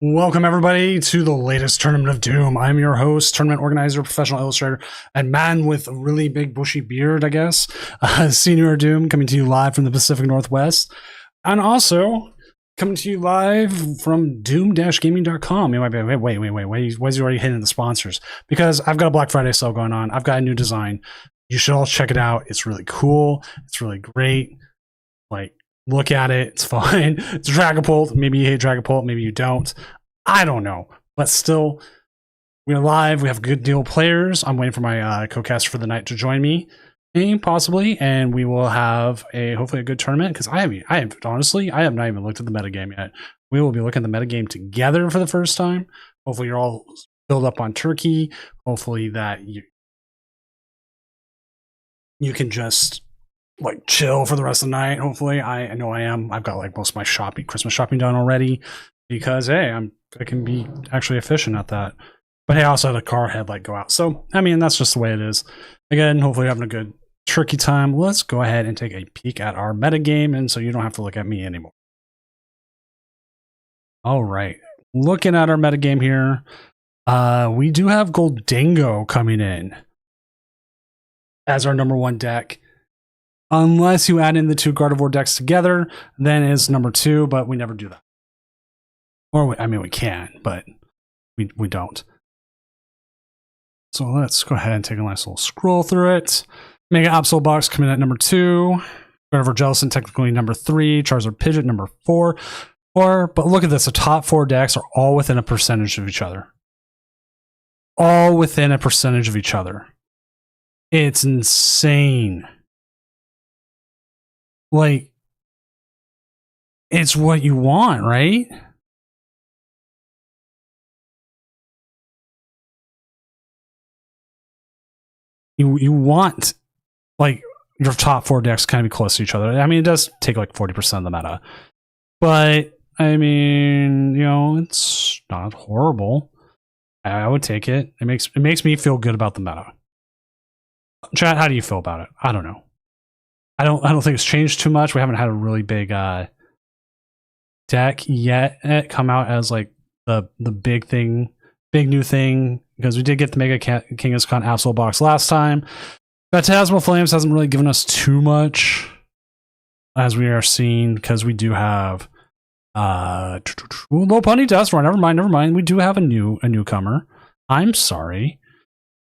Welcome everybody to the latest Tournament of Doom. I'm your host, tournament organizer, professional illustrator, and man with a really big bushy beard, I guess. Senior Doom, coming to you live from the Pacific Northwest. And also coming to you live from doom-gaming.com. You might be like, wait, why is he already hitting the sponsors? Because I've got a Black Friday sale going on. I've got a new design. You should all check it out. It's really cool. It's really great. Like, look at it. It's fine. It's Dragapult. Maybe you hate Dragapult. Maybe you don't. I don't know. But still, we're live. We have good deal players. I'm waiting for my co-caster for the night to join me, possibly, and we will have hopefully a good tournament. Because I have not even looked at the metagame yet. We will be looking at the metagame together for the first time. Hopefully, you're all filled up on turkey. Hopefully, that you can just like chill for the rest of the night. Hopefully, I know I am. I've got like most of my Christmas shopping done already because hey, I can be actually efficient at that. But hey, I also had a car headlight go out. So I mean, that's just the way it is. Again, hopefully, you're having a good turkey time. Let's go ahead and take a peek at our metagame, and so you don't have to look at me anymore. All right, looking at our metagame here, we do have Gholdengo coming in as our number one deck. Unless you add in the two Gardevoir decks together, then it's number two, but we never do that. Or, we can, but we don't. So let's go ahead and take a nice little scroll through it. Mega Absol Box coming in at number 2. Gardevoir Jellicent technically number 3. Charizard Pidgeot number 4. But look at this, the top 4 decks are all within a percentage of each other. All within a percentage of each other. It's insane. Like, it's what you want, right? You want, like, your top 4 decks kind of be close to each other. I mean, it does take like 40% of the meta. But, I mean, you know, it's not horrible. I would take it. It makes me feel good about the meta. Chat, how do you feel about it? I don't know. I don't think it's changed too much. We haven't had a really big deck yet come out as like the big new thing, because we did get the Mega Kangaskhan Absol Box last time. Phantasmal Flames hasn't really given us too much, as we are seeing, because we do have Lopunny Dusknoir. Never mind. We do have a newcomer. I'm sorry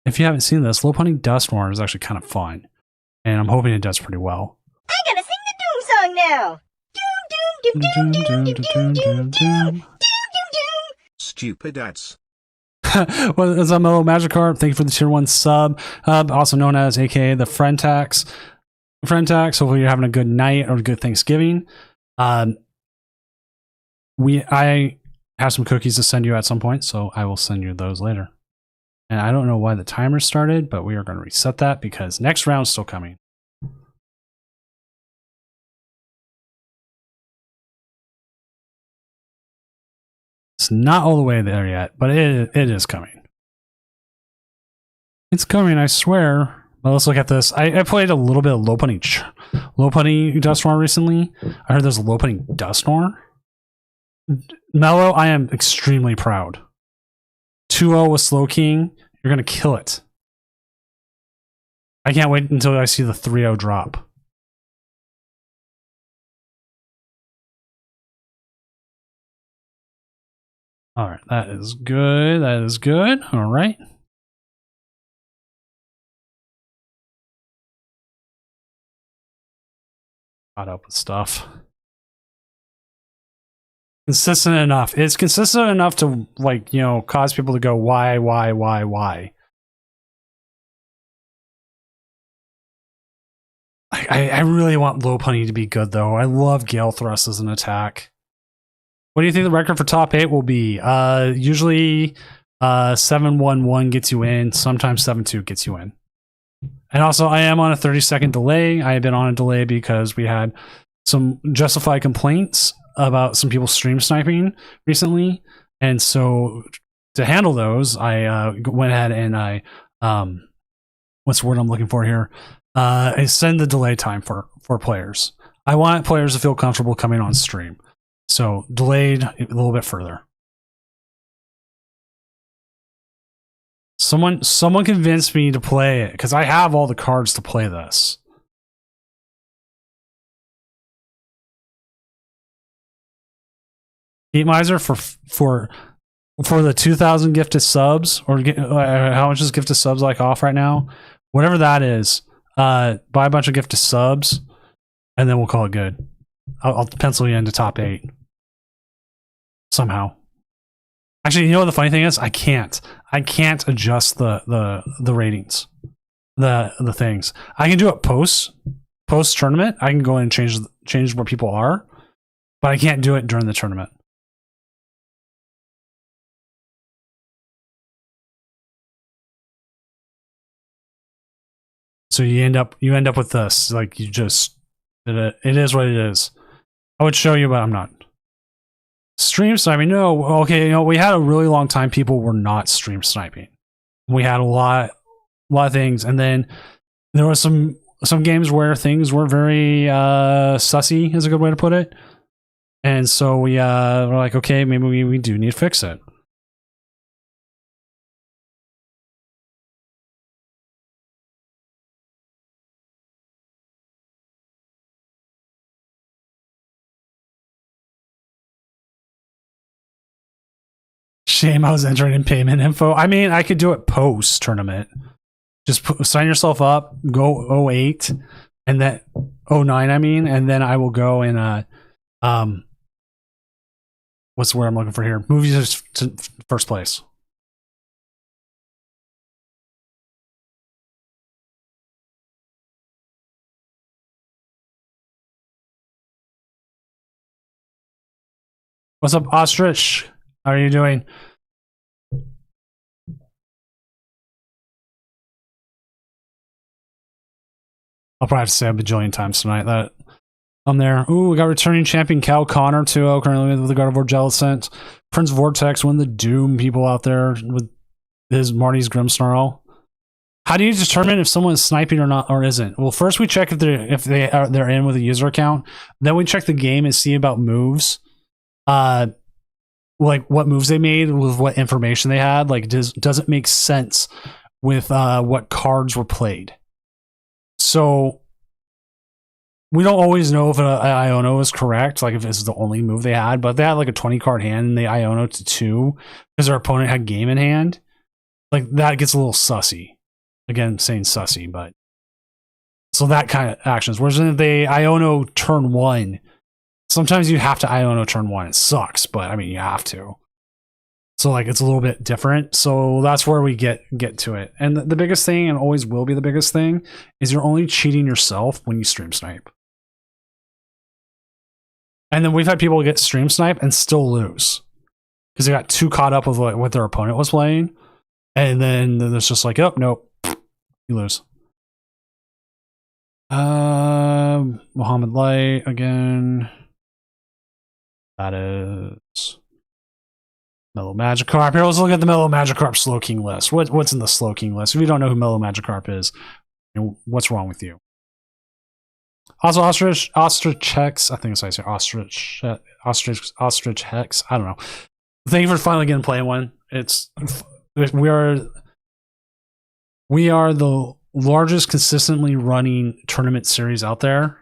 if you haven't seen this. Lopunny Dusknoir is actually kind of fun. And I'm hoping it does pretty well. I gotta sing the Doom song now. Doom, doom, doom, doom, doom, doom, doom, doom, doom. Stupid ads. Well, it's Mellow Magikarp. Thank you for the tier 1 sub. Also known as aka the Friendtax. Hopefully you're having a good night or a good Thanksgiving. I have some cookies to send you at some point, so I will send you those later. And I don't know why the timer started, but we are going to reset that because next round's still coming. It's not all the way there yet, but it is coming. It's coming, I swear. Well, let's look at this. I played a little bit of Lopunny Dusknoir recently. I heard there's a Lopunny Dusknoir. Mellow, I am extremely proud. 2-0 with Slowking. You're going to kill it. I can't wait until I see the 3-0 drop. Alright, that is good. That is good. Alright. Caught up with stuff. Consistent enough. It's consistent enough to, like, you know, cause people to go, why? I really want Lopunny to be good, though. I love Gale Thrust as an attack. What do you think the record for top 8 will be? Usually 711 gets you in. Sometimes 72 gets you in. And also, I am on a 30-second delay. I have been on a delay because we had some justified complaints about some people stream sniping recently. And so to handle those, I went ahead and I, what's the word I'm looking for here? I send the delay time for players. I want players to feel comfortable coming on stream. So delayed a little bit further. Someone convinced me to play it because I have all the cards to play this. Heat Miser for the 2,000 gifted subs, or how much is gifted subs like off right now? Whatever that is, buy a bunch of gifted subs, and then we'll call it good. I'll pencil you into top 8 somehow. Actually, you know what the funny thing is? I can't adjust the ratings, the things. I can do it post tournament. I can go in and change where people are, but I can't do it during the tournament. So you end up with this. Like you just it is what it is. I would show you, but I'm not. Stream sniping? No. Okay, we had a really long time people were not stream sniping. We had a lot of things, and then there was some games where things were very sussy, is a good way to put it. And so we're like, okay, maybe we do need to fix it. Shame I was entering in payment info. I mean, I could do it post tournament. Just sign yourself up, go 08, and then 09. I mean, and then I will go in what's the word I'm looking for here? Movies to first place. What's up, Ostrich? How are you doing? I'll probably have to say a bajillion times tonight that I'm there. Ooh, we got returning champion Cal Connor 2-0 currently with the Gardevoir Jellicent. Prince Vortex, one of the Doom people out there with his Marty's Grimmsnarl. How do you determine if someone is sniping or not, or isn't? Well, first we check if they're in with a user account. Then we check the game and see about moves. Like what moves they made with what information they had. Like does it make sense with what cards were played? So we don't always know if an Iono is correct, like if this is the only move they had, but they had like a 20 card hand and they Iono to 2 because their opponent had game in hand. Like that gets a little sussy. Again, saying sussy, but so that kind of actions. Whereas if they Iono turn 1, sometimes you have to Iono turn 1. It sucks, but I mean you have to. So like it's a little bit different. So that's where we get to it. And the biggest thing, and always will be the biggest thing, is you're only cheating yourself when you stream snipe. And then we've had people get stream snipe and still lose because they got too caught up with what their opponent was playing. And then it's just like, oh, nope, you lose. Muhammad Light again. That is Mellow Magikarp. Here, let's look at the Mellow Magikarp Slowking list. What's in the Slowking list? If you don't know who Mellow Magikarp is, what's wrong with you? Also, Ostrich Hex. I think it's how you say Ostrich Hex. I don't know. Thank you for finally getting playing one. We are the largest consistently running tournament series out there,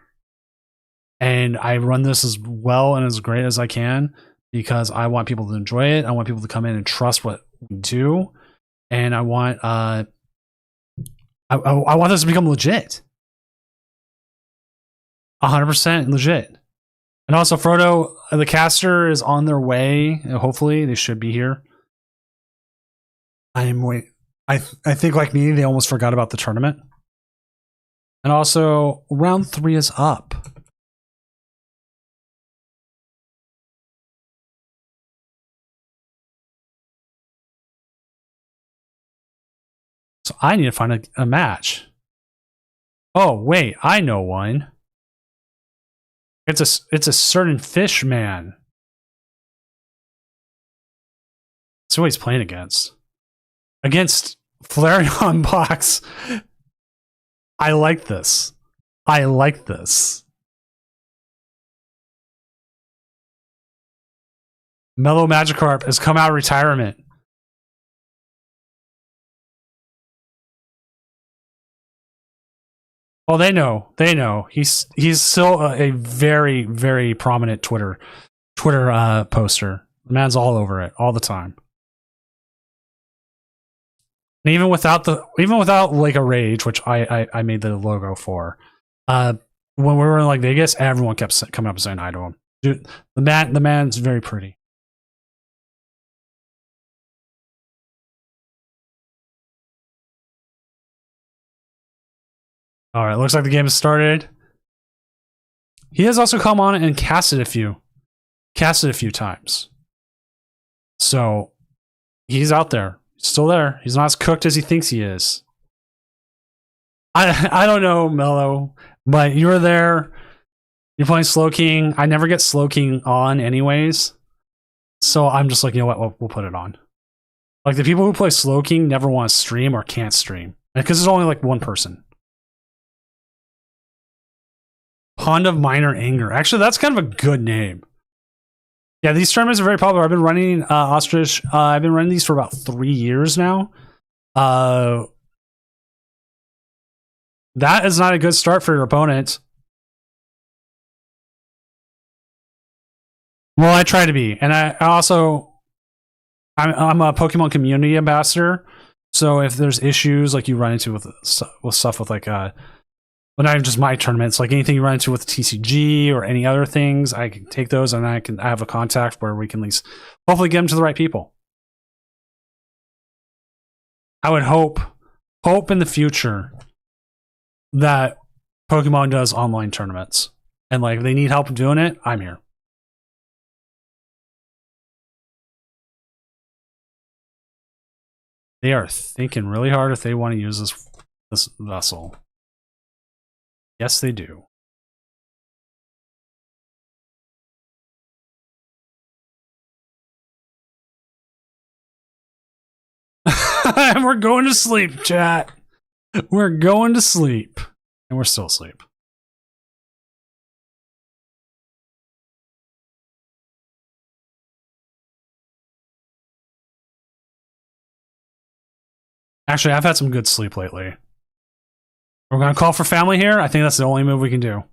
and I run this as well and as great as I can because I want people to enjoy it. I want people to come in and trust what we do, and I want I want this to become legit. 100% legit. And also, Frodo, the caster is on their way. Hopefully, they should be here. I think, like me, they almost forgot about the tournament. And also, round 3 is up. So I need to find a match. Oh, wait, I know one. It's a certain fish man. That's who he's playing against. Against Flareon Box. I like this. I like this. Mellow Magikarp has come out of retirement. Oh, they know. They know. He's still a very, very prominent Twitter poster. The man's all over it all the time. And even without like a rage, which I made the logo for, when we were in like Vegas, everyone kept coming up and saying hi to him. Dude, the man's very pretty. All right, looks like the game has started. He has also come on and casted a few times. So he's out there, still there. He's not as cooked as he thinks he is. I don't know, Mello, but you were there. You're playing Slowking. I never get Slowking on anyways, so I'm just like, you know what? We'll put it on. Like the people who play Slowking never want to stream or can't stream because there's only like one person. Pond of Minor Anger. Actually, that's kind of a good name. Yeah, these tournaments are very popular. I've been running Ostrich. I've been running these for about 3 years now. That is not a good start for your opponent. Well, I try to be, and I'm a Pokemon community ambassador. So if there's issues like you run into with stuff with like but not even just my tournaments, like anything you run into with TCG or any other things, I can take those and I have a contact where we can at least hopefully get them to the right people. I would hope in the future that Pokemon does online tournaments. And like if they need help doing it, I'm here. They are thinking really hard if they want to use this vessel. Yes, they do. And we're going to sleep, chat. We're going to sleep. And we're still asleep. Actually, I've had some good sleep lately. We're going to call for family here. I think that's the only move we can do.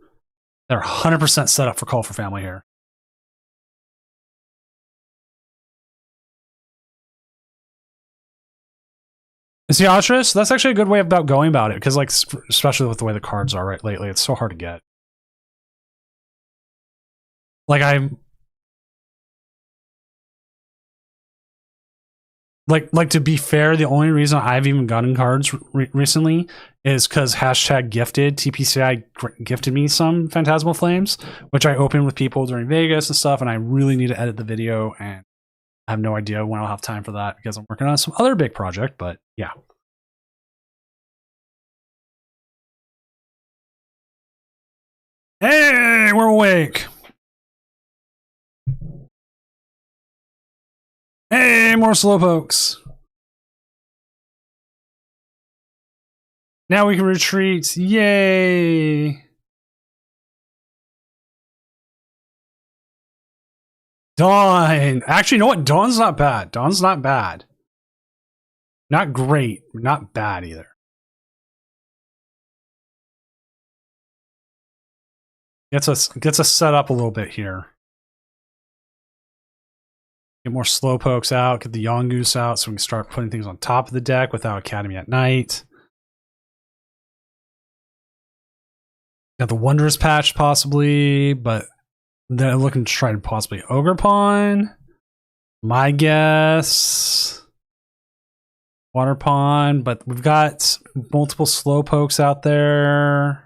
They're 100% set up for call for family here. See, Ostrich, that's actually a good way about going about it, because like, especially with the way the cards are right lately, it's so hard to get. Like like to be fair, the only reason I've even gotten cards recently is because #gifted TPCI gifted me some Phantasmal Flames, which I opened with people during Vegas and stuff, and I really need to edit the video, and I have no idea when I'll have time for that because I'm working on some other big project, but yeah. Hey, we're awake. Hey, more Slowpokes. Now we can retreat. Yay. Dawn. Actually, you know what? Dawn's not bad. Dawn's not bad. Not great. Not bad either. Gets us set up a little bit here. Get more Slowpokes out, get the Yongoose out so we can start putting things on top of the deck without Academy at Night. Got the Wondrous Patch possibly, but they're looking to try to possibly Ogerpon. My guess. Water Pond, but we've got multiple Slowpokes out there.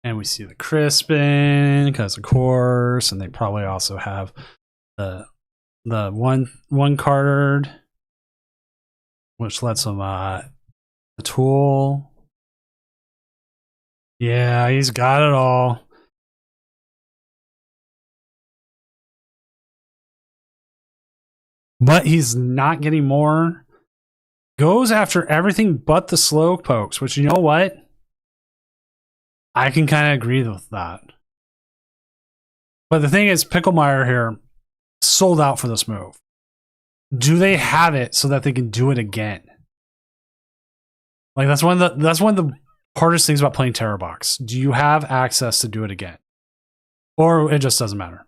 And we see the Crispin, because of course, and they probably also have the one card, which lets them the tool. Yeah, he's got it all. But he's not getting more. Goes after everything but the slow pokes, which, you know what? I can kind of agree with that. But the thing is, Picklemeyer here sold out for this move. Do they have it so that they can do it again? Like, that's one of the hardest things about playing Terror Box. Do you have access to do it again? Or it just doesn't matter?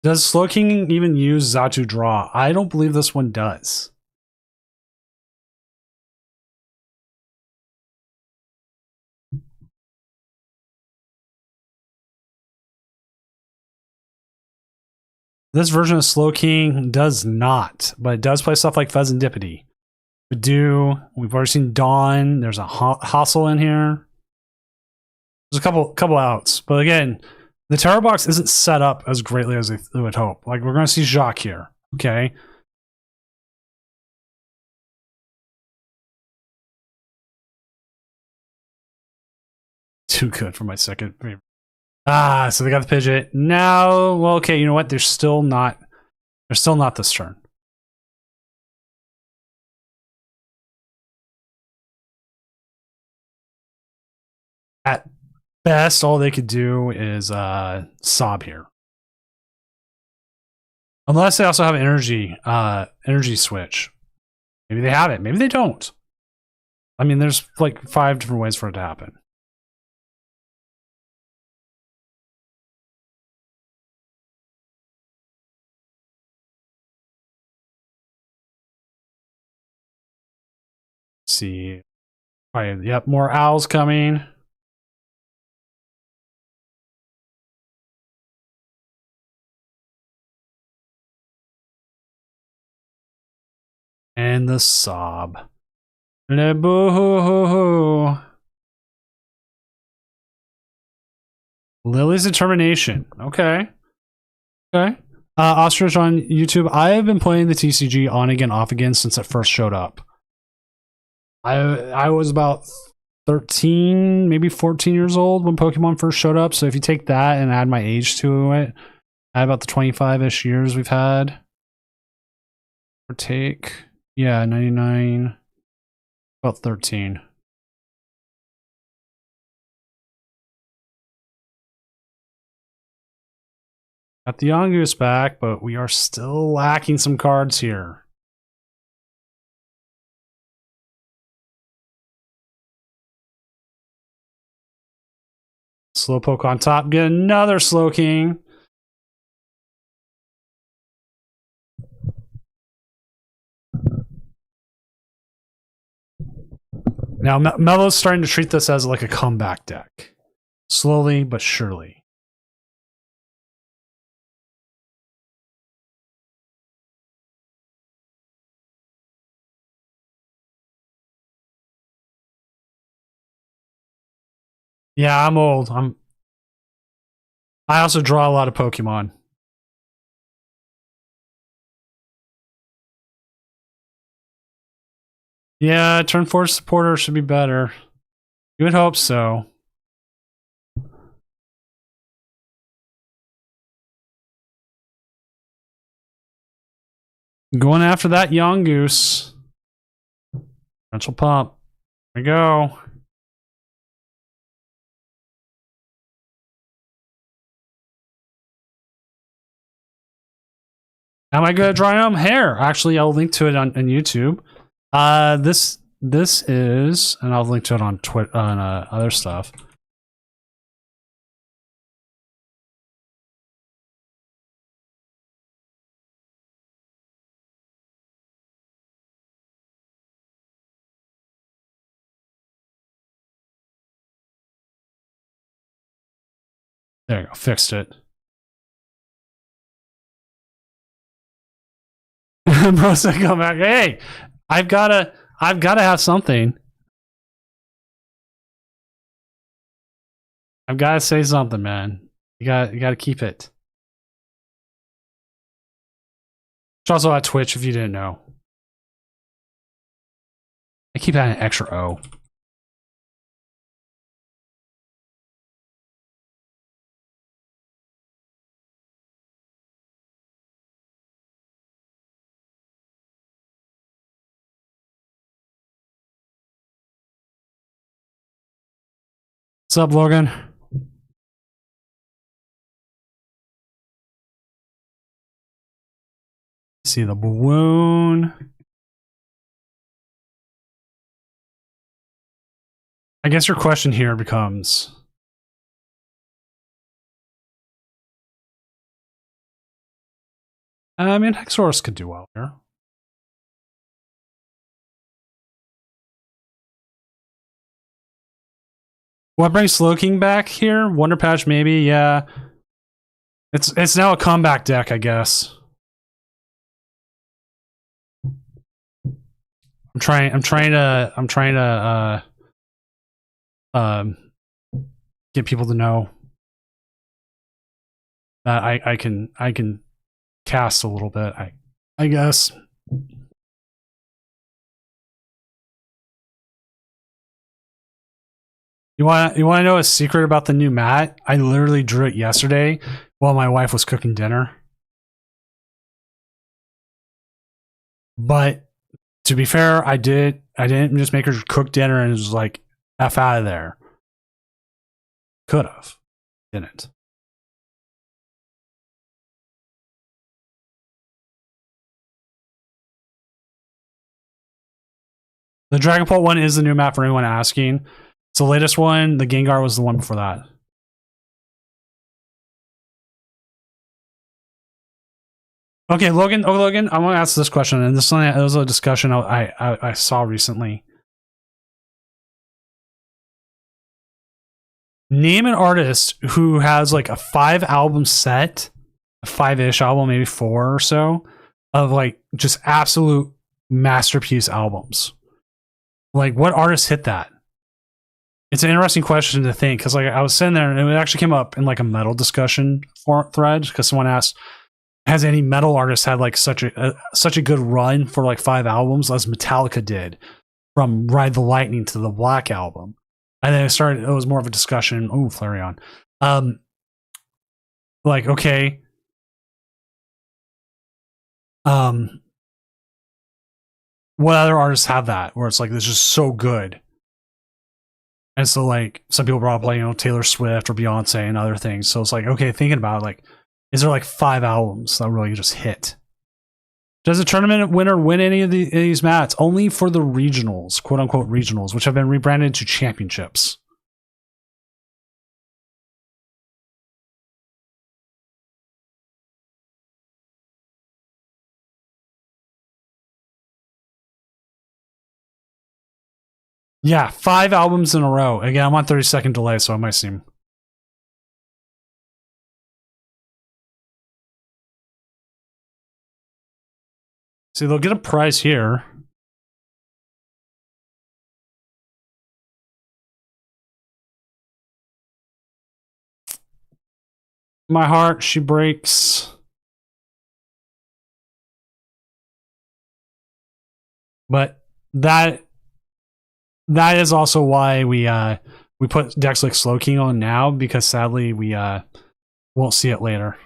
Does Slowking even use Xatu Draw? I don't believe this one does. This version of Slowking does not, but it does play stuff like Pheasantipity. We've already seen Dawn. There's a Hustle in here. There's a couple outs, but again, the Terror Box isn't set up as greatly as they would hope. Like, we're going to see Jacques here, okay? Too good for my second favorite. Ah, so they got the Pidgeot. Now, well, okay, you know what? They're still not this turn. At best, all they could do is sob here. Unless they also have energy switch. Maybe they have it. Maybe they don't. I mean, there's like 5 different ways for it to happen. Let's see. Probably, yep, more owls coming. And the sob. Le boo hoo hoo hoo. Lily's determination. Okay. Okay. Ostrich on YouTube. I have been playing the TCG on again, off again since it first showed up. I was about 13, maybe 14 years old when Pokemon first showed up. So if you take that and add my age to it, add about the 25-ish years we've had. Or take, yeah, 99, about 13. Got the Yongoose back, but we are still lacking some cards here. Slowpoke on top. Get another Slowking. Now, Mello's starting to treat this as like a comeback deck. Slowly but surely. Yeah, I'm old. I also draw a lot of Pokemon. Yeah, turn 4 supporter should be better. You would hope so. Going after that Yongoose. Potential pump. There we go. Am I good at drawing them? Hair. Actually, I'll link to it on YouTube. This is, and I'll link to it on Twitter, on other stuff. There you go. Fixed it. Bro said come back. Hey, I've gotta have something. I've gotta say something, man. You gotta keep it. It's also at Twitch if you didn't know. I keep adding an extra O. What's up, Logan? See the balloon. I guess your question here becomes, I mean, Hexorus could do well here. What brings Slowking back here? Wonder Patch, maybe, yeah. It's now a comeback deck, I guess. I'm trying to get people to know that I can cast a little bit, I guess. You want to know a secret about the new mat? I literally drew it yesterday while my wife was cooking dinner. But to be fair, I didn't just make her cook dinner and it was like F out of there. Could have. Didn't. The Dragonpult one is the new map for anyone asking. It's the latest one. The Gengar was the one before that. Okay, Logan. Oh, Logan, I want to ask this question, and this one was a discussion I saw recently. Name an artist who has like a 5-album set, a 5-ish album, maybe 4 or so, of like just absolute masterpiece albums. Like, what artists hit that? It's an interesting question to think, because like I was sitting there and it actually came up in like a metal discussion thread, because someone asked, has any metal artist had like such a good run for like 5 albums as Metallica did, from Ride the Lightning to the Black Album? And then it was more of a discussion. Oh, Flareon. Like, okay. What other artists have that where it's like it's just so good? And so like some people brought up like, you know, Taylor Swift or Beyonce and other things. So it's like, okay, thinking about it, like, is there like 5 albums that really just hit? Does a tournament winner win any of these mats? Only for the regionals, quote unquote regionals, which have been rebranded to championships. Yeah, 5 albums in a row. Again, I'm on 30-second delay, so it might seem. See, they'll get a prize here. My heart, she breaks. But that is also why we put decks like Slowking on now, because sadly we won't see it later.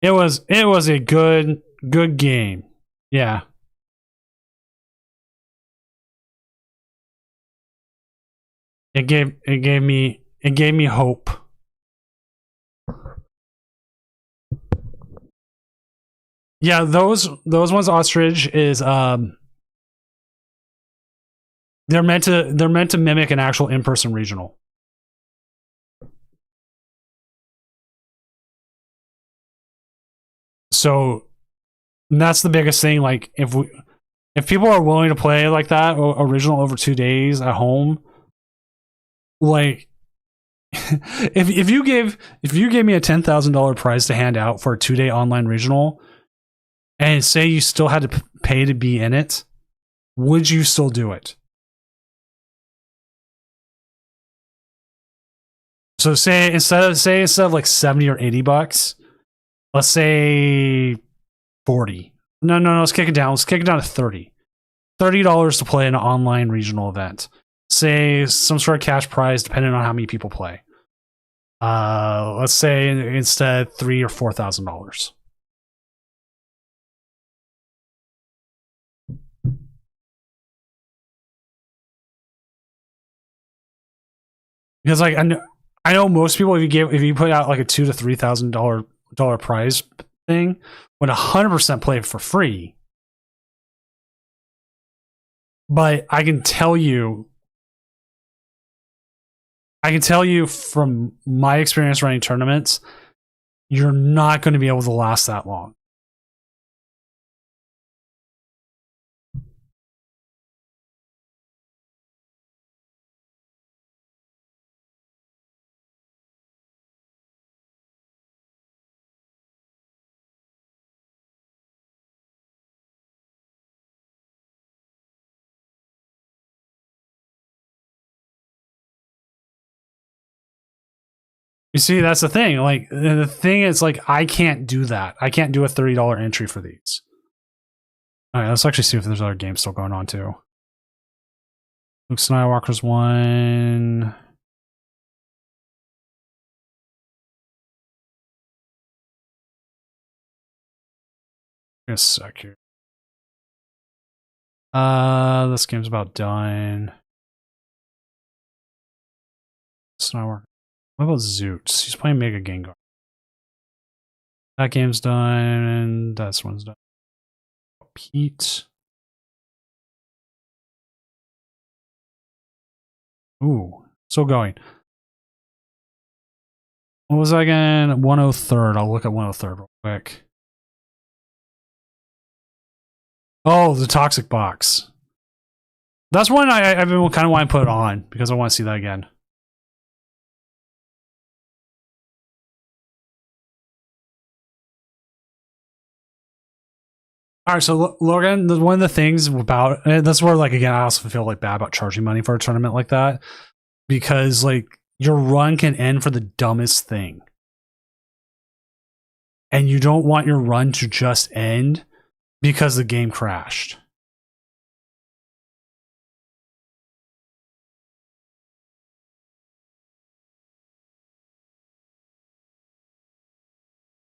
It was a good game. Yeah. It gave me hope. Yeah, those ones, Ostrich, is they're meant to mimic an actual in-person regional. So that's the biggest thing. Like, if people are willing to play like that, original over 2 days at home, like, if you gave me a $10,000 prize to hand out for a 2-day online regional, and say you still had to pay to be in it, would you still do it? So say instead of like 70 or 80 bucks, let's say 40. No, let's kick it down. Let's kick it down to 30. $30 to play an online regional event. Say some sort of cash prize depending on how many people play. Let's say instead $3,000 or $4,000. Because like I know most people, if you put out like a $2,000 to $3,000 prize thing, would 100% play it for free. But I can tell you from my experience running tournaments, you're not going to be able to last that long. You see, that's the thing. Like the thing is, like I can't do that. I can't do a $30 entry for these. All right, let's actually see if there's other games still going on too. Luke Skywalker's one. Give me a sec here. This game's about done. Skywalker. What about Zoots? He's playing Mega Gengar. That game's done. That one's done. Pete. Ooh, still going. What was that again? 103rd. I'll look at 103rd real quick. Oh, the Toxic Box. That's one I've been kind of want to put on because I want to see that again. All right, so Logan, one of the things about that's where, like, again, I also feel like bad about charging money for a tournament like that because, like, your run can end for the dumbest thing, and you don't want your run to just end because the game crashed.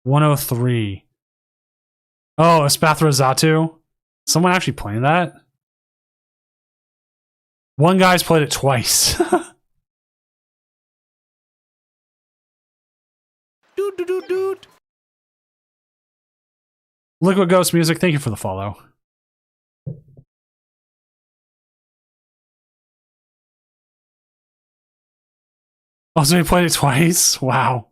$103. Oh, Espathra Zatu. Someone actually playing that? One guy's played it twice. Dude. Liquid Ghost Music, thank you for the follow. Oh, so he played it twice? Wow.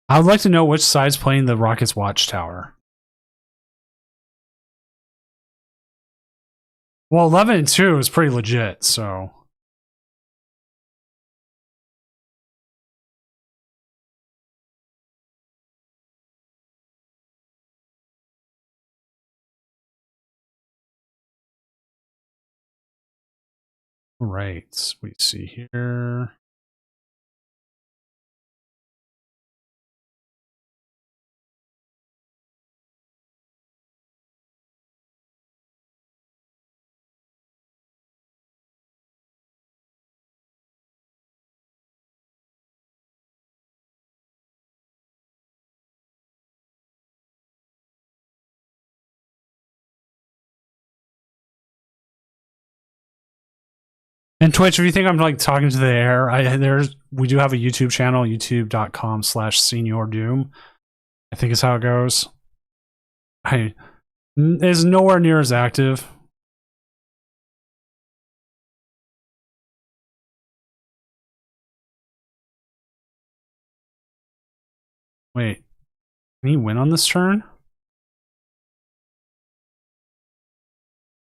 I would like to know which side's playing the Rockets Watchtower. Well, 11 and 2 is pretty legit, so. All right, we see here. And Twitch, if you think I'm like talking to the air, we do have a YouTube channel, youtube.com/SeniorDoom. I think is how it goes. It's nowhere near as active. Wait, can he win on this turn?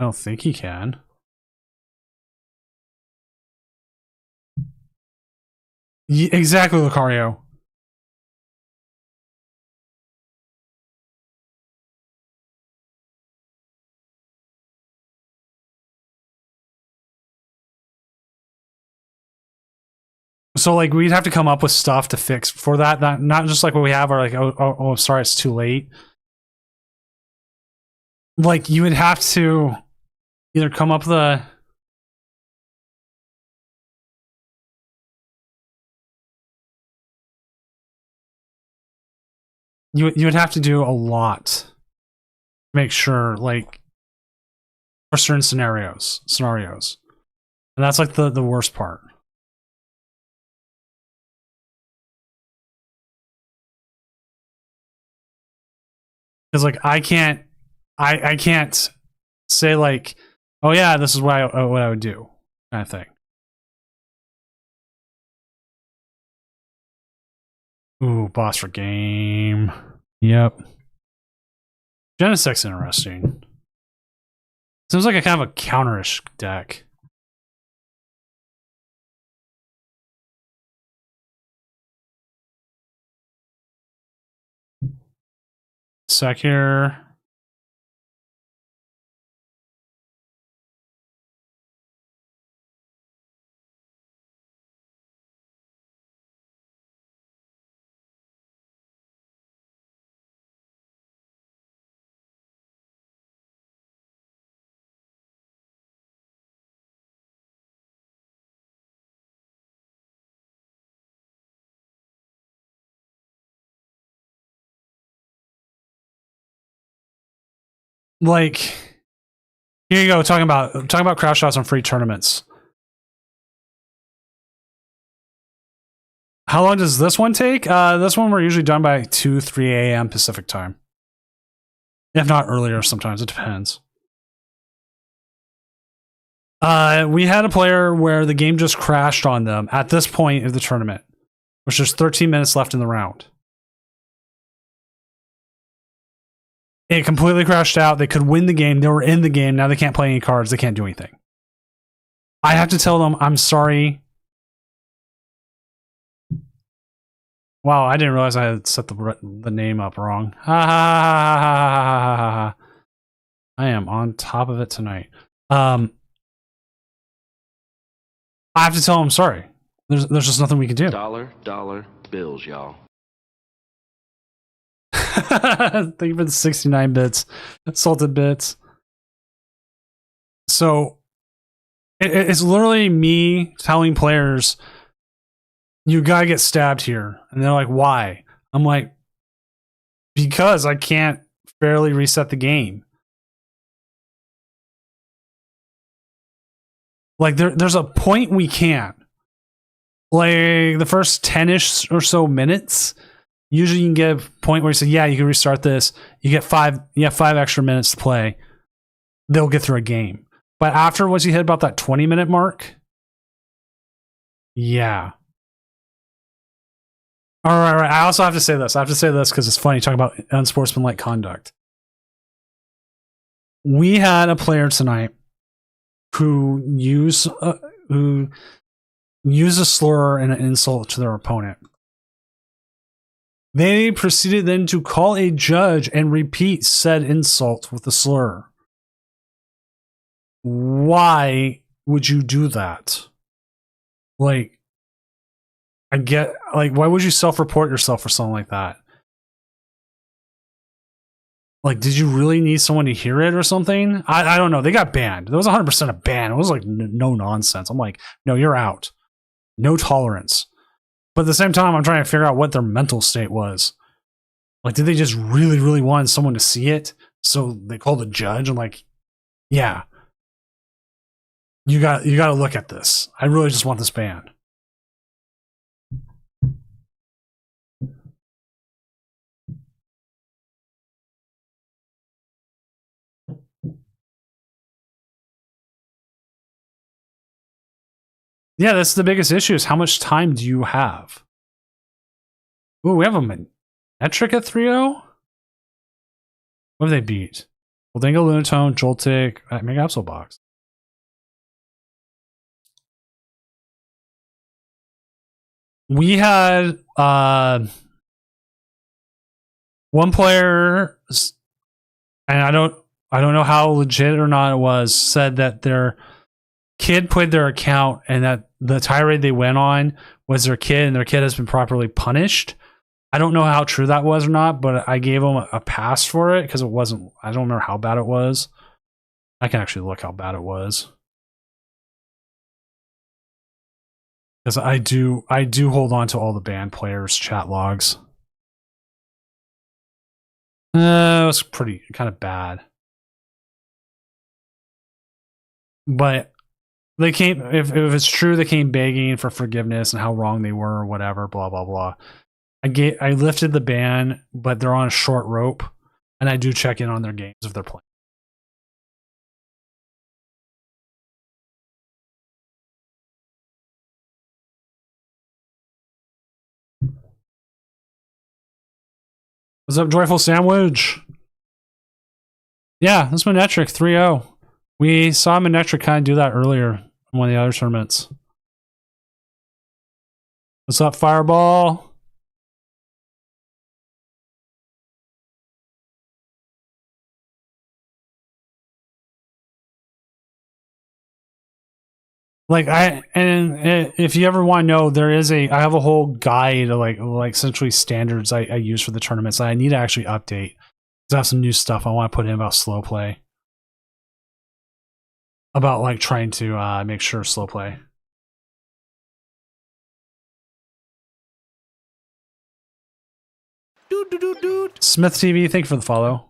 I don't think he can. Exactly, Lucario. So like we'd have to come up with stuff to fix for that. Not just like what we have or like oh sorry, it's too late. Like you would have to either come up with a you would have to do a lot to make sure, like for certain scenarios, and that's like the worst part. Because like I can't say like, oh yeah, this is what I would do, kind of thing. Ooh, boss for game. Yep. Genesec's interesting. Seems like a kind of a counterish deck. Sec here. Like, here you go, talking about crash shots on free tournaments. How long does this one take? This one we're usually done by 2-3 a.m. Pacific time. If not earlier sometimes, it depends. We had a player where the game just crashed on them at this point of the tournament, which there's 13 minutes left in the round. It completely crashed out. They could win the game. They were in the game. Now they can't play any cards. They can't do anything. I have to tell them, I'm sorry. Wow, I didn't realize I had set the name up wrong. Ha ha ha ha ha ha ha. I am on top of it tonight. I have to tell them, sorry. There's just nothing we can do. Dollar bills, y'all. Thank you for the 69 bits, salted bits. So it's literally me telling players, you gotta get stabbed here. And they're like, why? I'm like, because I can't fairly reset the game. Like there's a point we can't. Like the first 10-ish or so minutes, usually you can get a point where you say, yeah, you can restart this. You have 5 extra minutes to play. They'll get through a game. But after once you hit about that 20-minute mark, yeah. All right. I also have to say this. I have to say this because it's funny talking about unsportsmanlike conduct. We had a player tonight who used a slur and an insult to their opponent. They proceeded then to call a judge and repeat said insult with the slur. Why would you do that? Like, I get, like, why would you self-report yourself for something like that? Like, did you really need someone to hear it or something? I don't know. They got banned. There was 100% a ban. It was like no nonsense. I'm like, no, you're out. No tolerance. But at the same time, I'm trying to figure out what their mental state was. Like, did they just really, really want someone to see it? So they called a judge and like, yeah, you got to look at this. I really just want this banned. Yeah, that's the biggest issue is how much time do you have? Ooh, we have a metric at 3-0? What have they beat? Dingo, Lunatone, Joltik, Mega Absol Box. We had one player, and I don't know how legit or not it was, said that their kid played their account and that the tirade they went on was their kid, and their kid has been properly punished. I don't know how true that was or not, but I gave them a pass for it because it wasn't. I don't remember how bad it was. I can actually look how bad it was. Because I do hold on to all the band players' chat logs. It was pretty kind of bad. But they came, if it's true, they came begging for forgiveness and how wrong they were or whatever, blah, blah, blah. I lifted the ban, but they're on a short rope, and I do check in on their games if they're playing. What's up, Joyful Sandwich? Yeah, this is Manectric 3-0. We saw Manectric kind of do that earlier in one of the other tournaments. What's up, Fireball? Like if you ever want to know, I have a whole guide of like essentially standards I use for the tournaments that I need to actually update. I have some new stuff I want to put in about slow play. About like trying to make sure slow play. Smith TV, thank you for the follow.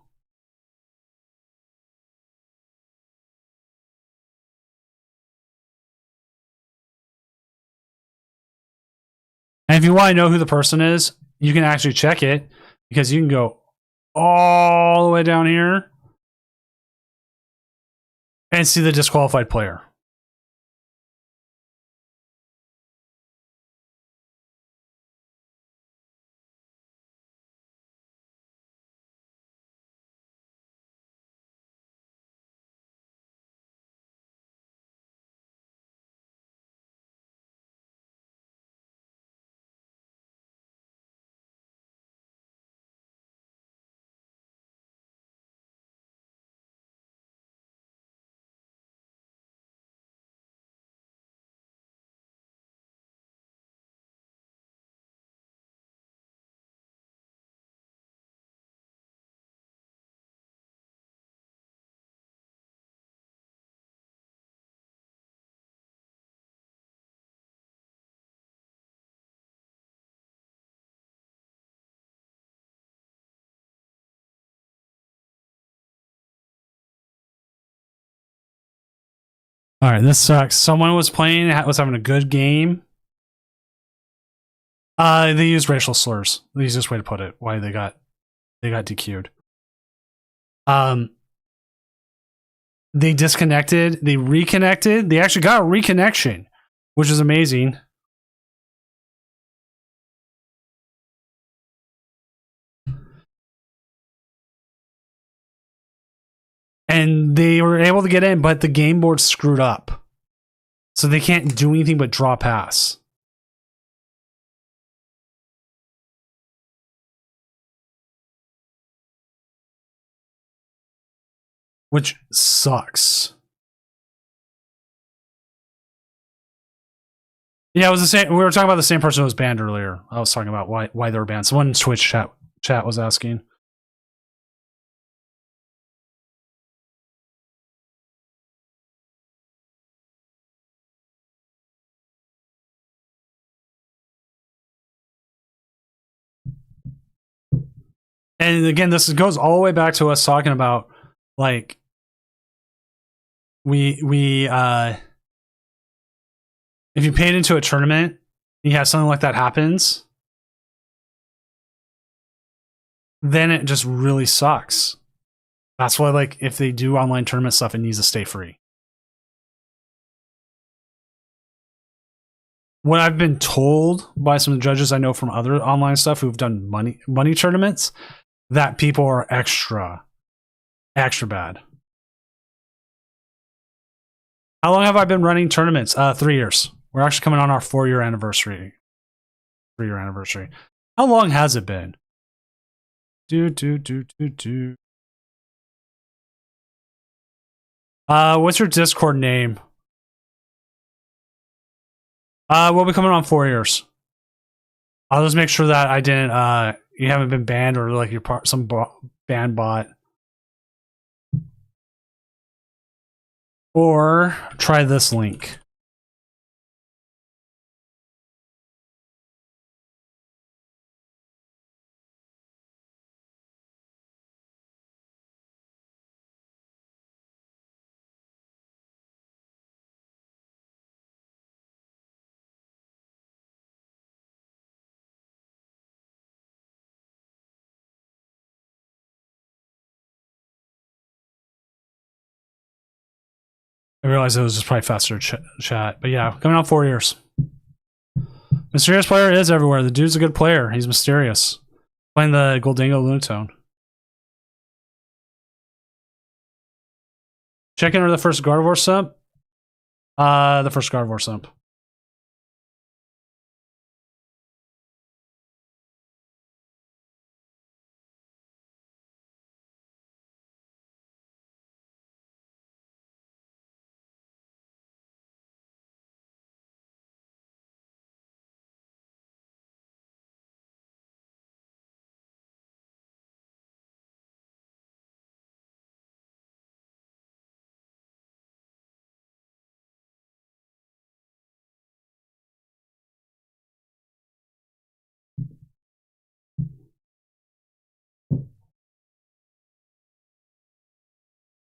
And if you want to know who the person is, you can actually check it because you can go all the way down here and see the disqualified player. All right, this sucks. Someone was playing, was having a good game. They used racial slurs. The easiest way to put it. Why they got DQ'd. They disconnected. They reconnected. They actually got a reconnection, which is amazing. And they were able to get in, but the game board screwed up. So they can't do anything but draw pass. Which sucks. Yeah, it was the same. We were talking about the same person who was banned earlier. I was talking about why they were banned. Someone in Twitch chat was asking. And again, this goes all the way back to us talking about like we if you paid into a tournament, you have something like that happens, then it just really sucks. That's why, like, if they do online tournament stuff, it needs to stay free. What I've been told by some of the judges I know from other online stuff who've done money tournaments, that people are extra extra bad. How long have I been running tournaments? 3 years. We're actually coming on our 4-year anniversary. 3-year anniversary. How long has it been? What's your Discord name? We'll be coming on 4 years. I'll just make sure that I didn't, you haven't been banned or like you're part some ban bot. Or try this link. I realized it was just probably faster chat. But yeah, coming on 4 years. Mysterious player is everywhere. The dude's a good player. He's mysterious. Playing the Goldingo Lunatone. Check in or the first Gardevoir simp? The first Gardevoir simp.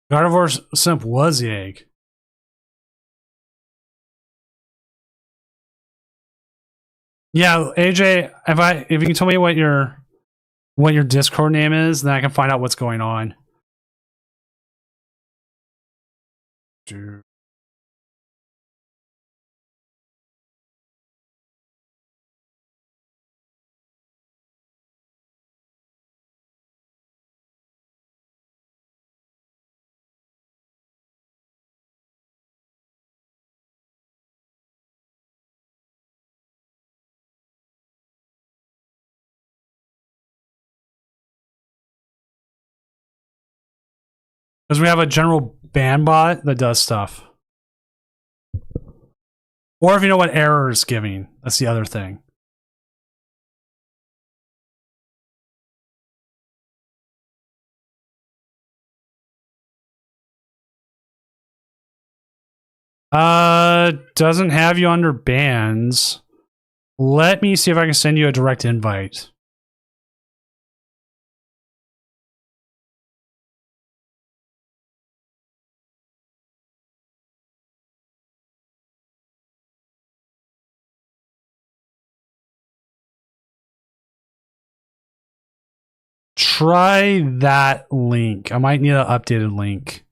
Gardevoir's simp was the egg. Yeah, AJ, if you can tell me what your Discord name is, then I can find out what's going on. Dude. Because we have a general ban bot that does stuff. Or if you know what error is giving, that's the other thing. Doesn't have you under bans. Let me see if I can send you a direct invite. Try that link. I might need an updated link.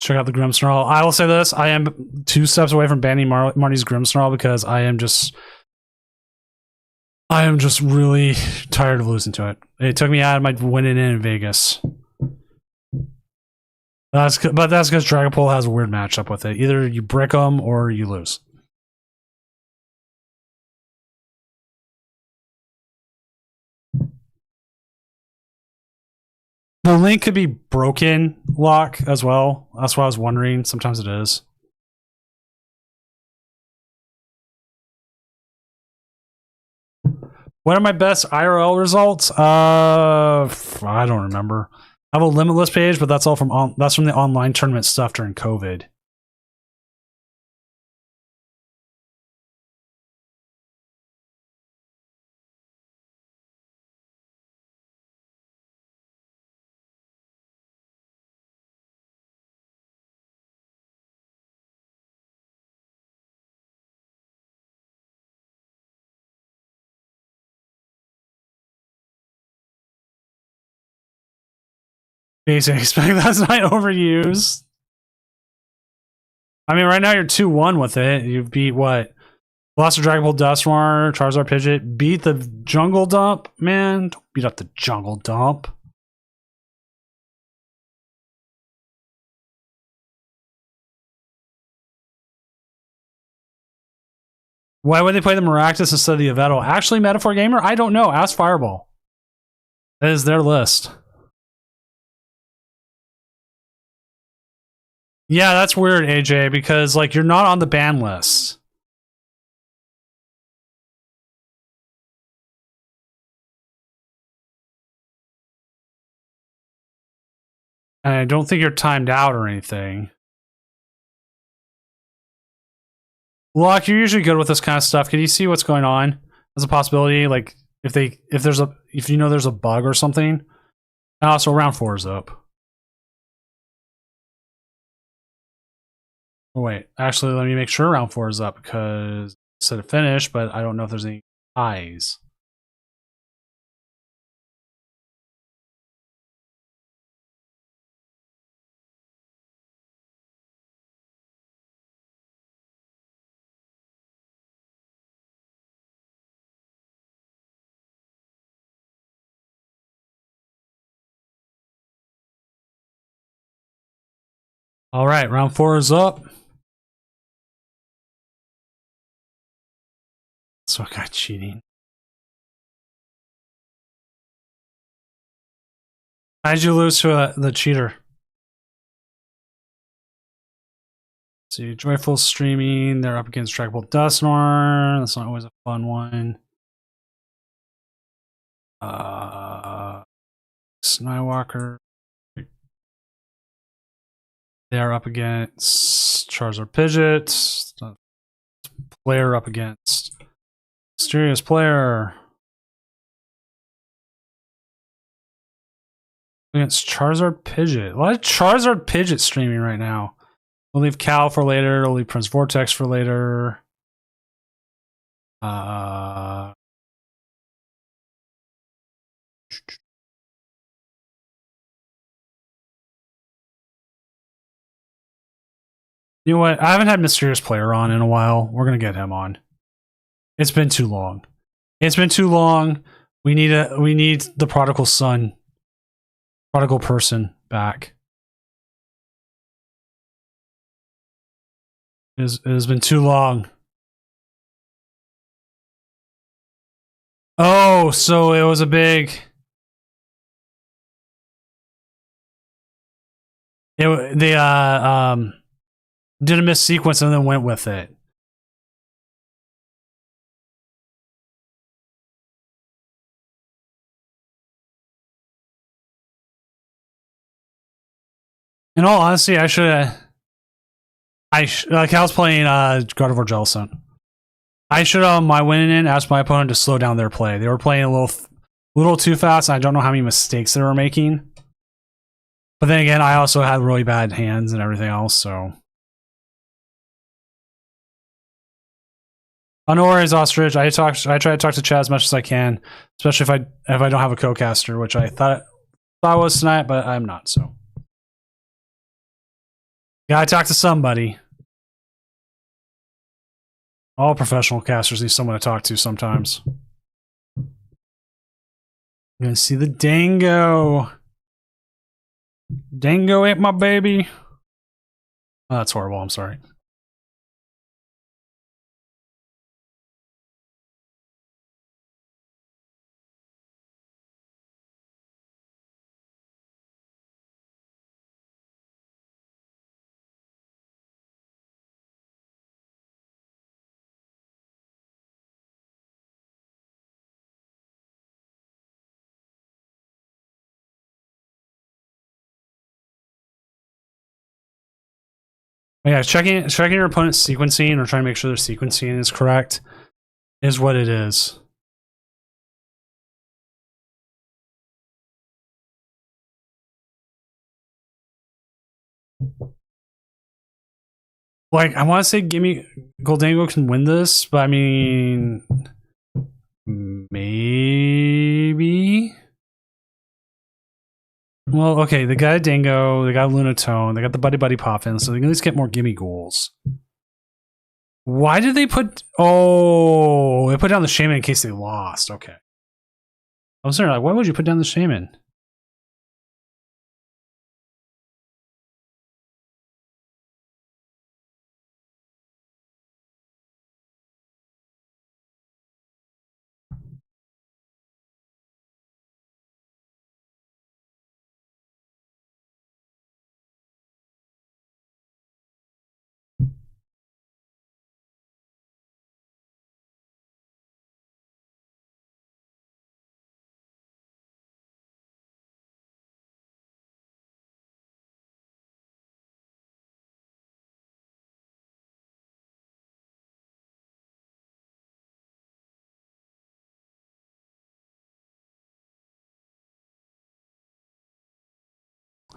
Check out the Grimmsnarl. I will say this. I am 2 steps away from banning Marty's Grimmsnarl because I am just really tired of losing to it. It took me out of my winning in Vegas. But that's because Dragapult has a weird matchup with it. Either you brick them or you lose. The link could be broken lock as well. That's what I was wondering. Sometimes it is. What are my best IRL results? I don't remember. I have a Limitless page, but that's all from the online tournament stuff during COVID. Basic expect that's not overused. I mean, right now you're 2-1 with it. You beat what? Lost a Dragon Ball Dusknoir, Charizard Pidgeot. Beat the Jungle Dump, man. Don't beat up the Jungle Dump. Why would they play the Maractus instead of the Yveltal? Actually, Metaphor Gamer? I don't know. Ask Fireball. That is their list. Yeah, that's weird, AJ, because like you're not on the ban list. And I don't think you're timed out or anything. Locke, you're usually good with this kind of stuff. Can you see what's going on? There's a possibility, like if you know there's a bug or something. And also round 4 is up. Oh wait, actually let me make sure round 4 is up because it said it finished, but I don't know if there's any ties. All right, round 4 is up. So I got cheating. How'd you lose to the cheater? See, Joyful Streaming. They're up against Dragon Ball Dusknoir. That's not always a fun one. Snywalker. They're up against Charizard Pidgeot. Player up against Mysterious Player. Against Charizard Pidgeot. A lot of Charizard Pidgeot streaming right now. We'll leave Cal for later. We'll leave Prince Vortex for later. You know what? I haven't had Mysterious Player on in a while. We're gonna get him on. It's been too long. It's been too long. We need the prodigal son, prodigal person back. It has been too long. Oh, so it was a big. They did a miss sequence and then went with it. In all honesty, I should. Like I was playing God of War Jellicent. I should my winning in asked my opponent to slow down their play. They were playing a little too fast. And I don't know how many mistakes they were making. But then again, I also had really bad hands and everything else. So, oh, no worries, Ostrich. I try to talk to Chad as much as I can, especially if I don't have a co-caster, which I thought I was tonight, but I'm not. So. Gotta talk to somebody. All professional casters need someone to talk to sometimes. I'm gonna see the Dango. Dango ate my baby. Oh, that's horrible. I'm sorry. Yeah, checking your opponent's sequencing or trying to make sure their sequencing is correct is what it is. Like, I want to say Goldango can win this, but I mean, maybe. Well, okay, they got a Dango, they got a Lunatone, they got the Buddy Buddy Poffin, so they can at least get more gimme goals. Why did they put... Oh, they put down the shaman in case they lost. Okay. I was wondering, like, why would you put down the shaman?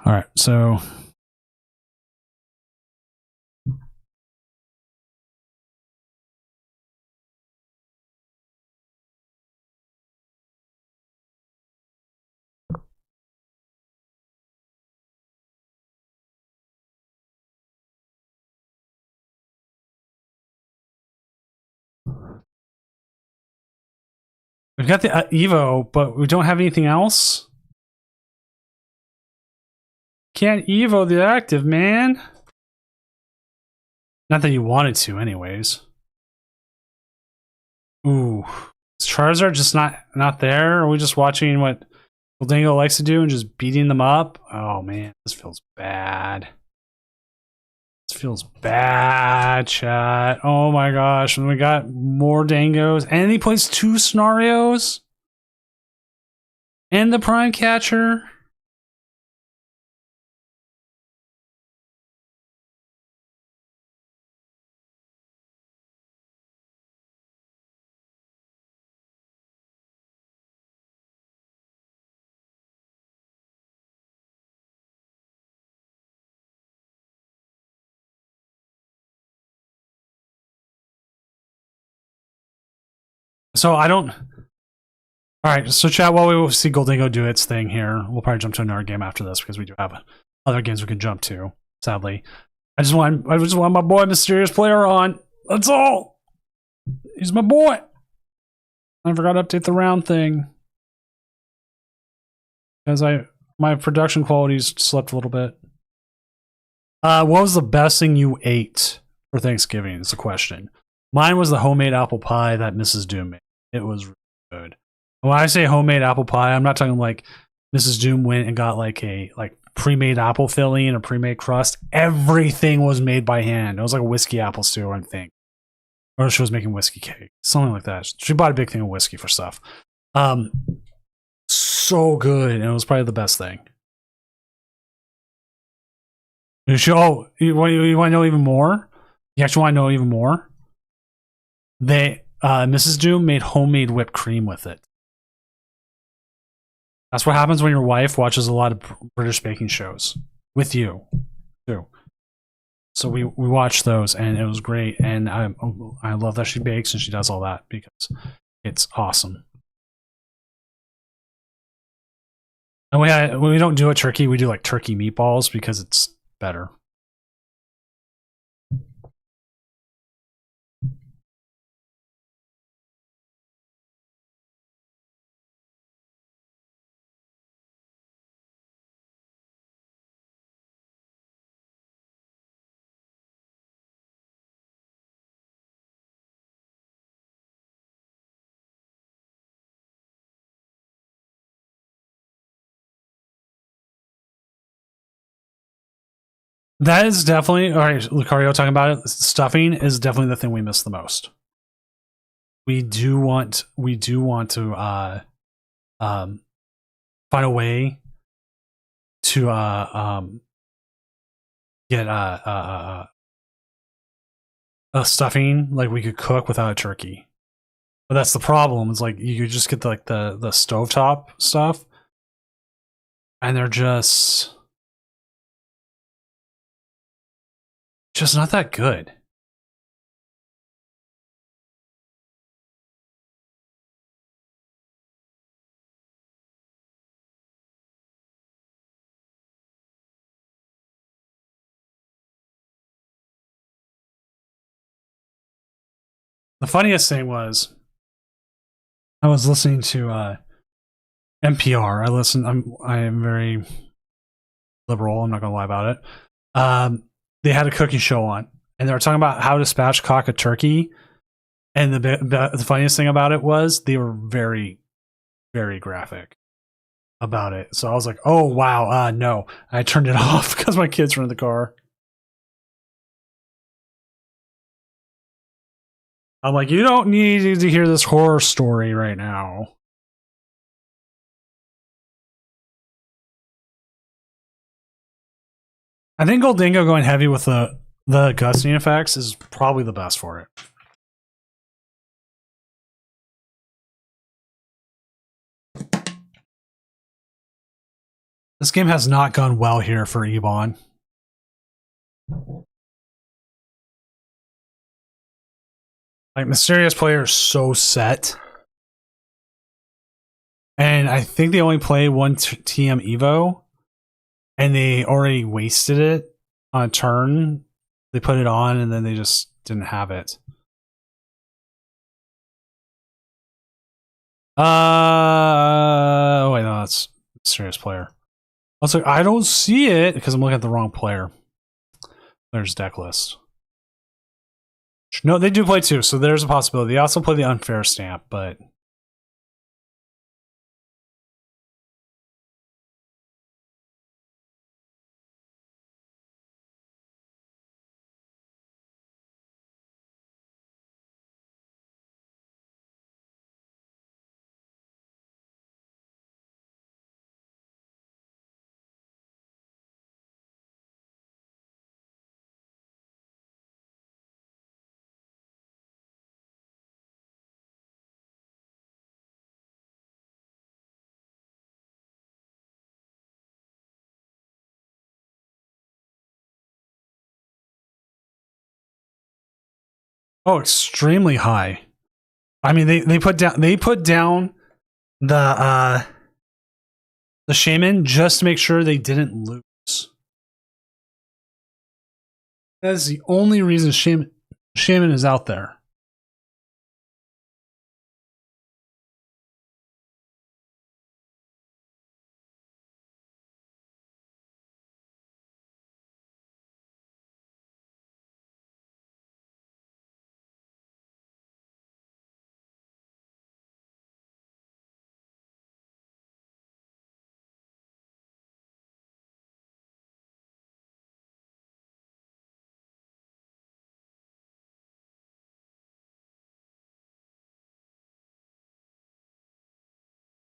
All right, so... We've got the Evo, but we don't have anything else? Can't Evo the active, man. Not that you wanted to, anyways. Ooh. Is Charizard just not there? Are we just watching what Gholdengo likes to do and just beating them up? Oh, man. This feels bad. This feels bad, chat. Oh, my gosh. And we got more Dangos. And he plays 2 scenarios? And the Prime Catcher? So I don't... Alright, so chat, while we see Gholdengo do its thing here, we'll probably jump to another game after this because we do have other games we can jump to, sadly. I just want my boy Mysterious Player on. That's all! He's my boy! I forgot to update the round thing. Because my production quality's slipped a little bit. What was the best thing you ate for Thanksgiving is the question. Mine was the homemade apple pie that Mrs. Doom made. It was really good. When I say homemade apple pie, I'm not talking like Mrs. Doom went and got like a pre-made apple filling and a pre-made crust. Everything was made by hand. It was like a whiskey apple stew, I think. Or she was making whiskey cake. Something like that. She bought a big thing of whiskey for stuff. So good. And it was probably the best thing. You want to know even more? You actually want to know even more? Mrs. Doom made homemade whipped cream with it. That's what happens when your wife watches a lot of British baking shows with you, too. So we watched those, and it was great. And I love that she bakes and she does all that because it's awesome. And we don't do a turkey. We do like turkey meatballs because it's better. That is definitely, all right, Lucario talking about it, stuffing is definitely the thing we miss the most. We do want to find a way to get a stuffing like we could cook without a turkey. But that's the problem. It's like you could just get the stovetop stuff and they're just not that good. the funniest thing was I was listening to NPR. I am very liberal. I'm not gonna lie about it. They had a cooking show on, and they were talking about how to spatchcock a turkey. And the funniest thing about it was they were very, very graphic about it. So I was like, "Oh wow, no!" I turned it off because my kids were in the car. I'm like, "You don't need to hear this horror story right now." I think Goldingo going heavy with the gusting effects is probably the best for it. This game has not gone well here for Ebon. Like, Mysterious Player is so set. And I think they only play one TM Evo. And they already wasted it on a turn. They put it on and then they just didn't have it. Oh wait, no, that's Mysterious Player. I was like, I don't see it because I'm looking at the wrong player. There's deck list. No, they do play two, so there's a possibility. They also play the unfair stamp, but extremely high. I mean, they put down the shaman just to make sure they didn't lose. That is the only reason shaman is out there.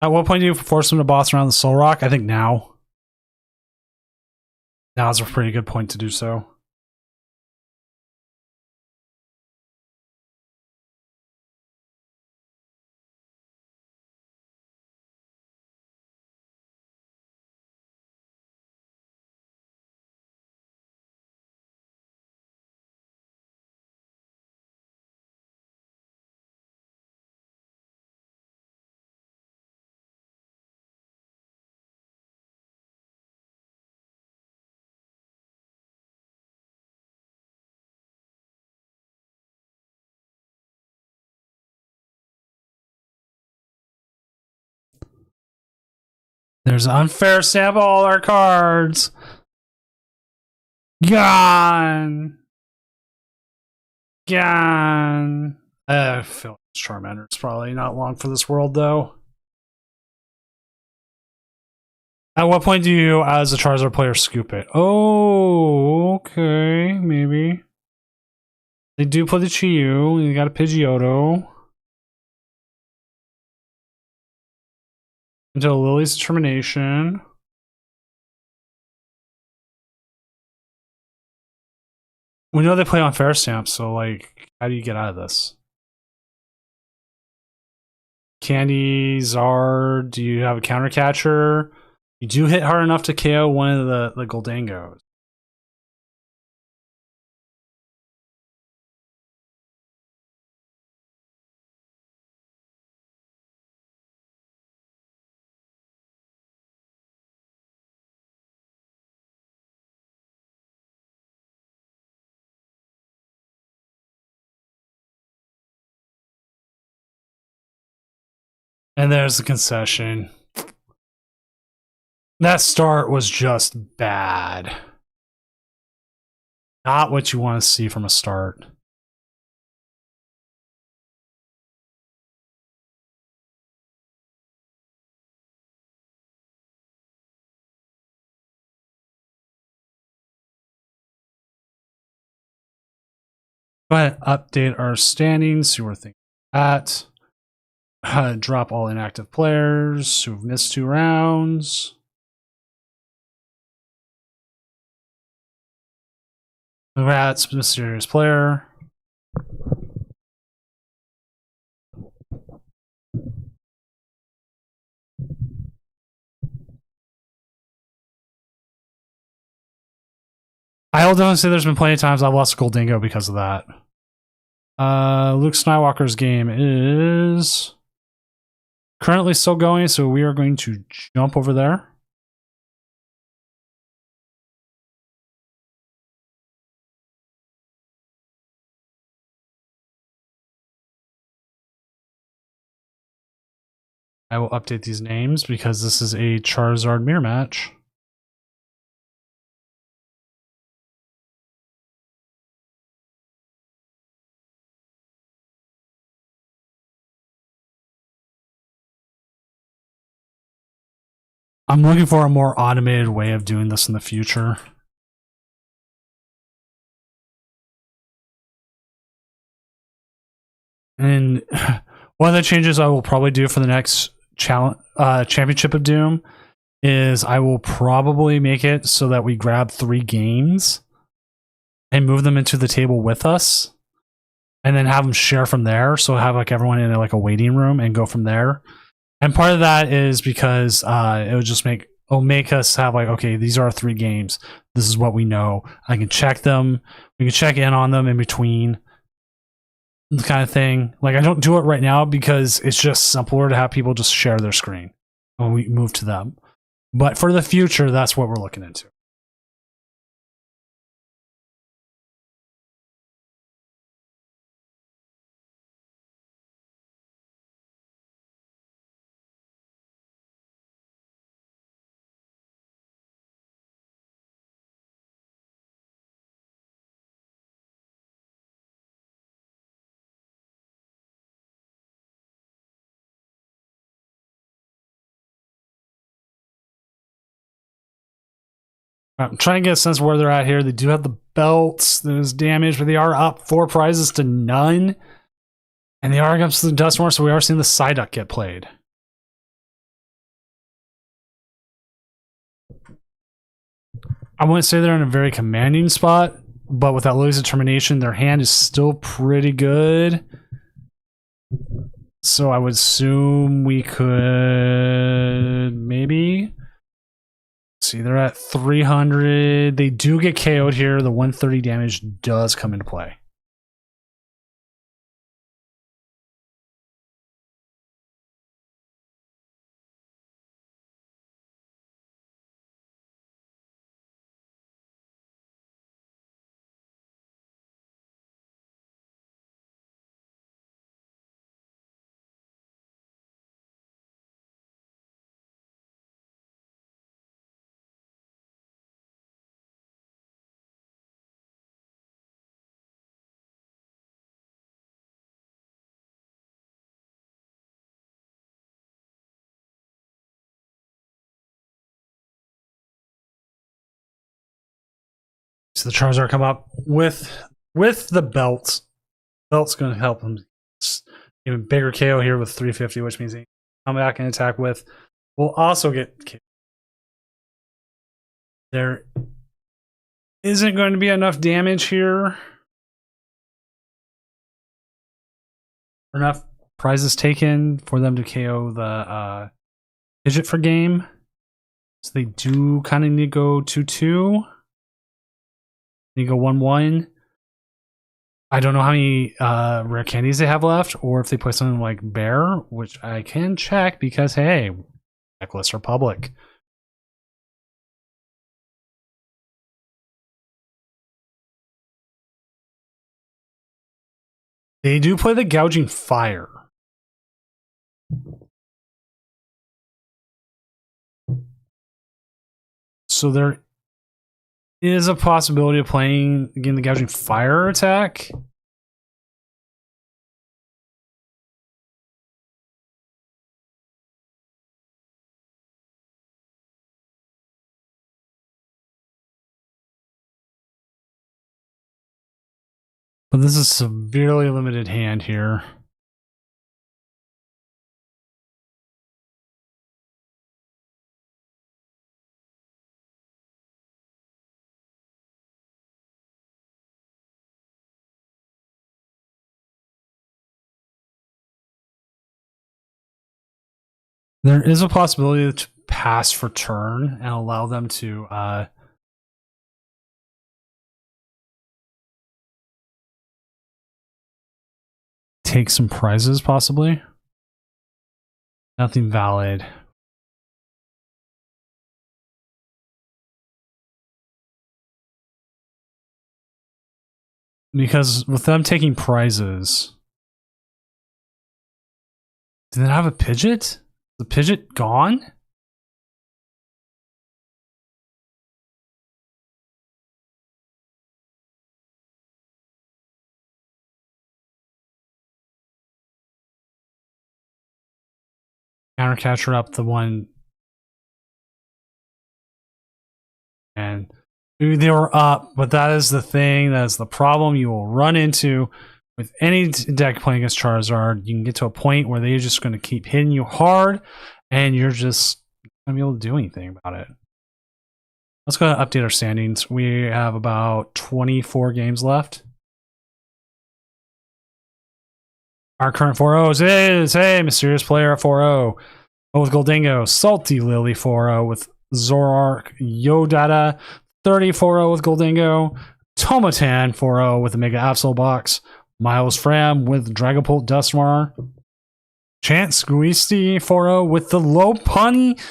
At what point do you force them to boss around the Soul Rock? I think now. Now is a pretty good point to do so. There's an unfair stamp all our cards. Gone. Gone. I feel like Charmander's probably not long for this world, though. At what point do you, as a Charizard player, scoop it? Oh, okay, maybe. They do play the Chiyu. You got a Pidgeotto. Until Lily's determination. We know they play on fair stamp, so like, how do you get out of this? Candy, Zard, do you have a counter catcher? You do hit hard enough to KO one of the Goldangos. And there's the concession. That start was just bad. Not what you want to see from a start. Go ahead and update our standings, see where things are at. Drop all inactive players who've missed 2 rounds. Congrats, mysterious player. I will definitely say there's been plenty of times I've lost a Gold Dingo because of that. Luke Skywalker's game is currently still going, so we are going to jump over there. I will update these names because this is a Charizard mirror match. I'm looking for a more automated way of doing this in the future. And one of the changes I will probably do for the next Championship of Doom is I will probably make it so that we grab 3 games and move them into the table with us, and then have them share from there. So have like everyone in like a waiting room and go from there. And part of that is because it would just make us have like, okay, these are our 3 games. This is what we know. I can check them. We can check in on them in between. The kind of thing. Like I don't do it right now because it's just simpler to have people just share their screen when we move to them. But for the future, that's what we're looking into. I'm trying to get a sense of where they're at here. They do have the belts. There's damage, but they are up 4 prizes to none. And they are against the Dusknoir, so we are seeing the Psyduck get played. I wouldn't say they're in a very commanding spot, but with that Lily's Determination, their hand is still pretty good. So I would assume we could maybe... See, they're at 300. They do get KO'd here. The 130 damage does come into play. So the Charizard come up with the belts. Belt's going to help him. Even bigger KO here with 350, which means he can come back and attack with. We'll also get KO. There isn't going to be enough damage here. Enough prizes taken for them to KO the Pidgeot for game. So they do kind of need to go 2-2. You go 1-1. I don't know how many rare candies they have left, or if they play something like Bear, which I can check because, hey, checklists are public. They do play the Gouging Fire. So there is a possibility of playing again the Gouging Fire attack. But this is a severely limited hand here. There is a possibility to pass for turn and allow them to take some prizes, possibly. Nothing valid. Because with them taking prizes, do they have a Pidgeot? The Pidgeot gone? Counter catcher up the one. And maybe they were up, but that is the thing. That is the problem you will run into with any deck playing against Charizard. You can get to a point where they're just going to keep hitting you hard, and you're just not going to be able to do anything about it. Let's go update our standings. We have about 24 games left. Our current 4-0s is, hey, Mysterious Player at 4-0 with Goldingo, Salty Lily 4-0 with Zoroark, Yodata 30-4-0 with Goldingo, Tomatan 4-0 with the Mega Absol Box, Miles Fram with Dragapult Dusknoir, Chance Squeesty 4-0 with the Lopunny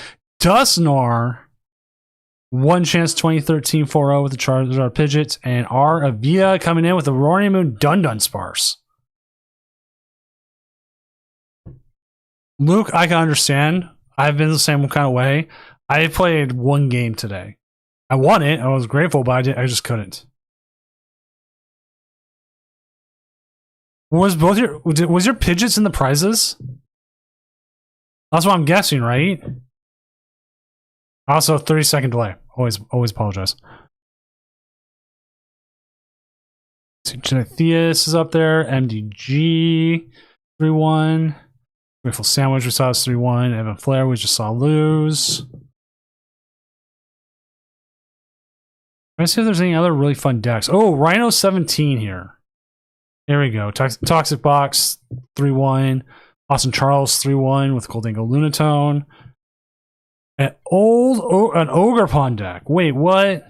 Dusknoir, One Chance 2013 4-0 with the Charizard Pidgeot, and R. Avia coming in with the Roaring Moon Dunsparce. Luke, I can understand. I've been the same kind of way. I played one game today. I won it. I was grateful, but I just couldn't. Was your Pidgeots in the prizes? That's what I'm guessing, right? Also, 30-second delay. Always apologize. Genetheus is up there. MDG 3-1. Grateful Sandwich we saw is 3-1. Evan Flair we just saw lose. Let's see if there's any other really fun decks. Oh, Rhino 17 here. There we go. Toxic Box 3-1. Austin Charles 3-1 with Goldingo Lunatone. An Ogerpon deck. Wait, what?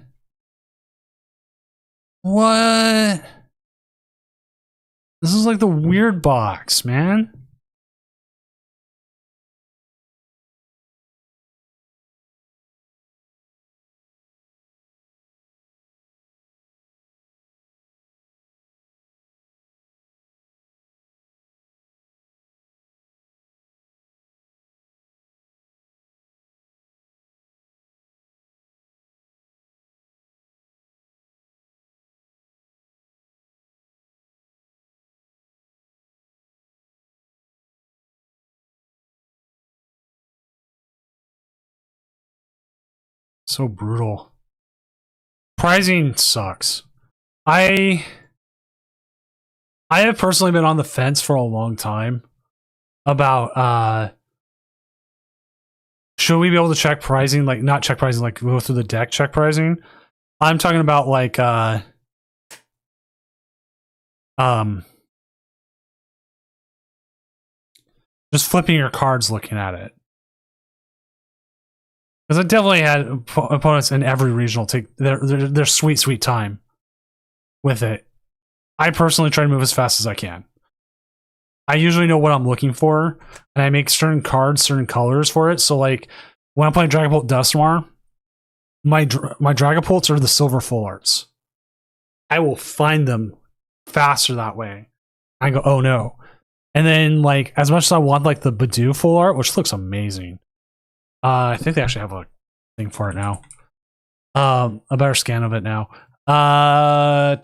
What? This is like the weird box, man. So brutal. Pricing sucks. I have personally been on the fence for a long time about should we be able to check pricing, like not check pricing, like go through the deck check pricing. I'm talking about like just flipping your cards looking at it. Because I definitely had opponents in every regional take their sweet time with it. I personally try to move as fast as I can. I usually know what I'm looking for, and I make certain cards, certain colors for it. So, like, when I'm playing Dragapult Dusknoir, my Dragapults are the silver full arts. I will find them faster that way. I go, oh no. And then, like, as much as I want, like, the Badoo full art, which looks amazing. I think they actually have a thing for it now. A better scan of it now. I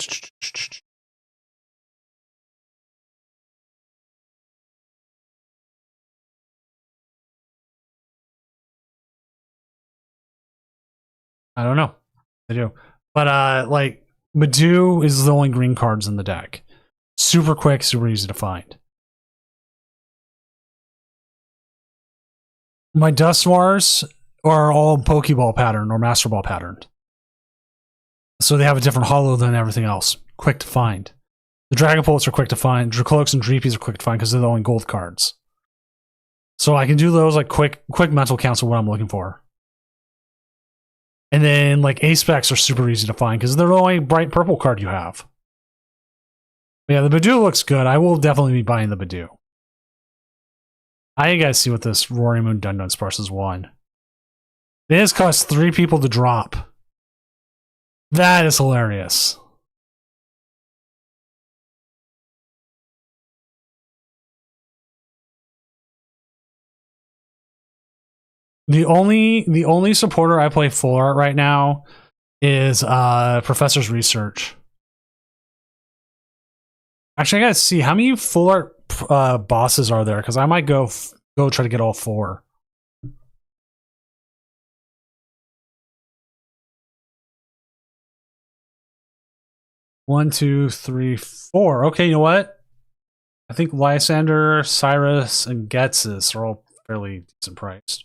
don't know. I do. But like Badu is the only green cards in the deck. Super quick, super easy to find. My Dusknoirs are all Pokeball pattern or Master Ball patterned. So they have a different holo than everything else. Quick to find. The Dragapults are quick to find. Dracolics and Dreepies are quick to find because they're the only gold cards. So I can do those like quick mental counts of what I'm looking for. And then like A-Specs are super easy to find because they're the only bright purple card you have. But yeah, the Badu looks good. I will definitely be buying the Badu. I gotta see what this Roaring Moon Dun Sparse has won. This costs 3 people to drop. That is hilarious. The only supporter I play for right now is Professor's Research. Actually, I gotta see how many full art bosses are there because I might go try to get all 4. One, 2, 3, 4. Okay, you know what? I think Lysander, Cyrus, and Ghetsis are all fairly decent priced.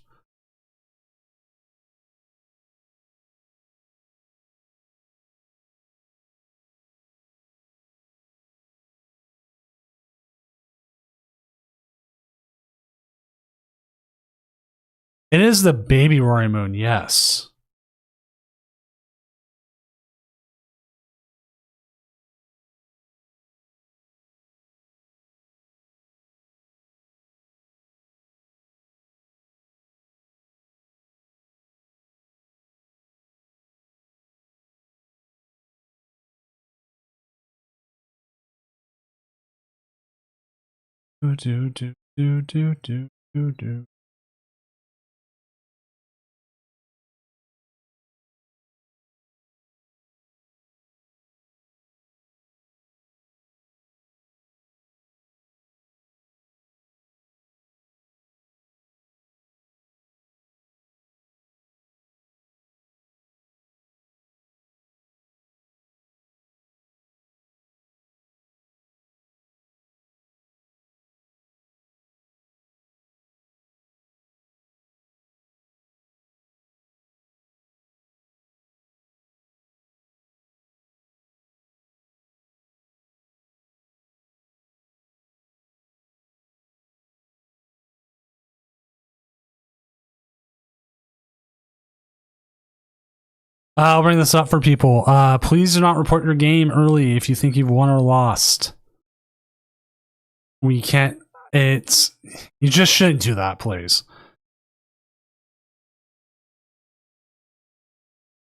It is the baby Roaring Moon, yes. Do. I'll bring this up for people. Please do not report your game early if you think you've won or lost. We can't. You just shouldn't do that, please.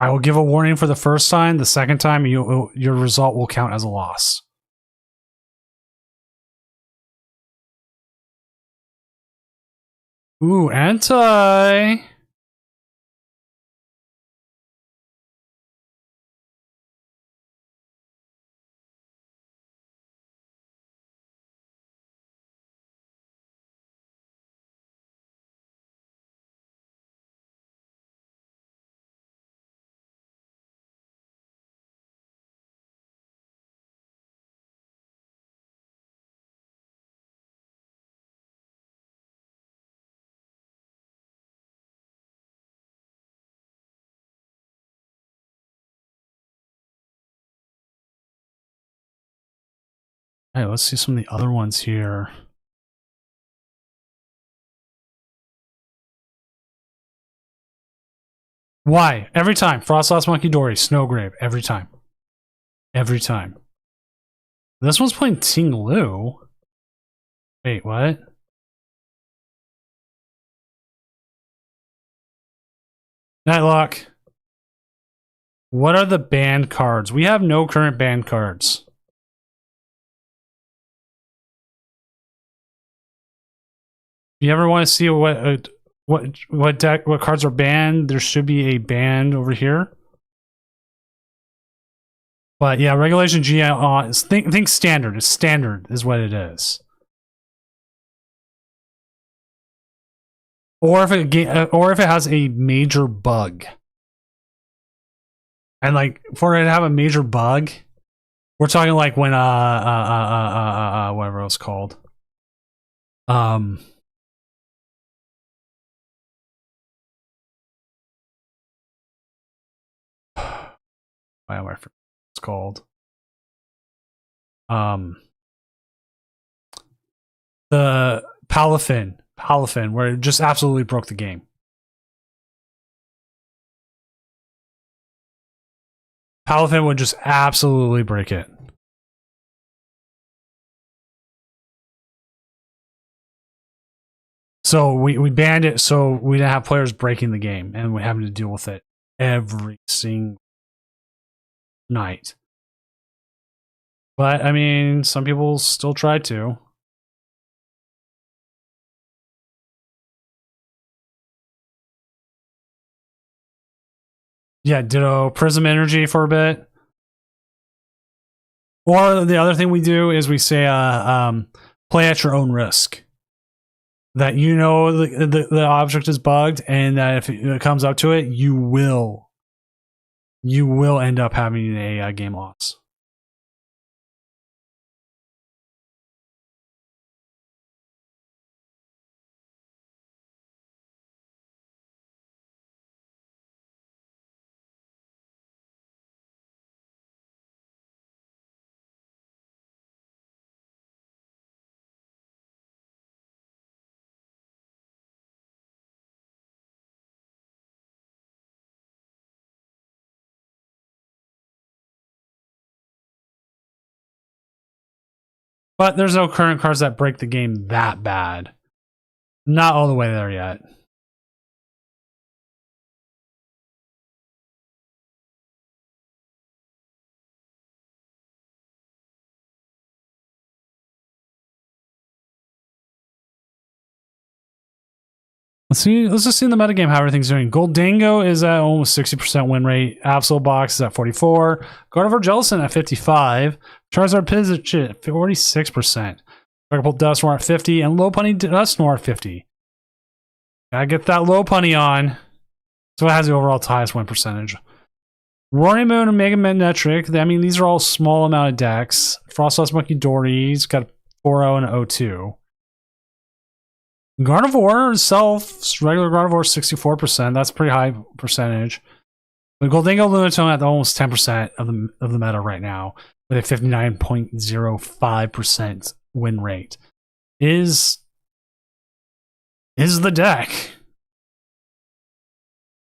I will give a warning for the first time. The second time, your result will count as a loss. Ooh, anti. All right, let's see some of the other ones here. Why? Every time. Frostlass Monkey Dory, Snowgrave. Every time. Every time. This one's playing Ting Lu. Wait, what? Nightlock. What are the banned cards? We have no current banned cards. If you ever want to see what cards are banned, there should be a band over here. But yeah, regulation G, think standard. It's standard is what it is. Or if it has a major bug. And like for it to have a major bug, we're talking like when whatever it was called. Why am I forgetting what it's called? The Palafin, where it just absolutely broke the game. Palafin would just absolutely break it. So we banned it so we didn't have players breaking the game and we having to deal with it every single night. But I mean, some people still try to. Yeah, ditto Prism Energy for a bit. Or the other thing we do is we say, play at your own risk. That you know the object is bugged, and that if it comes up to it, you will end up having a game loss. But there's no current cards that break the game that bad. Not all the way there yet. Let's just see in the metagame how everything's doing. Goldango is at almost 60% win rate. Absol Box is at 44. Gardevoir Jellicent at 55. Charizard Pidgeot at 46%. Dragapult Dusknoir at 50. And Lopunny Dusknoir at 50. Gotta get that Lopunny on. So it has the overall highest win percentage. Roaring Moon and Mega Magnetric. I mean, these are all small amount of decks. Frostless Monkey Dory's got a 4-0 and an 0-2. Gardevoir itself, regular Gardevoir, 64%. That's a pretty high percentage. But Goldango Lunatone at almost 10% of the meta right now, with a 59.05% win rate, is the deck.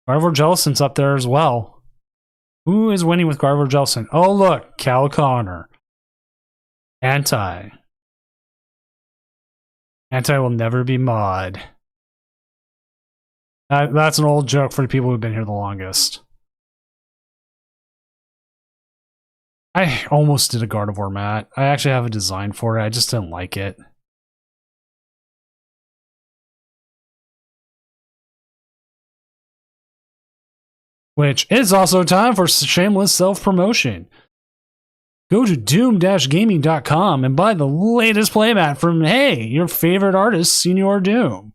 Gardevoir Jellicent's up there as well. Who is winning with Gardevoir Jellicent? Oh look, Cal Connor. Anti will never be mod. That's an old joke for the people who've been here the longest. I almost did a Gardevoir mat. I actually have a design for it. I just didn't like it. Which is also time for shameless self-promotion. Go to doom-gaming.com and buy the latest playmat from, hey, your favorite artist, Senior Doom.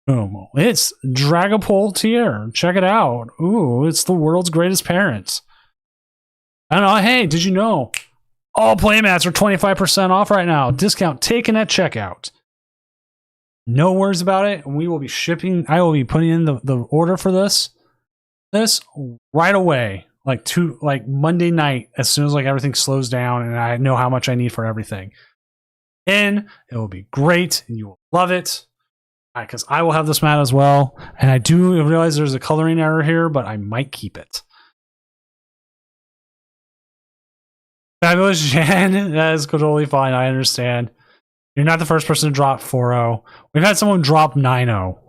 Boom. It's Dragapult here. Check it out. Ooh, it's the world's greatest parents. I don't know. Hey, did you know all playmats are 25% off right now? Discount taken at checkout. No worries about it. We will be shipping. I will be putting in the order for this right away. Like Monday night, as soon as everything slows down and I know how much I need for everything. And it will be great and you will love it. Because I will have this mat as well. And I do realize there's a coloring error here, but I might keep it. Fabulous Jan, that is totally fine. I understand. You're not the first person to drop 4-0. We've had someone drop 9-0.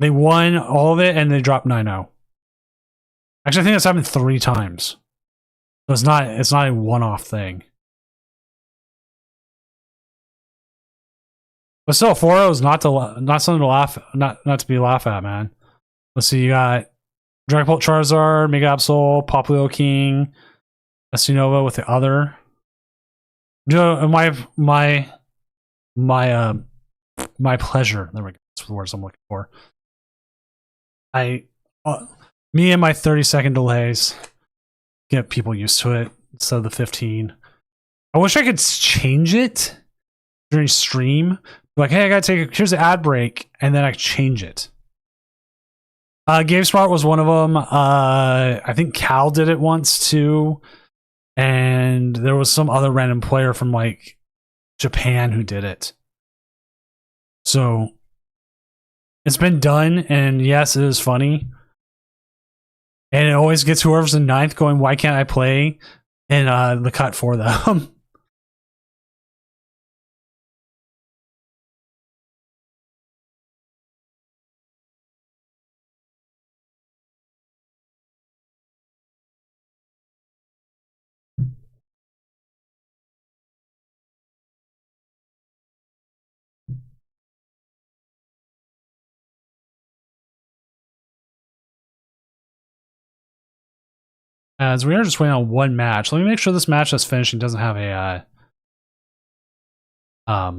They won all of it and they dropped 9-0. Actually, I think that's happened 3 times. So it's not a one-off thing. But still, 4-0 is not something to laugh, not to be laughed at, man. Let's see, you got Dragapult Charizard, Mega Absol, Popplio King, Esinova with the other. My pleasure. There we go. That's the words I'm looking for. Me and my 30-second delays get people used to it instead of the 15. I wish I could change it during stream. Like, hey, I gotta here's the ad break, and then I change it. GameSpot was one of them. I think Cal did it once too, and there was some other random player from like Japan who did it. So it's been done, and yes, it is funny. And it always gets whoever's in ninth going, why can't I play in the cut for them? As we are just waiting on one match. Let me make sure this match that's finishing doesn't have a I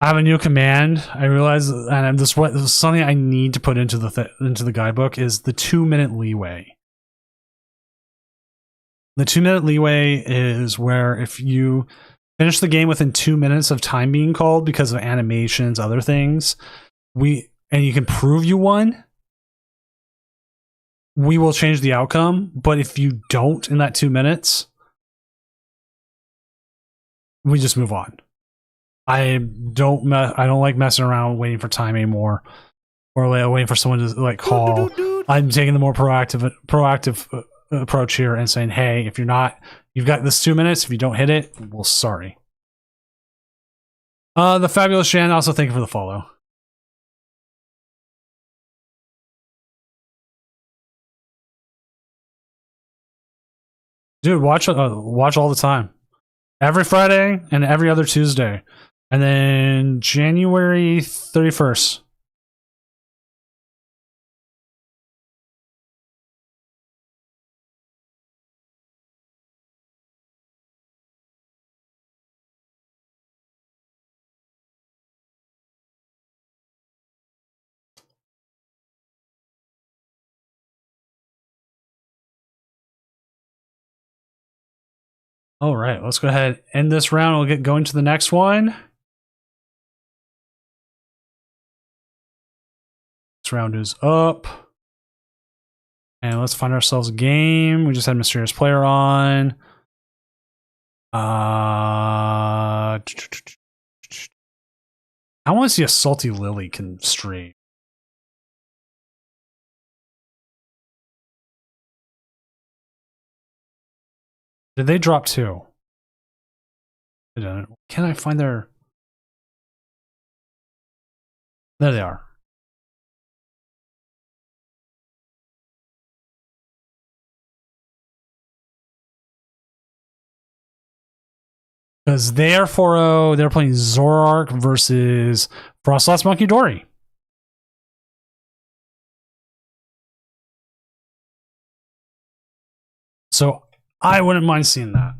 have a new command. I realize, and this is something I need to put into the guidebook, is the 2-minute leeway. The 2-minute leeway is where if you finish the game within 2 minutes of time being called because of animations, other things, and you can prove you won, we will change the outcome. But if you don't in that 2 minutes, we just move on. I don't like messing around waiting for time anymore, or waiting for someone to like call. I'm taking the more proactive approach here and saying, hey, if you've got this 2 minutes. If you don't hit it, well, sorry. The fabulous Shan, also thank you for the follow. Dude, watch all the time. Every Friday and every other Tuesday. And then January 31st. All right, let's go ahead and end this round. We'll get going to the next one. This round is up. And let's find ourselves a game. We just had Mysterious Player on. I want to see a Salty Lily can stream. Did they drop 2? They didn't. Can I find their... There they are. Because they are 4-0. They're playing Zoroark versus Frostlass Monkey Dory. So I wouldn't mind seeing that.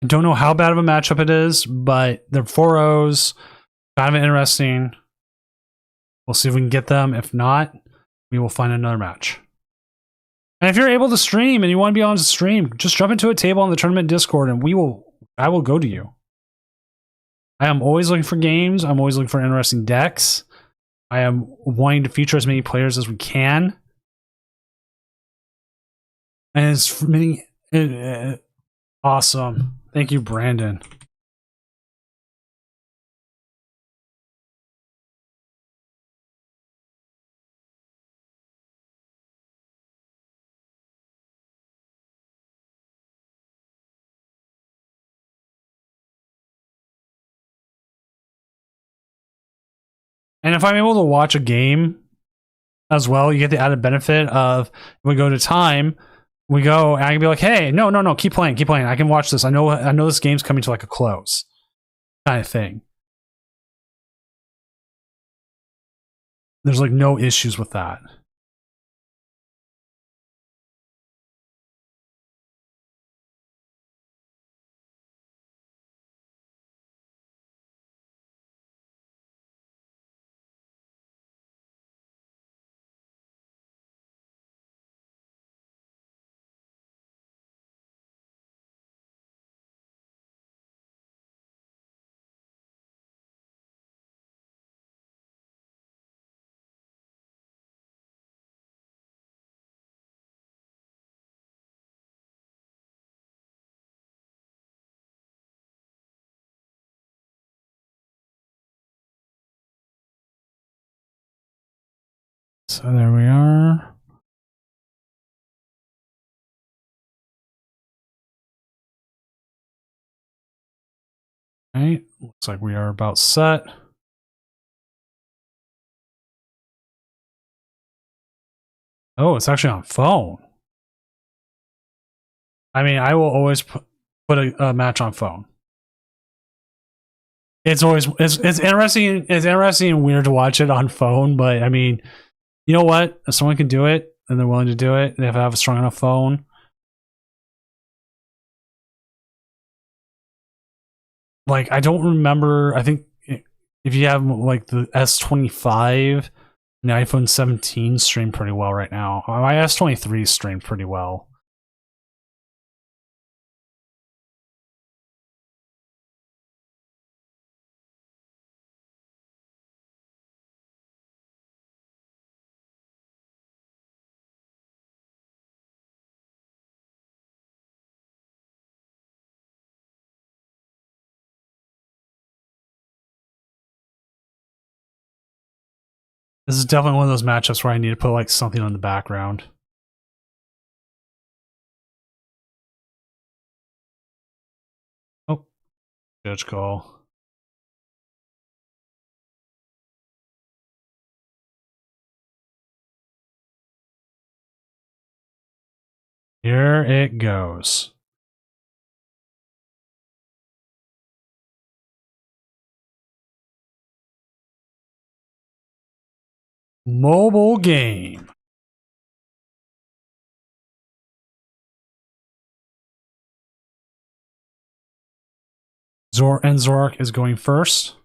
I don't know how bad of a matchup it is, but they're 4-0s. Kind of interesting. We'll see if we can get them. If not, we will find another match. And if you're able to stream and you want to be on the stream, just jump into a table on the tournament Discord and I will go to you. I am always looking for games. I'm always looking for interesting decks. I am wanting to feature as many players as we can. And it's many awesome. Thank you, Brandon. And if I'm able to watch a game as well. You get the added benefit of if we go to time, we go and I can be like, hey, no, keep playing. I can watch this. I know this game's coming to like a close, kind of thing. There's like no issues with that. So there we are. Right, looks like we are about set. Oh, it's actually on phone. I mean, I will always put a match on phone. It's always it's interesting. It's interesting and weird to watch it on phone, but I mean, you know what? If someone can do it and they're willing to do it, they have a strong enough phone. Like, I don't remember. I think if you have like the S25 and the iPhone 17 stream pretty well right now. My S23 streamed pretty well. This is definitely one of those matchups where I need to put like something on the background. Oh, judge call. Here it goes. Mobile game. Zorak is going first.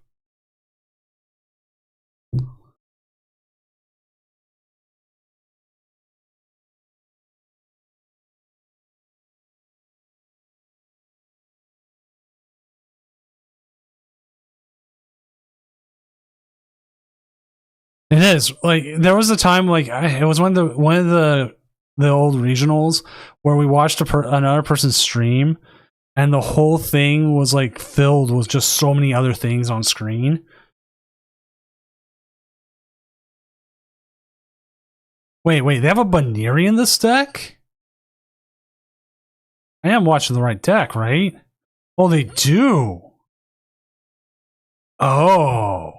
It is like there was a time like it was one of the old regionals where we watched another person's stream, and the whole thing was like filled with just so many other things on screen. Wait, they have a Baneri in this deck? I am watching the right deck, right? Oh, they do. Oh.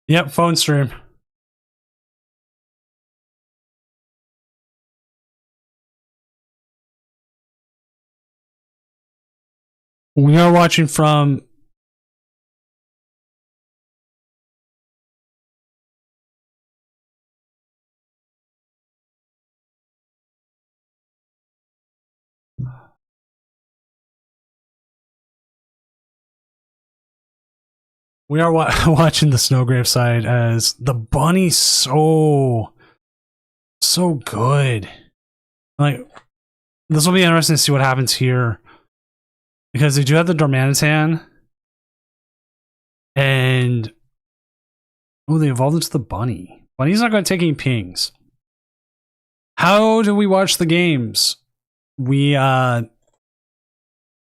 Yep, phone stream. We are watching from watching the Snowgrave side as the bunny's so good. Like, this will be interesting to see what happens here. Because they do have the Darmanitan. And oh, they evolved into the bunny. Bunny's not going to take any pings. How do we watch the games? We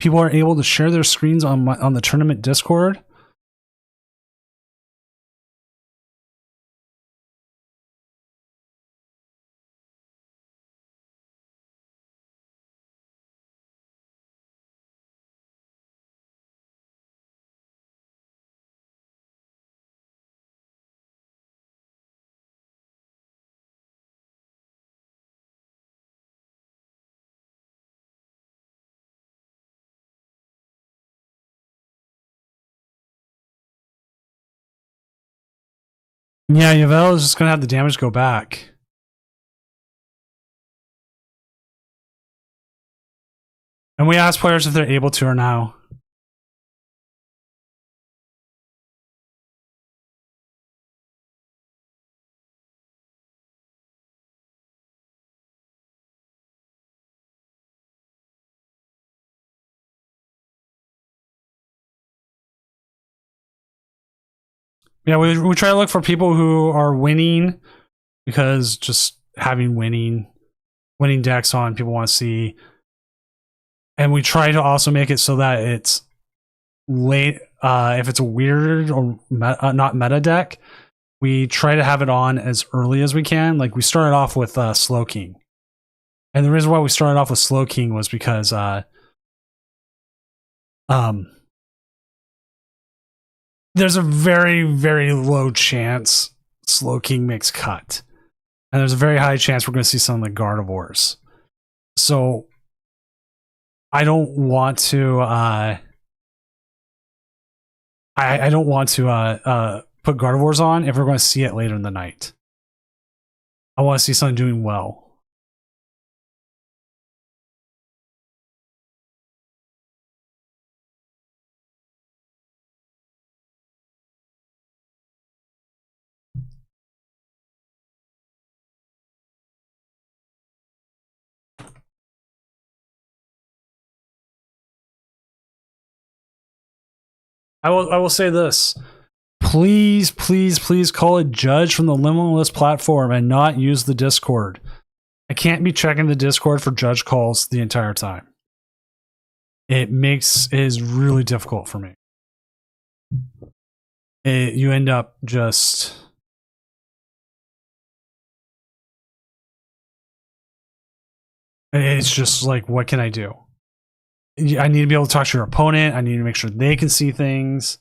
people are able to share their screens on the tournament Discord. Yeah, Yvel is just going to have the damage go back. And we ask players if they're able to or now. Yeah, we try to look for people who are winning, because just having winning decks on, people want to see. And we try to also make it so that it's late. If it's a weird or not meta deck, we try to have it on as early as we can. Like, we started off with Slowking. And the reason why we started off with Slowking was because there's a very, very low chance Slowking makes cut. And there's a very high chance we're going to see some of the Gardevoirs. So I don't want to I don't want to put Gardevoirs on if we're going to see it later in the night. I want to see something doing well. I will say this. Please, please, please call a judge from the Limitless platform and not use the Discord. I can't be checking the Discord for judge calls the entire time. It is really difficult for me. You end up just... It's just like, what can I do? I need to be able to talk to your opponent. I need to make sure they can see things.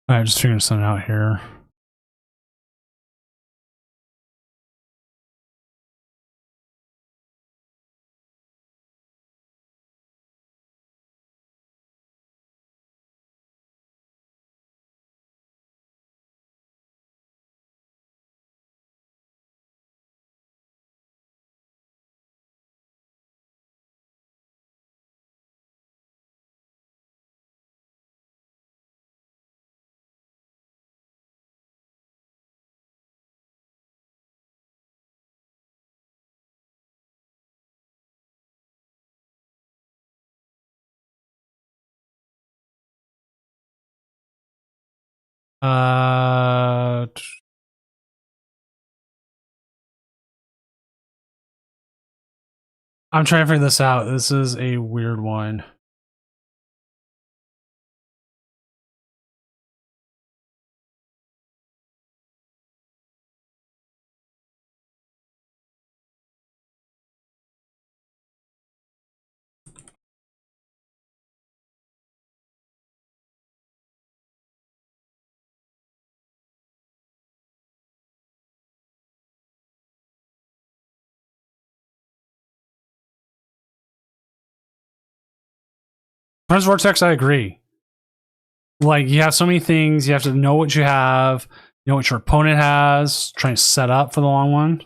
All right, just figuring something out here. Uh, I'm trying to figure this out. This is a weird one. Friends Vortex, I agree. Like, you have so many things. You have to know what you have, know what your opponent has, trying to set up for the long one.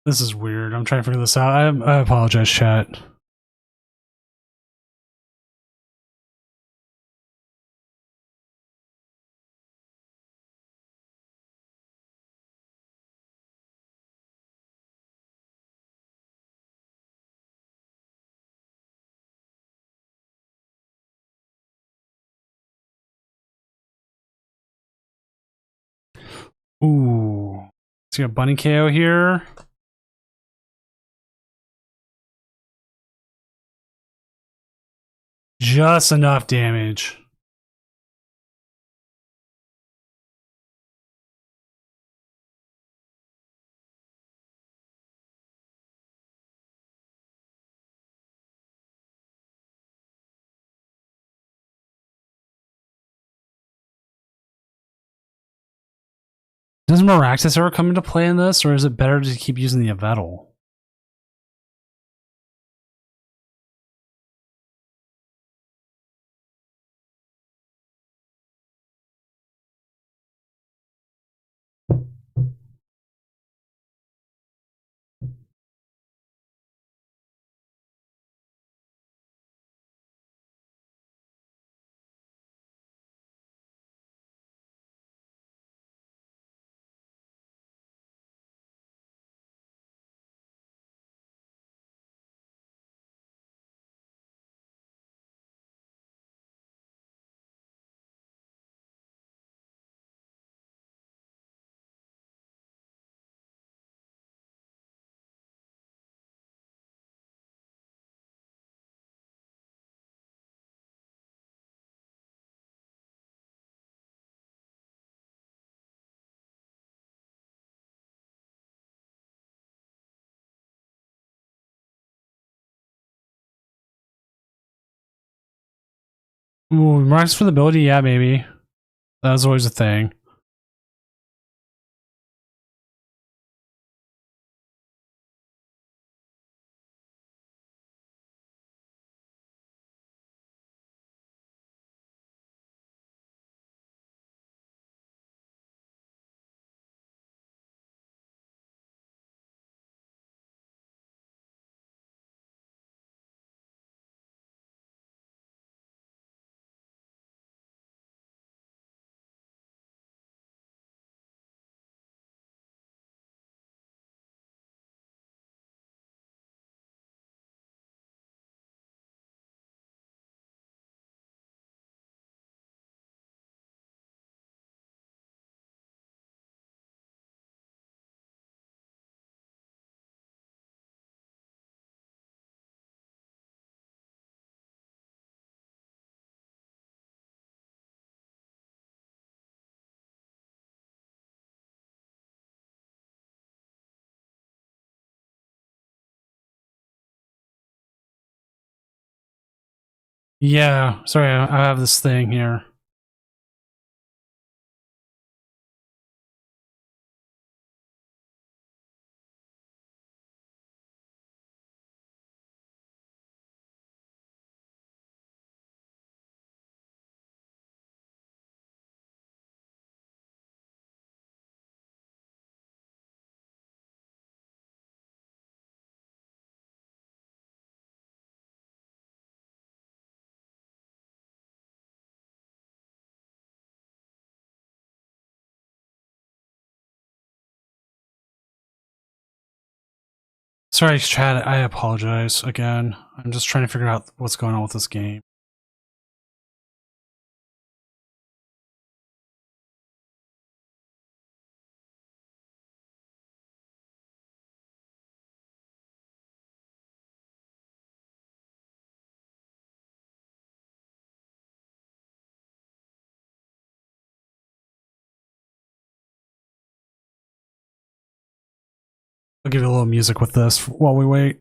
This is weird. I'm trying to figure this out. I apologize, chat. Ooh. See a bunny KO here. Just enough damage. Does Miraxis ever come into play in this, or is it better to keep using the Yveltal? Ooh, Miraxis for the ability? Yeah, maybe. That was always a thing. Yeah, sorry, I have this thing here. Sorry, chat, I apologize again. I'm just trying to figure out what's going on with this game. I'll give you a little music with this while we wait.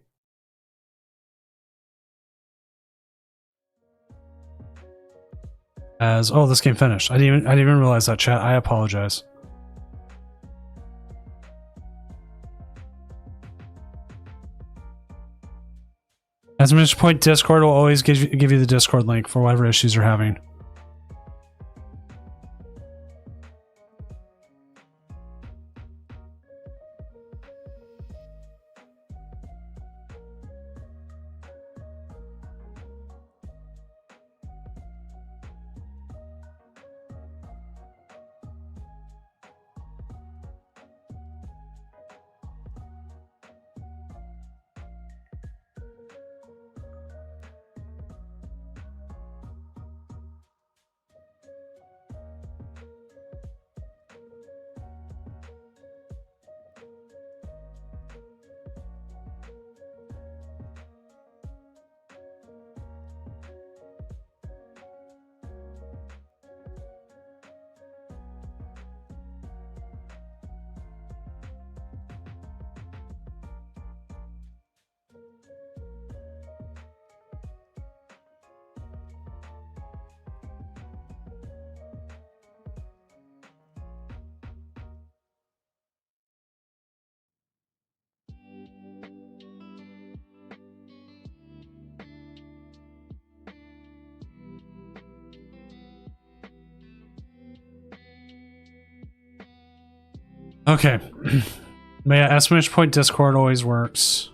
Oh, this game finished. I didn't even realize that, chat. I apologize. As Mr. Point, Discord will always give you the Discord link for whatever issues you're having. Okay. But yeah, exclamation point Discord always works.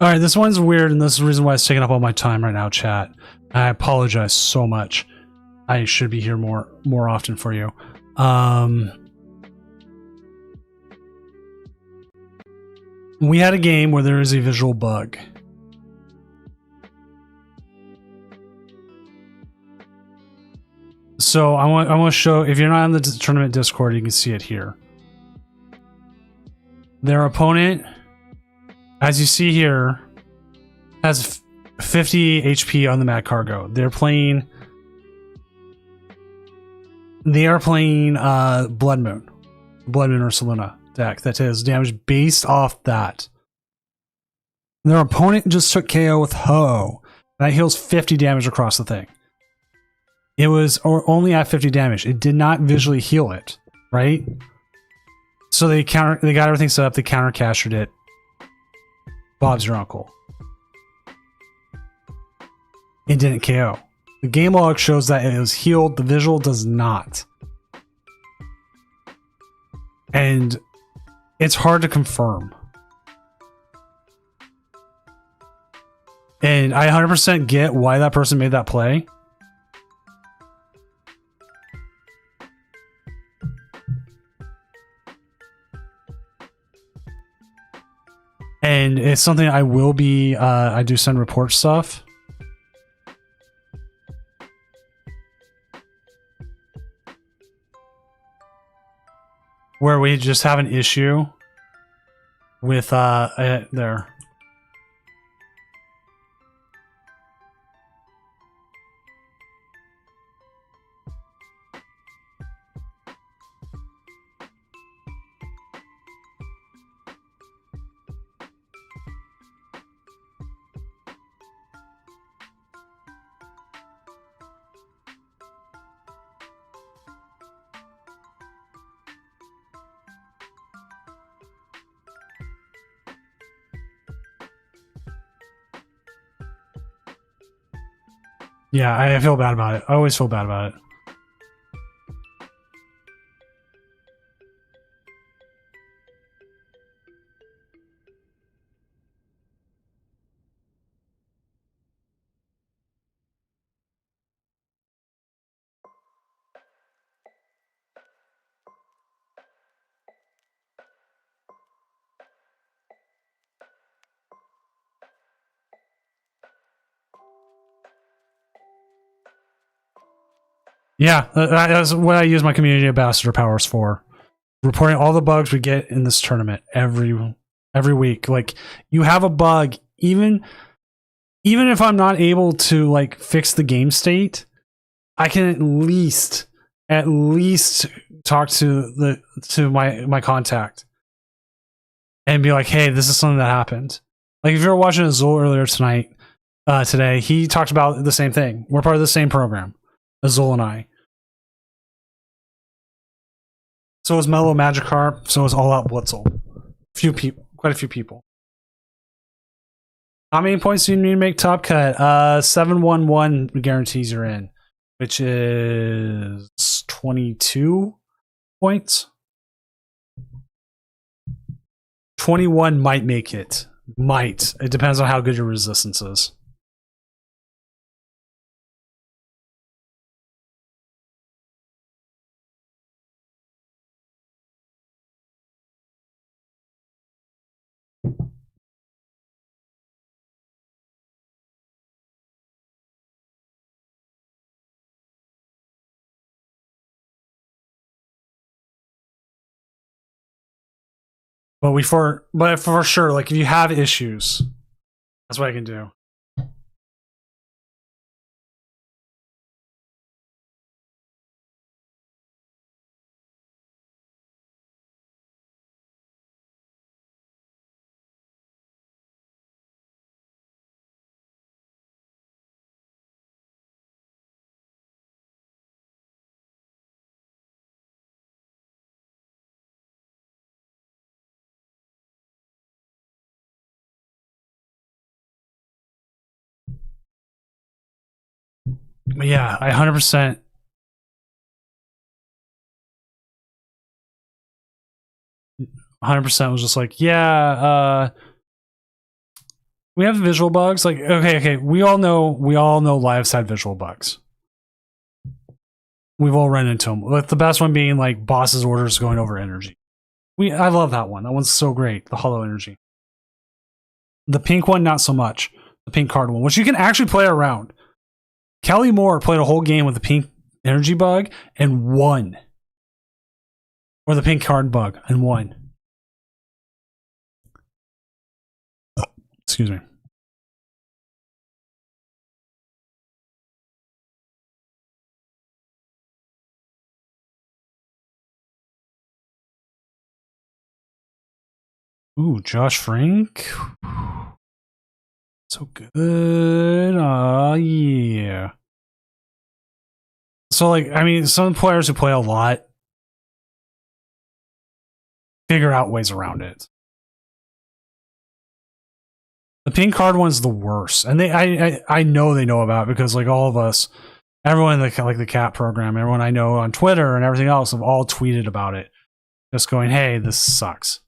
Alright, this one's weird, and this is the reason why it's taking up all my time right now, chat. I apologize so much. I should be here more often for you. We had a game where there is a visual bug. So I want to show, if you're not on the tournament Discord, you can see it here. Their opponent, as you see here, has 50 HP on the Mad Cargo. They are playing Blood Moon Ursaluna deck that is damage based off that. Their opponent just took KO with Ho. That heals 50 damage across the thing. It was only at 50 damage. It did not visually heal it, right? So they got everything set up. They counter castered it. Bob's your uncle. It didn't KO. The game log shows that it was healed. The visual does not. And it's hard to confirm. And I 100% get why that person made that play. and it's something I will be. I do send report stuff. Where we just have an issue with there. Yeah, I feel bad about it. I always feel bad about it. Yeah, that's what I use my community ambassador powers for. Reporting all the bugs we get in this tournament every week. Like, you have a bug, even if I'm not able to like fix the game state, I can at least talk to my contact and be like, hey, this is something that happened. Like, if you were watching Azul earlier today, he talked about the same thing. We're part of the same program, Azul and I. So is Mellow Magikarp. So is All Out Blitzel. Quite a few people. How many points do you need to make top cut? 711 guarantees you're in, which is 22 points. 21 might make it. Might. It depends on how good your resistance is. But for sure, like, if you have issues, that's what I can do. But yeah, I 100%. Was just like, yeah, we have visual bugs. Like, okay, we all know Live's had visual bugs. We've all run into them. Like, the best one being like boss's orders going over energy. I love that one. That one's so great. The hollow energy. The pink one, not so much. The pink card one, which you can actually play around. Kelly Moore played a whole game with the pink energy bug and won. Or the pink card bug and won. Excuse me. Ooh, Josh Frank. So good. Yeah. So, like, I mean, some players who play a lot figure out ways around it. The pink card one's the worst. And I know they know about it because, like, all of us, everyone in the cat program, everyone I know on Twitter and everything else have all tweeted about it. Just going, hey, this sucks.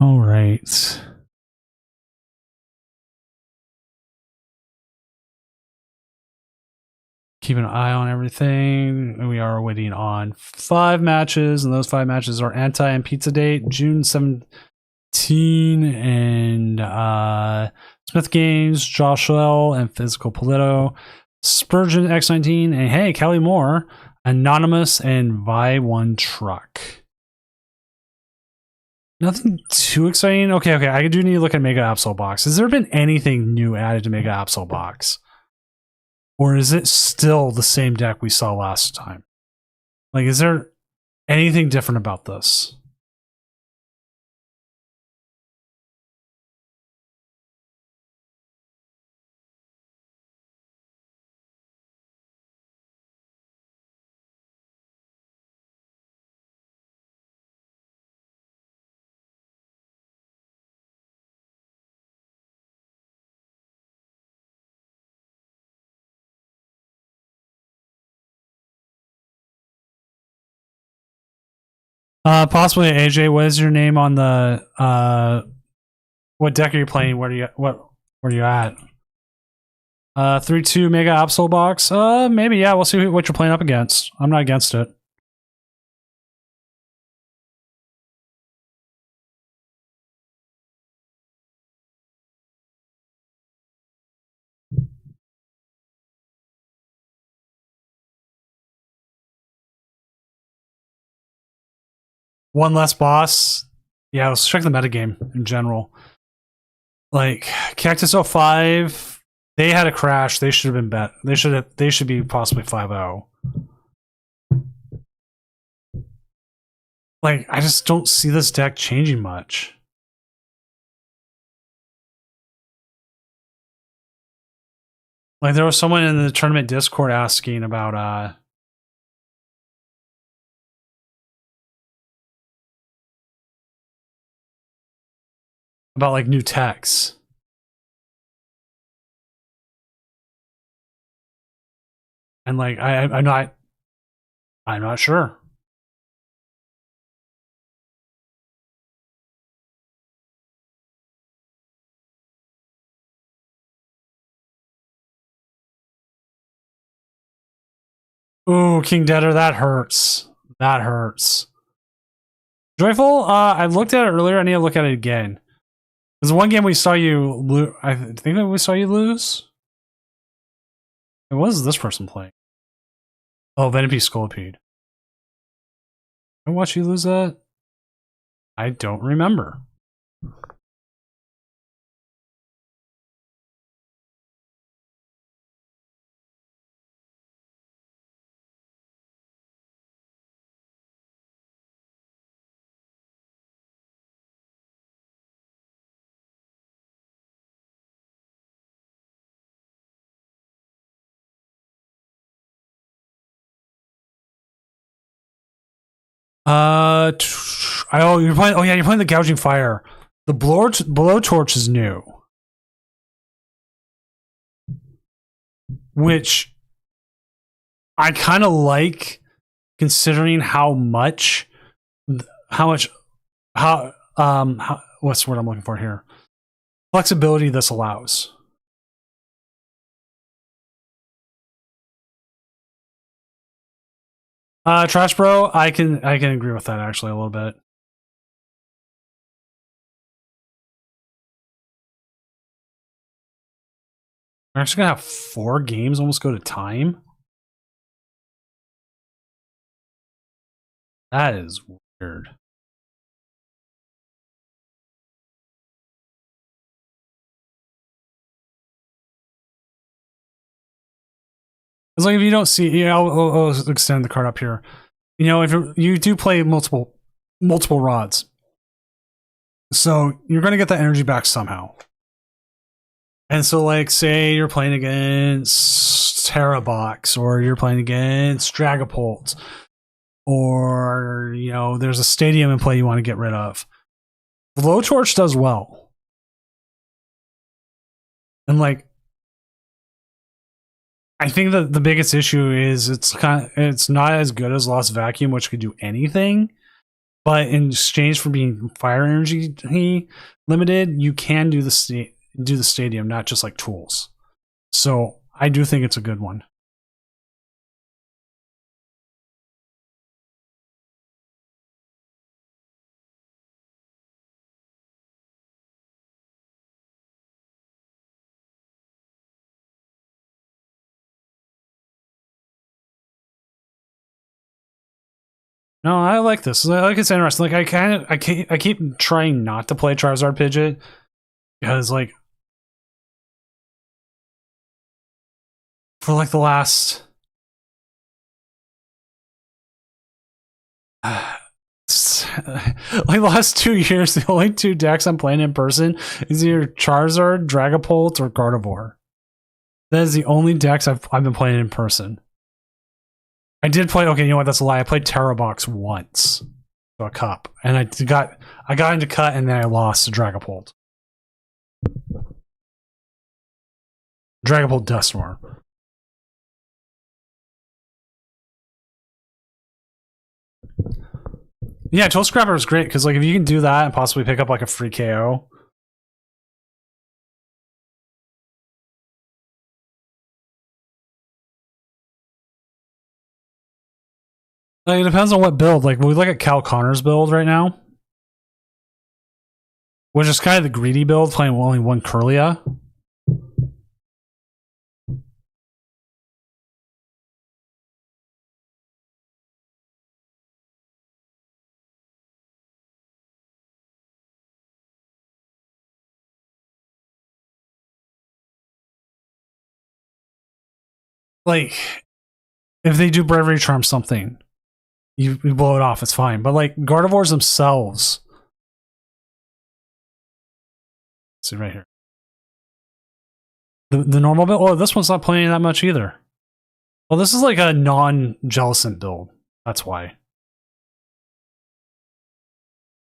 All right. Keep an eye on everything. We are waiting on 5 matches, and those 5 matches are Anti and Pizza Date, June 17, and Smith Games, Josh L, and Physical Polito, Spurgeon X19, and hey, Kelly Moore, Anonymous, and Buy One Truck. Nothing too exciting. Okay. I do need to look at Mega Absol Box. Has there been anything new added to Mega Absol Box? Or is it still the same deck we saw last time? Like, is there anything different about this? Possibly AJ. What is your name on the what deck are you playing? Where are you at? 3-2 Mega Absol Box. Maybe, yeah, we'll see what you're playing up against. I'm not against it. One less boss. Yeah, let's check the metagame in general. Like Cactus 05, they had a crash. They should have been bet. They should be possibly 5-0. Like, I just don't see this deck changing much. Like, there was someone in the tournament Discord asking about like new techs. And like I'm not sure. Ooh, King Deader, that hurts. That hurts. Joyful, I looked at it earlier. I need to look at it again. There's one game we saw you lose. I think we saw you lose. It was this person playing. Oh, Venipede Scolipede. I watched you lose that? I don't remember. You're playing. Oh yeah, you're playing the Gouging Fire. The Blowtorch is new, which I kind of like, considering how what's the word I'm looking for here? Flexibility this allows. Trash Bro, I can agree with that actually a little bit. We're actually gonna have 4 games almost go to time. That is weird. It's like if you don't see, I'll extend the card up here. You know, if you do play multiple rods, so you're going to get that energy back somehow. And so, like, say you're playing against Terrabox, or you're playing against Dragapult, or, you know, there's a stadium in play you want to get rid of. Blowtorch does well. And, like, I think that the biggest issue is it's not as good as Lost Vacuum, which could do anything. but in exchange for being fire energy limited, you can do the stadium, not just like tools. So I do think it's a good one. No, I like this. Like, it's interesting. Like, I keep trying not to play Charizard Pidgeot because, like, for like the last like the last 2 years, the only 2 decks I'm playing in person is either Charizard, Dragapult, or Gardevoir. That is the only decks I've been playing in person. I did play. Okay, you know what? That's a lie. I played Terrabox once, to a cup, and I got into cut, and then I lost to Dragapult. Dragapult Dusknoir. Yeah, Tool Scrapper is great because, like, if you can do that and possibly pick up like a free KO. Like, it depends on what build. Like, we look at Cal Connor's build right now, which is kind of the greedy build, playing only one Kirlia. Like, if they do Bravery Charm something, you blow it off, it's fine. But like Gardevoirs themselves, let's see right here. The normal build. Oh, this one's not playing that much either. Well, this is like a non-Jellicent build. That's why.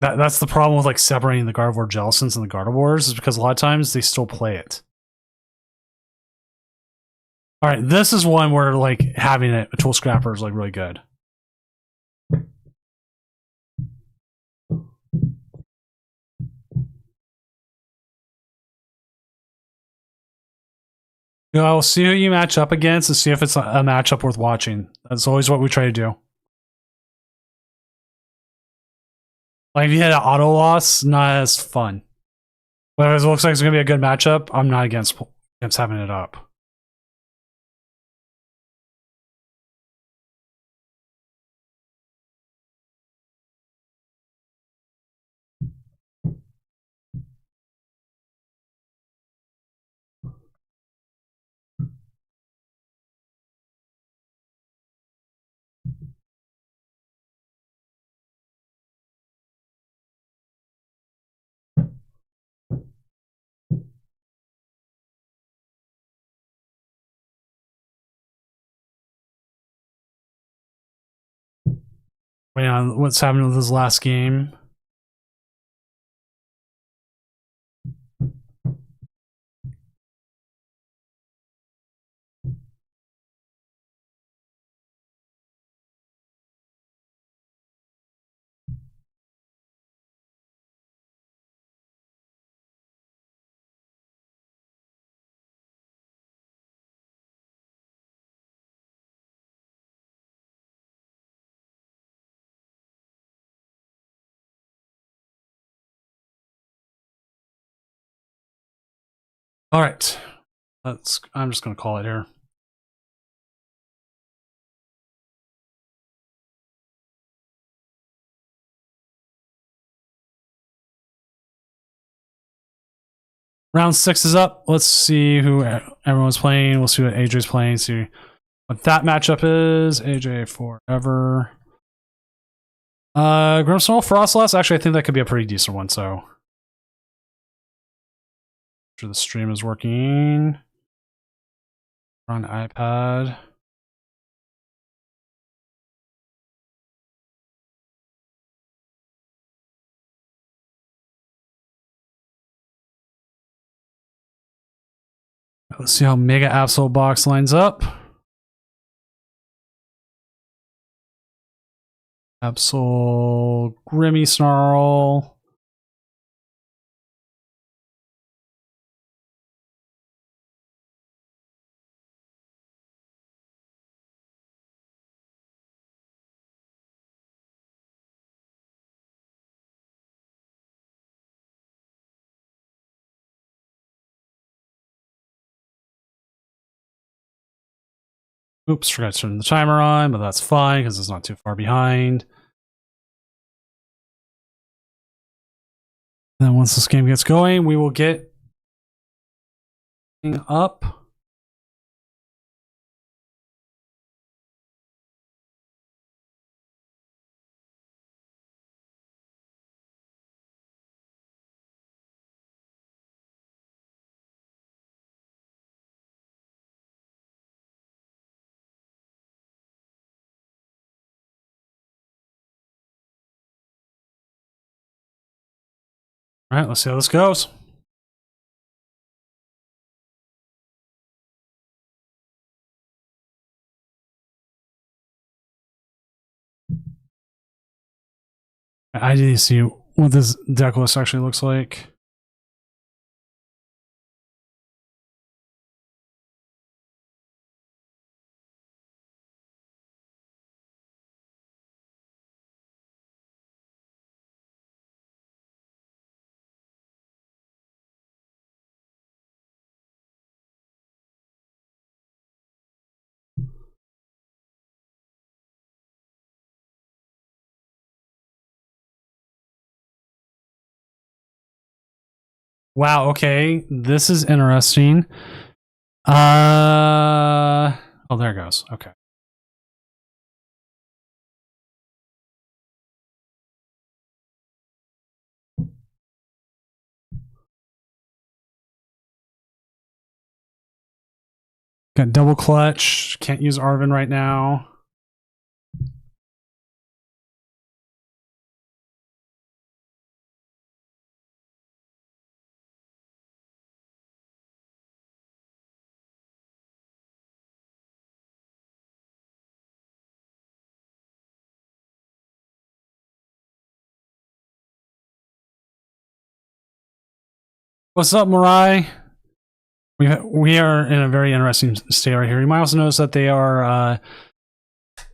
That's the problem with like separating the Gardevoir Jellicents and the Gardevoirs, is because a lot of times they still play it. All right, this is one where like having a Tool Scrapper is like really good. You know, I'll see who you match up against and see if it's a matchup worth watching. That's always what we try to do. Like, if you had an auto loss, not as fun. But if it looks like it's going to be a good matchup, I'm not against having it up. Wait on what's happening with his last game. All right, I'm just going to call it here. Round 6 is up. Let's see who everyone's playing. We'll see what AJ's playing. See what that matchup is. AJ forever. Grimmsnarl, Frostlass. Actually, I think that could be a pretty decent one. So, sure the stream is working. We're on iPad. Let's see how Mega Absol Box lines up. Absol, Grimmy Snarl. Oops, forgot to turn the timer on, but that's fine because it's not too far behind. And then once this game gets going, we will get up. All right, let's see how this goes. I need to see what this deck list actually looks like. Wow, okay. This is interesting. Oh, there it goes. Okay. Got double clutch. Can't use Arvin right now. What's up, Mirai? We are in a very interesting state right here. You might also notice that they are.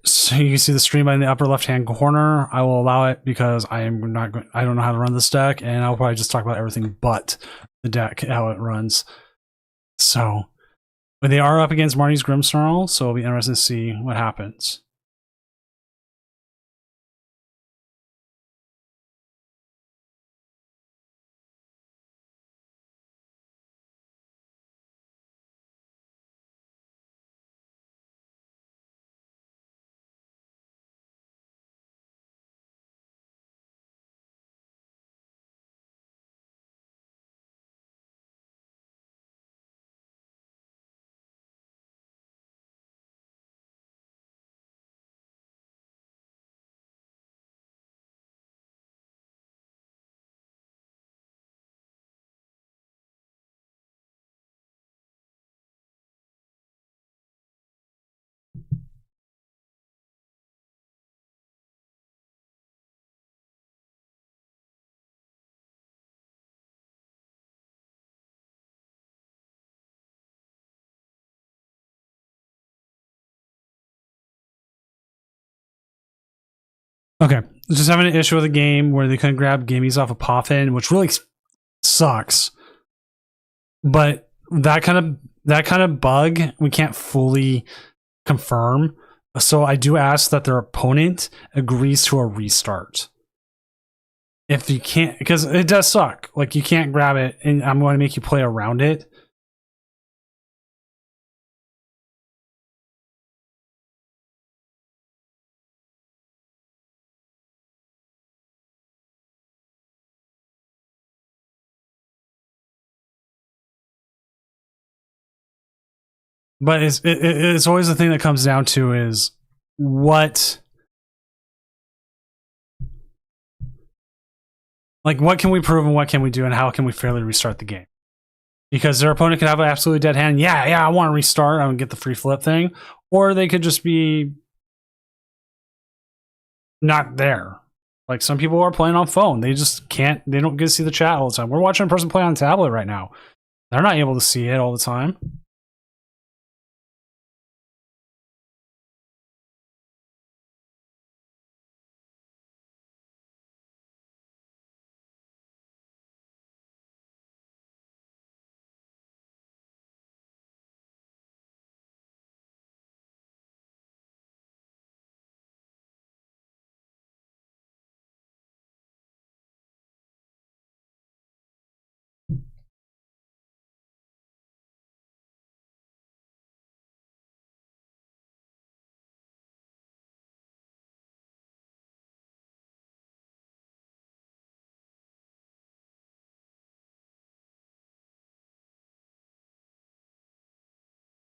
So you can see the stream in the upper left-hand corner. I will allow it because I am not. I don't know how to run this deck, and I'll probably just talk about everything but the deck, how it runs. So, but they are up against Marty's Grimmsnarl, so it'll be interesting to see what happens. Okay, just having an issue with a game where they couldn't grab gamies off of Poffin, which really sucks. But that kind of bug we can't fully confirm. So I do ask that their opponent agrees to a restart. If you can't, because it does suck. Like you can't grab it, and I'm going to make you play around it. But it's always the thing that comes down to is what can we prove and what can we do and how can we fairly restart the game? Because their opponent could have an absolutely dead hand. Yeah, I want to restart. I want to get the free flip thing. Or they could just be not there. Like some people are playing on phone. They just can't, they don't get to see the chat all the time. We're watching a person play on a tablet right now. They're not able to see it all the time.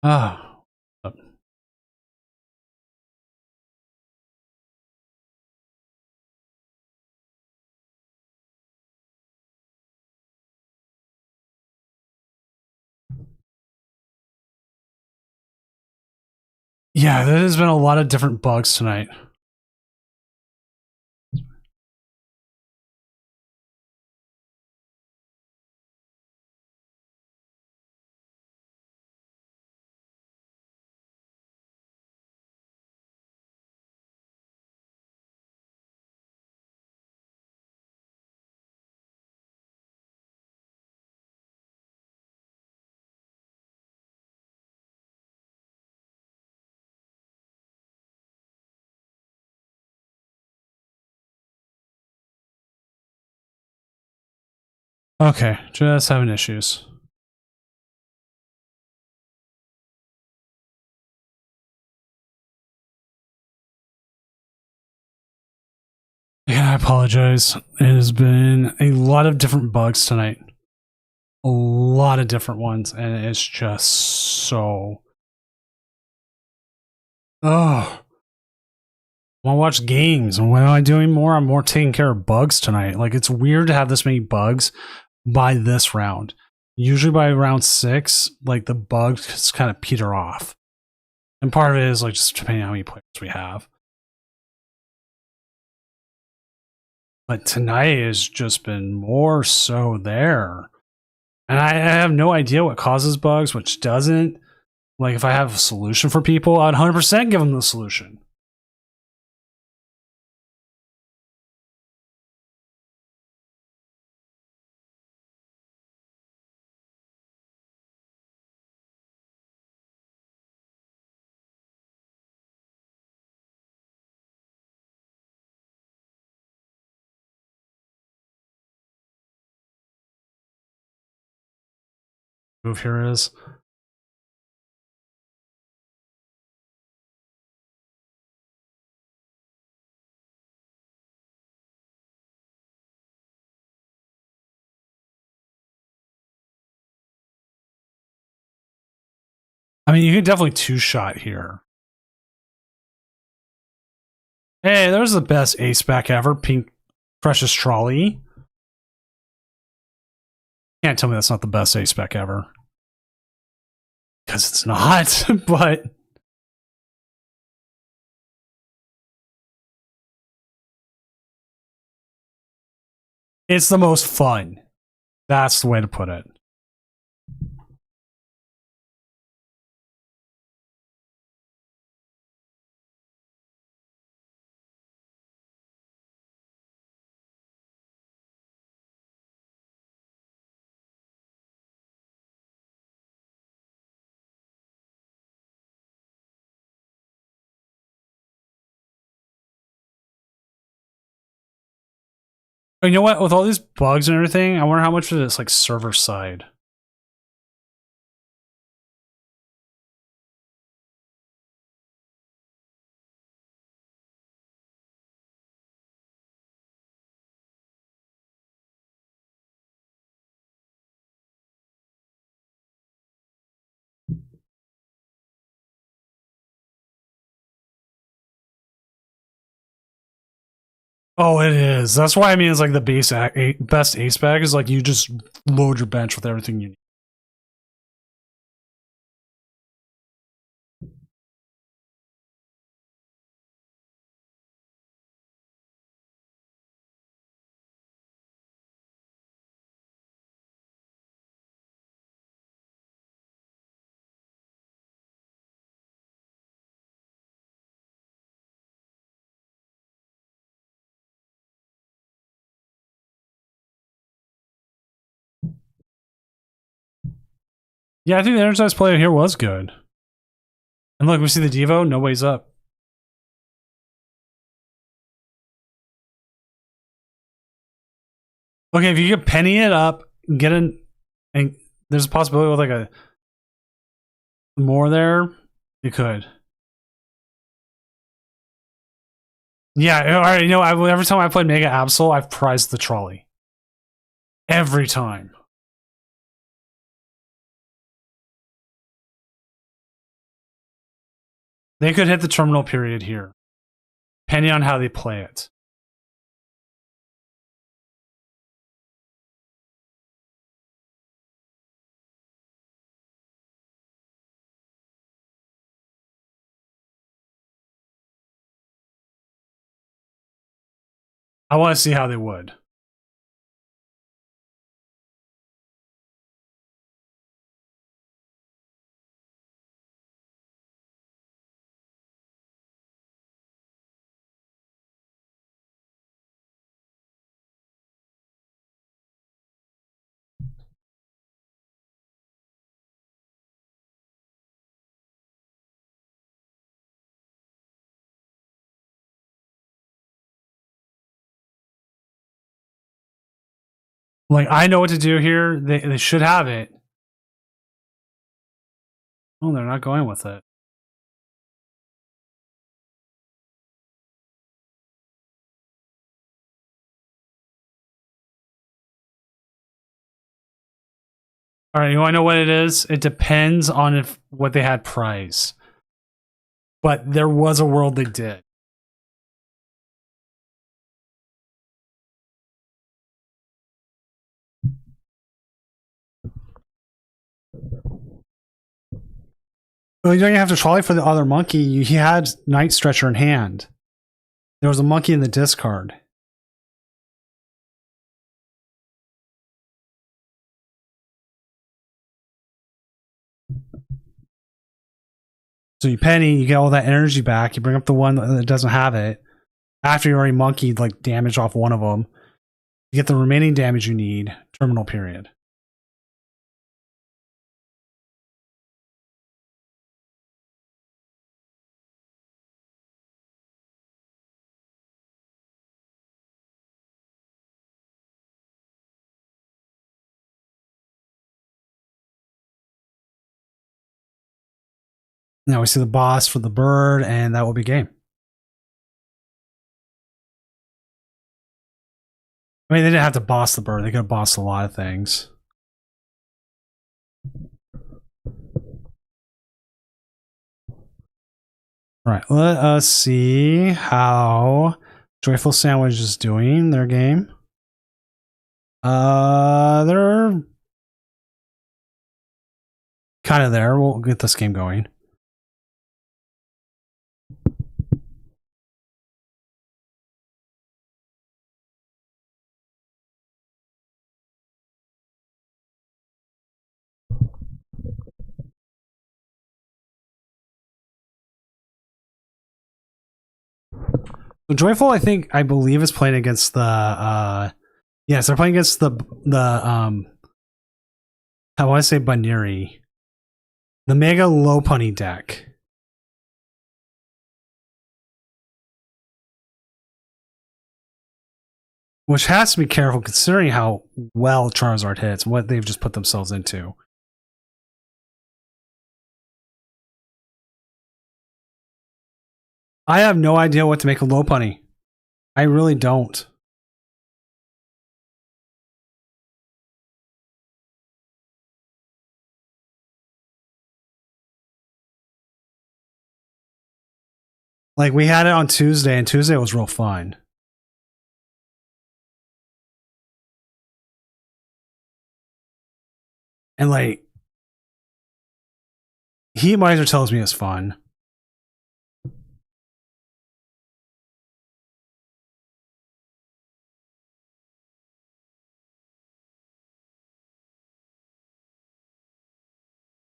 Ah. Yeah, there's been a lot of different bugs tonight. Okay, just having issues. Yeah, I apologize. It has been a lot of different bugs tonight. A lot of different ones, and it's just so. Oh. I want to watch games, and what am I doing more? I'm more taking care of bugs tonight. Like, it's weird to have this many bugs by this round. Usually by round 6, like, the bugs just kind of peter off. And part of it is, like, just depending on how many players we have. But tonight has just been more so there. And I have no idea what causes bugs, which doesn't. Like, if I have a solution for people, I'd 100% give them the solution. Move here is. I mean, you can definitely two-shot here. Hey, there's the best ace back ever. Pink Precious Trolley. Can't tell me that's not the best ace back ever. Because it's not, but. It's the most fun. That's the way to put it. But you know what? With all these bugs and everything, I wonder how much of it's like server side. Oh, it is. That's why I mean it's like the best ace bag is like you just load your bench with everything you need. Yeah, I think the energized player here was good. And look, we see the Devo, nobody's up. Okay, if you could penny it up, get in, and there's a possibility with like a more there, you could. Yeah, all right. You know, every time I played Mega Absol, I've prized the trolley. Every time. They could hit the terminal period here, depending on how they play it. I want to see how they would. Like, I know what to do here. They should have it. Oh, they're not going with it. All right, you want to know what it is? It depends on what they had prize. But there was a world they did. Well, you don't have to trolley for the other monkey. He had Night Stretcher in hand. There was a monkey in the discard. So you penny, you get all that energy back. You bring up the one that doesn't have it. After you already monkeyed, like, damage off one of them. You get the remaining damage you need. Terminal period. Now we see the boss for the bird, and that will be game. I mean, they didn't have to boss the bird. They could have bossed a lot of things. All right, let us see how Joyful Sandwich is doing their game. They're kind of there. We'll get this game going. So Joyful, I believe, is playing against the yes, they're playing against the I want to say Baniri. The Mega Lopunny deck. Which has to be careful considering how well Charizard hits, what they've just put themselves into. I have no idea what to make of Lopunny. I really don't. Like, we had it on Tuesday, and Tuesday was real fun. And, like, Heat Miser tells me it's fun.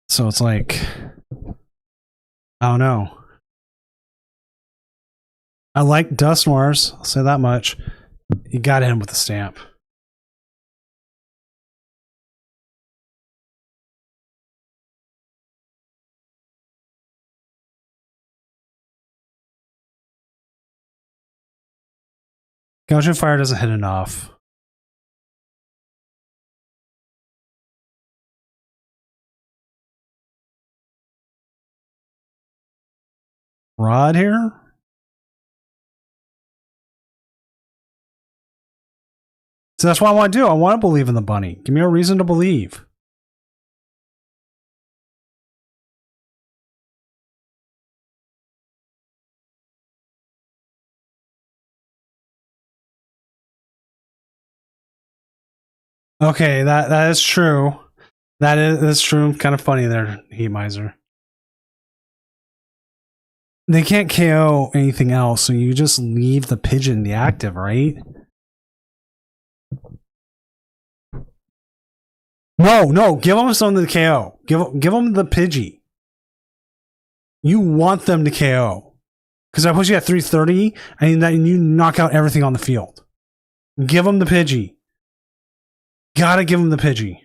So it's like, I don't know. I like Dusknoirs, I'll say that much. You got to hit him with the stamp. Gouge and Fire doesn't hit enough. Rod here? So that's what I want to do. I want to believe in the bunny. Give me a reason to believe. Okay, that is true. That's true. Kind of funny there, Heat Miser. They can't KO anything else, so you just leave the pigeon in the active, right? No, give them something to KO. Give them the Pidgey. You want them to KO. Because I put you at 330, and then you knock out everything on the field. Give them the Pidgey. Gotta give them the Pidgey.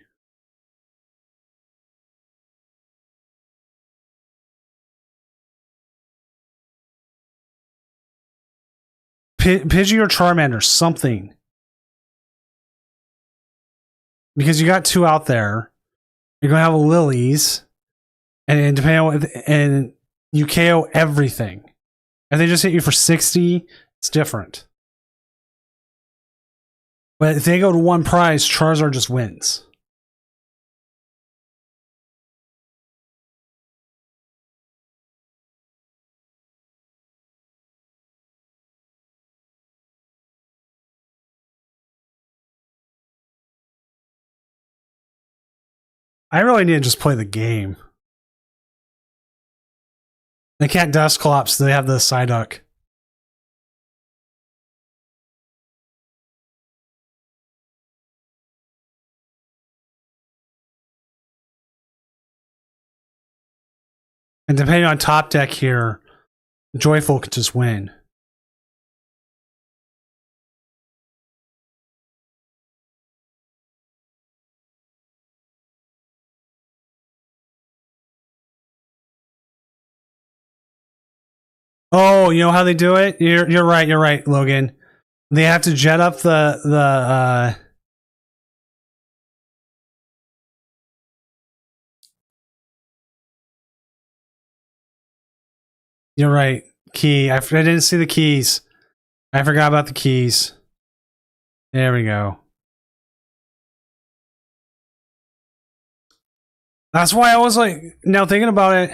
Pidgey or Charmander, something. Because you got two out there. You're going to have a Lilies. And depending on what, and you KO everything. If they just hit you for 60, it's different. But if they go to one prize, Charizard just wins. I really need to just play the game. They can't Dust Collapse, they have the Psyduck. And depending on top deck here, Joyful could just win. Oh, you know how they do it? You're right, Logan. They have to jet up the You're right. Key. I didn't see the keys. I forgot about the keys. There we go. That's why I was like, now thinking about it,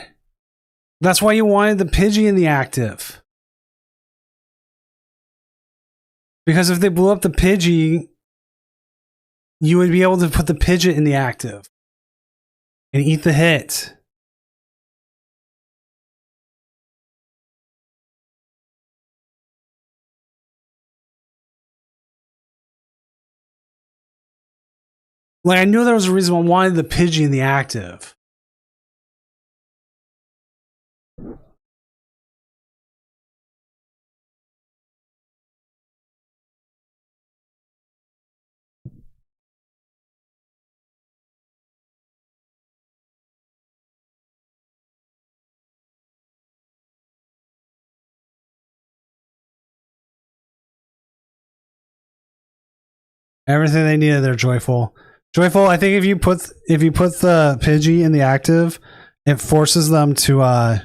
that's why you wanted the Pidgey in the active. Because if they blew up the Pidgey, you would be able to put the Pidgeot in the active and eat the hit. Like, I knew there was a reason why I wanted the Pidgey in the active. Everything they needed there, Joyful. Joyful, I think if you put the Pidgey in the active, it forces them to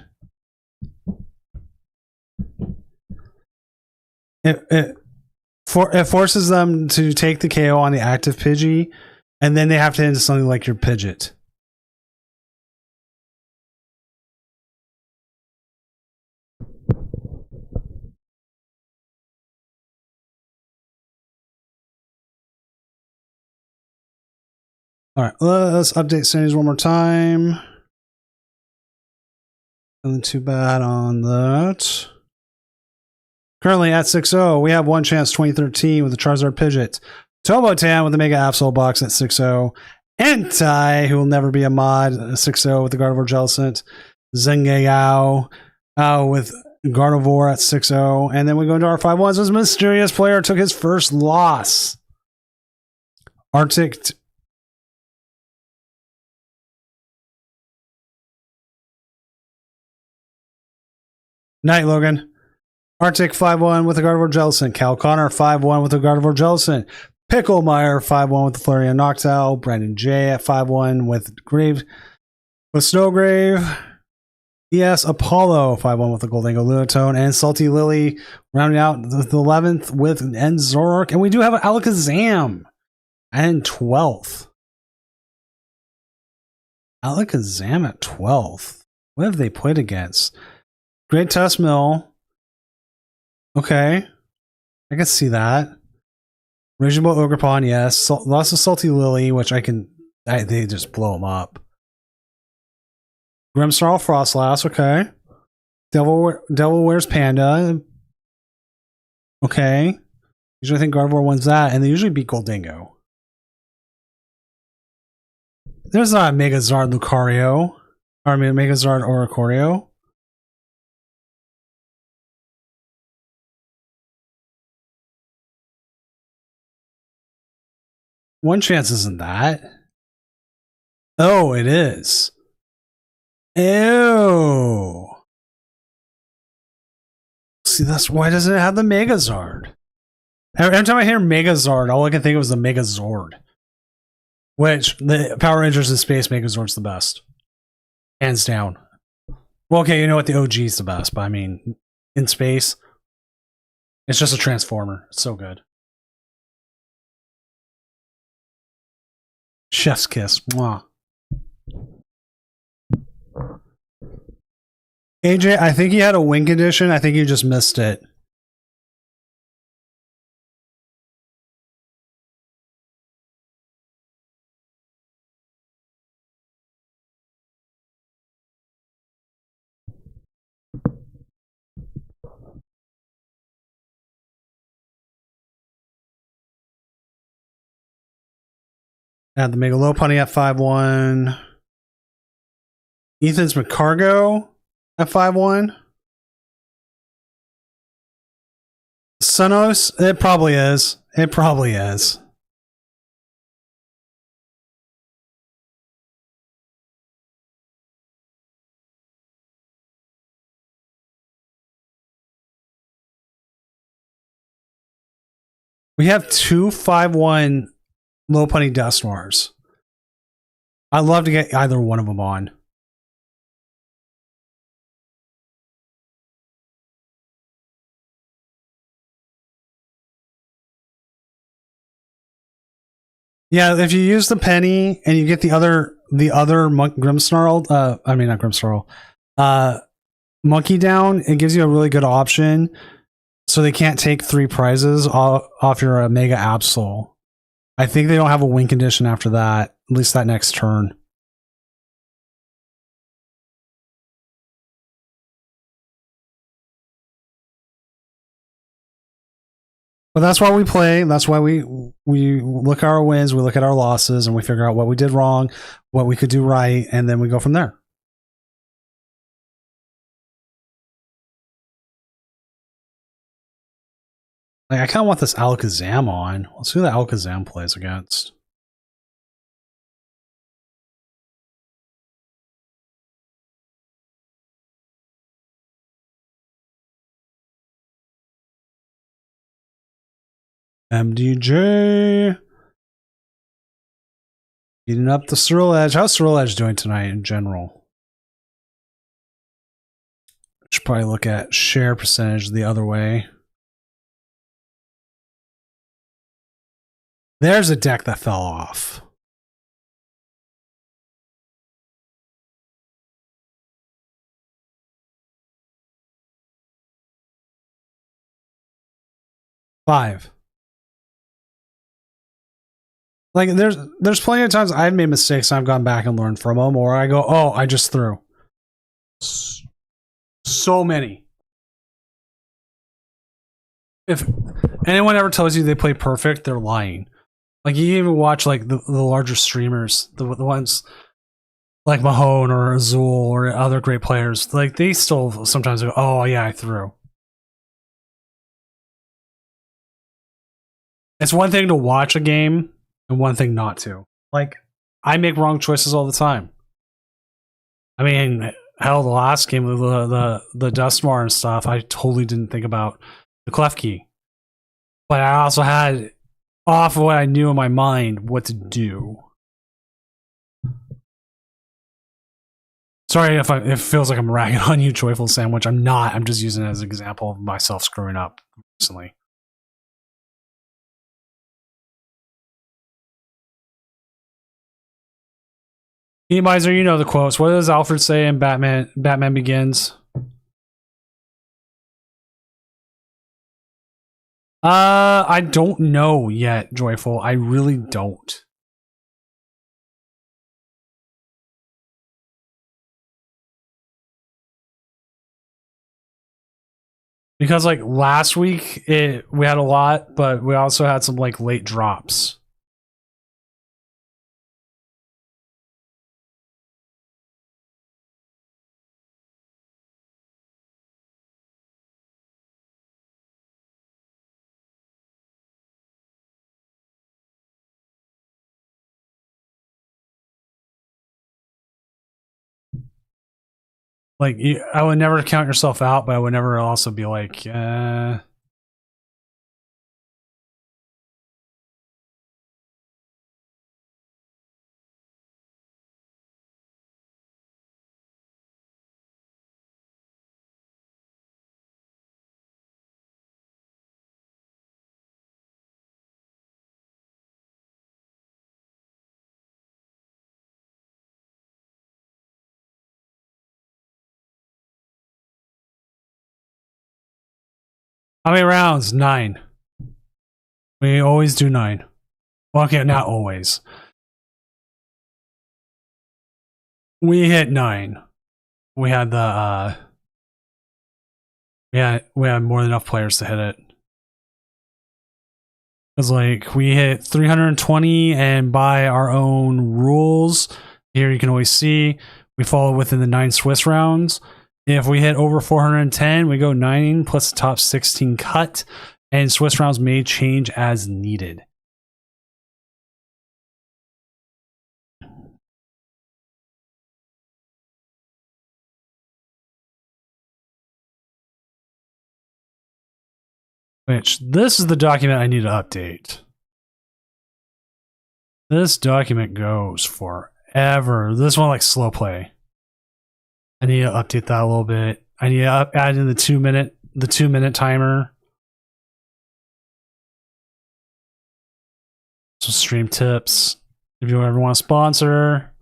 it forces them to take the KO on the active Pidgey, and then they have to hit into something like your Pidgeot. All right, let's update settings one more time. Nothing too bad on that. Currently at 6-0, we have One Chance 2013 with the Charizard Pidgeot. Tobotan with the Mega Absol box at 6-0. Entei, who will never be a mod, 6-0 with the Gardevoir Jellicent. Zengayao with Gardevoir at 6-0. And then we go into our 5-1s. This mysterious player took his first loss. Arctic... Night, Logan. Arctic 5-1 with the Gardevoir Jellicent. Cal Connor 5-1 with the Gardevoir Jellicent. Picklemeyer 5-1 with the Flareon Noctowl. Brandon J at 5-1 with Snowgrave. ES Apollo 5-1 with the Goldango Lunatone. And Salty Lily rounding out the 11th with Enzork. And we do have an Alakazam and 12th. Alakazam at 12th. What have they played against? Great Test Mill. Okay. I can see that. Raging Bull Ogrepon, yes. Lots of Salty Lily, which they just blow them up. Grimmsnarl Frostlass, okay. Devil Wears Panda. Okay. Usually I think Gardevoir wins that, and they usually beat Goldango. There's not a Megazard Lucario. Or I mean, Megazard Oricorio. One chance isn't that. Oh, it is. Ew. See, that's why doesn't it have the Megazard? Every time I hear Megazard, all I can think of is the Megazord. Which, the Power Rangers in Space Megazord's the best. Hands down. Well, okay, you know what? The OG is the best, but I mean, in space, it's just a Transformer. It's so good. Chef's kiss. Mwah. AJ, I think you had a win condition. I think you just missed it. Add the Mega Lopunny at 5-1. Ethan's McCargo at 5-1. Sunos, it probably is. It probably is. We have 2 5-1 Lopunny Dusknoirs. I'd love to get either one of them on. Yeah, if you use the penny and you get the other Grimmsnarl, I mean not Grimmsnarl, Monkey down, it gives you a really good option. So they can't take 3 prizes off your Mega Absol. I think they don't have a win condition after that, at least that next turn. But that's why we play. That's why we look at our wins, we look at our losses, and we figure out what we did wrong, what we could do right, and then we go from there. Like, I kind of want this Alakazam on. Let's see who the Alakazam plays against. MDJ. Beating up the Swirl Edge. How's Swirl Edge doing tonight in general? Should probably look at share percentage the other way. There's a deck that fell off. Five. Like there's plenty of times I've made mistakes and I've gone back and learned from them, or I go, oh, I just threw. So many. If anyone ever tells you they play perfect, they're lying. Like, you even watch like the larger streamers, the ones like Mahone or Azul or other great players, like they still sometimes go, oh yeah, I threw. It's one thing to watch a game and one thing not to. Like, I make wrong choices all the time. I mean, hell, the last game with the Dustmar and stuff, I totally didn't think about the Klefki. But I also had, off of what I knew in my mind, what to do. Sorry if it feels like I'm ragging on you, Joyful Sandwich. I'm not. I'm just using it as an example of myself screwing up recently. Miser, you know the quotes. What does Alfred say in Batman Begins? I don't know yet, Joyful. I really don't. Because like last week we had a lot, but we also had some like late drops. Like, I would never count yourself out, but I would never also be like, how many rounds? 9. We always do 9. Well, okay, not always. We hit 9. We had the we had more than enough players to hit it. Because like we hit 320, and by our own rules, here you can always see we fall within the 9 Swiss rounds. If we hit over 410, we go 9 plus the top 16 cut, and Swiss rounds may change as needed. Which, this is the document I need to update. This document goes forever. This one like slow play. I need to update that a little bit. I need to add in the 2 minute timer. Some stream tips. If you ever want to sponsor,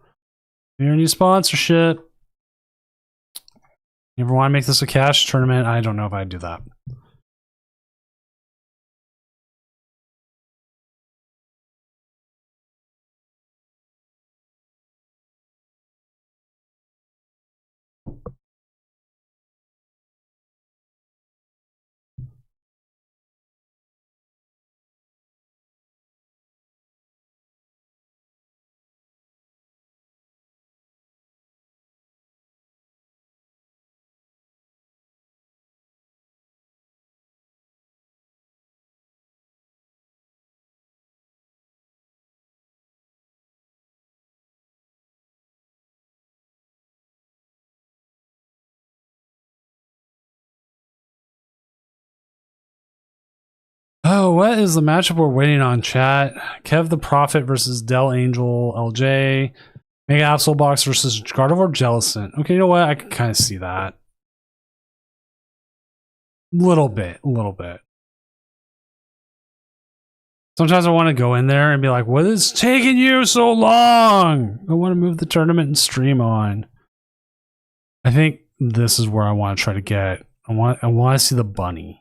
if you need sponsorship. You ever want to make this a cash tournament? I don't know if I'd do that. Oh, what is the matchup we're waiting on, chat? Kev the Prophet versus Del Angel LJ. Mega Absol Box versus Gardevoir Jellicent. Okay, you know what? I can kind of see that. Little bit. Sometimes I want to go in there and be like, what is taking you so long? I want to move the tournament and stream on. I think this is where I want to try to get. I want to see the bunny.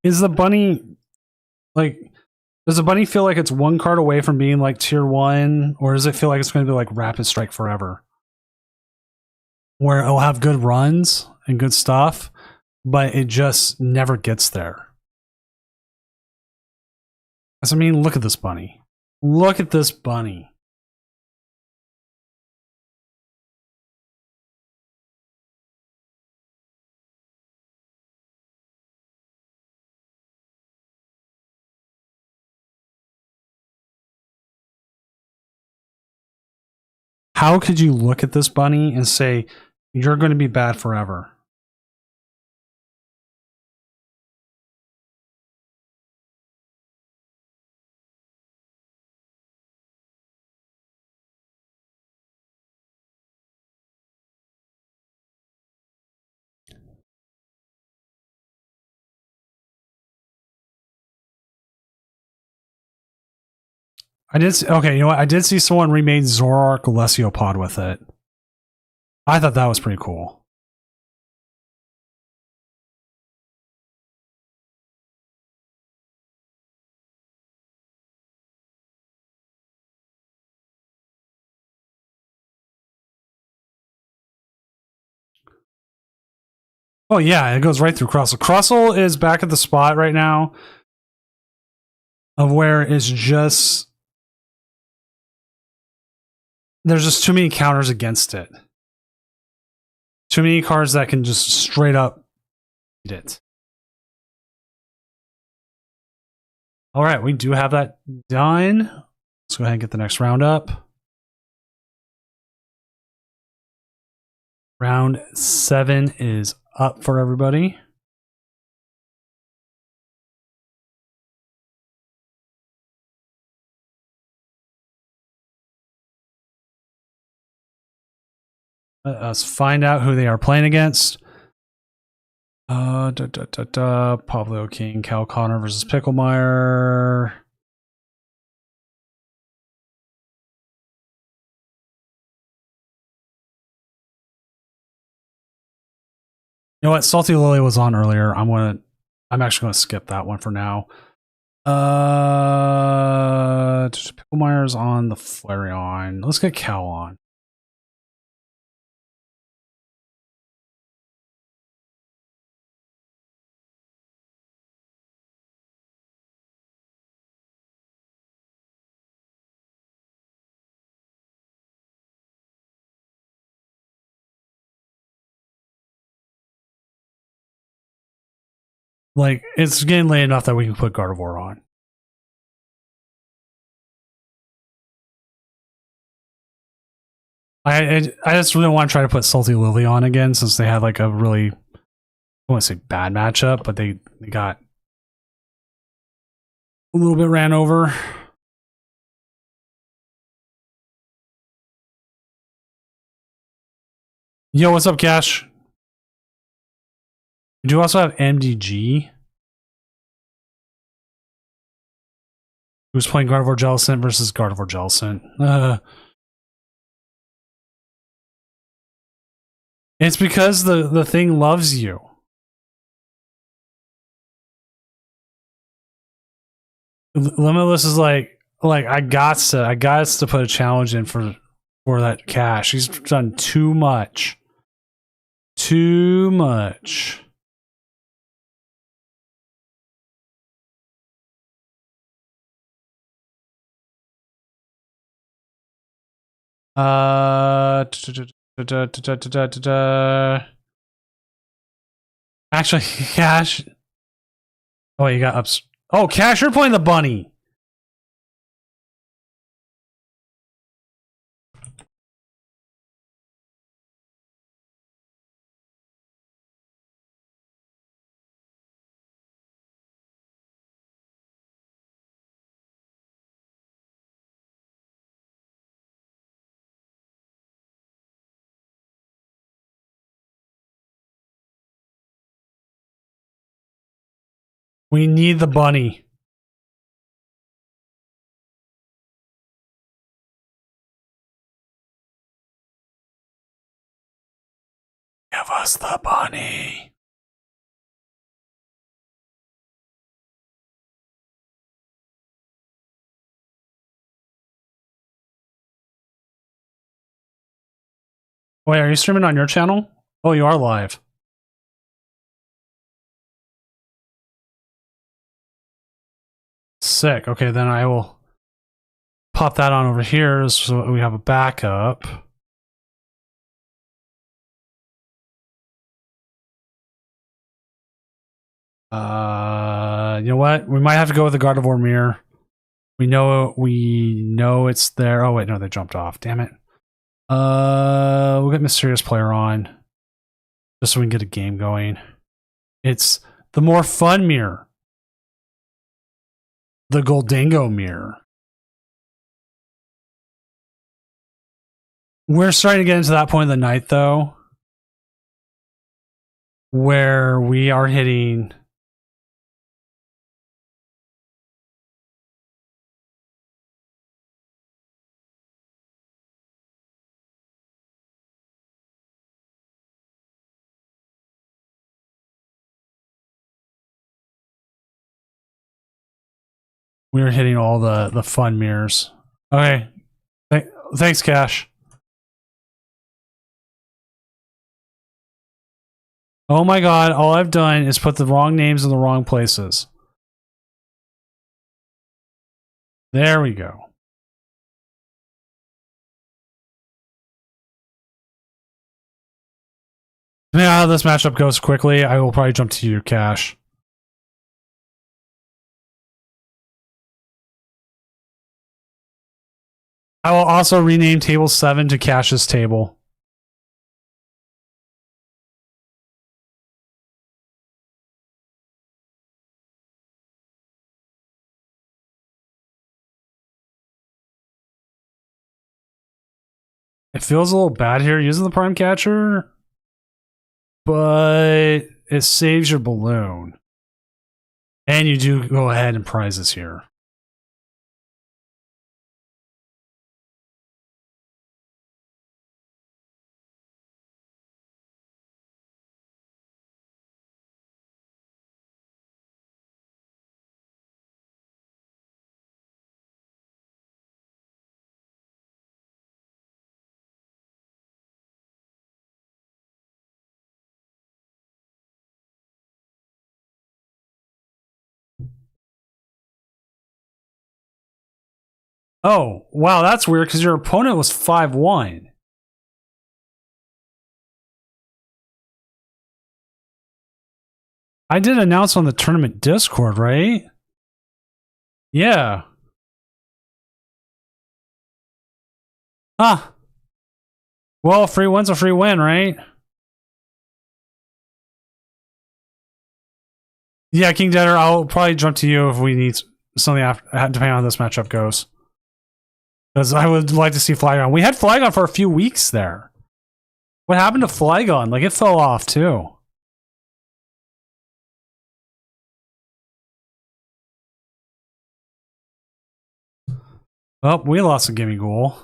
Is the bunny like, does the bunny feel like it's one card away from being like tier 1, or does it feel like it's going to be like Rapid Strike forever? where it'll have good runs and good stuff, but it just never gets there. I mean, look at this bunny. Look at this bunny. How could you look at this bunny and say, you're going to be bad forever? I did see, okay, you know what? I did see someone remade Zoroark Alessiopod with it. I thought that was pretty cool. Oh yeah, it goes right through Crustle. Crustle is back at the spot right now of where it's just there's just too many counters against it. Too many cards that can just straight up beat it. All right, we do have that done. Let's go ahead and get the next round up. Round 7 is up for everybody. Let us find out who they are playing against. Pablo King, Cal Connor versus Picklemeyer. You know what? Salty Lily was on earlier. I'm actually gonna skip that one for now. Picklemeyer's on the Flareon. Let's get Cal on. Like, it's getting late enough that we can put Gardevoir on. I just really want to try to put Salty Lily on again since they had like a really, I want to say bad matchup, but they got a little bit ran over. Yo, what's up, Cash? We do also have MDG, who's playing Gardevoir Jellicent versus Gardevoir Jellicent. It's because the thing loves you. Limitless is like I got to put a challenge in for that Cash. He's done too much. Too much. Actually, Cash. Oh, you got ups. Oh, Cash, you're playing the bunny. We need the bunny. Give us the bunny. Wait, are you streaming on your channel? Oh, you are live. Sick. Okay, then I will pop that on over here so we have a backup. You know what? We might have to go with the Gardevoir mirror. We know it's there. Oh wait, no, they jumped off. Damn it. We'll get Mysterious Player on. Just so we can get a game going. It's the more fun mirror. The Goldingo mirror. We're starting to get into that point of the night though, where we are hitting all the fun mirrors. Okay. Thanks, Cash. Oh my god, all I've done is put the wrong names in the wrong places. There we go. Depending on how this matchup goes quickly, I will probably jump to you, Cash. I will also rename table 7 to Cash's table. It feels a little bad here using the Prime Catcher, but it saves your balloon. And you do go ahead and prizes here. Oh, wow, that's weird because your opponent was 5-1. I did announce on the tournament Discord, right? Yeah. Ah. Well, free win's a free win, right? Yeah, King Deader, I'll probably jump to you if we need something after, depending on how this matchup goes. Because I would like to see Flygon. We had Flygon for a few weeks there. What happened to Flygon? Like, it fell off, too. Well, we lost a Gimme Ghoul.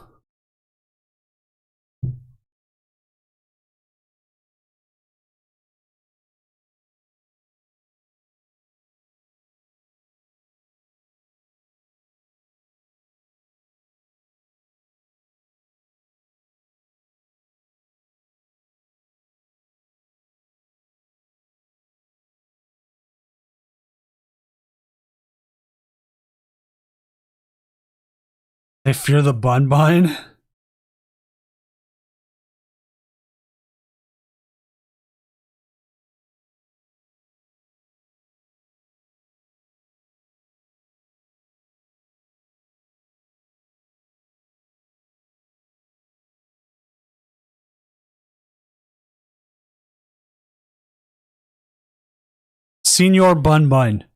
They fear the Bun Bun? Senior Bun Bun.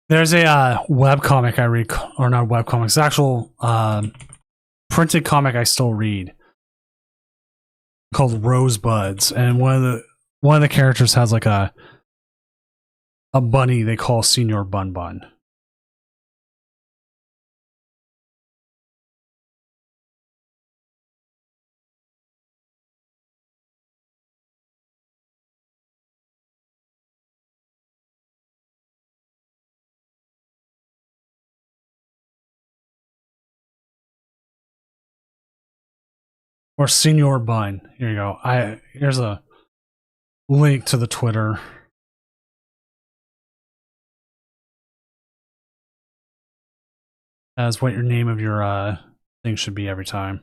There's a webcomic I read, or not webcomic, it's actual printed comic I still read called Rosebuds. And one of one of the characters has like a bunny they call Senior Bun Bun. Or Senior Bun. Here you go. Here's a link to the Twitter. As what your name of your thing should be every time.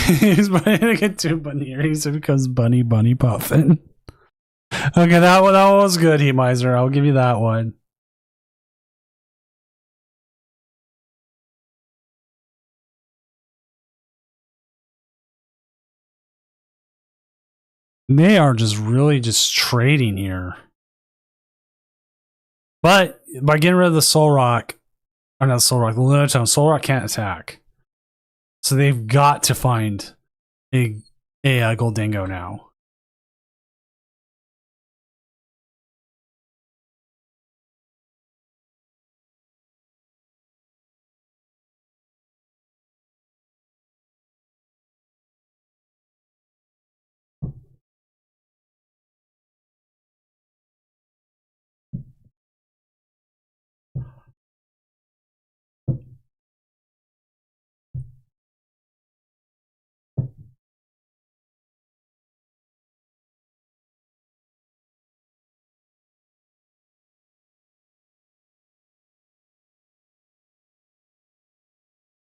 He's gonna get too bunny ears. It becomes Bunny Puffin. Okay, that one was good, He Miser. I'll give you that one. They are just really just trading here. But by getting rid of the Soul Rock, or not Soul Rock, the Lunatone, Soul Rock can't attack. So they've got to find a Goldingo now.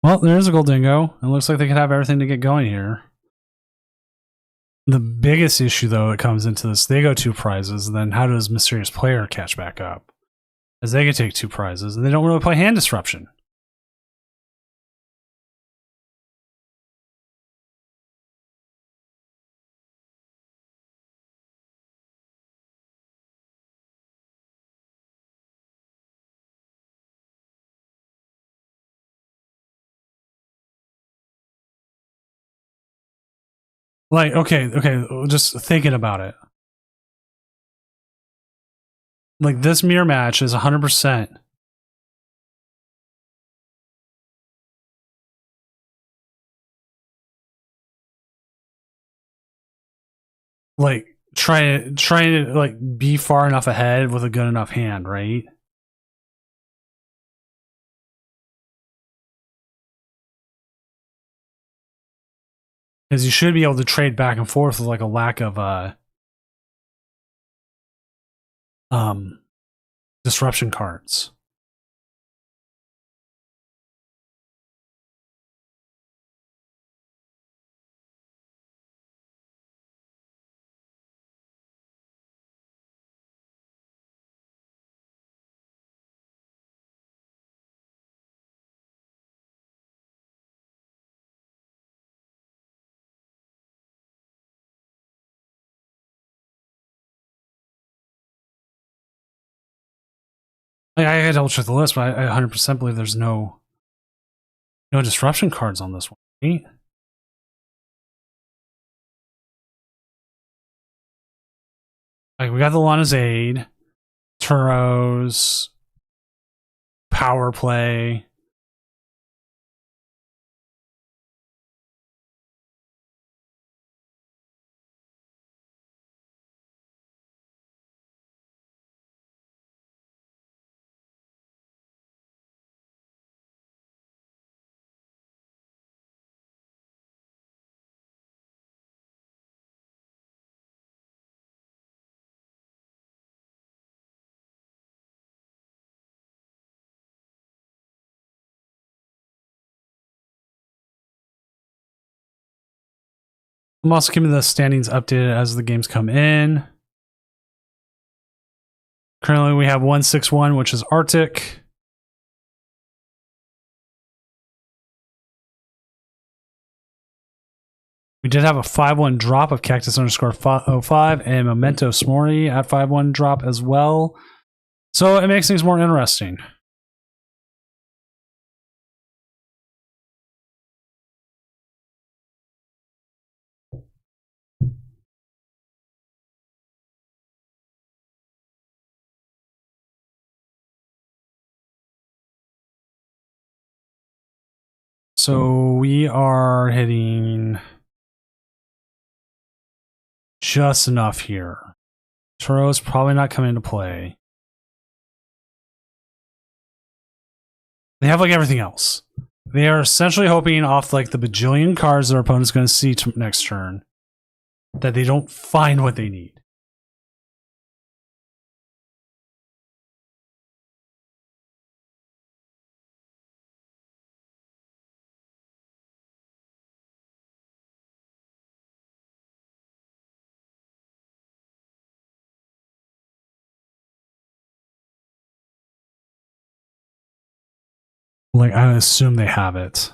Well, there's a Goldingo. It looks like they could have everything to get going here. The biggest issue, though, it comes into this, they go 2 prizes, and then how does Mysterious Player catch back up? As they could take 2 prizes, and they don't really play Hand Disruption. Like, okay, just thinking about it. Like, this mirror match is 100%. Like, trying to like be far enough ahead with a good enough hand, right? Because you should be able to trade back and forth with like a lack of disruption cards. Like, I had to double check the list, but I 100% believe there's no disruption cards on this one, right? Like, we got the Lana's Aid, Turos, Power Play. I'm also keeping the standings updated as the games come in. Currently, we have 161, which is Arctic. We did have a 5-1 drop of Cactus underscore 05 and Memento Smorty at 5-1 drop as well. So it makes things more interesting. So we are hitting just enough here. Turo's probably not coming into play. They have like everything else. They are essentially hoping off like the bajillion cards their opponent's going to see next turn that they don't find what they need. Like, I assume they have it.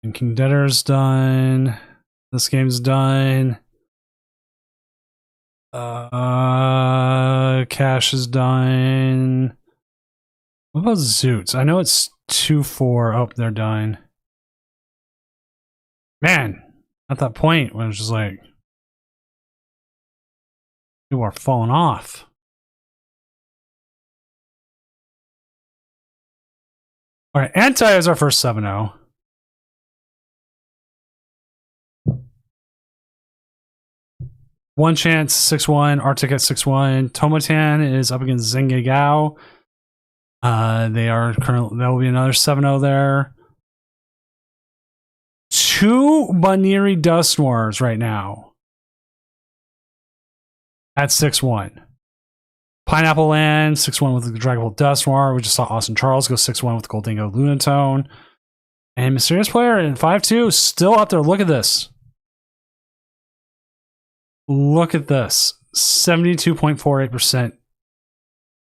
And King Debtor's done. This game's done. Cash is done. What about Zoots? I know it's 2-4. Oh, they're done. Man, at that point when it's just like people are falling off. All right, Anti is our first 7-0. One Chance 6-1, Arctic at 6-1. Tomatan is up against Zenge Gao. They are currently, there will be another 7-0 there. 2 Baniri Dusknoirs right now at 6-1. Pineapple Land 6-1 with the Dragonbolt Dusknoir. We just saw Austin Charles go 6-1 with the Goldingo Lunatone. And Mysterious Player in 5-2 still up there. Look at this. Look at this. 72.48%.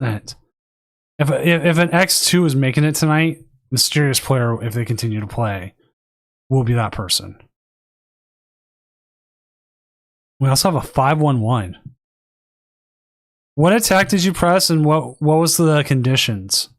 If an X2 is making it tonight, Mysterious Player, if they continue to play, will be that person. We also have a 5-1-1. What attack did you press and what was the conditions?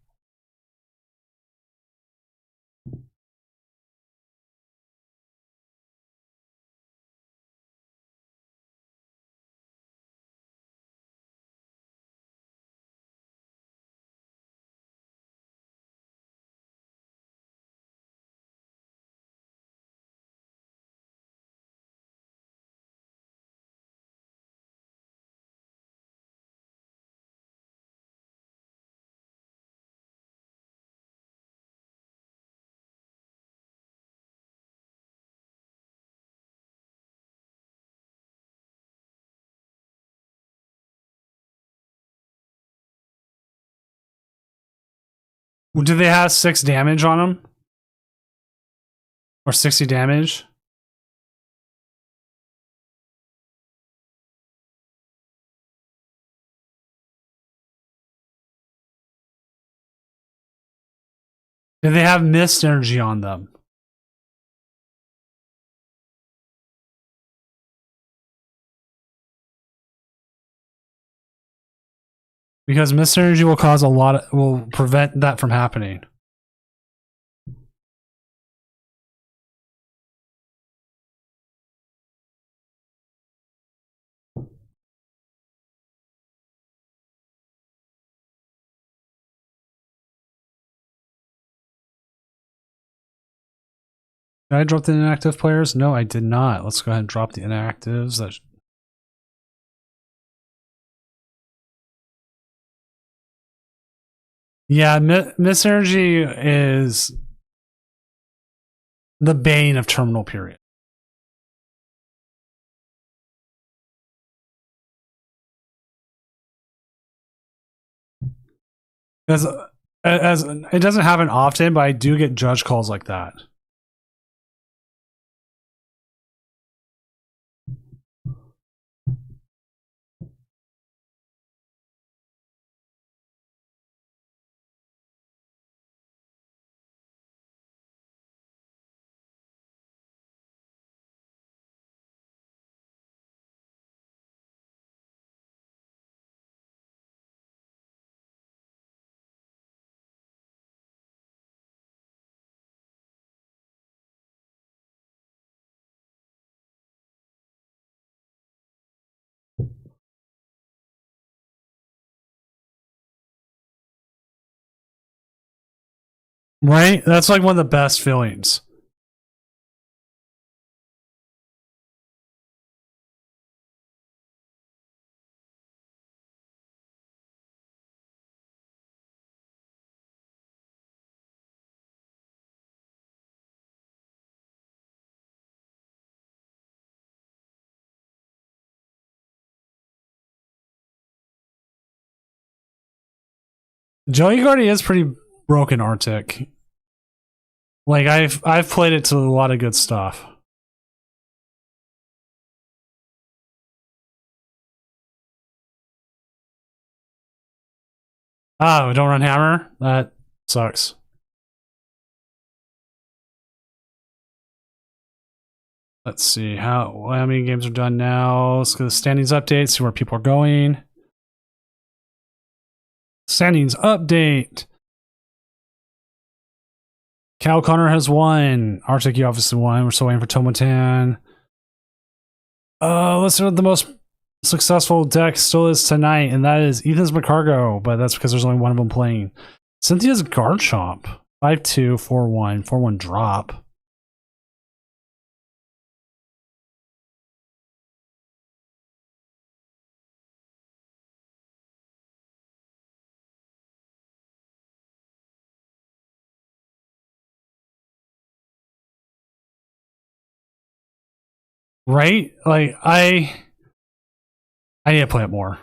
Do they have 6 damage on them? Or 60 damage? Do they have mist energy on them? Because mist energy will cause will prevent that from happening. Did I drop the inactive players? No, I did not. Let's go ahead and drop the inactives. Yeah, Miss Energy is the bane of terminal period. As it doesn't happen often, but I do get judge calls like that. Right? That's like one of the best feelings. Joey Gardy is pretty broken Arctic. Like I've played it to a lot of good stuff. Oh, don't run hammer? That sucks. Let's see how many games are done now. Let's go to the standings update, see where people are going. Standings update. Cal Connor has won. Arctic, you obviously won. We're still waiting for Tomotan. Let's see what the most successful deck still is tonight, and that is Ethan's Macargo, but that's because there's only one of them playing. Cynthia's Garchomp. 5-2, 4-1, 4-1 drop. Right? Like I need to play it more.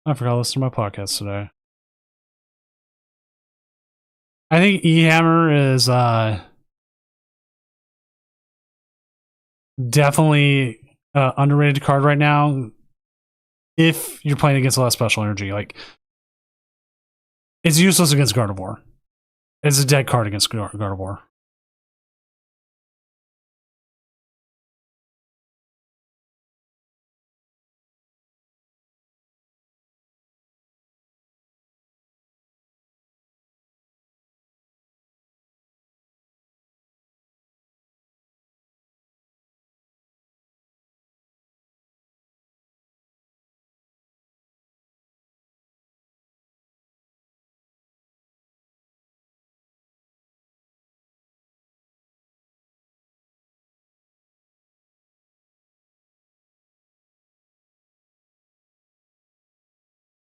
I forgot to listen to my podcast today. I think E-Hammer is definitely underrated card right now. If you're playing against a lot of special energy, like it's useless against Gardevoir. It's a dead card against Gardevoir.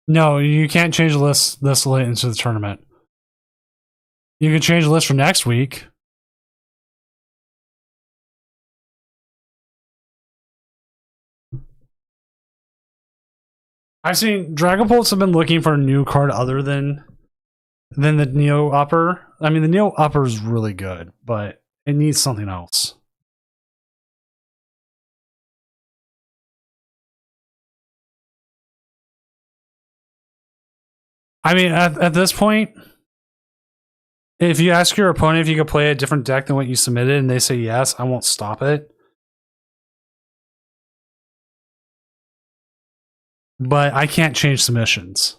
No, you can't change the list this late into the tournament. You can change the list for next week. I've seen Dragapults have been looking for a new card other than the Neo Upper. I mean, the Neo Upper is really good, but it needs something else. I mean, at this point, if you ask your opponent if you could play a different deck than what you submitted and they say yes, I won't stop it. but I can't change submissions.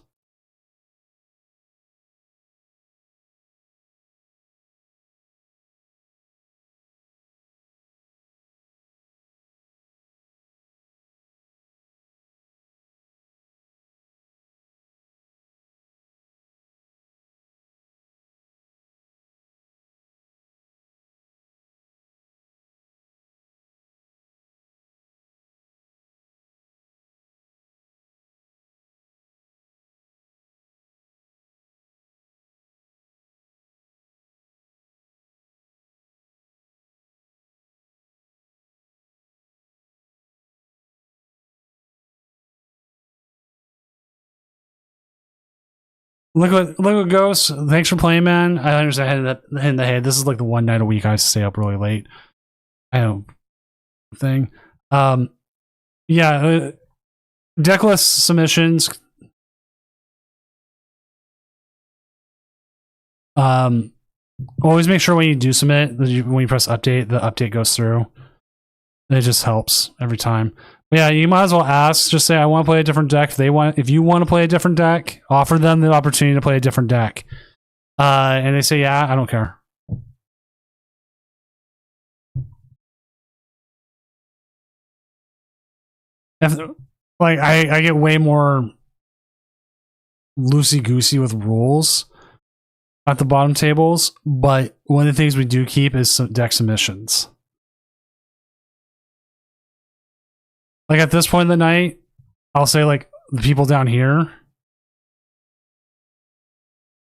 Look what goes. Thanks for playing, man. I understand that in the head. This is like the one night a week I have to stay up really late. I know thing. Yeah, deckless submissions. Always make sure when you do submit, when you press update, the update goes through. It just helps every time. But yeah, you might as well ask. Just say, I want to play a different deck. If you want to play a different deck, offer them the opportunity to play a different deck. And they say, yeah, I don't care. Like I get way more loosey goosey with rules at the bottom tables, but one of the things we do keep is some deck submissions. Like at this point in the night, I'll say like the people down here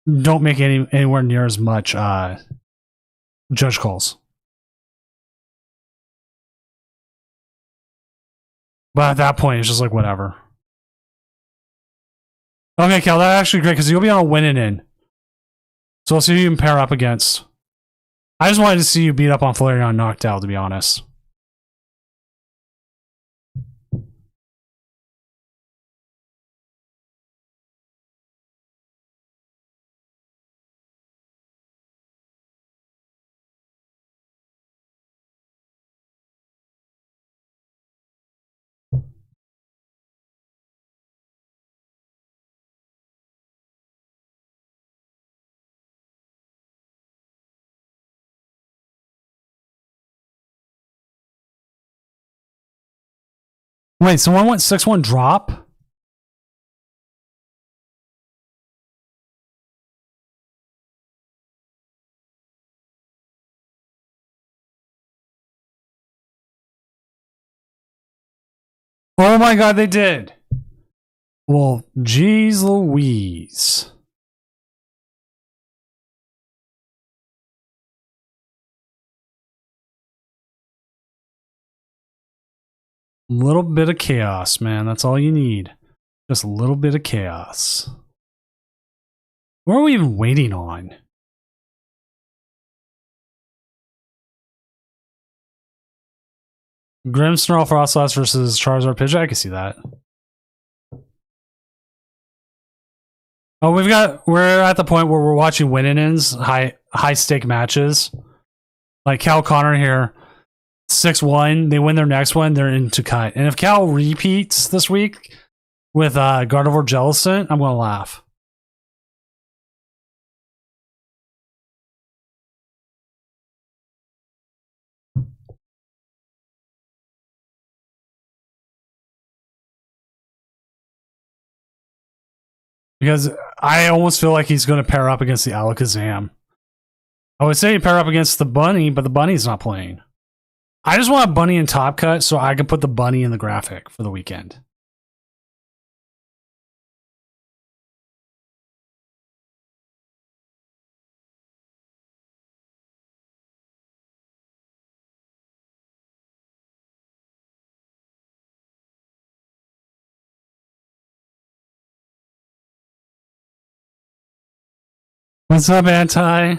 don't make anywhere near as much judge calls. But at that point, it's just like whatever. Okay, Cal, that's actually great because you'll be on a winning in. So I'll see who you can pair up against. I just wanted to see you beat up on Flareon Noctowl, to be honest. Wait, someone went 6-1 drop? Oh my god, they did. Well, geez Louise. Little bit of chaos, man. That's all you need. Just a little bit of chaos. What are we even waiting on? Grimmsnarl Frostlass versus Charizard Pidgeot. I can see that. Oh, we're at the point where we're watching win-ins, high stake matches. Like Cal Connor here. 6-1, they win their next one, they're into cut. And if Cal repeats this week with Gardevoir Jellicent, I'm gonna laugh. Because I almost feel like he's gonna pair up against the Alakazam. I would say pair up against the Bunny, but the Bunny's not playing. I just want a Bunny in Top Cut so I can put the Bunny in the graphic for the weekend. What's up, Anti?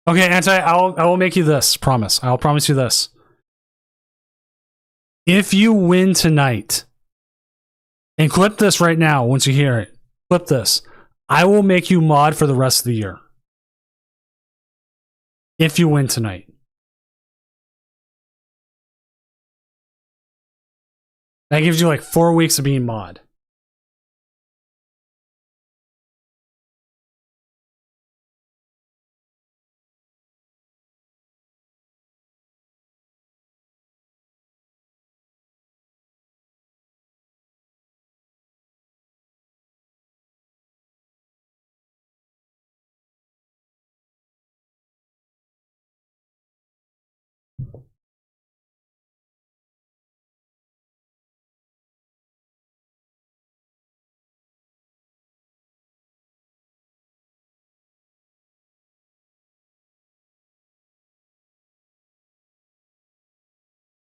Okay, Anti, I will make you this promise. I'll promise you this. If you win tonight, and clip this right now once you hear it, clip this. I will make you mod for the rest of the year. If you win tonight. That gives you like 4 weeks of being mod.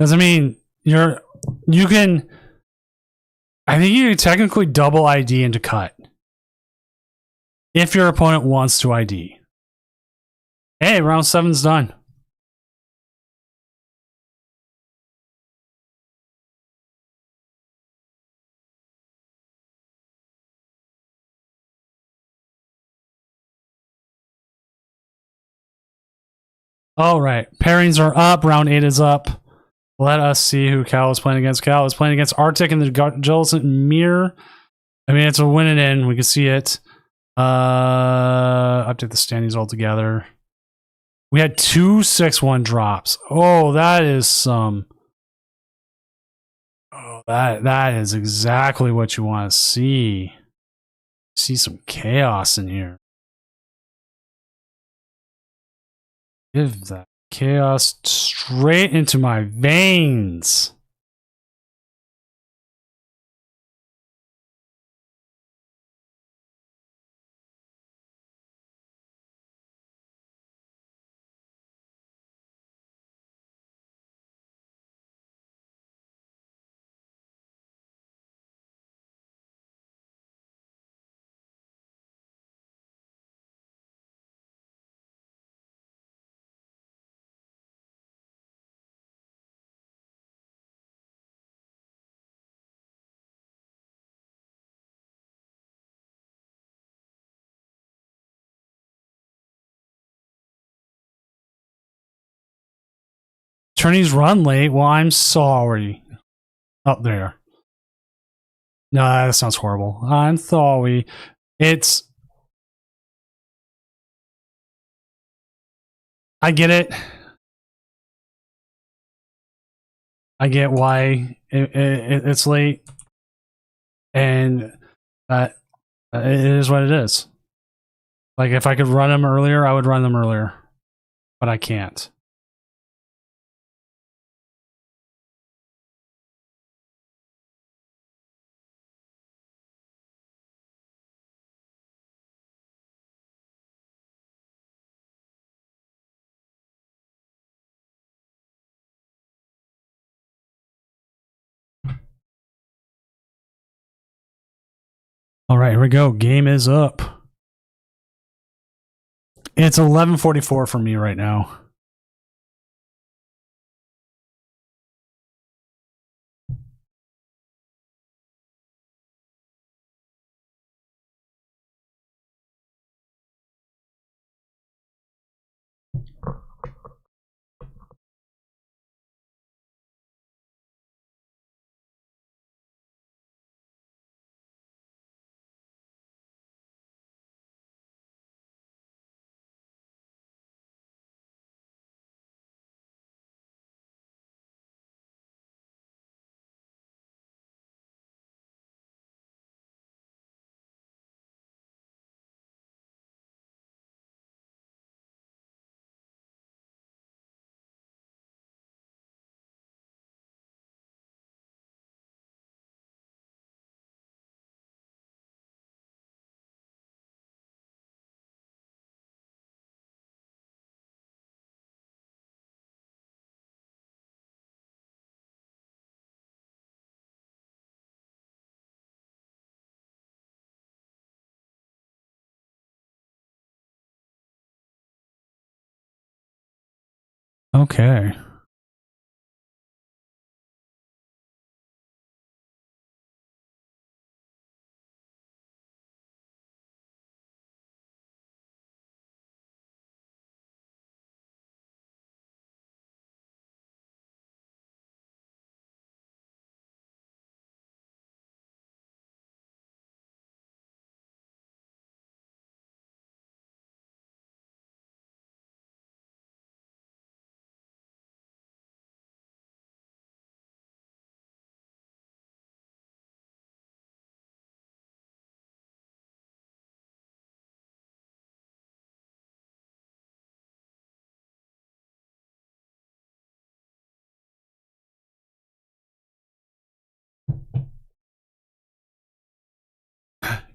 Because I mean, you can. I think you can technically double ID into cut if your opponent wants to ID. Hey, round 7's done. All right, pairings are up. Round 8 is up. Let us see who Cal is playing against. Cal is playing against Arctic and the Jellicent Mirror. I mean, it's a win and in. We can see it. Update the standings all together. We had 2 6-1 drops. Oh, that is some. Oh, that is exactly what you want to see. See some chaos in here. Give that chaos straight into my veins. Attorneys run late. Well, I'm sorry. Up there. No, that sounds horrible. I'm sorry. It's. I get it. I get why it's late. And it is what it is. Like, if I could run them earlier, I would run them earlier. But I can't. All right, here we go. Game is up. It's 11:44 for me right now. Okay.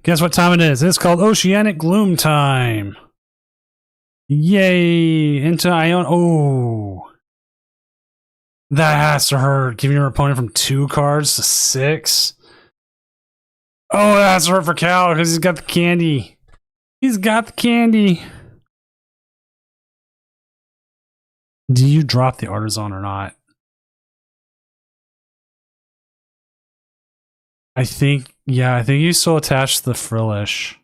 Guess what time it is? It's called Oceanic Gloom time. Yay! Into Ion. Oh. That has to hurt. Giving your opponent from 2 cards to 6. Oh, that's hurt for Cal because he's got the candy. He's got the candy. Do you drop the Artisan or not? I think you still attach the Frillish.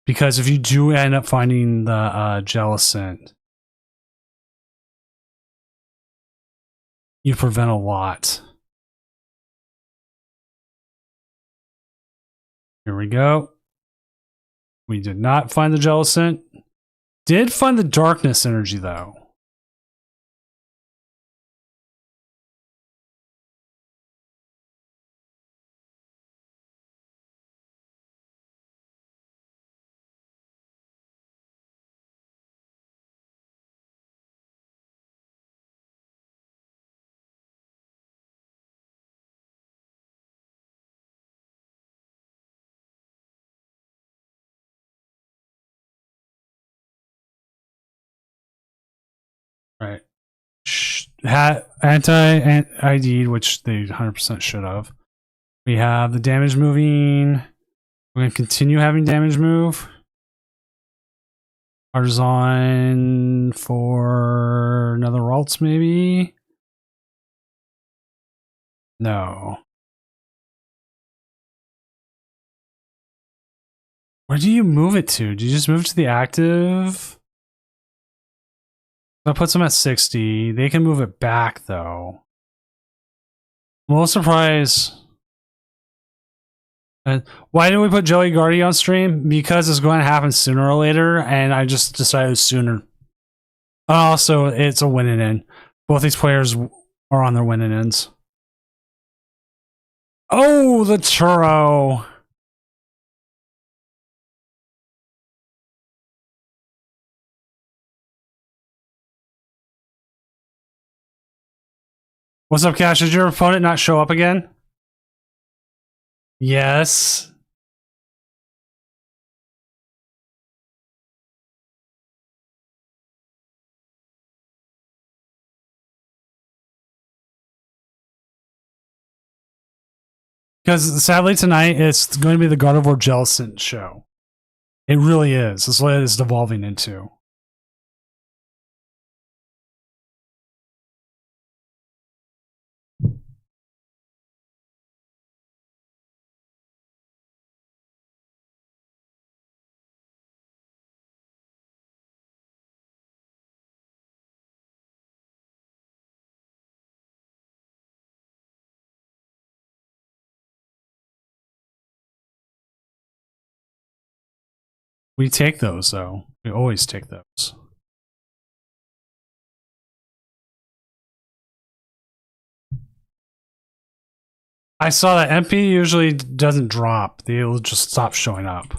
Because if you do end up finding the Jellicent, you prevent a lot. Here we go. We did not find the Jellicent. Did find the Darkness energy, though. Right. Anti-ID, which they 100% should have. We have the damage moving. We're going to continue having damage move. Artisan for another Ralts, maybe? No. Where do you move it to? Do you just move it to the active? That puts them at 60. They can move it back, though. I'm a little surprised. And why didn't we put Joey Guardy on stream? Because it's going to happen sooner or later, and I just decided sooner. Also, it's a win and in. Both these players are on their win and ends. Oh, the Turo. What's up, Cash? Did your opponent not show up again? Yes. Because sadly tonight it's going to be the Gardevoir Jellicent show. It really is. That's what it's devolving into. We take those, though. We always take those. I saw that MP usually doesn't drop. They'll just stop showing up.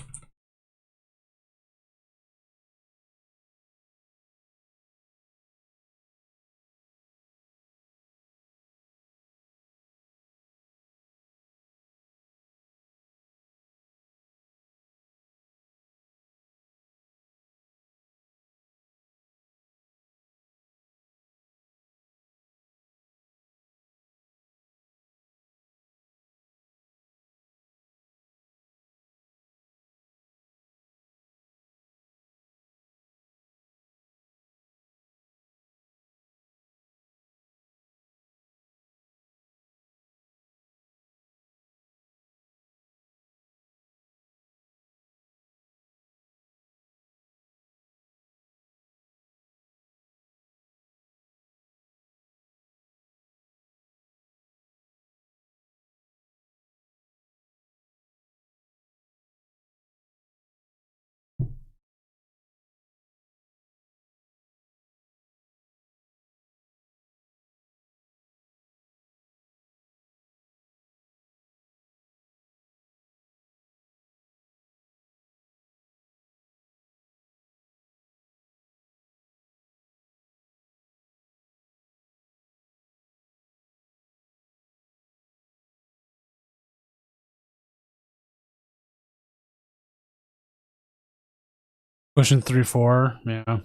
Pushing 3-4, yeah.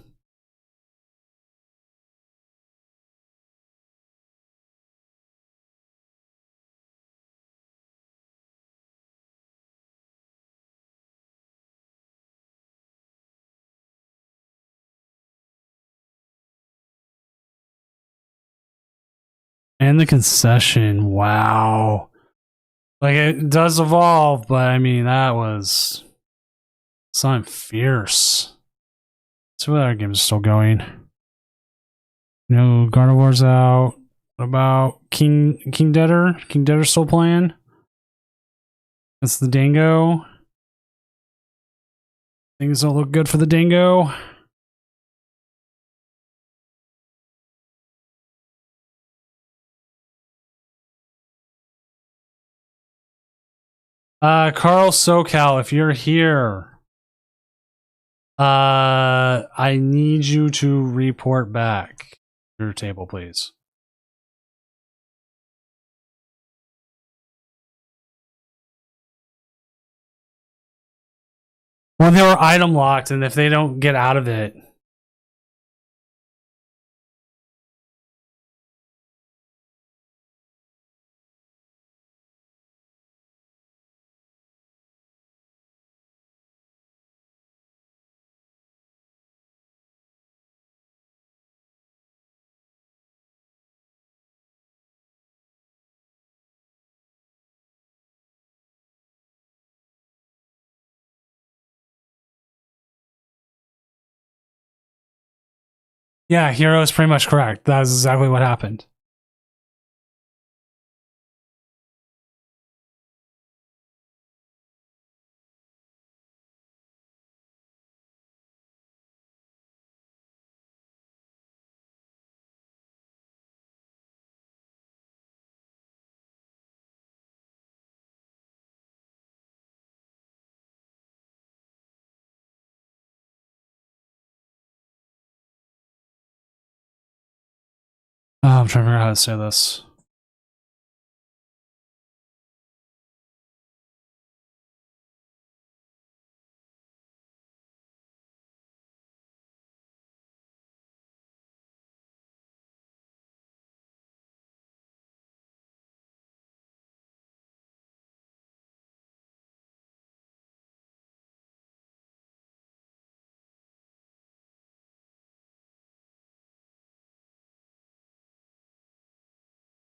And the concession. Wow. Like, it does evolve, but I mean, that was something fierce. So what other games are still going? No, Gardevoir's out. What about King Deader? King Deader still playing? That's the Dingo. Things don't look good for the Dingo. Carl SoCal, if you're here, I need you to report back to your table, please. Well, they were item locked, and if they don't get out of it. Yeah, Hero is pretty much correct. That's exactly what happened. Oh, I'm trying to figure out how to say this.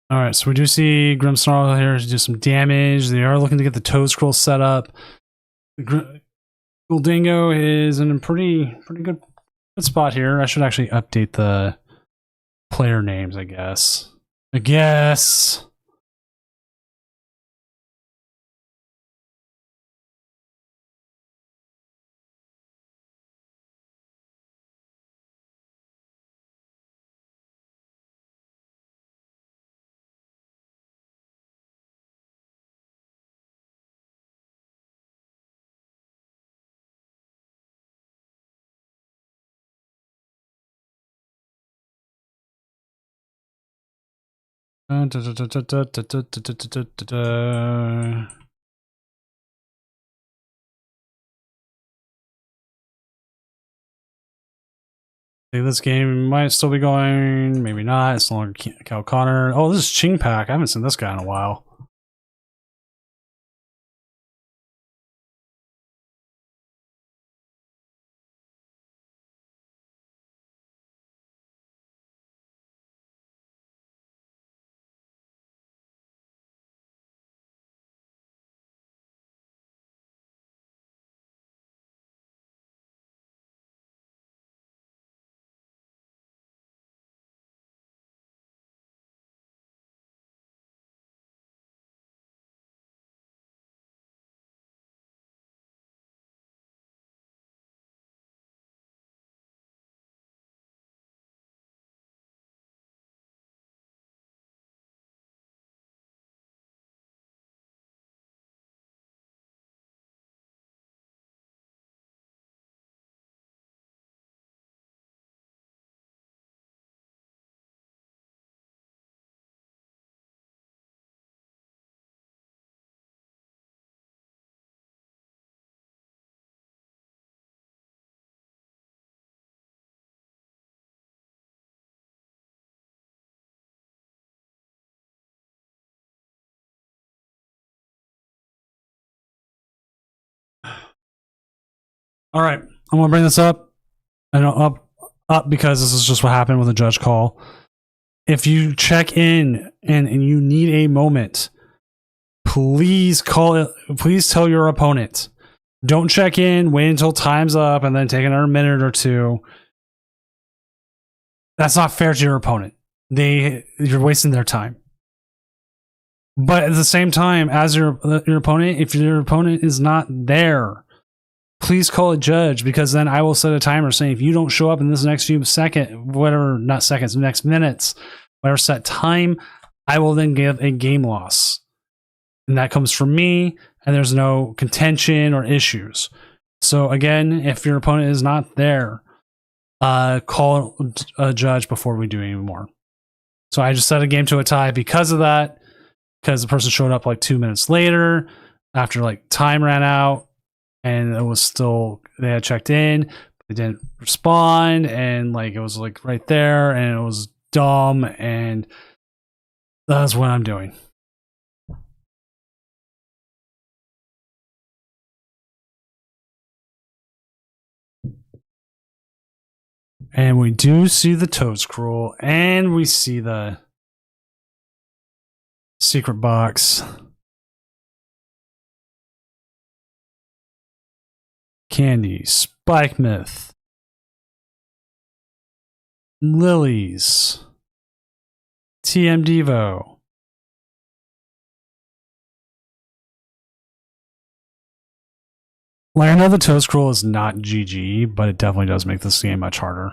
All right, so we do see Grimmsnarl here to do some damage. They are looking to get the Toad Scroll set up. Dingo is in a pretty good spot here. I should actually update the player names, I guess. This game might still be going, maybe not. It's no longer Cal Connor. Oh, this is Ching Pak. I haven't seen this guy in a while. All right, I'm gonna bring this up. I know up because this is just what happened with the judge call. if you check in and you need a moment, please tell your opponent. Don't check in, wait until time's up, and then take another minute or two. That's not fair to your opponent. You're wasting their time. But at the same time, as your opponent, if your opponent is not there, please call a judge, because then I will set a timer saying if you don't show up in this next few next minutes, whatever set time, I will then give a game loss. And that comes from me, and there's no contention or issues. So again, if your opponent is not there, call a judge before we do any more. So I just set a game to a tie because of that, because the person showed up like 2 minutes later after like time ran out, and it was still, they had checked in, they didn't respond, and like it was like right there, and it was dumb, and that's what I'm doing. And we do see the Toad Scroll, and we see the secret box. Candy, Spike Myth, Lilies, TM Devo. Like, I know the Toad Scroll is not GG, but it definitely does make this game much harder.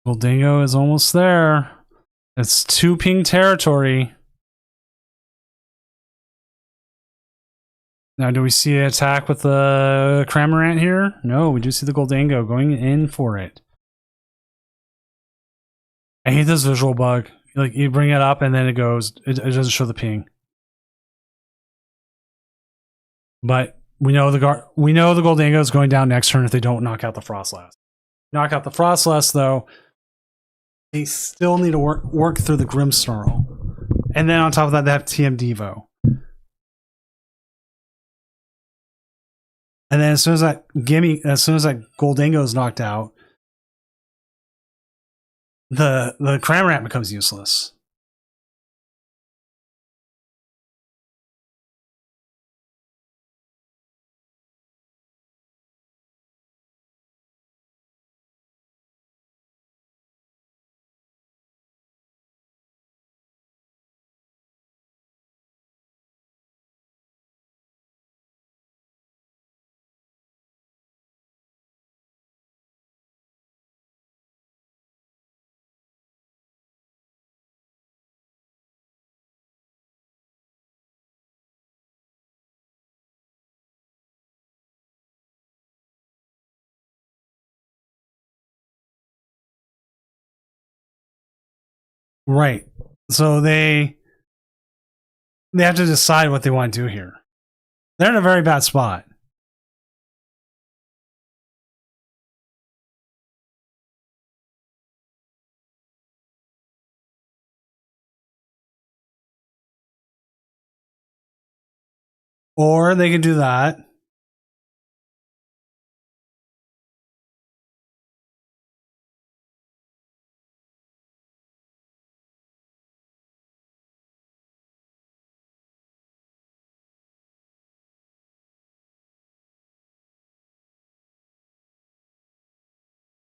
Goldingo is almost there. It's 2 ping territory. Now, do we see an attack with the Cramorant here? No, we do see the Goldingo going in for it. I hate this visual bug. Like, you bring it up and then it goes, it doesn't show the ping. But we know the Goldingo is going down next turn if they don't knock out the Frostlass. Knock out the Frostlass, though, they still need to work through the Grimmsnarl. And then on top of that, they have TM Devo. And then as soon as that Goldingo is knocked out, the Cramorant becomes useless. Right. So they have to decide what they want to do here. They're in a very bad spot. Or they can do that.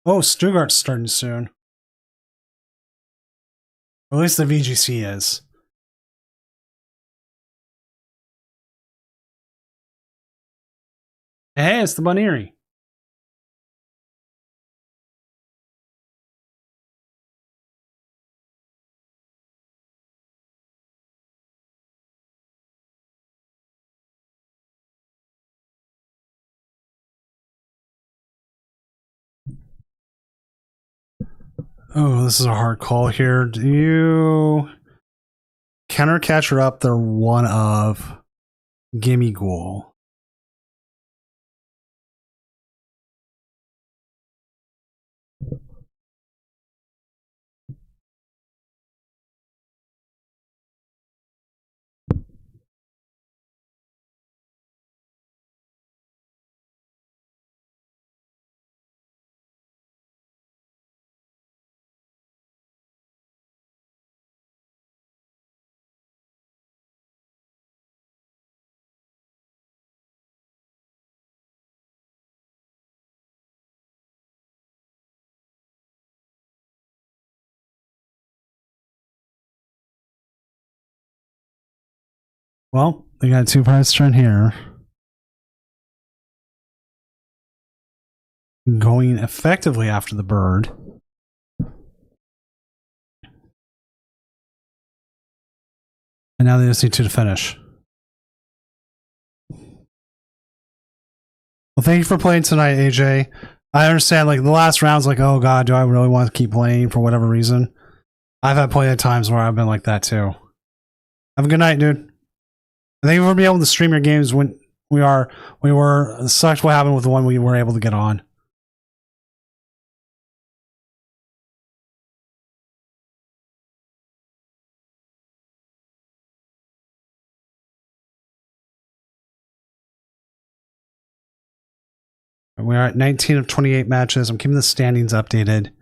Oh, Stuttgart's starting soon. Or at least the VGC is. Hey, it's the Bunnery. Oh, this is a hard call here. Do you counter catcher up their one of Gimme Ghoul? Well, they got 2 price turn here. Going effectively after the bird. And now they just need 2 to finish. Well, thank you for playing tonight, AJ. I understand, like, the last round's like, oh god, do I really want to keep playing for whatever reason? I've had plenty of times where I've been like that too. Have a good night, dude. Thank you for being able to stream your games when we were. It sucks what happened with the one we were able to get on. We are at 19 of 28 matches. I'm keeping the standings updated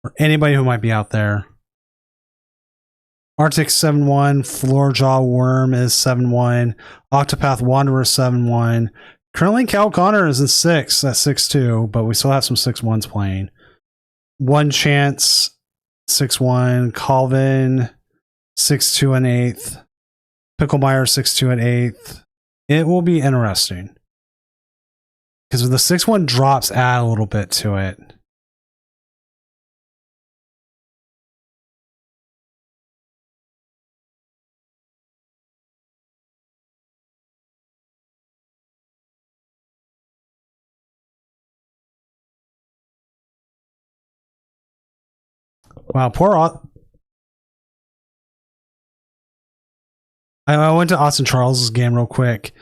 for anybody who might be out there. Arctic 7-1, Floorjaw Worm is 7-1, Octopath Wanderer 7-1. Currently, Cal Connor is in 6 at 6-2, but we still have some 6-1s playing. One Chance 6-1, Calvin 6-2 and 8th, Picklemeyer 6-2 and 8th. It will be interesting. Because the 6-1 drops add a little bit to it. Wow, I went to Austin Charles's game real quick.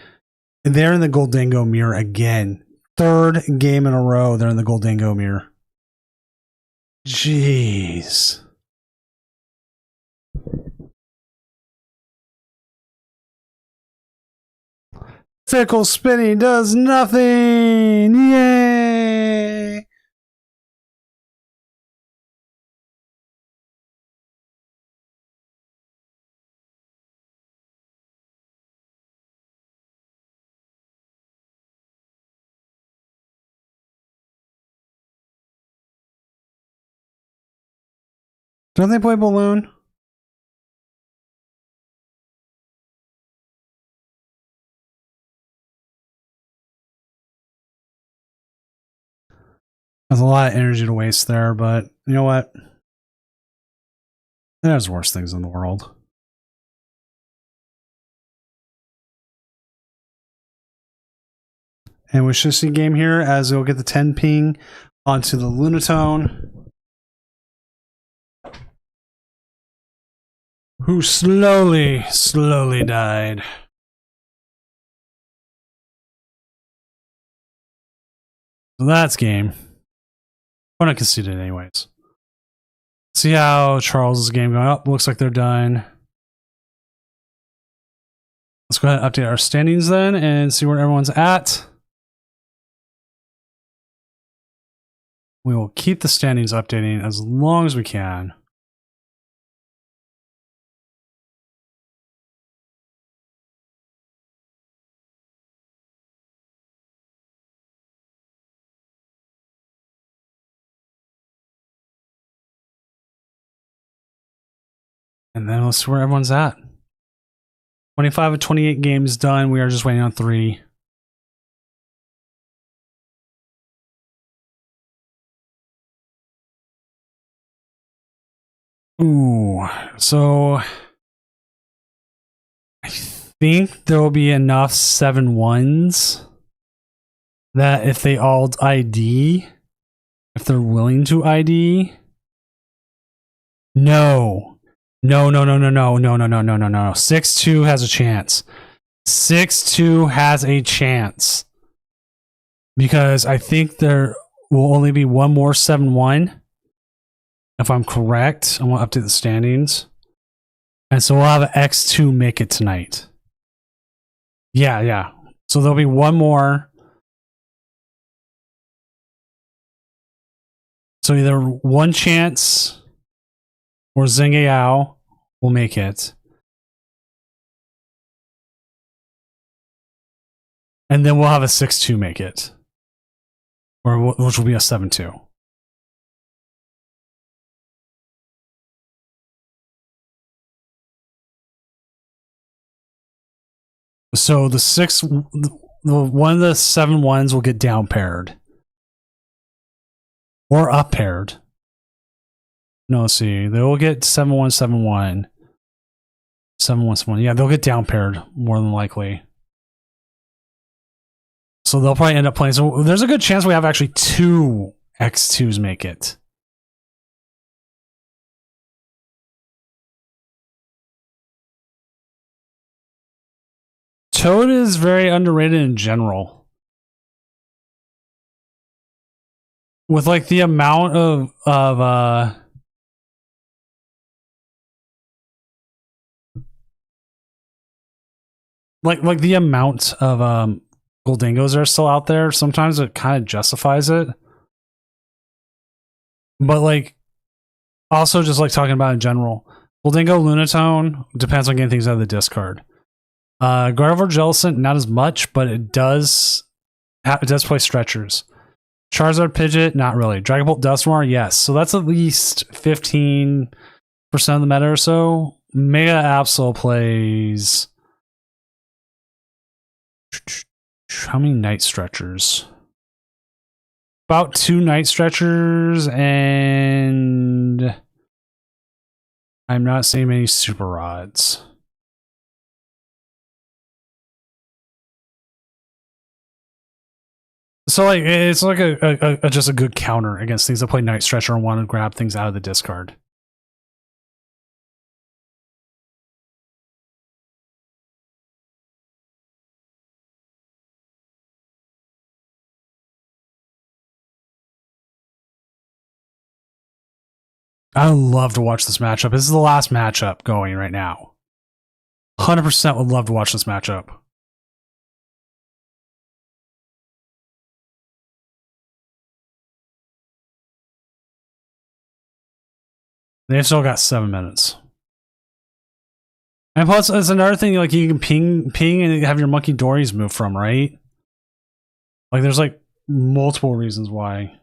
They're in the Goldango mirror again. 3rd game in a row, they're in the Goldango mirror. Jeez. Fickle spinning does nothing. Yay! Don't they play Balloon? There's a lot of energy to waste there, but you know what? There's worse things in the world. And we should see game here as we'll get the 10 ping onto the Lunatone, who slowly died. So that's game. But I conceded anyways. See how Charles' game going up. Looks like they're done. Let's go ahead and update our standings then and see where everyone's at. We will keep the standings updating as long as we can. And then we'll see where everyone's at. 25 of 28 games done. We are just waiting on 3. Ooh, so I think there will be enough 7-1s that if they alt ID, if they're willing to ID, No. No, no, no, no, no, no, no, no, no, no, no. 6-2 has a chance. 6-2 has a chance. Because I think there will only be one more 7-1. If I'm correct, I want to update the standings. And so we'll have an X2 make it tonight. Yeah, yeah. So there'll be one more. So either one chance or Zheng Yao will make it. And then we'll have a 6-2 make it. Or which will be a 7-2. So one of the 7-1s will get down paired. Or up paired. No, let's see. They will get 7-1, 7-1. 7-1, 7-1. Yeah, they'll get down paired more than likely. So they'll probably end up playing. So there's a good chance we have actually 2 X2s make it. Toad is very underrated in general. With like the amount of like the amount of Goldingos are still out there, sometimes it kind of justifies it. But like also just like talking about in general, Goldingo Lunatone depends on getting things out of the discard. Gardevoir Jellicent, not as much, but it does play stretchers. Charizard Pidgeot, not really. Dragon Bolt Dusknoir, yes. So that's at least 15% of the meta or so. Mega Absol plays. How many Night Stretchers? About 2 Night Stretchers, and I'm not seeing many Super Rods. So like it's like a just a good counter against things that play Night Stretcher and want to grab things out of the discard. I love to watch this matchup. This is the last matchup going right now. 100% would love to watch this matchup. They've still got 7 minutes. And plus, it's another thing, like you can ping and have your Monkey Dories move from, right? Like there's like multiple reasons why.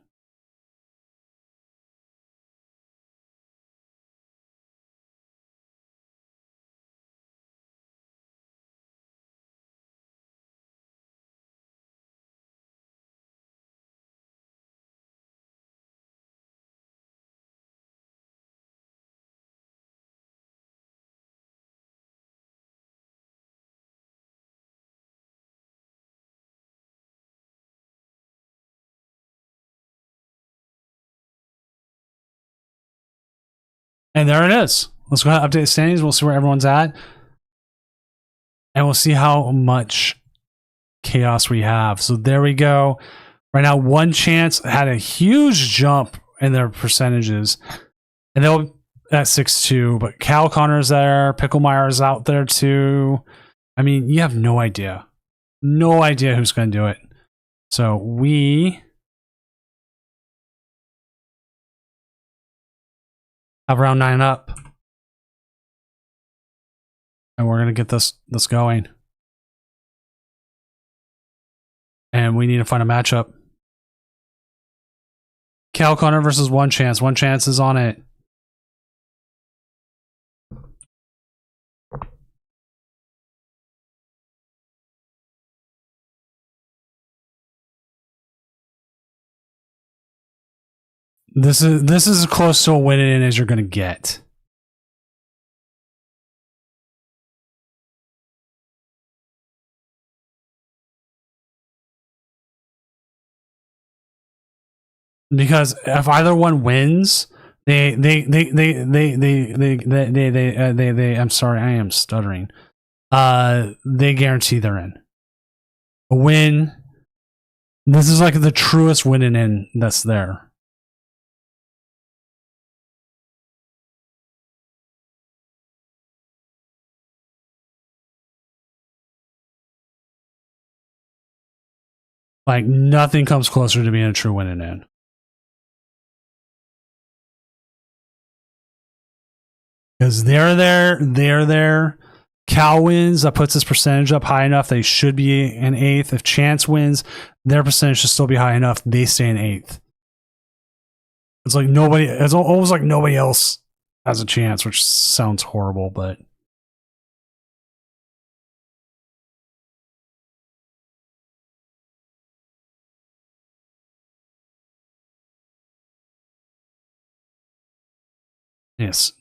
And there it is. Let's go ahead and update the standings. We'll see where everyone's at. And we'll see how much chaos we have. So there we go. Right now, One Chance had a huge jump in their percentages. And they'll at 6-2. But Cal Connor's there. Picklemeyer is out there too. I mean, you have no idea. No idea who's going to do it. So we have round 9 up. And we're going to get this going. And we need to find a matchup. Cal Connor versus One Chance. One Chance is on it. This is as close to a win-in as you're going to get. Because if either one wins, I'm sorry, I am stuttering. They guarantee they're in. A win. This is like the truest win and in that's there. Like nothing comes closer to being a true win and in. Because they're there. Cal wins, that puts his percentage up high enough they should be in 8th. If Chance wins, their percentage should still be high enough they stay in 8th. It's like it's almost like nobody else has a chance, which sounds horrible, but yes.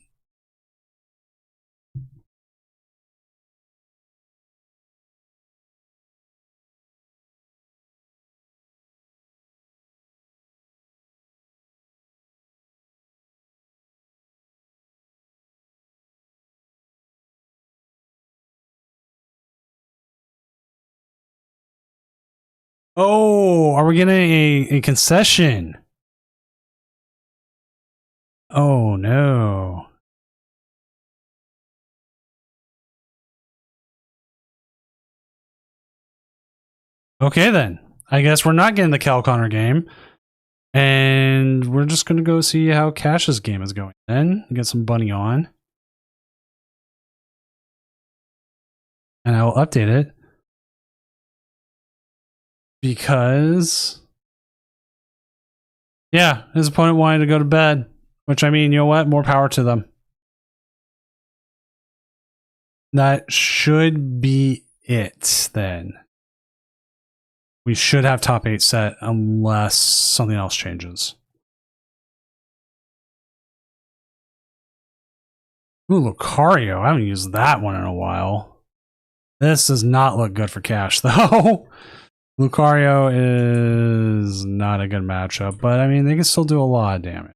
Oh, are we getting a concession? Oh no. Okay then. I guess we're not getting the Cal Connor game. And we're just gonna go see how Cash's game is going then. Get some bunny on. And I will update it. Because yeah, his opponent wanted to go to bed. Which I mean, you know what? More power to them. That should be it then. We should have top 8 set unless something else changes. Ooh, Lucario. I haven't used that one in a while. This does not look good for Cash, though. Lucario is not a good matchup, but I mean, they can still do a lot of damage.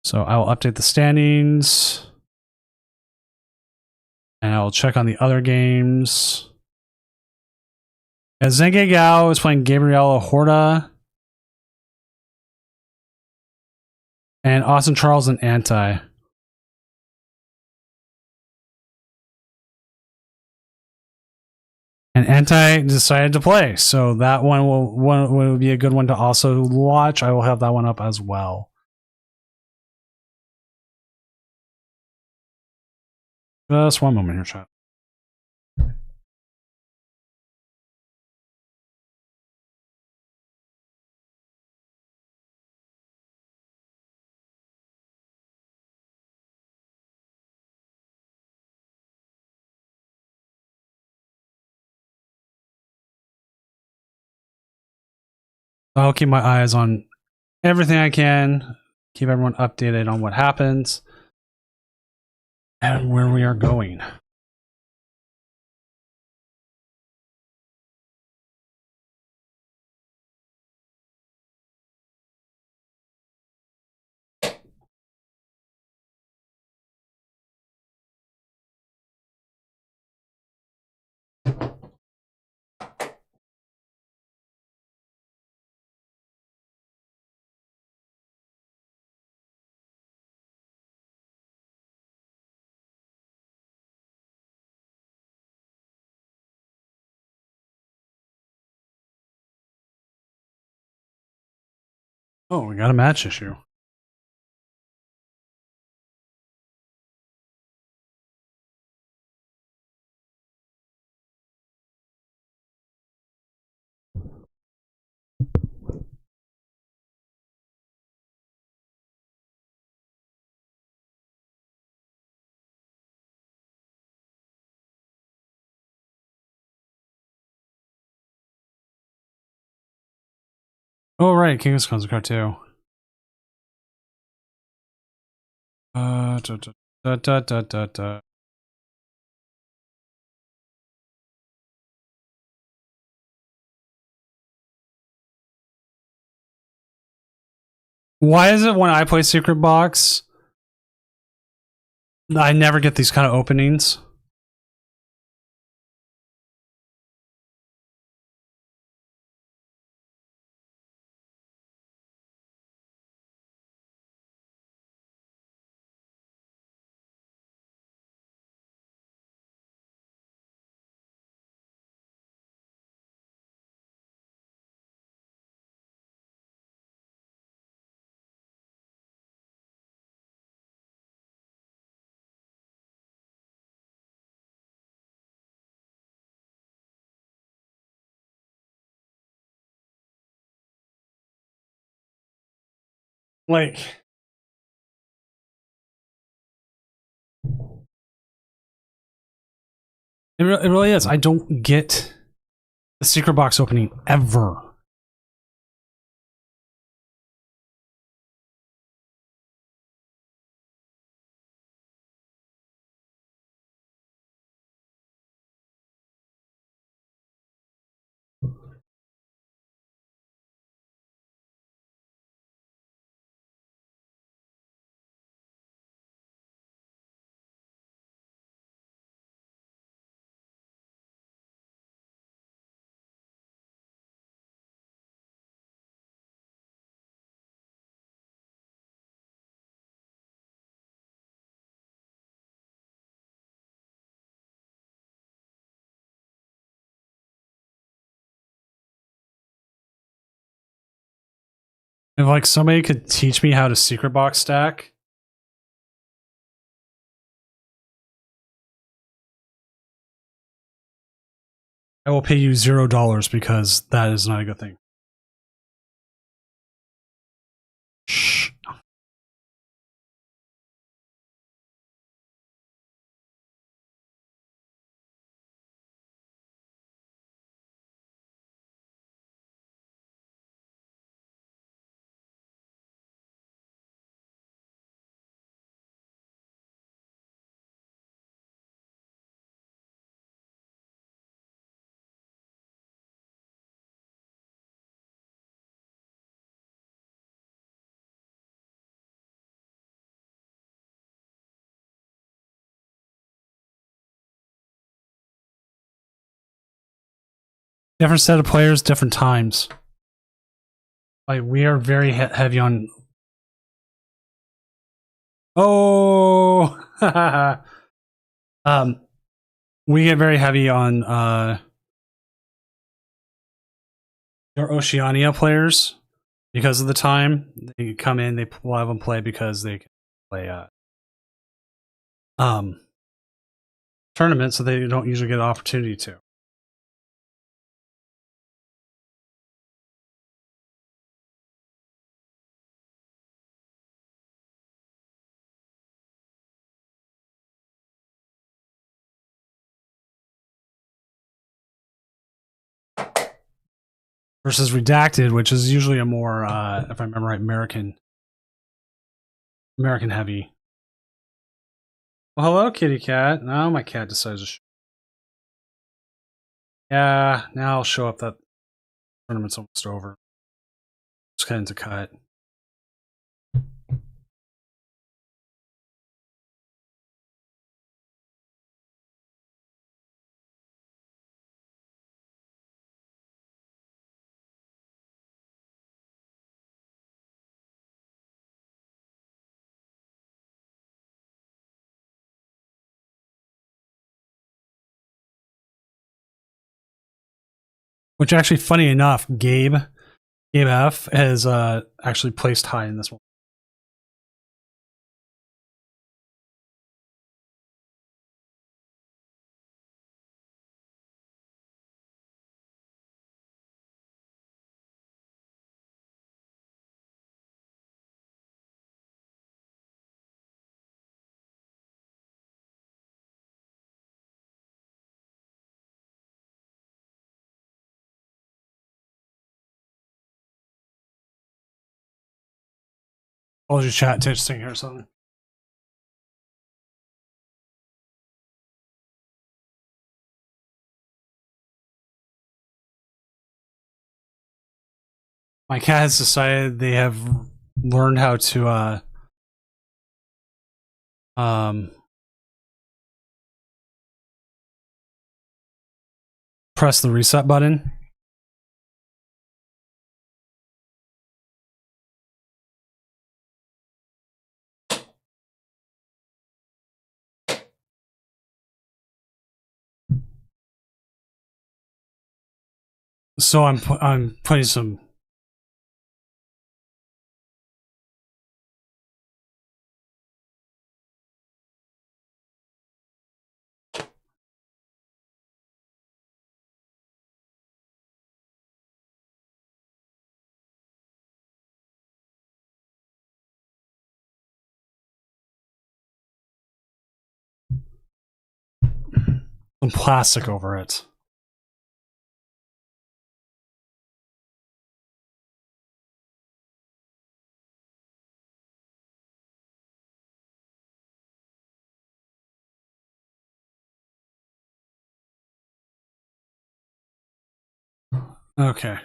So I will update the standings. And I will check on the other games. As Zenge Gao is playing Gabriela Horta. And Austin Charles and Anti. And Anti decided to play. So that one will be a good one to also watch. I will have that one up as well. Just one moment here, chat. I'll keep my eyes on everything I can, keep everyone updated on what happens and where we are going. Oh, we got a match issue. Oh, right. King's Con's a card too. Da, da, da, da, da, da. Why is it when I play Secret Box, I never get these kind of openings? Like, it really is. I don't get the Secret Box opening ever. If like somebody could teach me how to Secret Box stack, I will pay you $0 because that is not a good thing. Shh. Different set of players, different times. Like we are very heavy on. Oh, we get very heavy on your Oceania players because of the time they come in. They will have them play because they can play tournaments, so they don't usually get an opportunity to. Versus Redacted, which is usually a more, if I remember right, American heavy. Well, hello, kitty cat. Now my cat decides to. Yeah, now I'll show up that tournament's almost over. Just cut into cut. Which actually, funny enough, Gabe F has actually placed high in this one. Apologies, chat, testing here or something. My cat has decided they have learned how to press the reset button. So I'm putting some. Some plastic over it. Okay.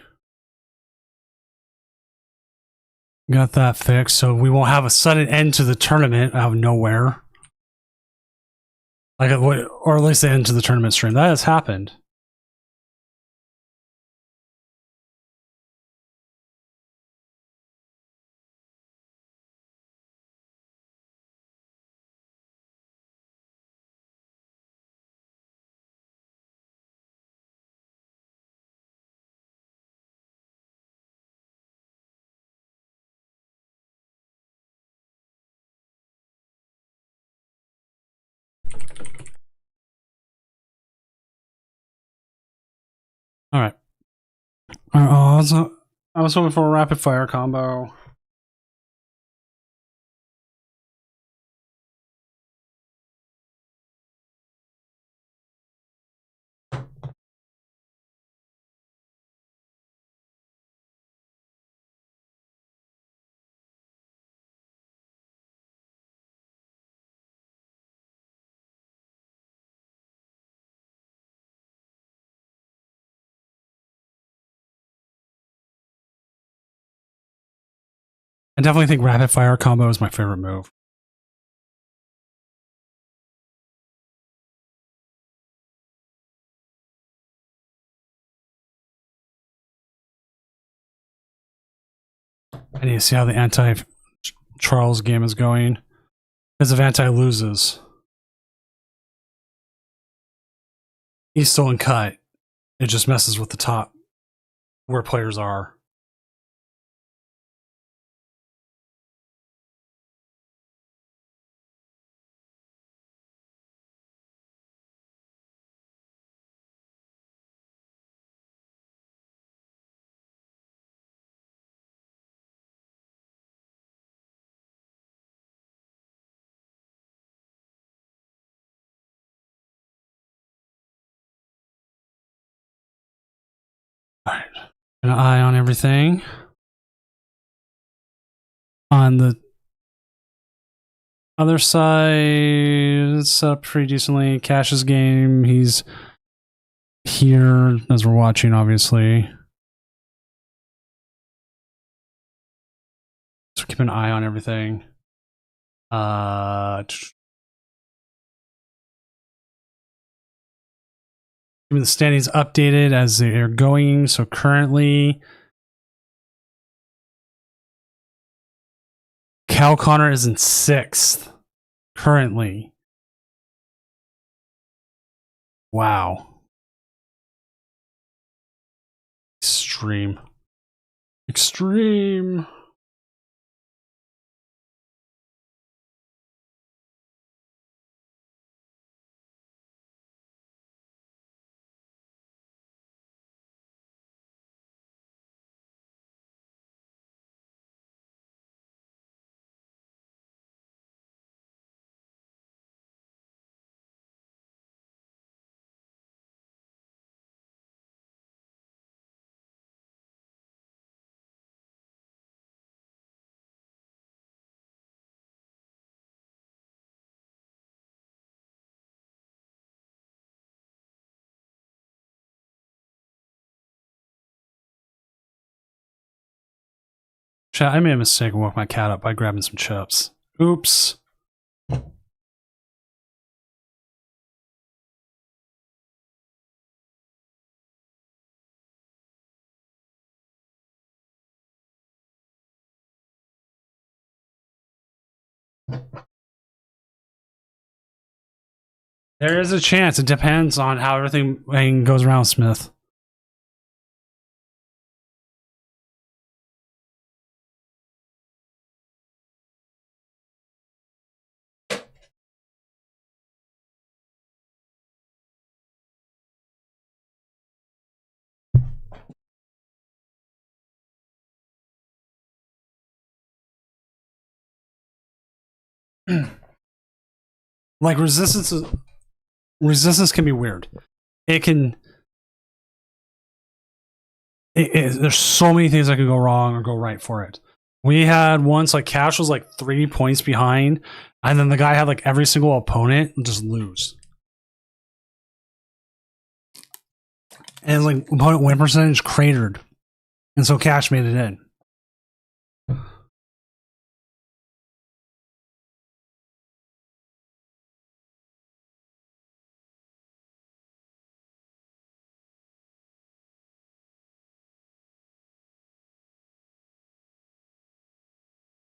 Got that fixed, so we won't have a sudden end to the tournament out of nowhere. Like, or at least the end to the tournament stream. That has happened. All right. I was hoping for a rapid fire combo. I definitely think rapid fire combo is my favorite move. I need to see how the anti-Charles game is going. Because if anti loses, he's still in cut. It just messes with the top where players are. All right. An eye on everything. On the other side, it's set up pretty decently. Cash's game, he's here as we're watching, obviously. So keep an eye on everything. Keeping the standings updated as they are going. So currently, Cal Connor is in 6th. Currently. Wow. Extreme. Extreme. Chat, I made a mistake and woke my cat up by grabbing some chips. Oops. There is a chance. It depends on how everything goes around, Smith. Like resistance can be weird. It can. There's so many things that could go wrong or go right for it. We had once like Cash was like 3 points behind, and then the guy had like every single opponent just lose. And like opponent win percentage cratered, and so Cash made it in.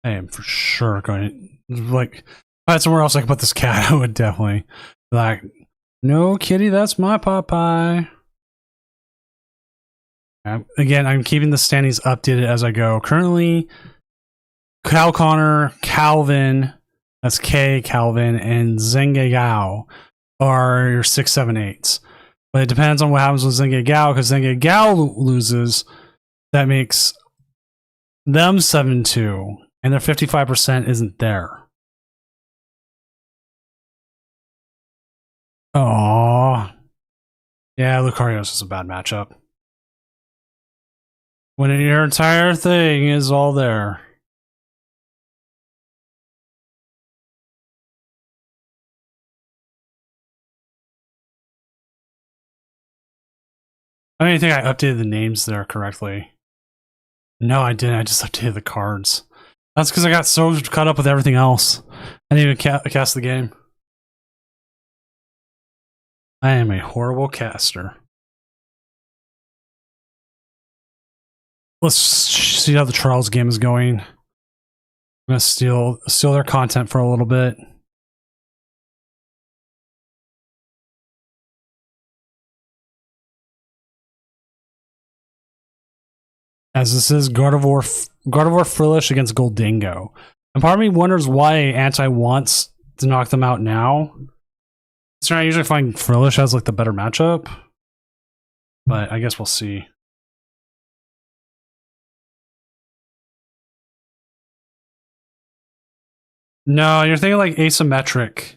I am for sure going to, like, if I had somewhere else I could put this cat, I would definitely be like, no, kitty, that's my Popeye. Again, I'm keeping the standings updated as I go. Currently, Cal Connor, Calvin, that's K, Calvin, and Zenge Gao are your 6, 7, 8s. But it depends on what happens with Zenge Gao, because Zenge Gao loses, that makes them 7-2. And their 55% isn't there. Oh, yeah, Lucario's is a bad matchup. When your entire thing is all there. I don't even think I updated the names there correctly. No, I didn't. I just updated the cards. That's because I got so caught up with everything else. I didn't even cast the game. I am a horrible caster. Let's see how the Charles game is going. I'm gonna steal their content for a little bit. As this is Gardevoir Frillish against Goldingo. And part of me wonders why Anti wants to knock them out now. So I usually find Frillish has like the better matchup. But I guess we'll see. No, you're thinking like asymmetric.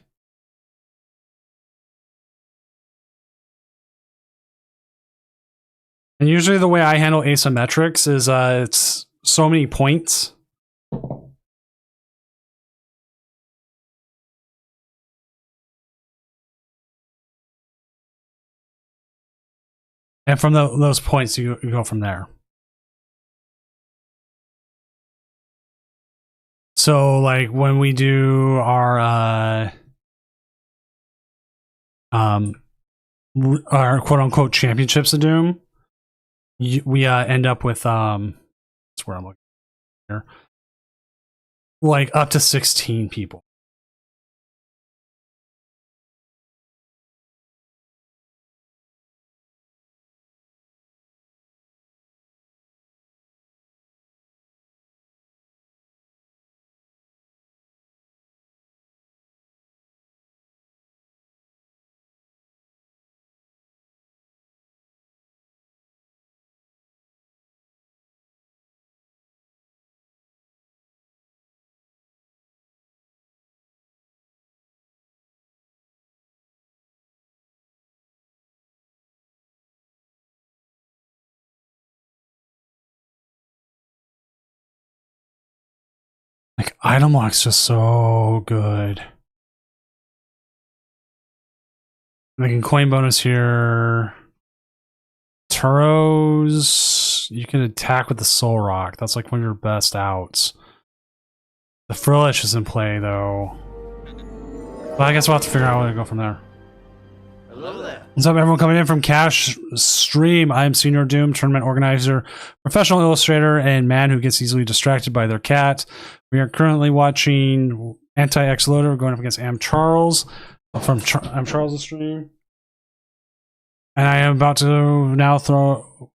And usually the way I handle asymmetrics is it's so many points. And from those points, you go from there. So, like, when we do our quote-unquote championships of Doom, we end up with that's where I'm looking here, like up to 16 people. Like, item lock's just so good. Making coin bonus here. Turos. You can attack with the Soul Rock. That's like one of your best outs. The Frillish is in play though. But I guess we'll have to figure out where to go from there. Hello there. What's up, everyone coming in from Cash Stream? I'm Senior Doom, tournament organizer, professional illustrator, and man who gets easily distracted by their cat. We are currently watching Anti-X Loader going up against Am Charles from Am Charles' stream. And I am about to now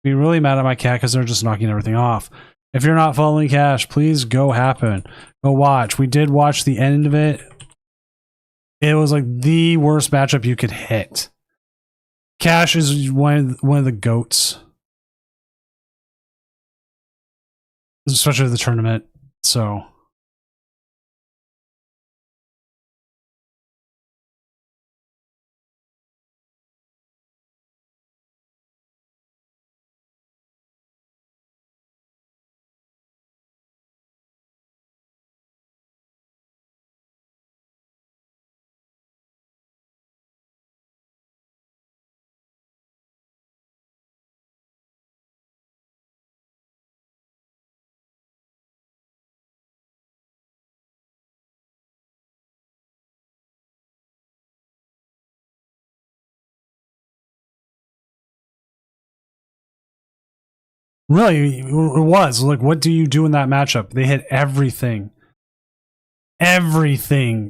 be really mad at my cat because they're just knocking everything off. If you're not following Cash, please go happen. Go watch. We did watch the end of it. It was like the worst matchup you could hit. Cash is one of the GOATs. Especially the tournament. So really, it was like, what do you do in that matchup? They hit everything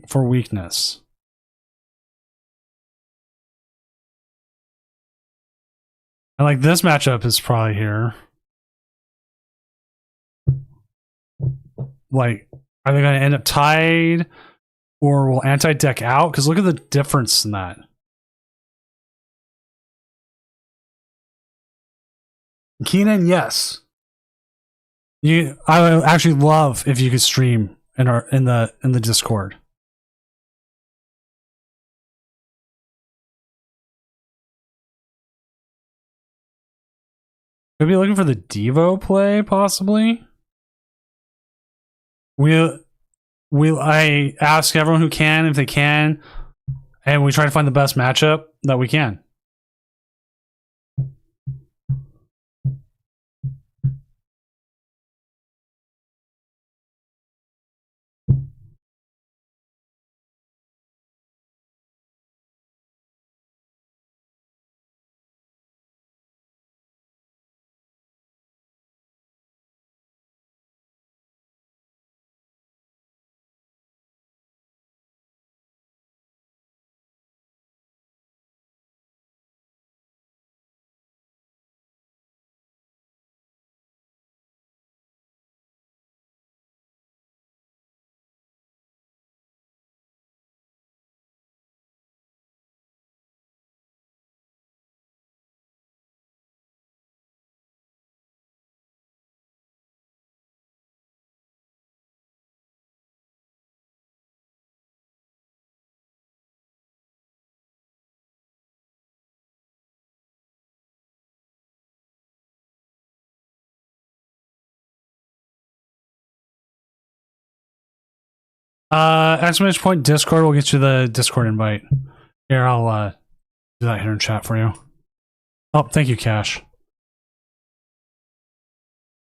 for weakness. And like this matchup is probably here. Like, are they going to end up tied, or will anti-deck out? Because look at the difference in that. Keenan, yes. I would actually love if you could stream in the Discord. Could be looking for the Devo play, possibly. I ask everyone who can if they can, and we try to find the best matchup that we can. Exclamation point Discord will get you the Discord invite. Here, I'll do that here in chat for you. Oh, thank you, Cash.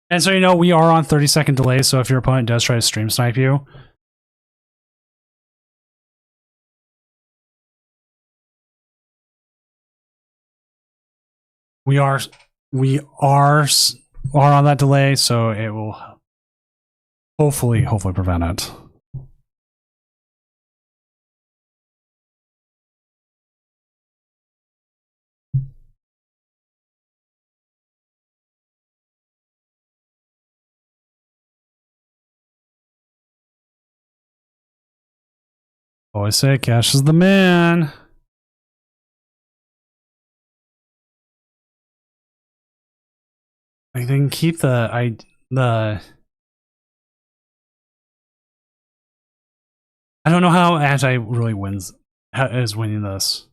And so, you know, we are on 30-second delay, so if your opponent does try to stream snipe you, we are on that delay, so it will hopefully prevent it. Always say Cash is the man. I can keep the I don't know how Anti really is winning this.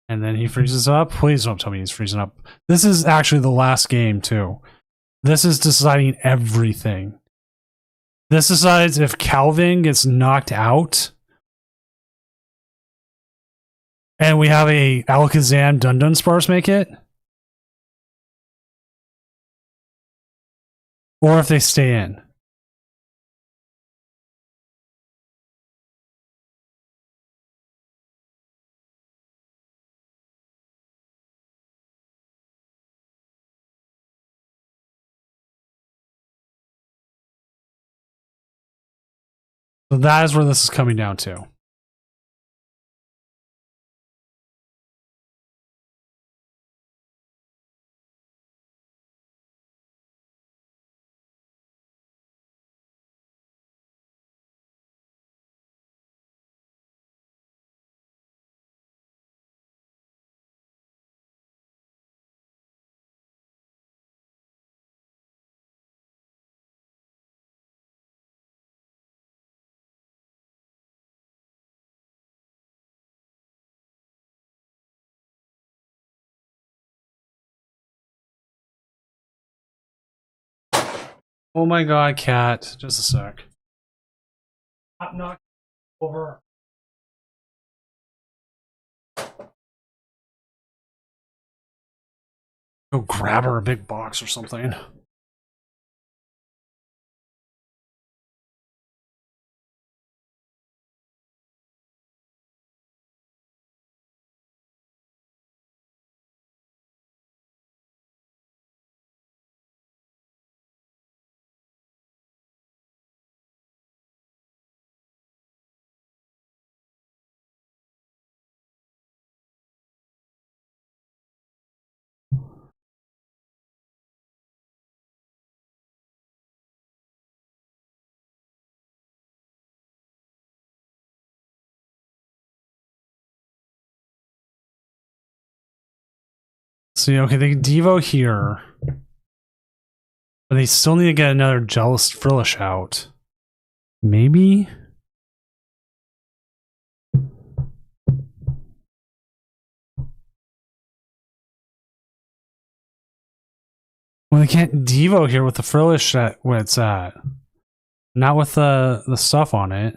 And then he freezes up. Please don't tell me he's freezing up. This is actually the last game, too. This is deciding everything. This decides if Calvin gets knocked out. And we have a Alakazam Dunsparce make it. Or if they stay in. So that is where this is coming down to. Oh my god, cat. Just a sec. I'm not over. Go grab her a big box or something. See, okay, they can Devo here. But they still need to get another Jealous Frillish out. Maybe? Well, they can't Devo here with the Frillish at where it's at. Not with the stuff on it.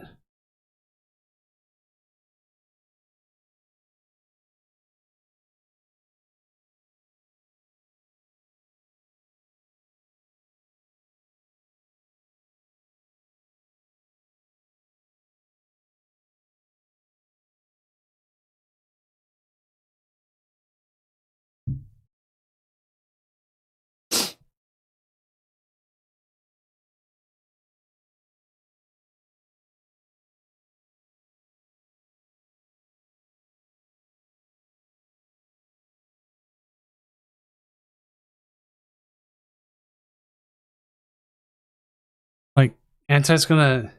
Like, Anti's gonna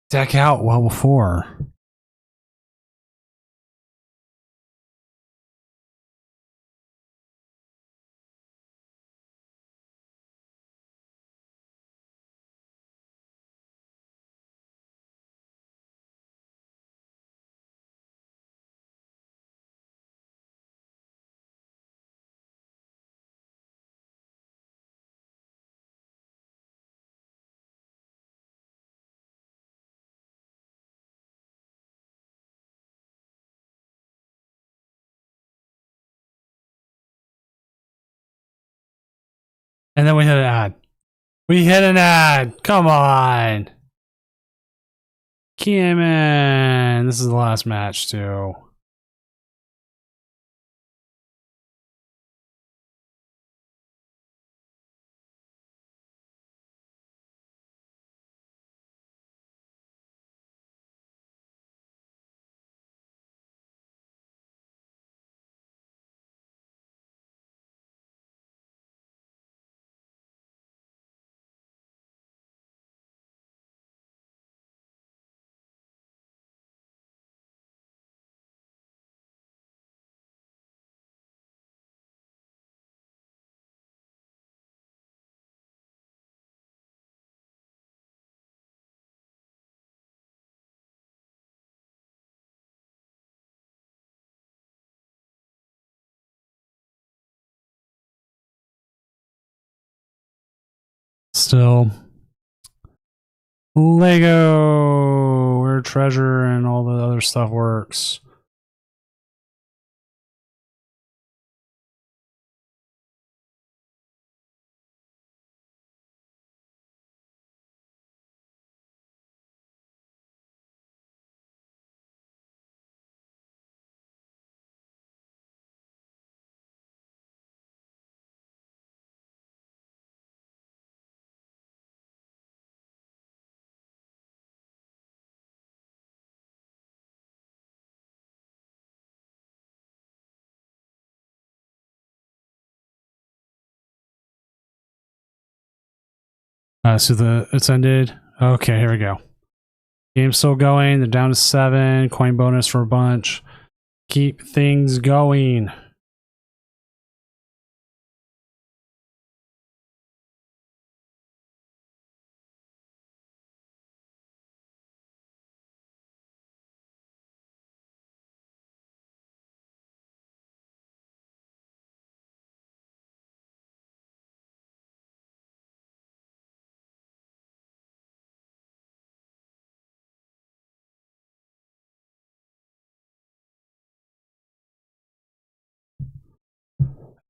deck out well before. And then we hit an ad. We hit an ad. Come on. Come This is the last match, too. still. Lego, where treasure and all the other stuff works. So it's ended. Okay, here we go. Game's still going. They're down to 7. Coin bonus for a bunch. Keep things going.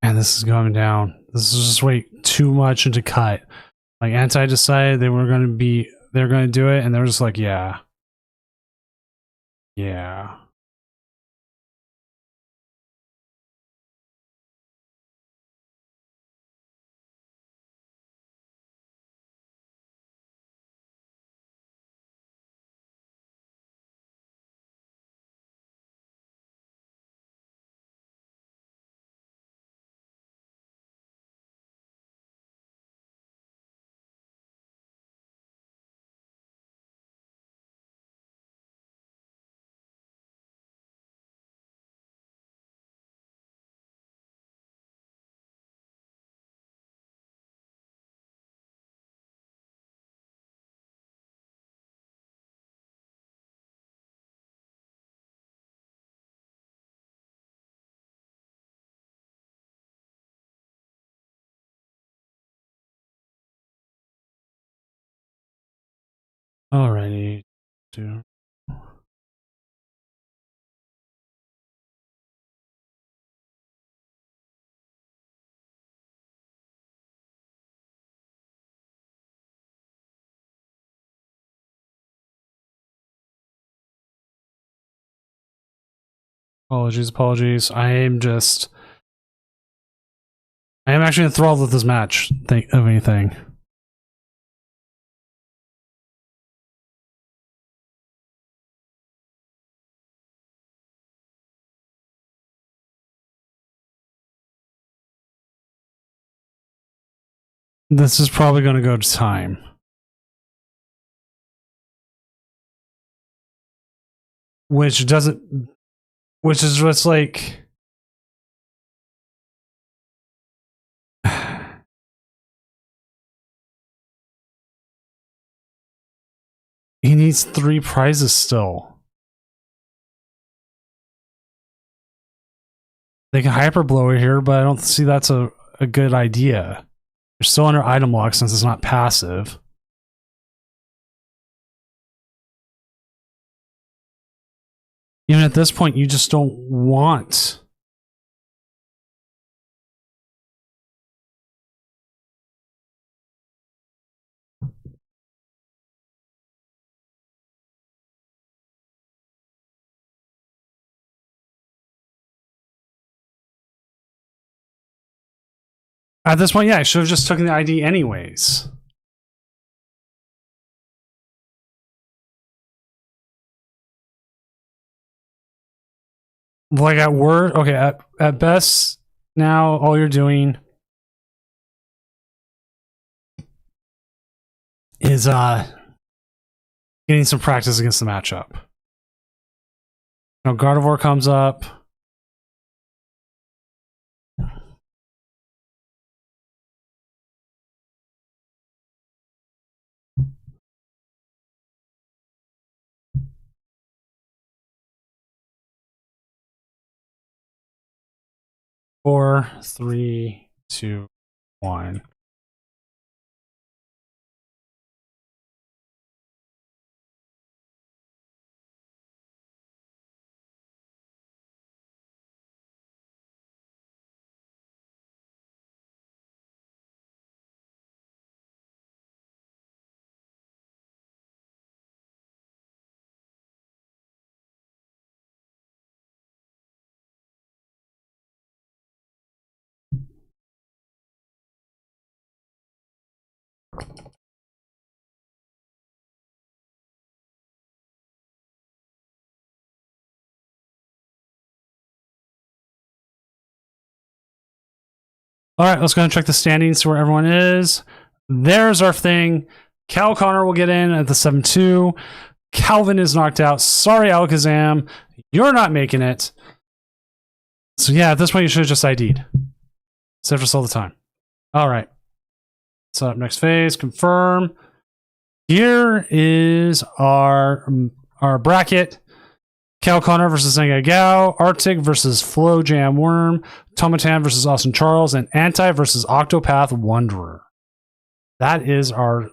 And this is going down. This is just way too much into cut. Like Anti decided they were going to do it, and they were just like, yeah. Yeah. Alrighty. Apologies. I am actually enthralled with this match. Think of anything. This is probably going to go to time. Which is what's like. He needs 3 prizes still. They can hyper blow it here, but I don't see that's a good idea. You're still under item lock since it's not passive. Even at this point, you just don't want. At this point, yeah, I should have just taken the ID anyways. Like at worst, okay, at best, now all you're doing is getting some practice against the matchup. Now Gardevoir comes up. Four, three, two, one. All right, let's go and check the standings, see where everyone is. There's our thing. Cal Connor will get in at the 7-2. Calvin is knocked out. Sorry, Alakazam. You're not making it. So yeah, at this point, you should have just ID'd. Save us all the time. All right. Set up next phase. Confirm. Here is our bracket. Cal Connor versus Zenga Gao, Arctic versus Flo Jam Worm, Tomatan versus Austin Charles, and Anti versus Octopath Wanderer. That is our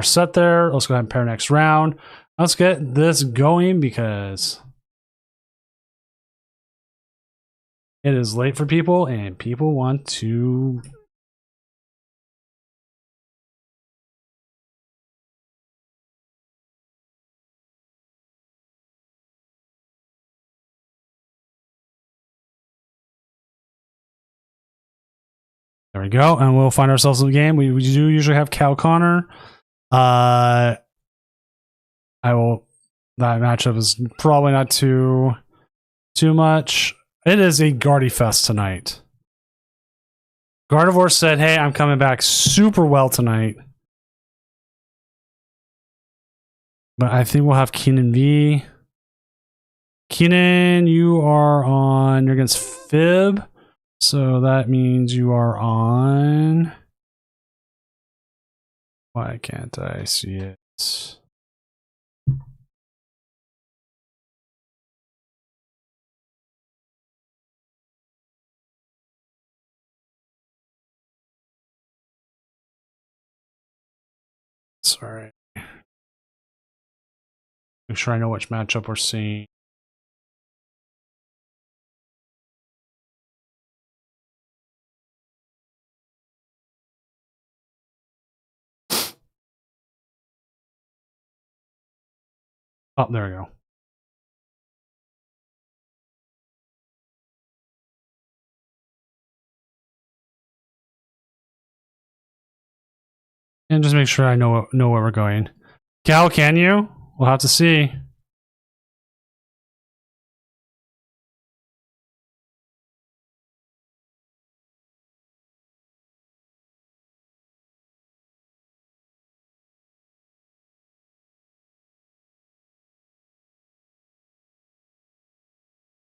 set there. Let's go ahead and pair next round. Let's get this going because it is late for people and people want to. There we go, and we'll find ourselves in the game. We do usually have Cal Connor. That matchup is probably not too much. It is a Guardy Fest tonight. Gardevoir said, hey, I'm coming back super well tonight. But I think we'll have Keenan V. Keenan, you're against Fib. So that means you are on. Why can't I see it? Sorry. Make sure I know which matchup we're seeing. Oh, there we go. And just make sure I know where we're going. Cal, can you? We'll have to see.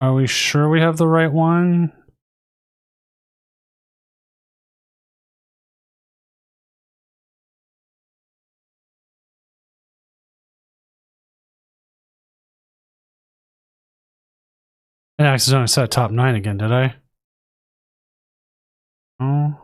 Are we sure we have the right one? I accidentally set top 9 again, did I? Oh.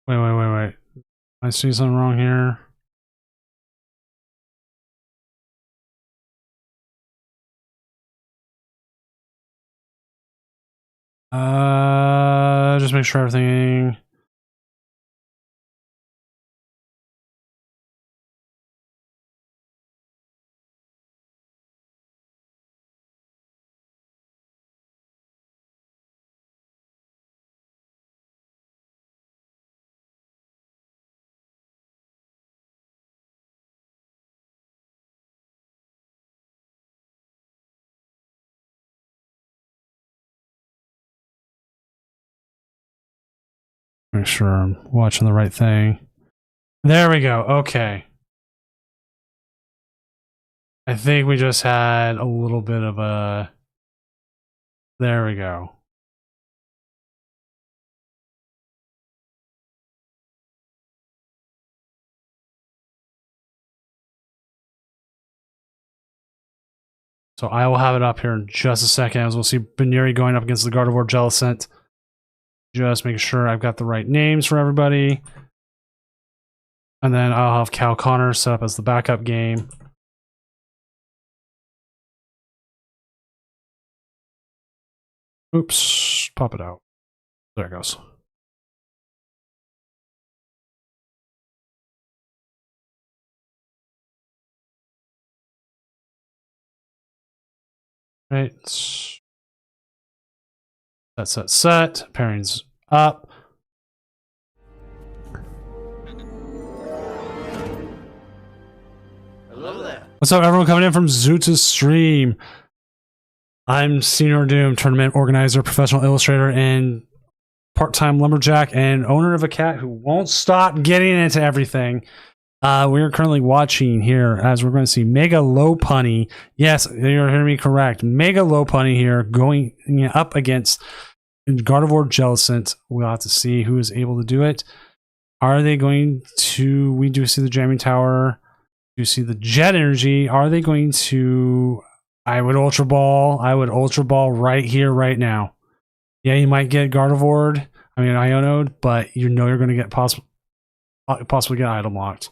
Wait. I see something wrong here. Just make sure everything. Make sure I'm watching the right thing. There we go. Okay. I think we just had a little bit of a. There we go. So I will have it up here in just a second as we'll see Baneri going up against the Gardevoir Jellicent. Just making sure I've got the right names for everybody. And then I'll have Cal Connor set up as the backup game. Oops, pop it out. There it goes. Right. Set. Pairings up. Hello there. What's up, everyone coming in from Zoots' stream? I'm Senior Doom, tournament organizer, professional illustrator, and part-time lumberjack, and owner of a cat who won't stop getting into everything. We are currently watching here as we're going to see Mega Lopunny. Yes, you're hearing me correct. Mega Lopunny here going up against Gardevoir Jellicent. We'll have to see who is able to do it. Are they going to... We do see the Jamming Tower. You see the Jet Energy. Are they going to... I would Ultra Ball. I would Ultra Ball right here, right now. Yeah, you might get Gardevoir. I mean, Ionode, but you know you're going to get possibly get item locked.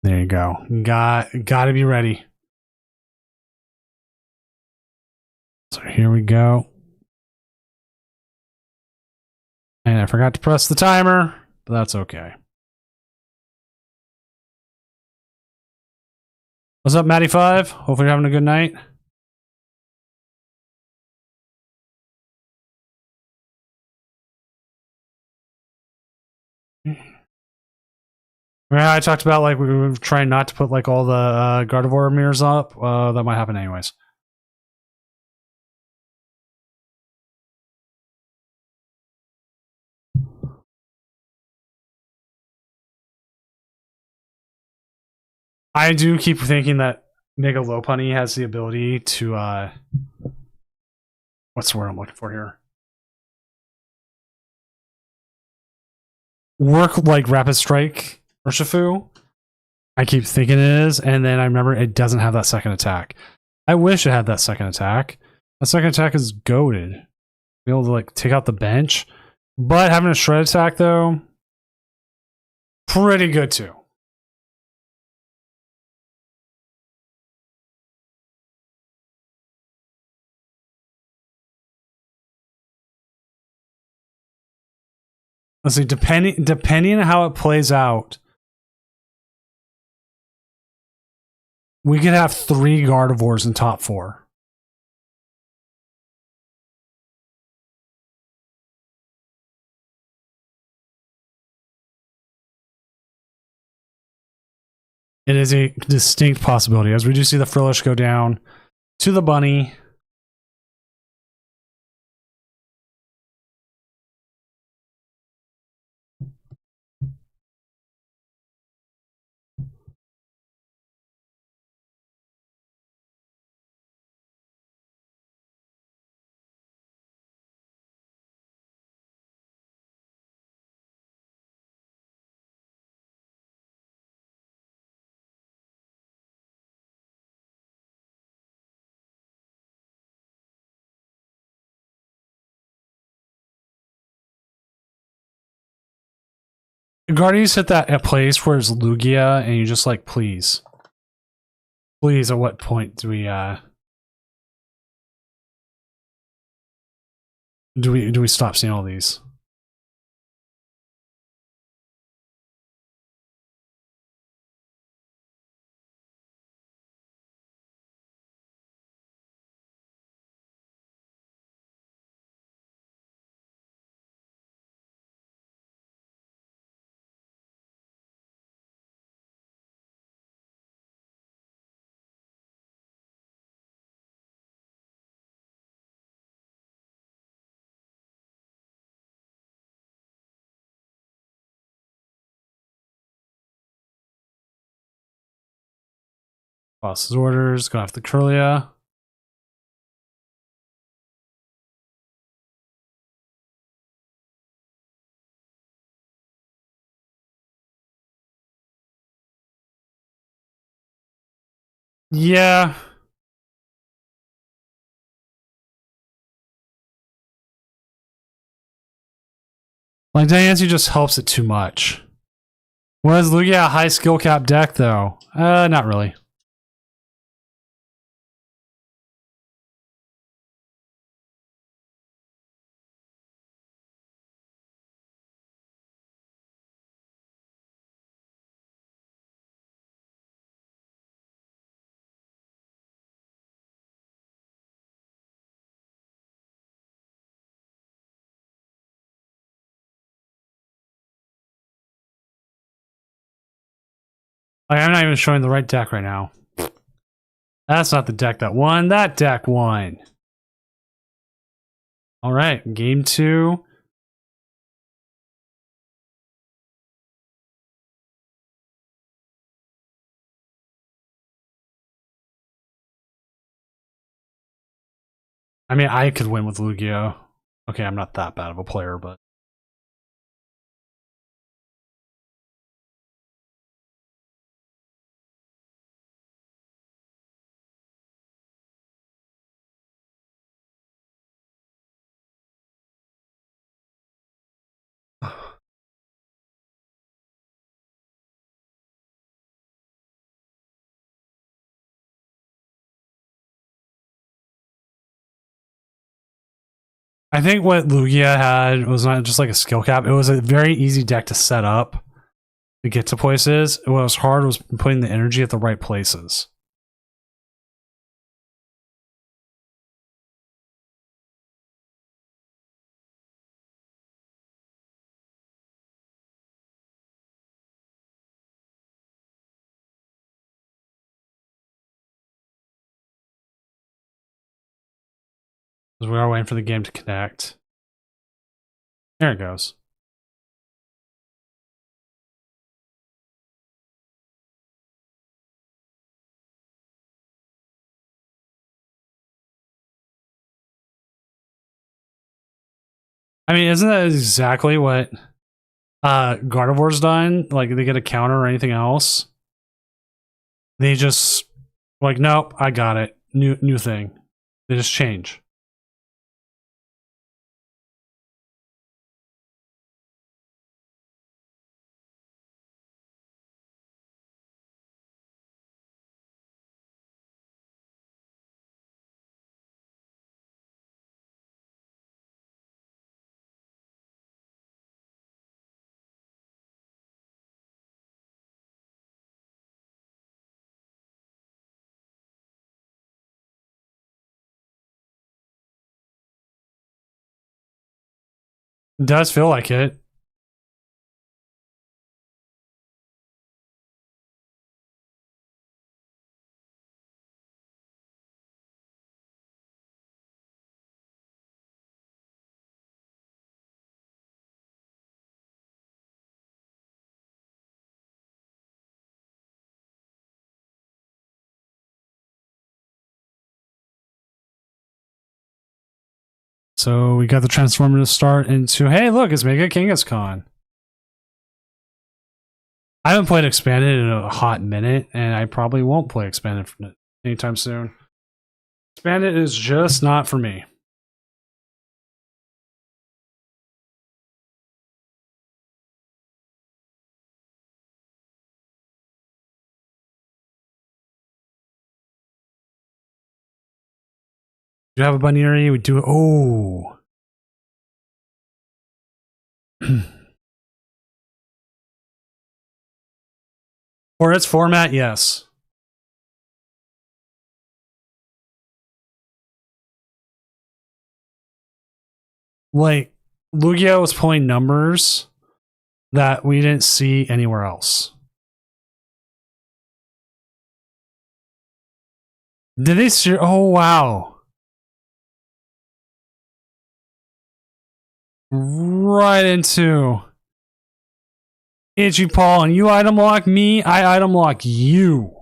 There you go. Got to be ready. So here we go. And I forgot to press the timer, but that's okay. What's up, Matty5? Hopefully you're having a good night. Yeah, I talked about like we were trying not to put like all the Gardevoir mirrors up. That might happen anyways. I do keep thinking that Mega Lopunny has the ability to what's the word I'm looking for here? Work like Rapid Strike Urshifu. I keep thinking it is, and then I remember it doesn't have that second attack. I wish it had that second attack. That second attack is goated. Be able to like take out the bench. But having a shred attack though, pretty good too. Let's see, depending on how it plays out, we could have 3 Gardevoirs in top 4. It is a distinct possibility, as we do see the Frillish go down to the bunny. Guardians hit that at place where it's Lugia, and you just like, please. Please, at what point do we stop seeing all these? Boss's orders, go after the Kirlia. Yeah. Like, Diancie just helps it too much. Whereas Lugia, a high skill cap deck, though. Not really. Like, I'm not even showing the right deck right now. That's not the deck that won. That deck won. All right, game 2. I mean, I could win with Lugia. Okay, I'm not that bad of a player, but... I think what Lugia had was not just like a skill cap. It was a very easy deck to set up to get to places. What was hard was putting the energy at the right places. Because we are waiting for the game to connect. There it goes. I mean, isn't that exactly what Gardevoir's done? Like, they get a counter or anything else? They just like, nope, I got it. New thing. They just change. It does feel like it. So we got the transformative start into, hey, look, it's Mega Kangaskhan. I haven't played Expanded in a hot minute, and I probably won't play Expanded anytime soon. Expanded is just not for me. Do you have a Bunnery? We do. Oh. For its format, yes. Like, Lugia was pulling numbers that we didn't see anywhere else. Did they see? Oh, wow. Right into Itchy Paul, and you item lock me, I item lock you.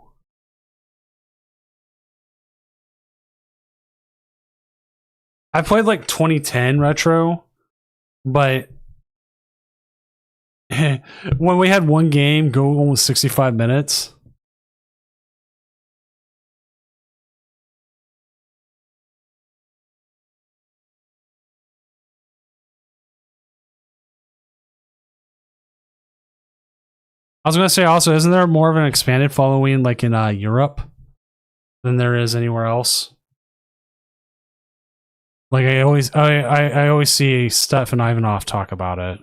I played like 2010 retro, but when we had one game go almost 65 minutes. I was gonna say also, isn't there more of an expanded following like in Europe than there is anywhere else? Like I always see Steph and Ivanov talk about it.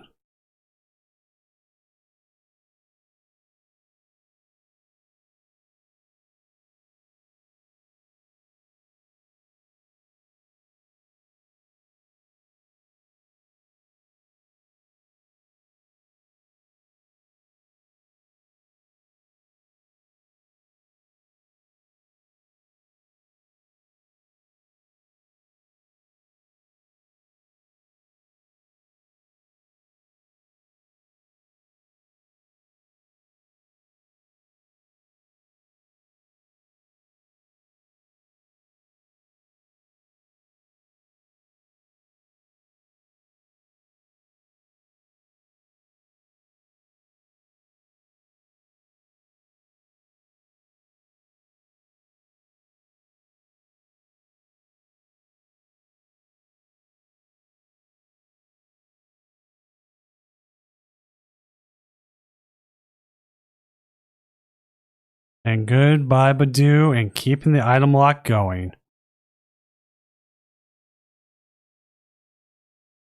And goodbye, Badoo, and keeping the item lock going.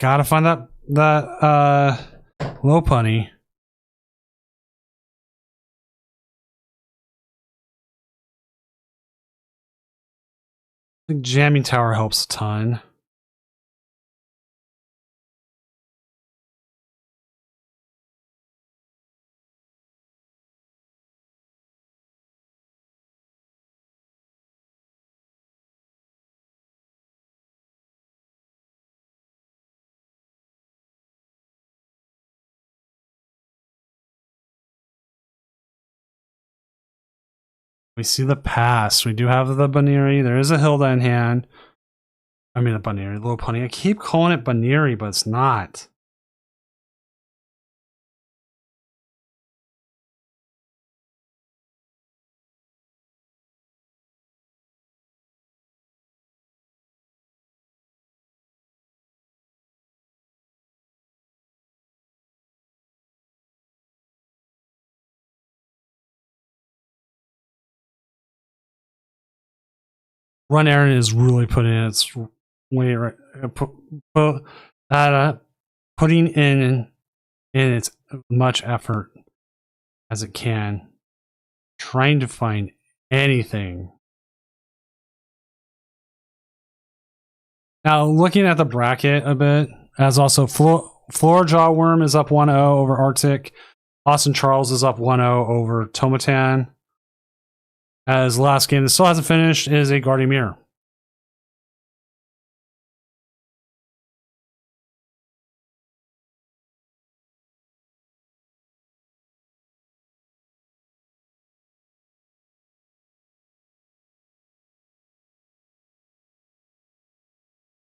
Gotta find that Lopunny. I think Jamming Tower helps a ton. We see the past. We do have the Baneri. There is a Hilda in hand. I mean, a Baneri, Lopunny. I keep calling it Baneri, but it's not. Run Aaron is really putting in its weight right. Putting in its much effort as it can, trying to find anything. Now, looking at the bracket a bit, as also Flora Worm is up 1-0 over Arctic. Austin Charles is up 1-0 over Tomatan. As last game that still hasn't finished is a Guardian Mirror.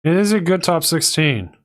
It is a good top 16.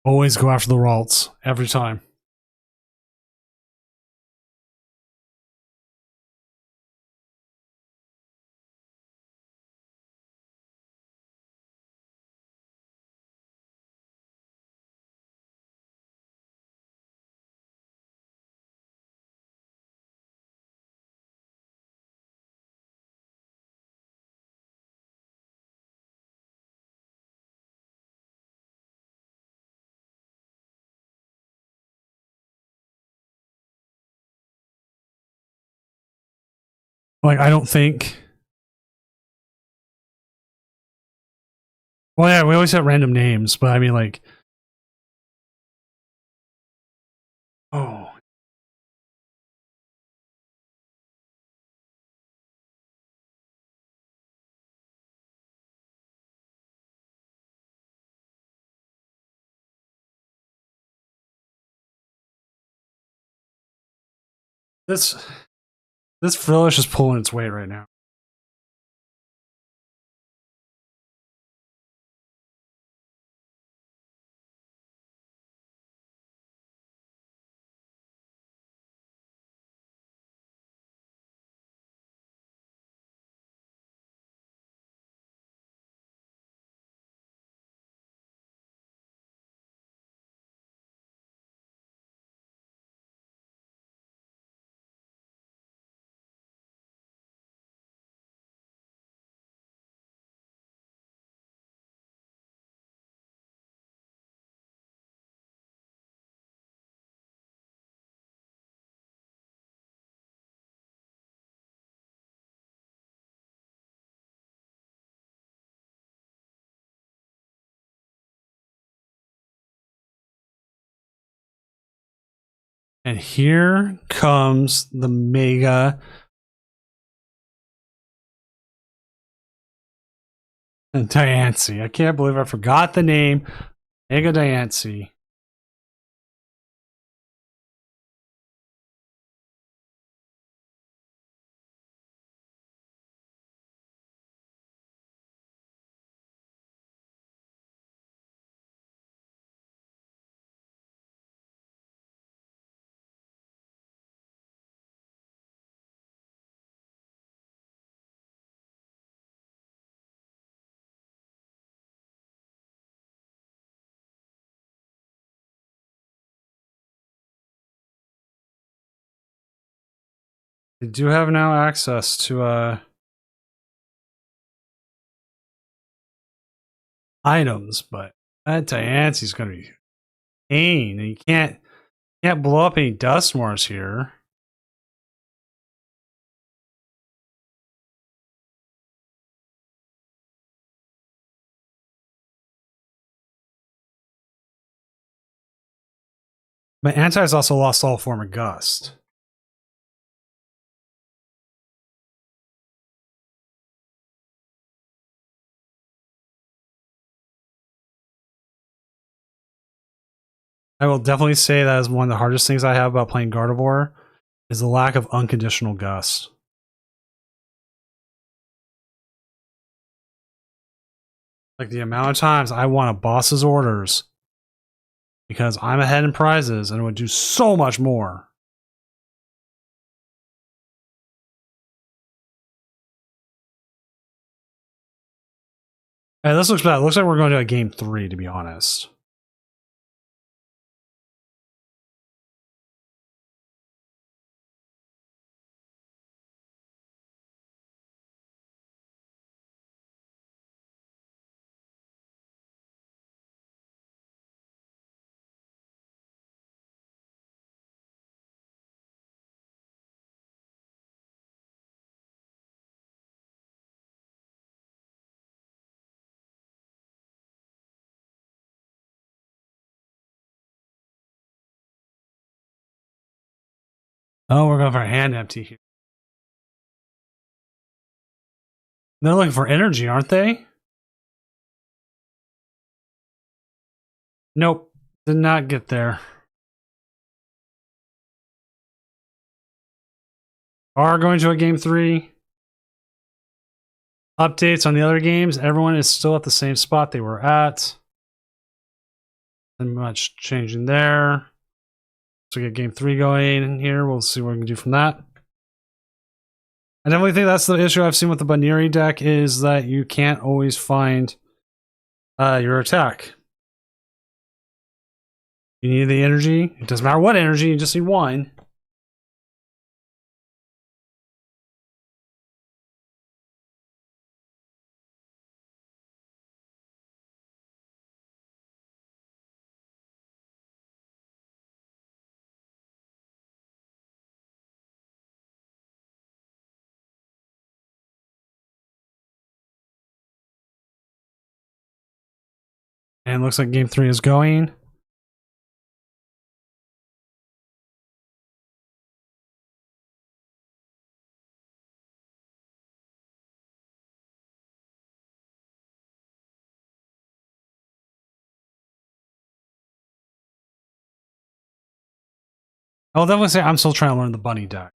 Always go after the Ralts every time. Like, I don't think. Well, yeah, we always have random names, but I mean, like. Oh. This Frillish is pulling its weight right now. And here comes the Mega Diancie. I can't believe I forgot the name. Mega Diancie. They do have now access to items, but that Diancie's gonna be pain, and you can't blow up any Dusknoirs here. But Anti's also lost all form of Gust. I will definitely say that is one of the hardest things I have about playing Gardevoir is the lack of unconditional Gust. Like the amount of times I want a boss's orders because I'm ahead in prizes and it would do so much more. Hey, this looks bad. It looks like we're going to a game 3, to be honest. Oh, we're going for a hand empty here. They're looking for energy, aren't they? Nope. Did not get there. Are going to a game 3. Updates on the other games. Everyone is still at the same spot they were at. Not much changing there. So we get game 3 going in here. We'll see what we can do from that. I definitely think that's the issue I've seen with the Baniri deck is that you can't always find your attack. You need the energy. It doesn't matter what energy, you just need one. And it looks like game 3 is going. I'll definitely say I'm still trying to learn the bunny deck.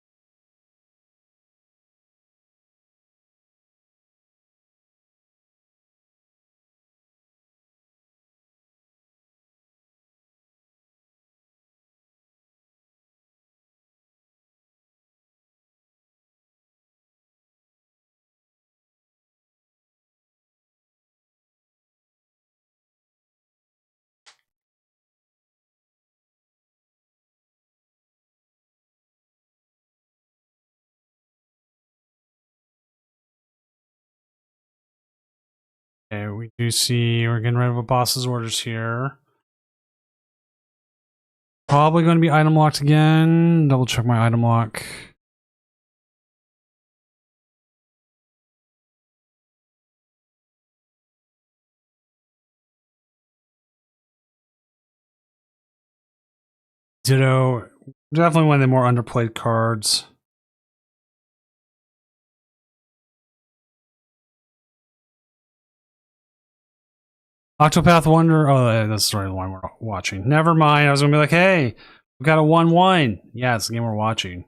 Okay, we do see we're getting rid of a boss's orders here. Probably going to be item locked again. Double check my item lock. Ditto. Definitely one of the more underplayed cards. Octopath Wonder. Oh, that's the one we're watching. Never mind. I was gonna be like, hey, we got a 1-1. Yeah, it's the game we're watching.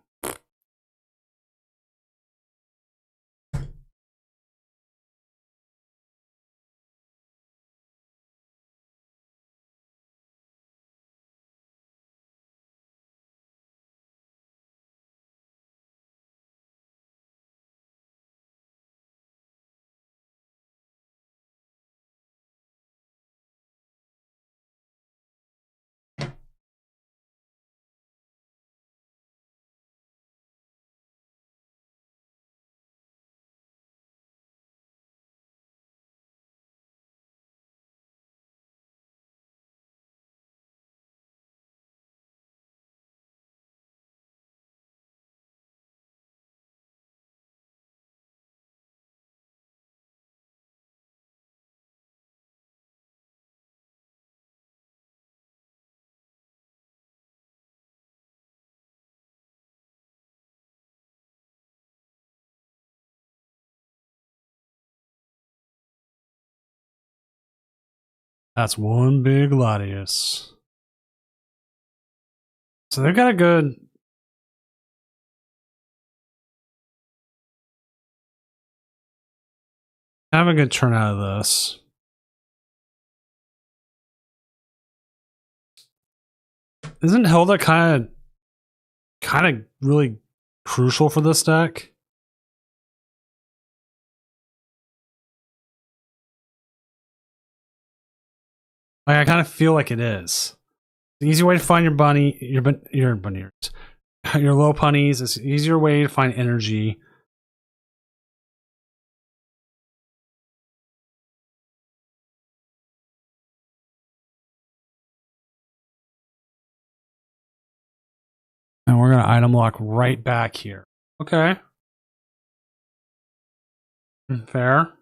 That's one big Latias. So they've got a good. Have a good turnout of this. Isn't Hilda kind of really crucial for this deck? Like, I kind of feel like it is. The easy way to find your bunny, your bunny, your low punnies. It's an easier way to find energy. And we're gonna item lock right back here. Okay. Fair.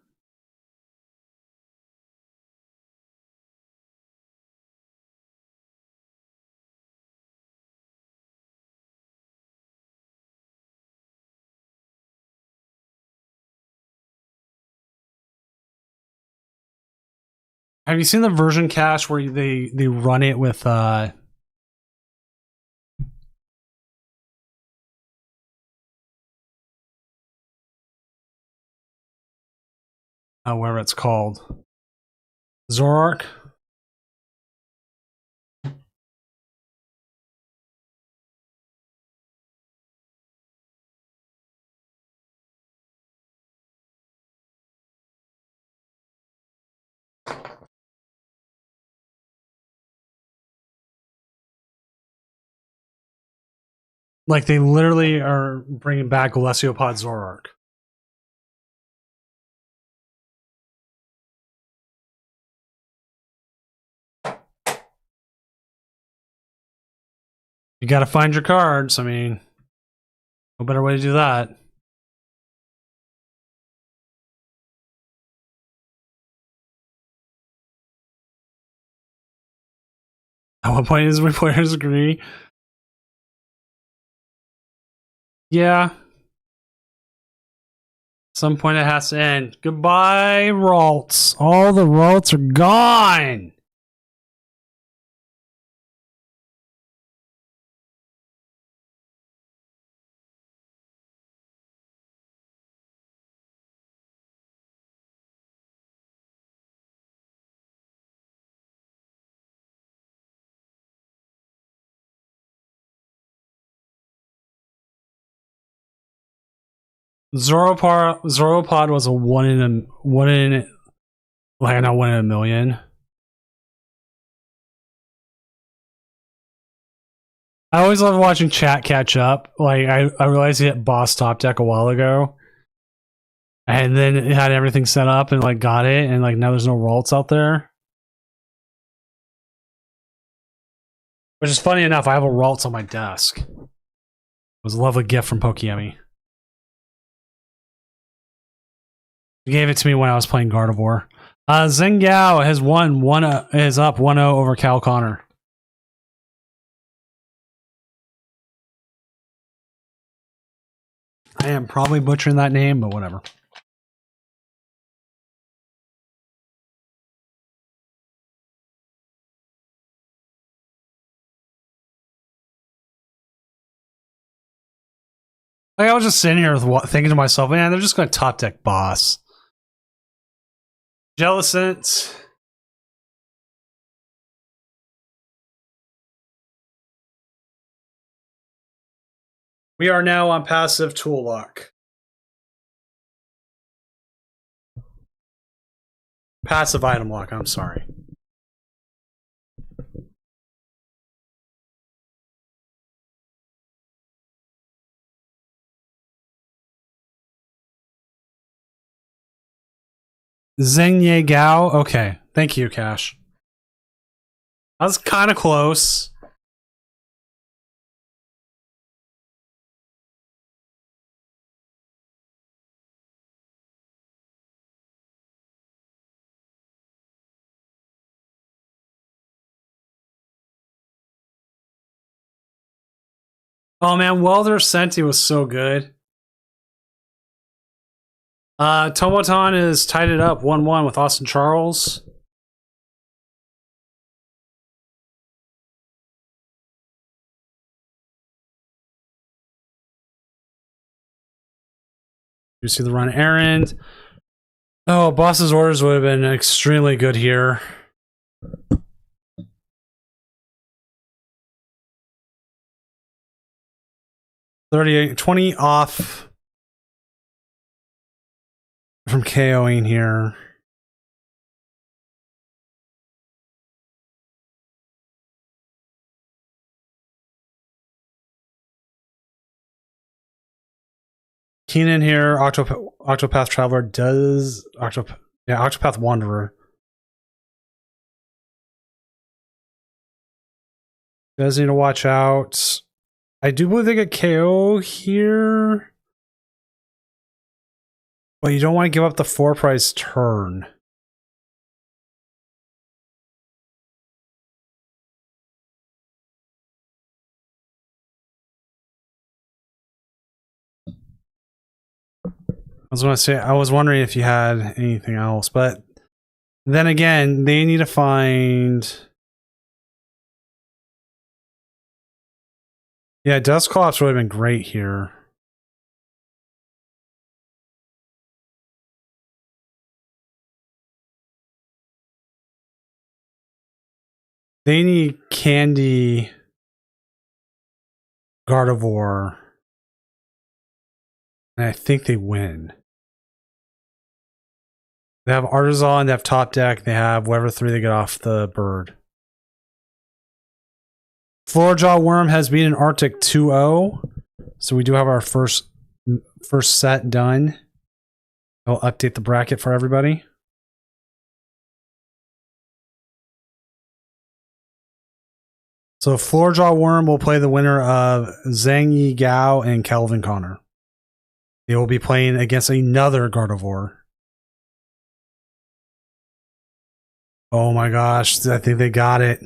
Have you seen the version cache where they run it with whatever it's called? Zoroark? Like, they literally are bringing back Galesiopod Zoroark. You gotta find your cards. I mean, no better way to do that. At what point does players agree? Yeah. Some point it has to end. Goodbye, Ralts. All the Ralts are gone. Zoropod was a one in like not 1 in a million. I always love watching chat catch up. Like, I realized he hit boss top deck a while ago, and then it had everything set up and like got it, and like now there's no Ralts out there. Which is funny enough, I have a Ralts on my desk. It was a lovely gift from Pokeyemi. He gave it to me when I was playing Gardevoir. Zheng Yao has is up 1-0 over Cal Connor. I am probably butchering that name, but whatever. Like, I was just sitting here thinking to myself, man, they're just going to top deck boss. Jellicent. We are now on passive tool lock. Passive item lock, I'm sorry. Zheng Gao. Okay. Thank you, Cash. I was kind of close. Oh man, Welder Senti was so good. Tomoton is tied it up 1-1 with Austin Charles. You see the run errand. Oh, boss's orders would have been extremely good here. $20 off from KOing here. Keenan here, Octopath Traveler does Octopath Wanderer. Does need to watch out. I do believe they get KO here. But you don't want to give up the 4-price turn. I was wondering if you had anything else, but then again, they need to find. Yeah, Dusclops would have been great here. They need Candy Gardevoir. And I think they win. They have Artisan, they have Top Deck, they have whatever 3 they get off the bird. Florajaw Worm has beaten Arctic 2-0. So we do have our first set done. I'll update the bracket for everybody. So Floorjaw Worm will play the winner of Zhang Yi Gao and Kelvin Connor. They will be playing against another Gardevoir. Oh my gosh, I think they got it.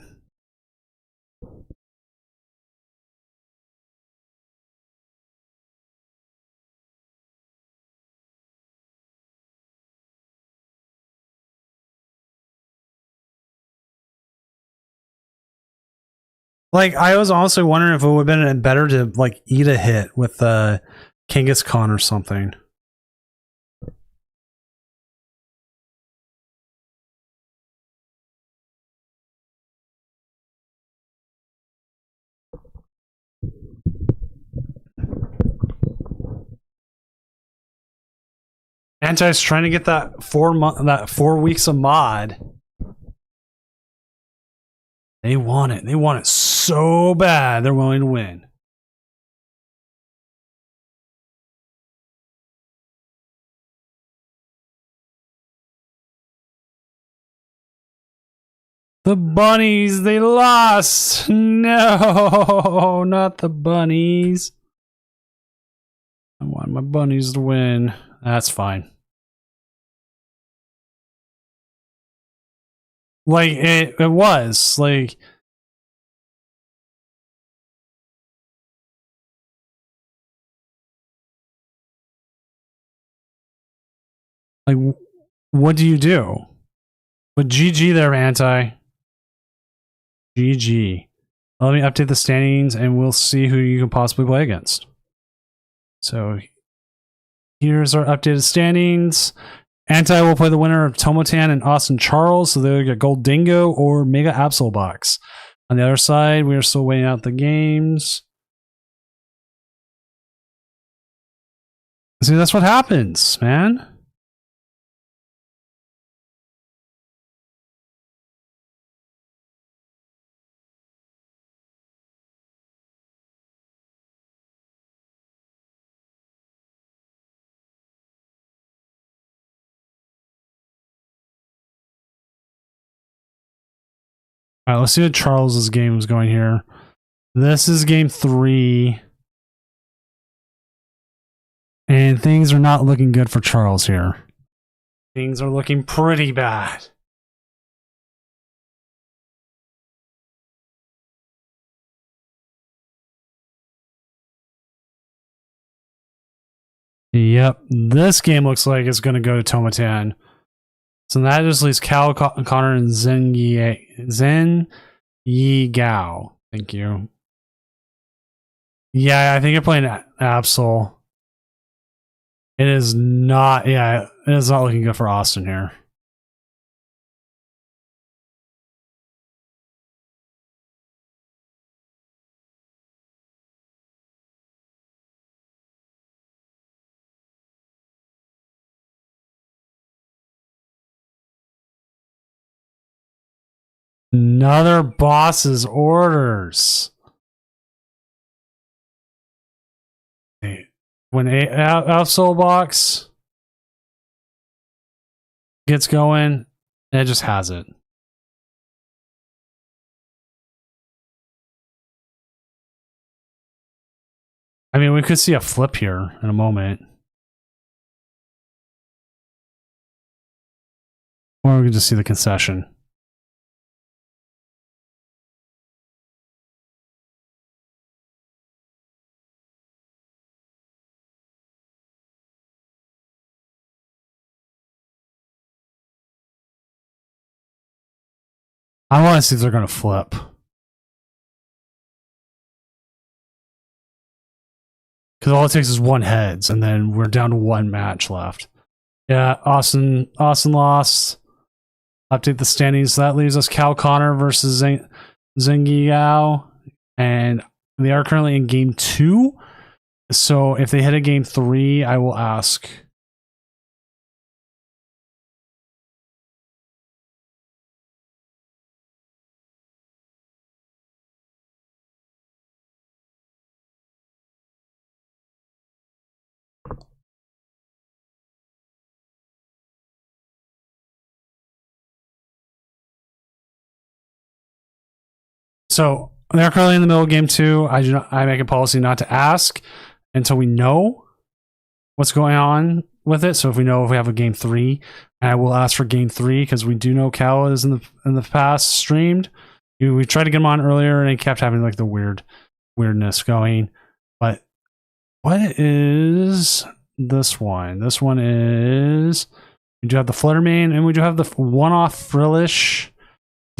Like, I was honestly wondering if it would have been better to, like, eat a hit with Kangaskhan or something. Anti's trying to get that 4 weeks of mod. They want it. They want it so bad. They're willing to win. The bunnies, they lost. No, not the bunnies. I want my bunnies to win. That's fine. Like, it was like, Like, what do you do? But GG there, Anti. GG. Let me update the standings and we'll see who you can possibly play against. So here's our updated standings. Anti will play the winner of Tomotan and Austin Charles, so they'll get Gold Dingo or Mega Absol Box. On the other side, we are still waiting out the games. See, that's what happens, man. All right, let's see what Charles's game is going here. This is game 3. And things are not looking good for Charles here. Things are looking pretty bad. Yep, this game looks like it's going to go to Tomotan. So that just leaves Cal, Connor, and Zen Yi Gao. Thank you. Yeah, I think you're playing Absol. It is not, yeah, it is not looking good for Austin here. Another boss's orders. When Absol Box gets going, it just has it. I mean, we could see a flip here in a moment. Or we could just see the concession. I want to see if they're going to flip. Because all it takes is one heads, and then we're down to one match left. Yeah, Austin lost. Update the standings. So that leaves us Cal Connor versus Zengi Yao. And they are currently in game 2. So if they hit a game 3, I will ask. So they're currently in the middle of game 2. I make a policy not to ask until we know what's going on with it. So if we have a game 3, I will ask for game 3 because we do know Cal is in the past streamed. We tried to get him on earlier and he kept having like the weirdness going. But what is this one? This one is, we do have the Fluttermane and we do have the one-off Frillish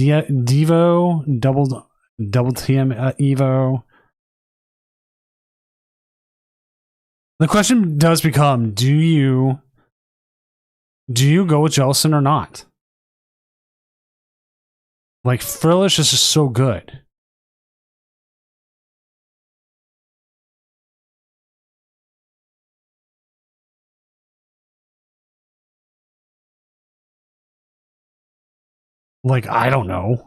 Devo double TM Evo. The question does become, do you go with Jellicent or not? Like, Frillish is just so good. Like, I don't know.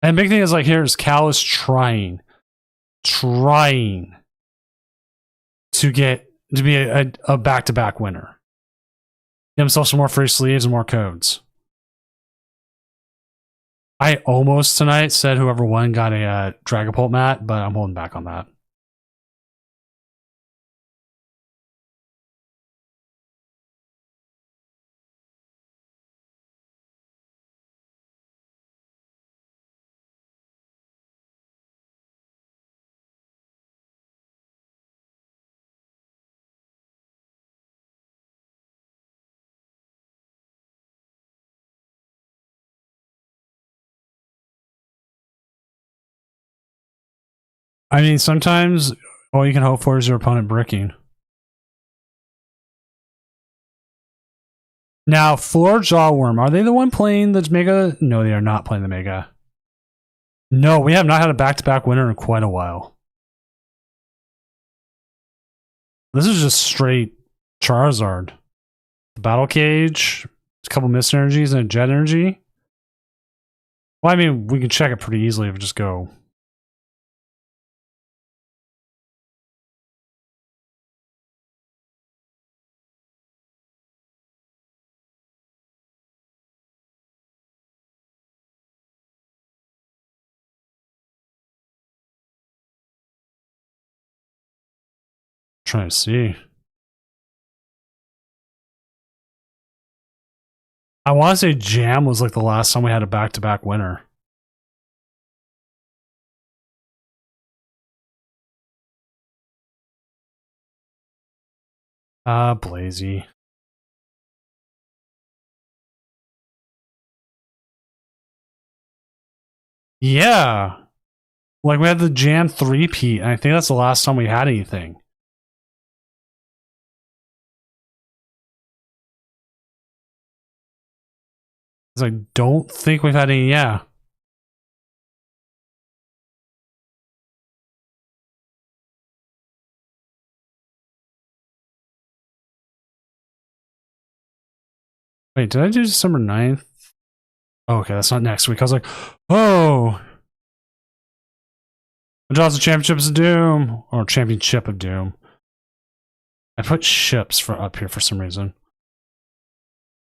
And the big thing is, like, here's Cal is trying to be a back-to-back winner. Get himself some more free sleeves and more codes. I almost tonight said whoever won got a Dragapult mat, but I'm holding back on that. I mean, sometimes all you can hope for is your opponent bricking. Now, Floor Jawworm, are they the one playing the Mega? No, they are not playing the Mega. No, we have not had a back-to-back winner in quite a while. This is just straight Charizard. Battle Cage, a couple Mist Energies, and a Jet Energy. Well, I mean, we can check it pretty easily if we just go. Trying to see. I want to say Jam was like the last time we had a back-to-back winner. Blazy. Yeah. Like we had the Jam 3-peat, and I think that's the last time we had anything. I don't think we've had any, yeah. Wait, did I do December 9th? Oh, okay, that's not next week. I was like, oh. Johnson Championships of Doom. Or Championship of Doom. I put ships for up here for some reason.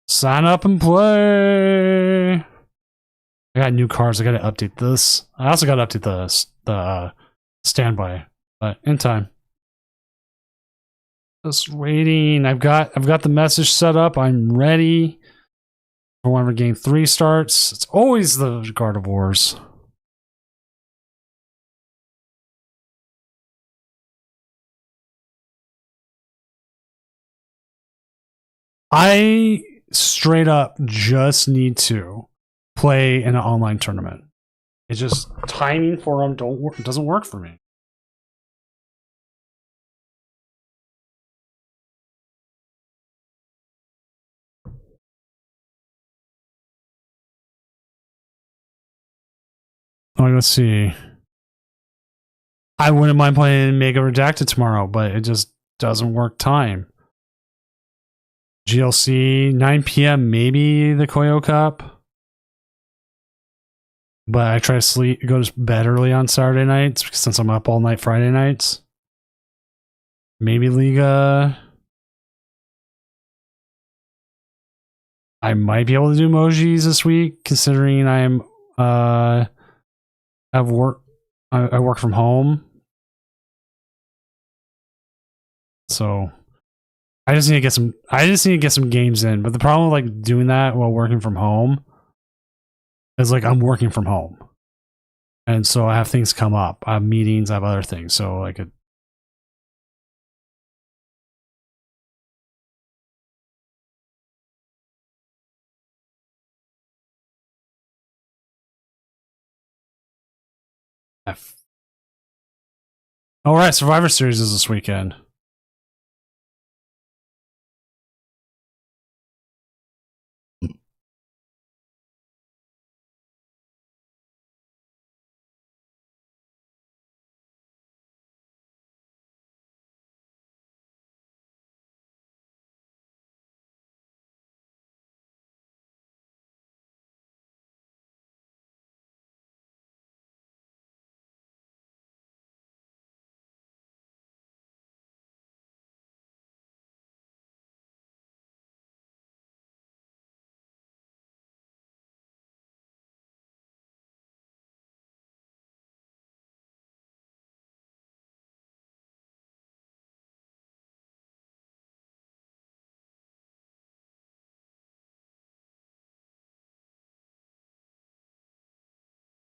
Sign up and play. I got new cards. I got to update this. I also got to update the standby, but in time. Just waiting. I've got the message set up. I'm ready for whenever game 3 starts. It's always the Gardevoirs. I straight up just need to play in an online tournament. It's just timing for them doesn't work for me. Oh, let's see. I wouldn't mind playing Mega Redacted tomorrow, but it just doesn't work time. GLC 9 p.m. maybe the Koyo Cup, but I try to go to bed early on Saturday nights since I'm up all night Friday nights. Maybe Liga. I might be able to do emojis this week, considering I'm have work. I work from home, so I just need to get some games in. But the problem with like doing that while working from home is like I'm working from home, and so I have things come up. I have meetings. I have other things. So like it. All right, Survivor Series is this weekend.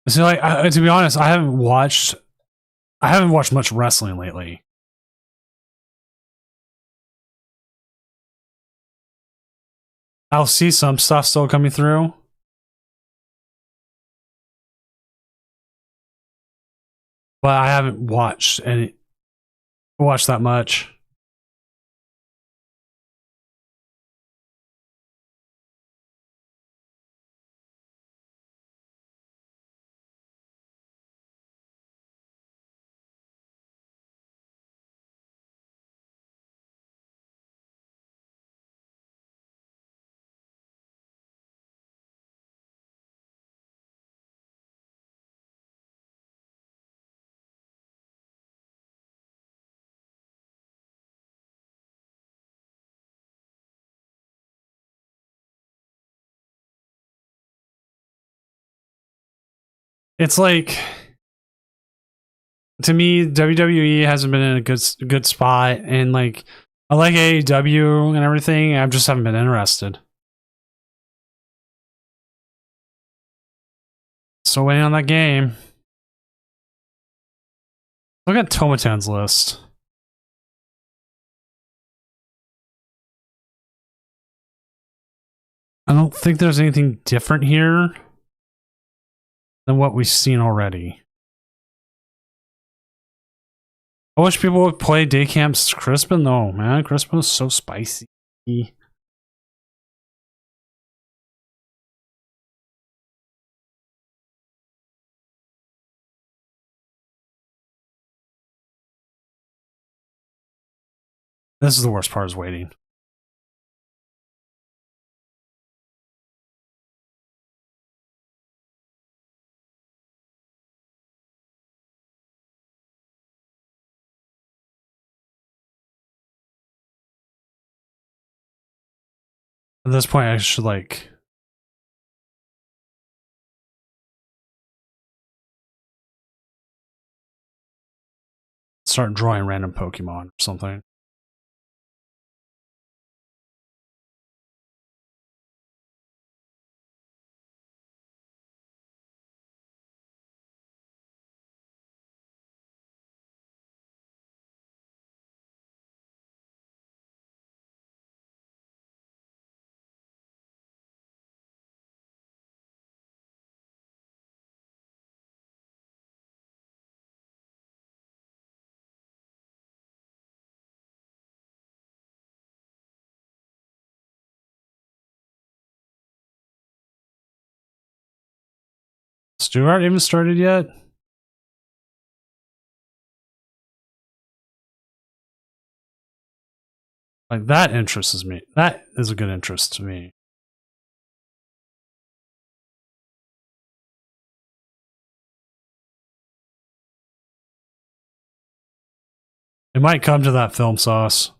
So, like, to be honest, I haven't watched much wrestling lately. I'll see some stuff still coming through. but I haven't watched that much. It's like, to me, WWE hasn't been in a good spot, and like I like AEW and everything. I just haven't been interested. So waiting on that game. Look at Tomatan's list. I don't think there's anything different here than what we've seen already. I wish people would play Daycamp's Crispin though, man. Crispin is so spicy. This is the worst part, is waiting. At this point, I should like start drawing random Pokemon or something. Stuart even started yet? Like, that interests me. That is a good interest to me. It might come to that, Film Sauce.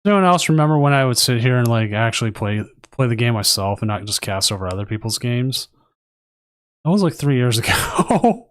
Anyone else remember when I would sit here and like actually play the game myself and not just cast over other people's games? That was like 3 years ago.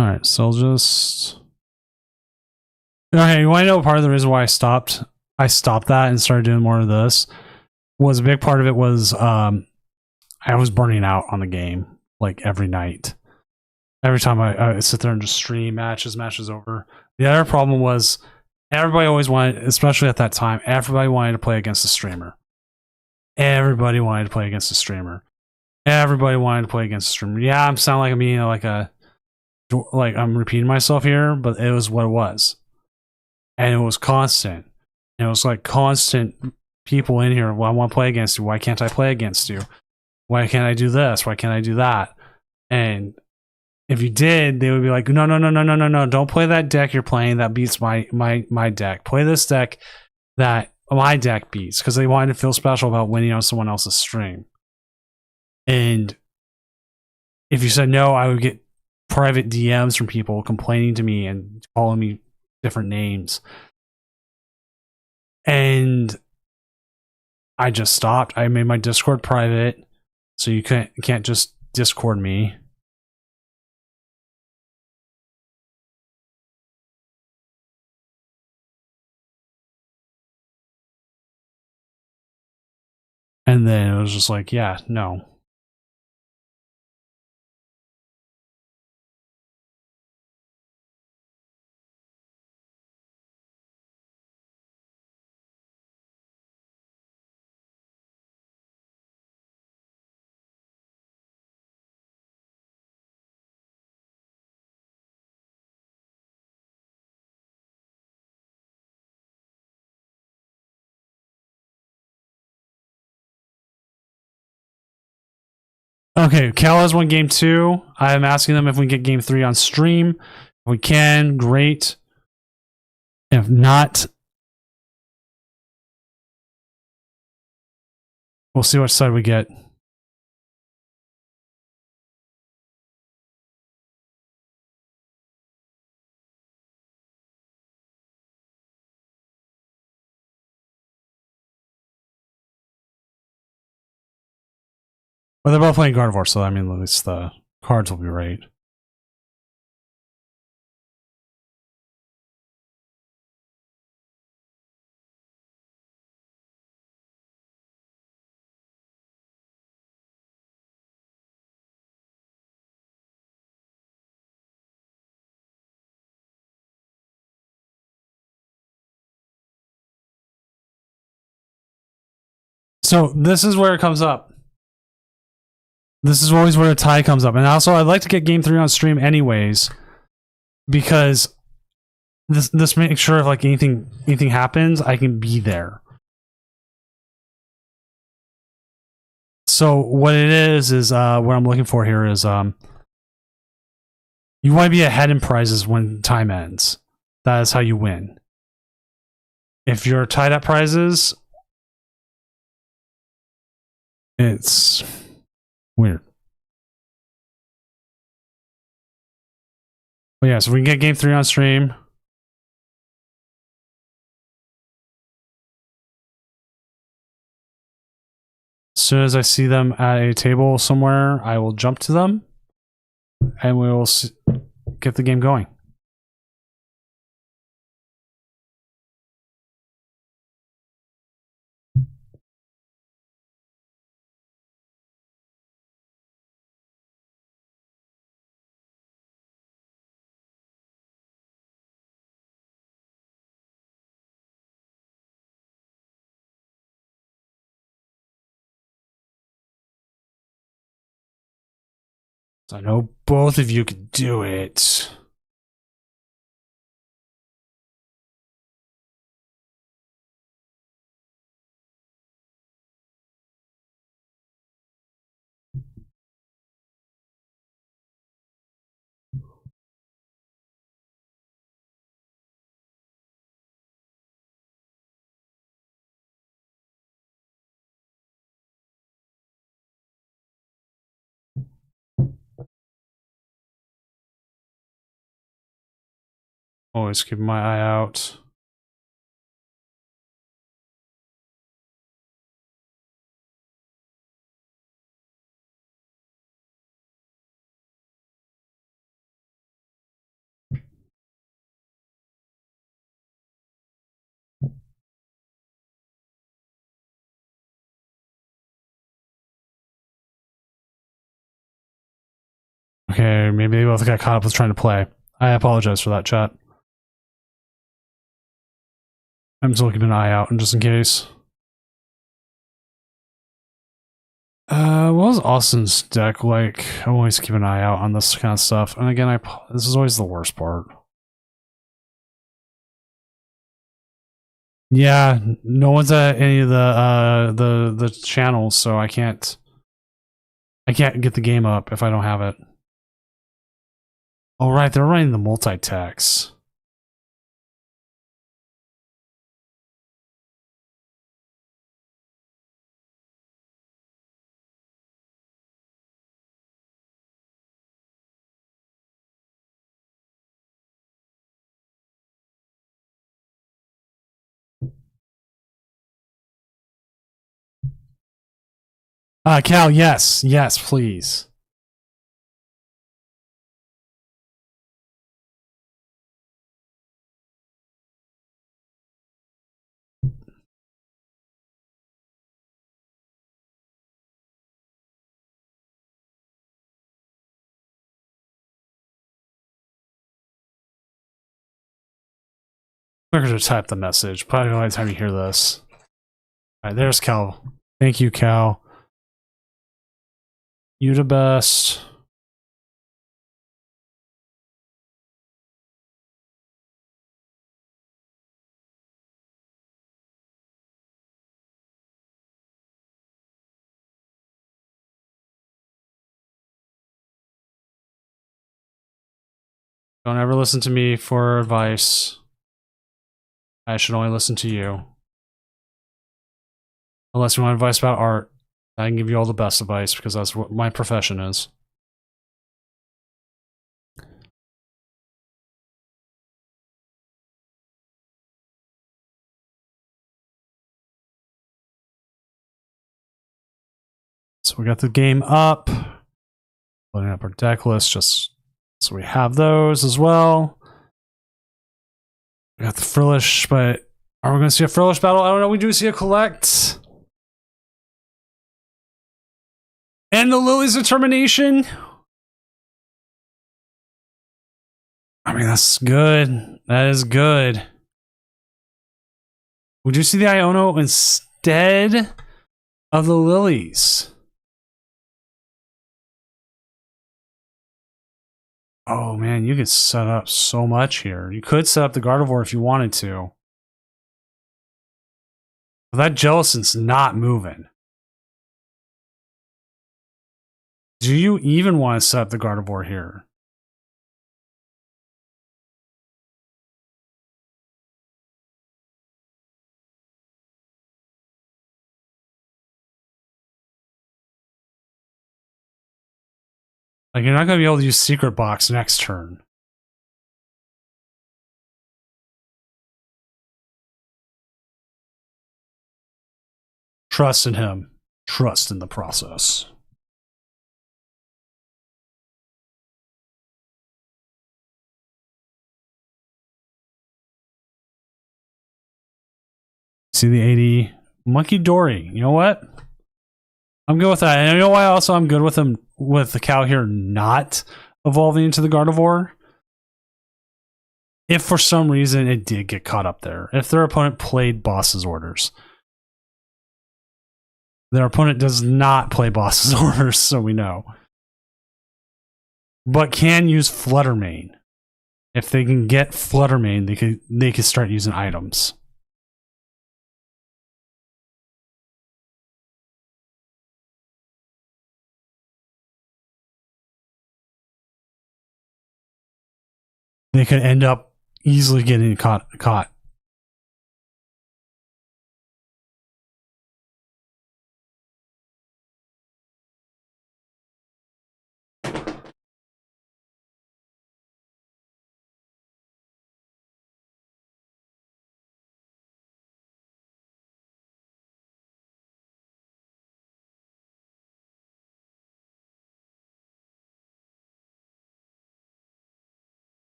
Alright, so I'll just... Okay, you want to know part of the reason why I stopped that and started doing more of this? Was a big part of it was I was burning out on the game, like every night. Every time I sit there and just stream matches over. The other problem was everybody always wanted, especially at that time, everybody wanted to play against a streamer. Everybody wanted to play against a streamer. Everybody wanted to play against a streamer. Yeah, I'm sounding like I'm being like I'm repeating myself here, but it was what it was. And it was constant. And it was like constant people in here. Well, I want to play against you. Why can't I play against you? Why can't I do this? Why can't I do that? And if you did, they would be like, no, don't play that deck you're playing that beats my deck. Play this deck that my deck beats, because they wanted to feel special about winning on someone else's stream. And if you said no, I would get private DMs from people complaining to me and calling me different names. And I just stopped. I made my Discord private, so you can't just Discord me. And then it was just like, yeah, no. Okay, Cal has won game 2. I am asking them if we can get game 3 on stream. If we can, great. If not, we'll see which side we get. Well, they're both playing Gardevoir, so I mean, at least the cards will be right. So this is where it comes up. This is always where a tie comes up. And also, I'd like to get game 3 on stream anyways, because this makes sure if like anything happens, I can be there. So what it is what I'm looking for here is you want to be ahead in prizes when time ends. That is how you win. If you're tied at prizes, it's weird. But yeah, so we can get game 3 on stream. As soon as I see them at a table somewhere, I will jump to them and we will get the game going. I know both of you could do it. Always keep my eye out. Okay, maybe they both got caught up with trying to play. I apologize for that, chat. I'm still keeping an eye out, and just in case. What was Austin's deck like? I always keep an eye out on this kind of stuff. And again, this is always the worst part. Yeah, no one's at any of the channels, so I can't get the game up if I don't have it. Oh right, they're running the multi-text. Cal, yes. Yes, please. We're going to type the message. Probably by the time you hear this. All right, there's Cal. Thank you, Cal. You the best. Don't ever listen to me for advice. I should only listen to you. Unless you want advice about art, I can give you all the best advice because that's what my profession is. So we got the game up. Loading up our deck list just so we have those as well. We got the Frillish, but are we going to see a Frillish battle? I don't know. We do see a collect. And the Lily's Determination. I mean, that's good. That is good. Would you see the Iono instead of the Lilies? Oh man, you could set up so much here. You could set up the Gardevoir if you wanted to. But that Jellicent's not moving. Do you even want to set up the Gardevoir here? Like, you're not going to be able to use Secret Box next turn. Trust in him. Trust in the process. See the 80. Monkey Dory. You know what? I'm good with that. And you know why also I'm good with him with the Cow here not evolving into the Gardevoir? If for some reason it did get caught up there. If their opponent played Boss's orders. Their opponent does not play Boss's orders, so we know. But can use Fluttermane. If they can get Fluttermane, they could start using items. They could end up easily getting caught.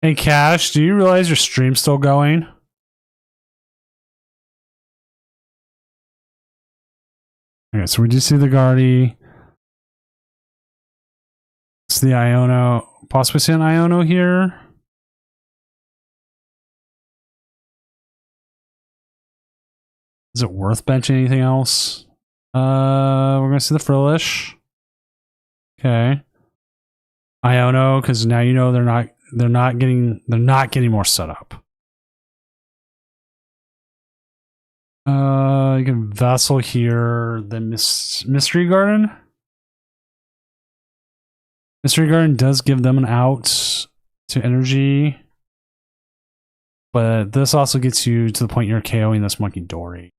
Hey Cash, do you realize your stream's still going? Okay, so we do see the Guardy. It's the Iono. Possibly see an Iono here. Is it worth benching anything else? We're gonna see the Frillish. Okay. Iono, because now you know they're not getting more setup. You can Vessel here, then Mystery Garden. Mystery Garden does give them an out to energy. But this also gets you to the point you're KOing this Monkey Dory.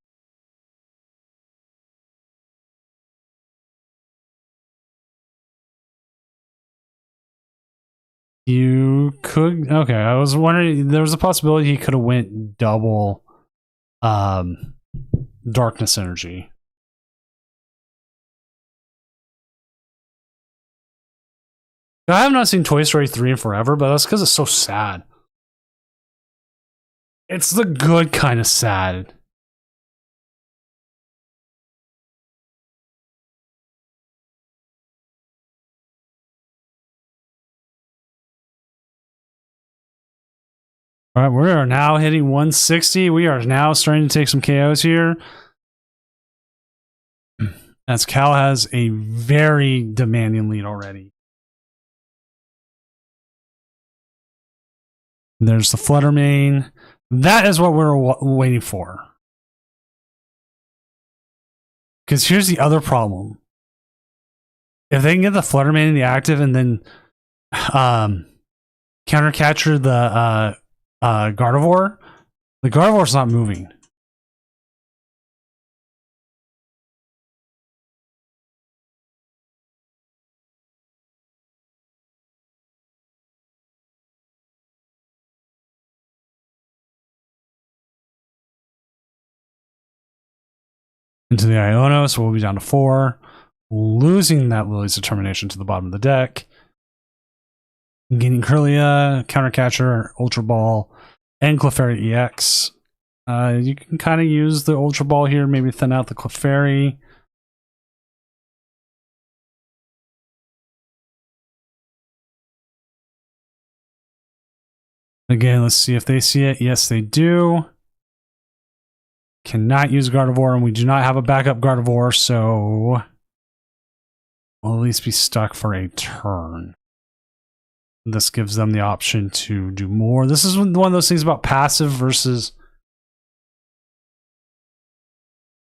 You could. Okay, I was wondering. There was a possibility he could have went double darkness energy. I have not seen Toy Story 3 in forever, but that's because it's so sad. It's the good kind of sad. All right, we are now hitting 160. We are now starting to take some KOs here. As Cal has a very demanding lead already. There's the Flutter Mane. That is what we're waiting for. Because here's the other problem. If they can get the Flutter Mane in the active and then counter catcher the Gardevoir, the Gardevoir's not moving. Into the Iono, so we'll be down to 4. Losing that Lily's Determination to the bottom of the deck. Gaining Kirlia, Counter Catcher, Ultra Ball, and Clefairy EX. You can kind of use the Ultra Ball here, maybe thin out the Clefairy. Again, let's see if they see it. Yes, they do. Cannot use Gardevoir, and we do not have a backup Gardevoir, so we'll at least be stuck for a turn. This gives them the option to do more. This is one of those things about passive versus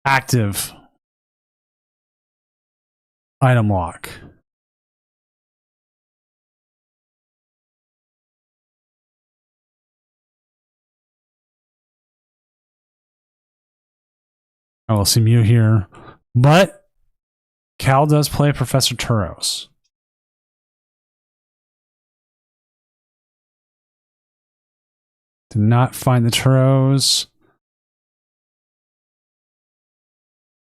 active item lock. I will see Mew here, but Cal does play Professor Turos. Did not find the Turos.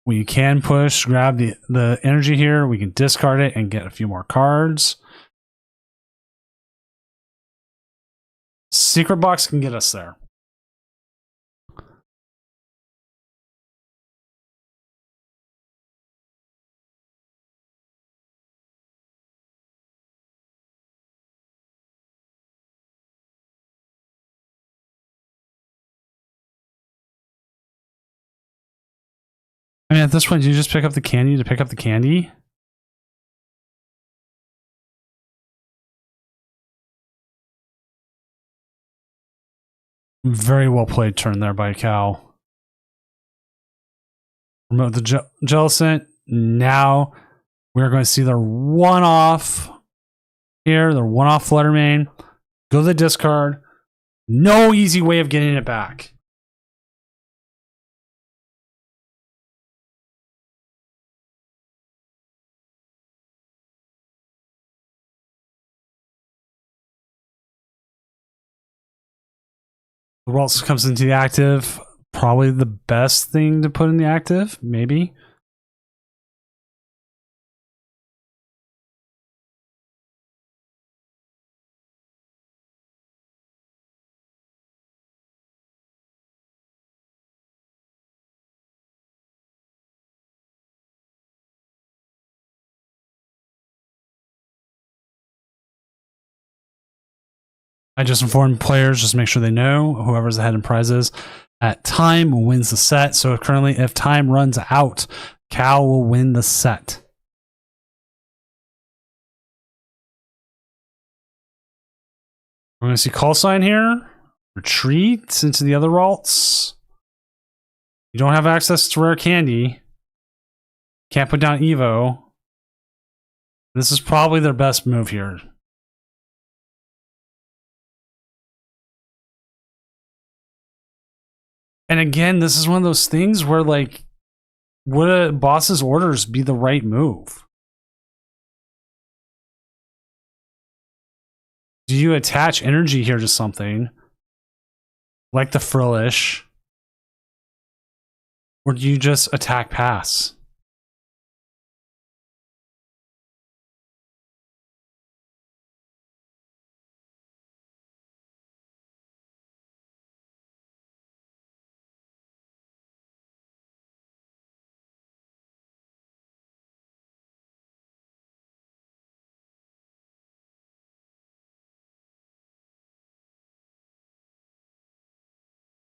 We can push, grab the energy here. We can discard it and get a few more cards. Secret Box can get us there. I mean, at this point, do you just pick up the candy to pick up the candy? Very well played turn there by Cal. Remove the Jellicent. Now we're going to see their one-off here. Their one-off Flutter Mane. Go to the discard. No easy way of getting it back. The Waltz comes into the active. Probably the best thing to put in the active, maybe. I just informed players, just make sure they know whoever's ahead in prizes at time wins the set. So currently, if time runs out, Cal will win the set. We're going to see call sign here. Retreat into the other Ralts. You don't have access to rare candy. Can't put down Evo. This is probably their best move here. And again, this is one of those things where, like, would a boss's orders be the right move? Do you attach energy here to something like the Frillish? Or do you just attack pass?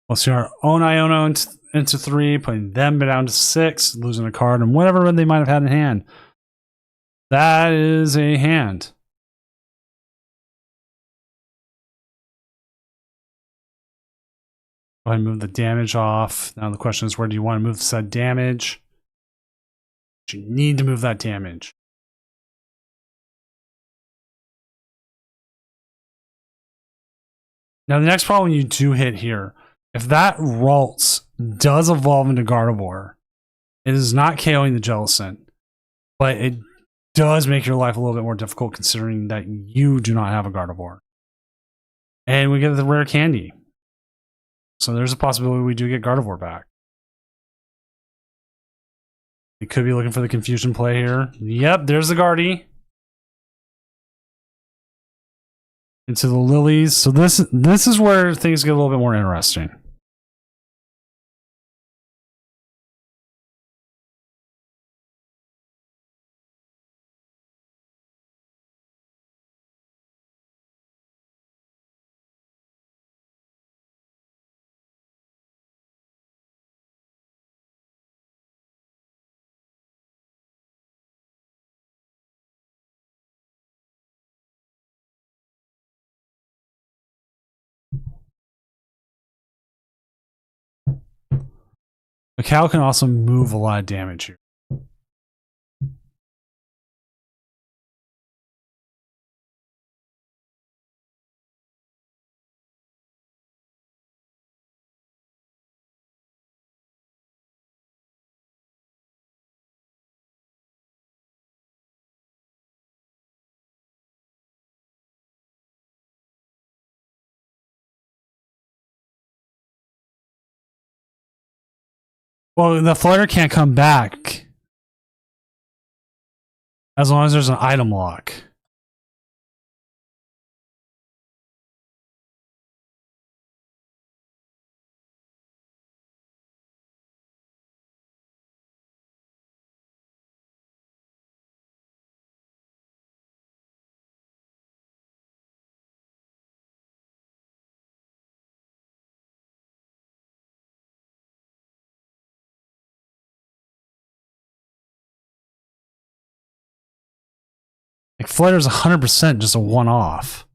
We'll see our own Iono into 3, putting them down to 6, losing a card, and whatever they might have had in hand. That is a hand. Go ahead and move the damage off. Now the question is, where do you want to move said damage? You need to move that damage. Now the next problem you do hit here, if that Ralts does evolve into Gardevoir, it is not KOing the Jellicent, but it does make your life a little bit more difficult considering that you do not have a Gardevoir. And we get the rare candy. So there's a possibility we do get Gardevoir back. We could be looking for the confusion play here. Yep, there's the Guardy. Into the Lilies. So this is where things get a little bit more interesting. The Cal can also move a lot of damage here. Well, the Flutter can't come back as long as there's an item lock. Like Flutter's 100% just a one-off.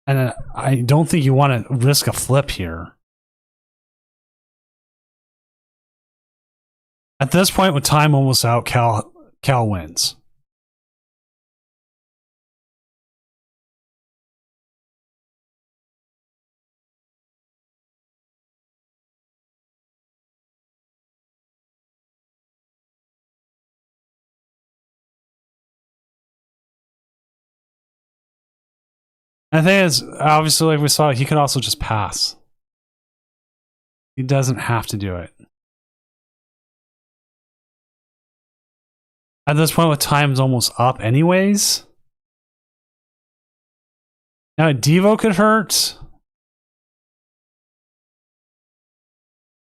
And I don't think you want to risk a flip here. At this point, with time almost out, Cal wins. And the thing is, obviously, like we saw, he could also just pass. He doesn't have to do it. At this point, with time's almost up anyways. Now, a Devo could hurt.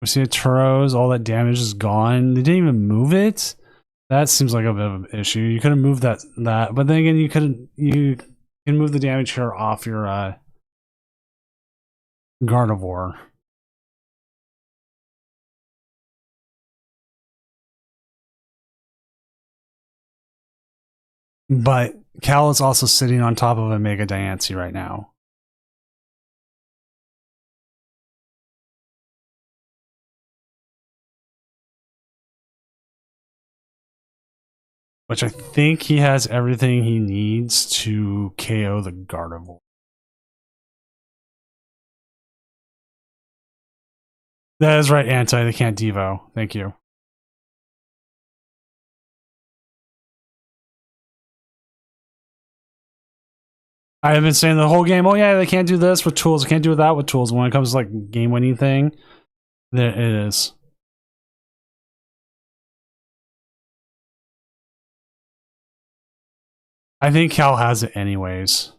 We see a Turos, all that damage is gone. They didn't even move it. That seems like a bit of an issue. You could have moved that, but then again, you can move the damage here off your Gardevoir. But Cal is also sitting on top of a Mega Diancie right now. Which I think he has everything he needs to KO the Gardevoir. That is right, Anti. They can't Devo. Thank you. I have been saying the whole game, oh yeah, they can't do this with tools, they can't do that with tools. When it comes to like game winning thing, there it is. I think Cal has it anyways.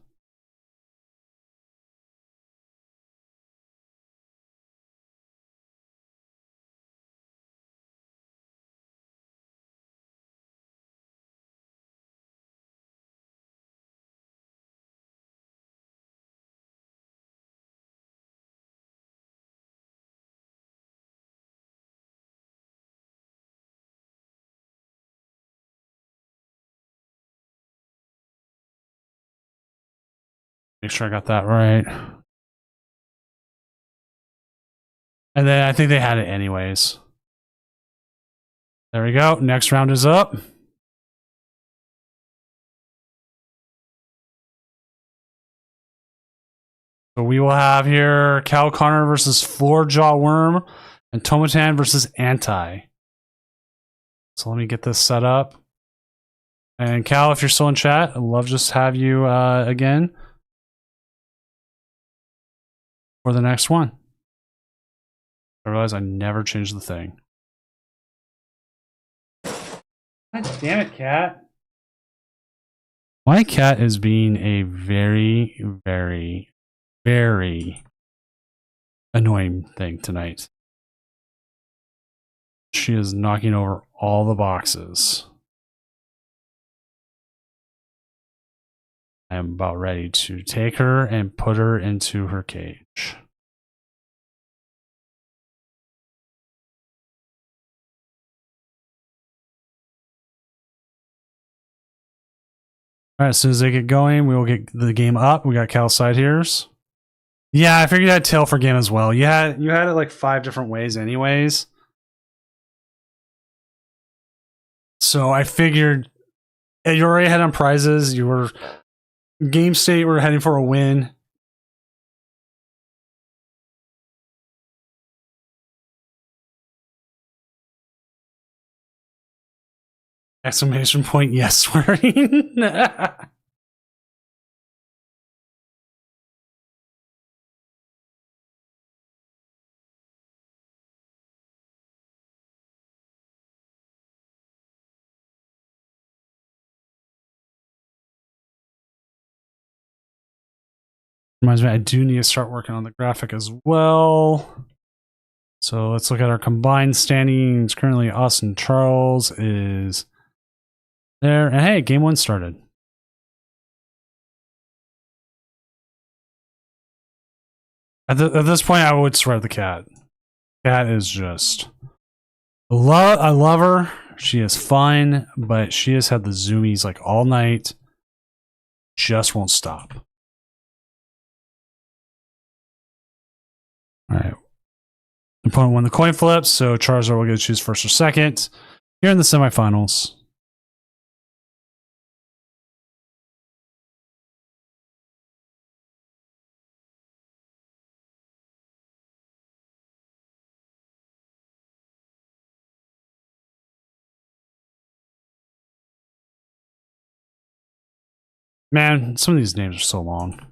Make sure I got that right. And then I think they had it anyways. There we go. Next round is up. So we will have here Cal Connor versus Floorjaw Worm and Tomatan versus Anti. So let me get this set up. And Cal, if you're still in chat, I'd love just have you again for the next one. I realize I never changed the thing. God damn it, cat. My cat is being a very, very, very annoying thing tonight. She is knocking over all the boxes. I am about ready to take her and put her into her cage. All right, as soon as they get going, we will get the game up. We got Cal side here's. Yeah, I figured that tail for game as well. You had it like 5 different ways anyways. So I figured you already had on prizes. You were game state. We're heading for a win. Exclamation point! Yes, swearing. Reminds me, I do need to start working on the graphic as well. So let's look at our combined standings. Currently, us and Charles is there. And hey, game 1 started. At this point, I would swear the cat. Cat is just... I love her. She is fine, but she has had the zoomies like all night. Just won't stop. All right. Opponent won the coin flip, so Charizard will get to choose first or second. Here in the semifinals. Man, some of these names are so long.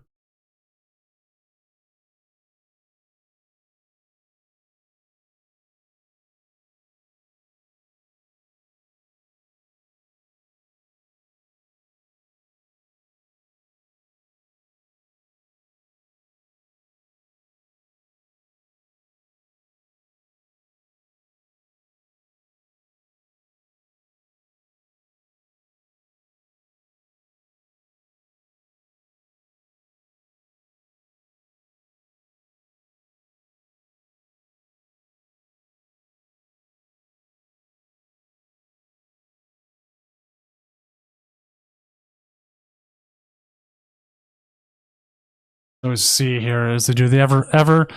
So we see here is they do the ever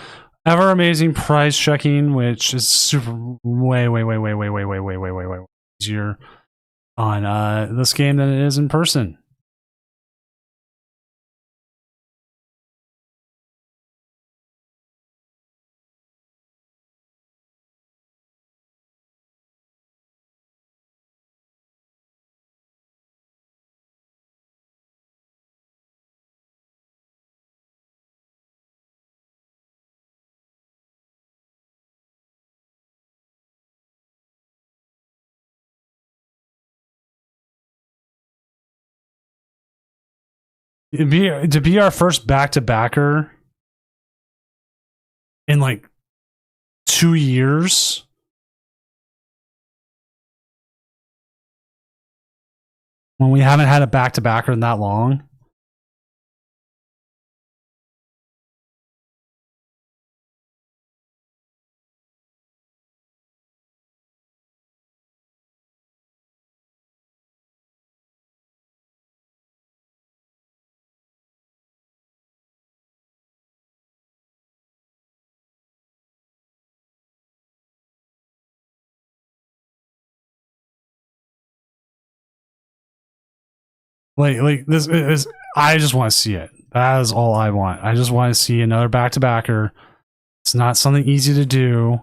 amazing prize checking, which is super way easier on this game than it is in person. to be our first back-to-backer in like 2 years. When we haven't had a back-to-backer in that long. Like this is. I just want to see it. That is all I want. I just want to see another back-to-backer. It's not something easy to do.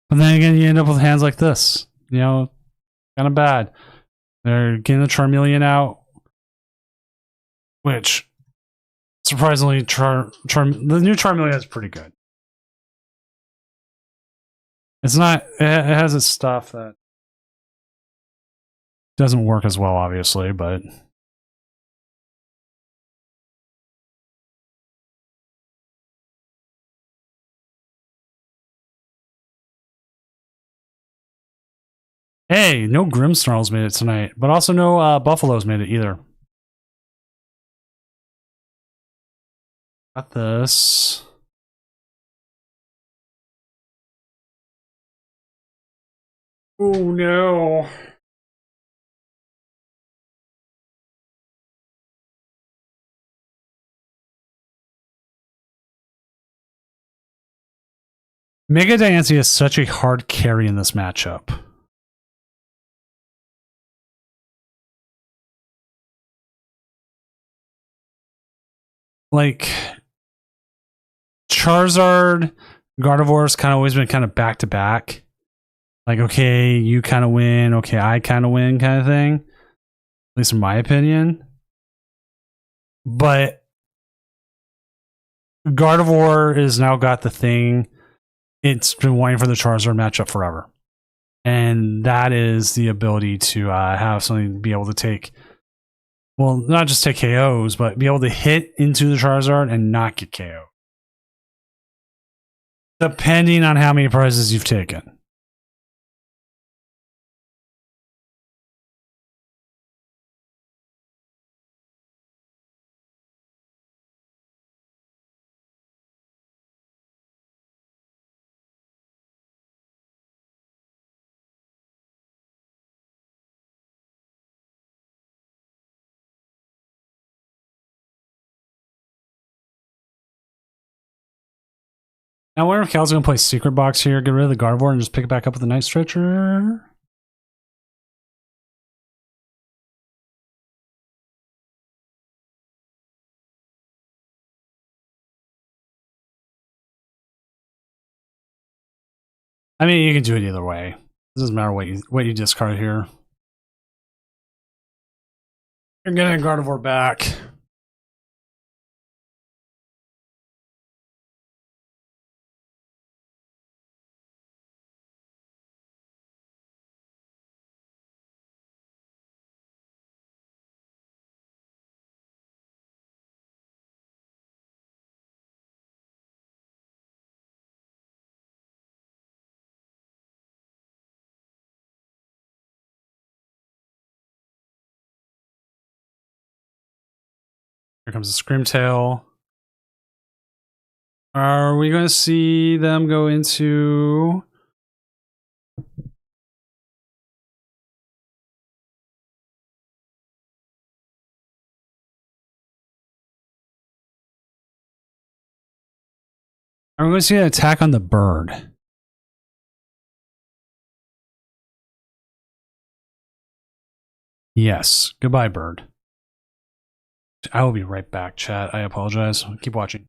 But then again, you end up with hands like this. You know, kind of bad. They're getting the Charmeleon out, which surprisingly, the new Charmeleon is pretty good. It's not. It has its stuff that doesn't work as well, obviously, but. Hey, no Grimmsnarls made it tonight, but also no Buffaloes made it either. Got this. Oh no. Mega Diancie is such a hard carry in this matchup. Like Charizard, Gardevoir's kind of always been kind of back to back. Like, okay, you kind of win, okay, I kind of win kind of thing. At least in my opinion. But Gardevoir has now got the thing. It's been waiting for the Charizard matchup forever. And that is the ability to have something to be able to take. Well, not just take KOs, but be able to hit into the Charizard and not get KO. Depending on how many prizes you've taken. Now, I wonder if Cal's going to play Secret Box here, get rid of the Gardevoir, and just pick it back up with the Night Stretcher. I mean, you can do it either way. It doesn't matter what you discard here. You're getting a Gardevoir back. Here comes the Screamtail. Are we going to see them go into... I'm going to see an attack on the bird. Yes. Goodbye, bird. I will be right back, chat. I apologize. Keep watching.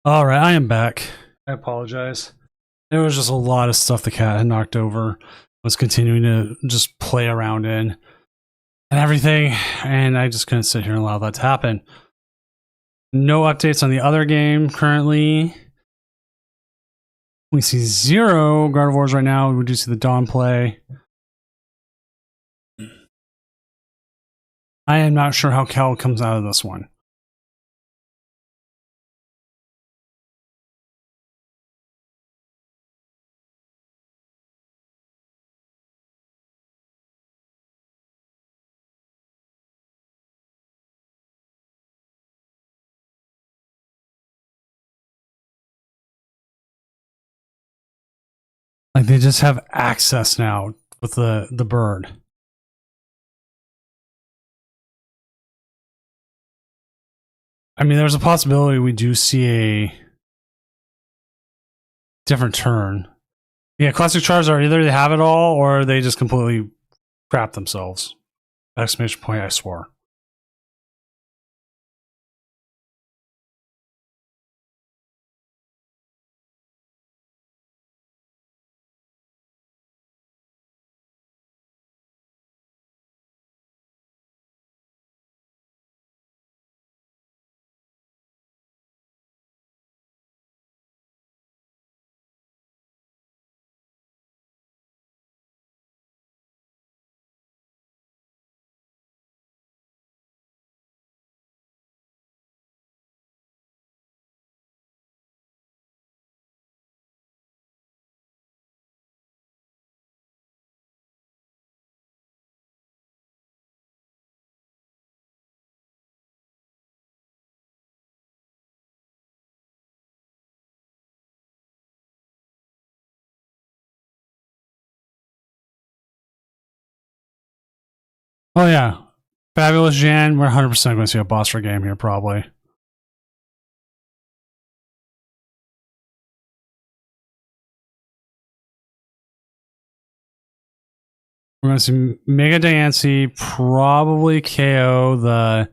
All right, I am back. I apologize. There was just a lot of stuff the cat had knocked over. Was continuing to just play around in and everything, and I just couldn't sit here and allow that to happen. No updates on the other game currently. We see 0 Gardevoirs right now. We do see the Dawn play. I am not sure how Cal comes out of this one. Like, they just have access now with the bird. I mean, there's a possibility we do see a different turn. Yeah, Classic Charizard, either they have it all or they just completely crap themselves. Exclamation point, I swore. Oh yeah, Fabulous Jan. We're 100% going to see a boss for game here, probably. We're going to see Mega Diancie probably KO the.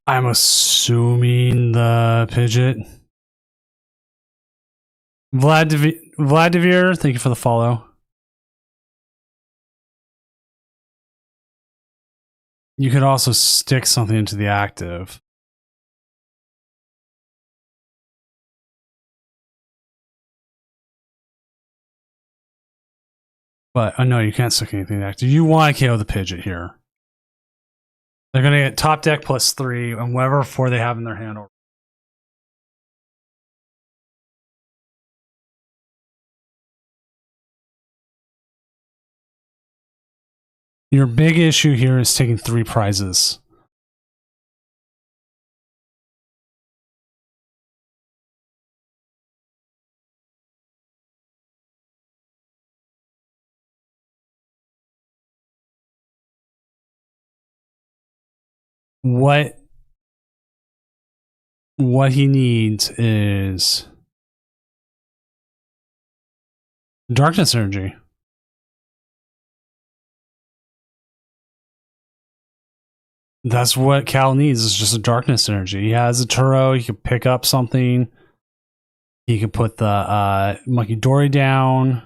I'm assuming the Pidgeot. Vladivir, thank you for the follow. You could also stick something into the active. But no, you can't stick anything active. You want to KO the Pidgeot here. They're going to get top deck +3 and whatever 4 they have in their hand. Your big issue here is taking 3 prizes. What he needs is darkness energy. That's what Cal needs, is just a darkness energy. He has a Turo, he can pick up something. He can put the Monkey Dory down.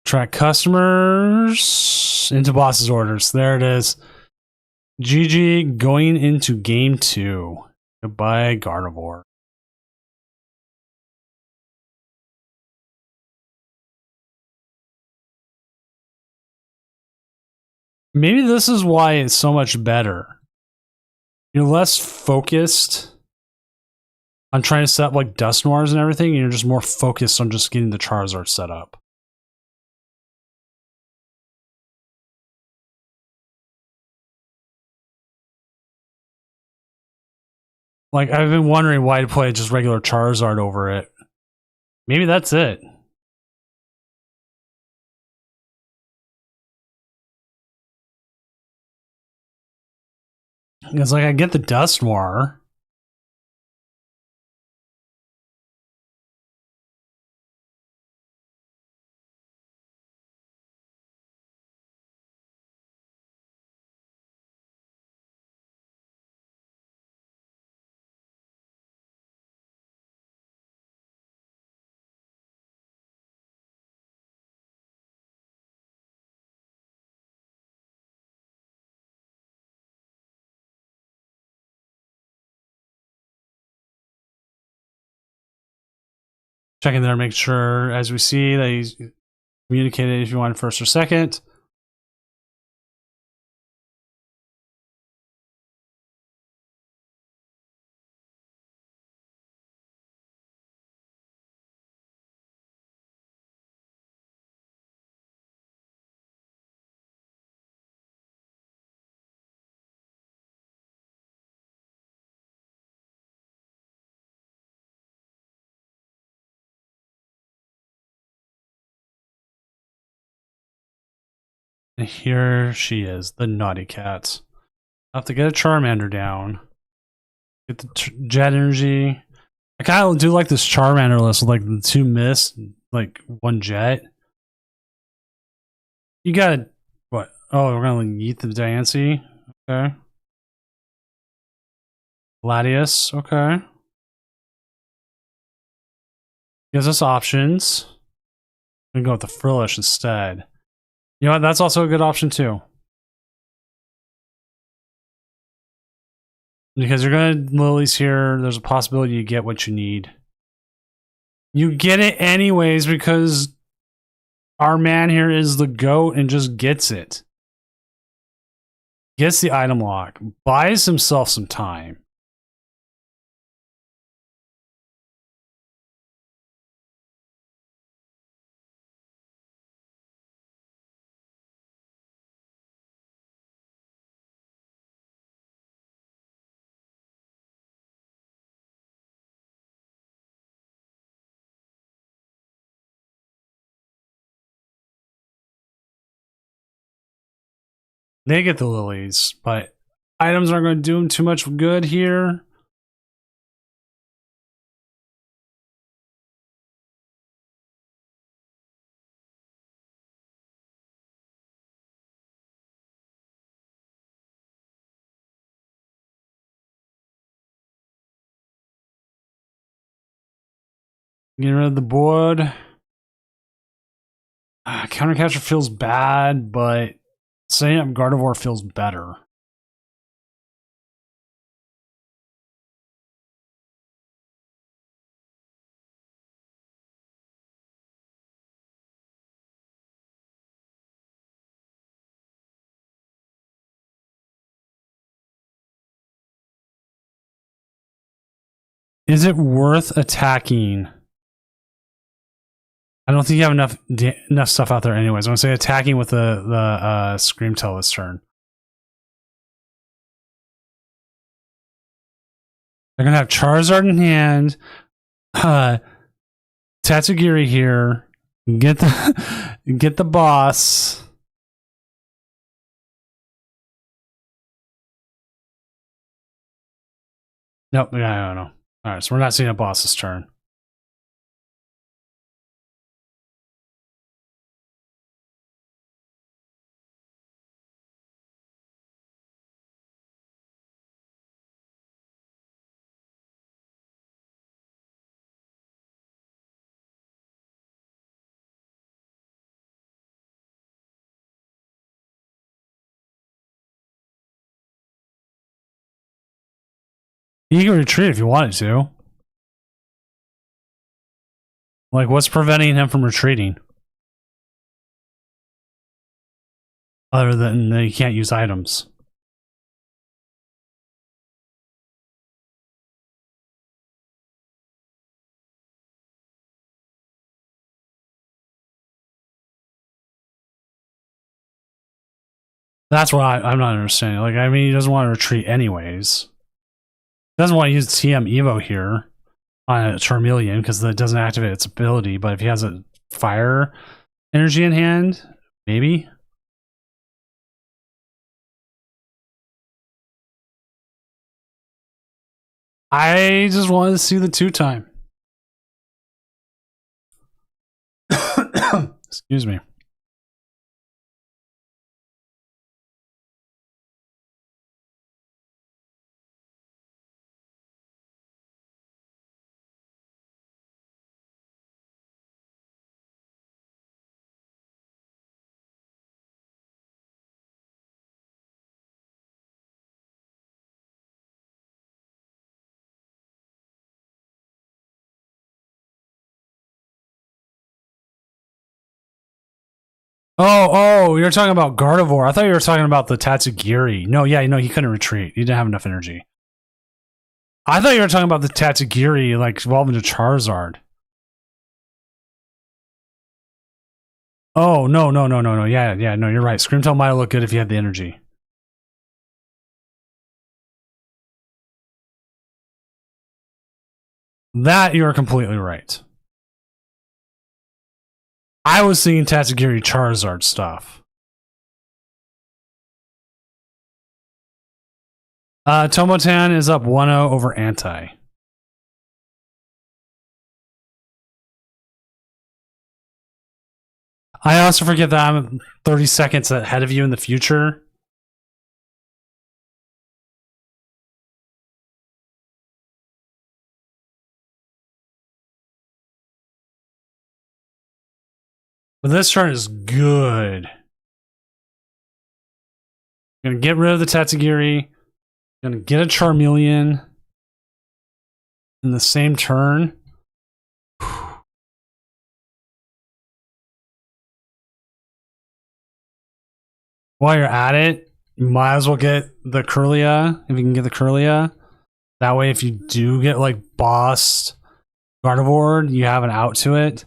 Track customers into boss's orders. There it is. GG going into game 2. Goodbye, Gardevoir. Maybe this is why it's so much better. You're less focused on trying to set up like Dusknoirs and everything, and you're just more focused on just getting the Charizard set up. Like, I've been wondering why to play just regular Charizard over it. Maybe that's it. It's like, I get the Dusknoir. Checking there, make sure, as we see, that he's communicated if you want first or second. And here she is, the naughty cat. I have to get a Charmander down. Get the Jet Energy. I kind of do like this Charmander list with like the 2 Mist, like 1 Jet. You gotta, what? Oh, we're gonna yeet the Diancie. Okay. Latias, okay. Gives us options. We can go with the Frillish instead. You know what? That's also a good option too. Because you're going to Lilies here, there's a possibility you get what you need. You get it anyways because our man here is the GOAT and just gets it. Gets the item lock. Buys himself some time. They get the Lilies, but items aren't going to do them too much good here. Getting rid of the board. Countercatcher feels bad, but setting up Gardevoir feels better. Is it worth attacking? I don't think you have enough stuff out there anyways. I'm going to say attacking with the Screamtail this turn. They're going to have Charizard in hand. Tatsugiri here. Get the boss. Nope, yeah, I don't know. Alright, so we're not seeing a boss's turn. You can retreat if you wanted to. Like, what's preventing him from retreating? Other than he can't use items. That's what I'm not understanding. Like, I mean, he doesn't want to retreat anyways. He doesn't want to use TM Evo here on a Charmeleon because that doesn't activate its ability. But if he has a fire energy in hand, maybe. I just wanted to see the 2-time. Excuse me. Oh, you're talking about Gardevoir. I thought you were talking about the Tatsugiri. No, yeah, no, he couldn't retreat. He didn't have enough energy. I thought you were talking about the Tatsugiri, like, evolving to Charizard. Oh, no. Yeah, no, you're right. Screamtail might look good if you had the energy. That you're completely right. I was seeing Tatsugiri Charizard stuff. Tomotan is up 1-0 over Anti. I also forget that I'm 30 seconds ahead of you in the future. But this turn is good. Gonna get rid of the Tatsugiri. Gonna get a Charmeleon in the same turn. While you're at it, you might as well get the Kirlia, if you can get the Kirlia. That way, if you do get, like, bossed Gardevoir, you have an out to it.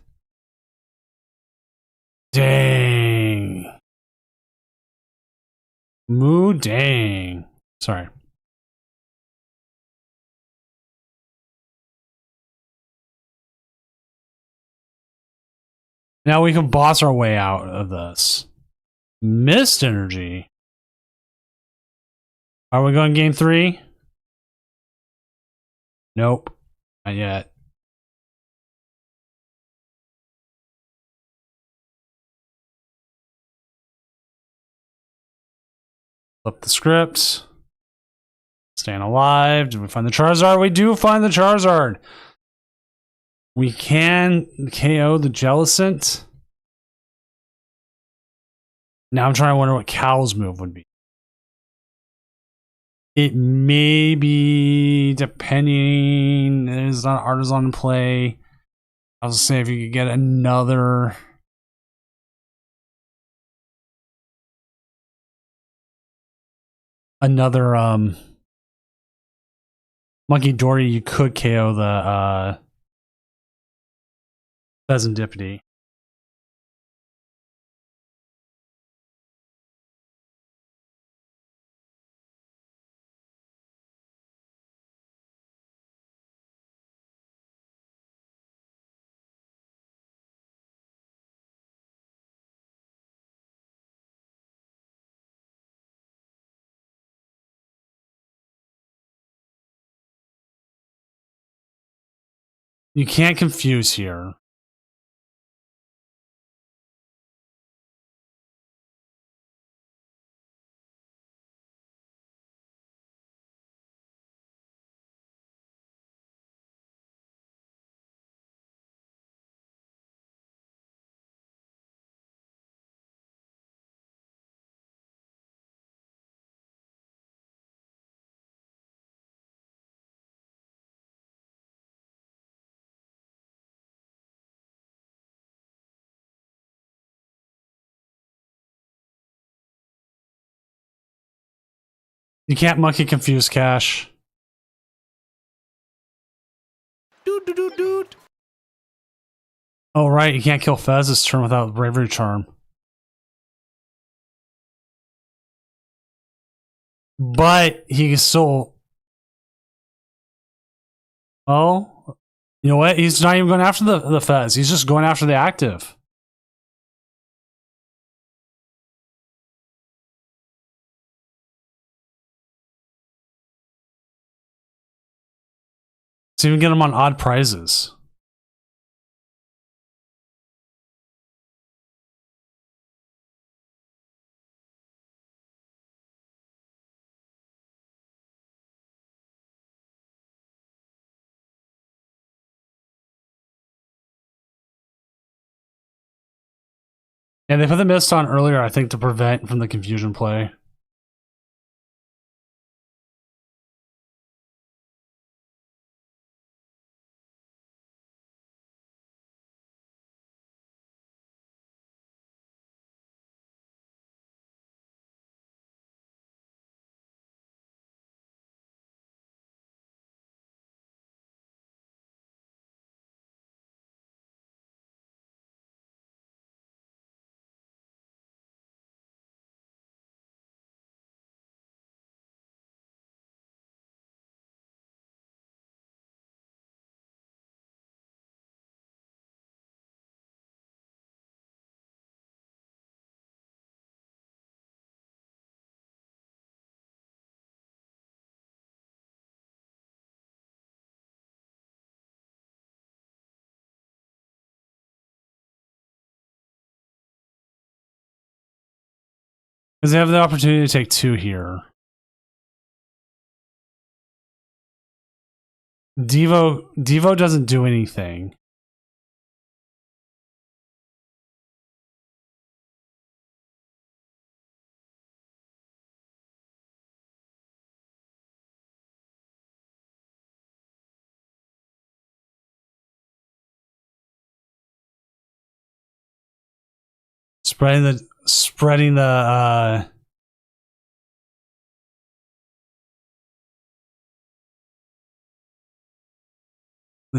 Dang. Moo dang. Sorry. Now we can boss our way out of this. Mist energy. Are we going game 3? Nope. Not yet. Flip the script. Staying alive. Did we find the Charizard? We do find the Charizard. We can KO the Jellicent. Now I'm trying to wonder what Cal's move would be. It may be, depending, there's not Artisan in play. I was saying if you could get another... Monkey Dory, you could KO the Pheasantipity. You can't confuse here. You can't monkey confuse Cash. Oh, right. You can't kill Fez this turn without Bravery Charm. But he can still... Oh, you know what? He's not even going after the Fez. He's just going after the active. So even get him on odd prizes. And they put the mist on earlier, I think, to prevent from the confusion play. Because they have the opportunity to take 2 here. Devo doesn't do anything. Spreading the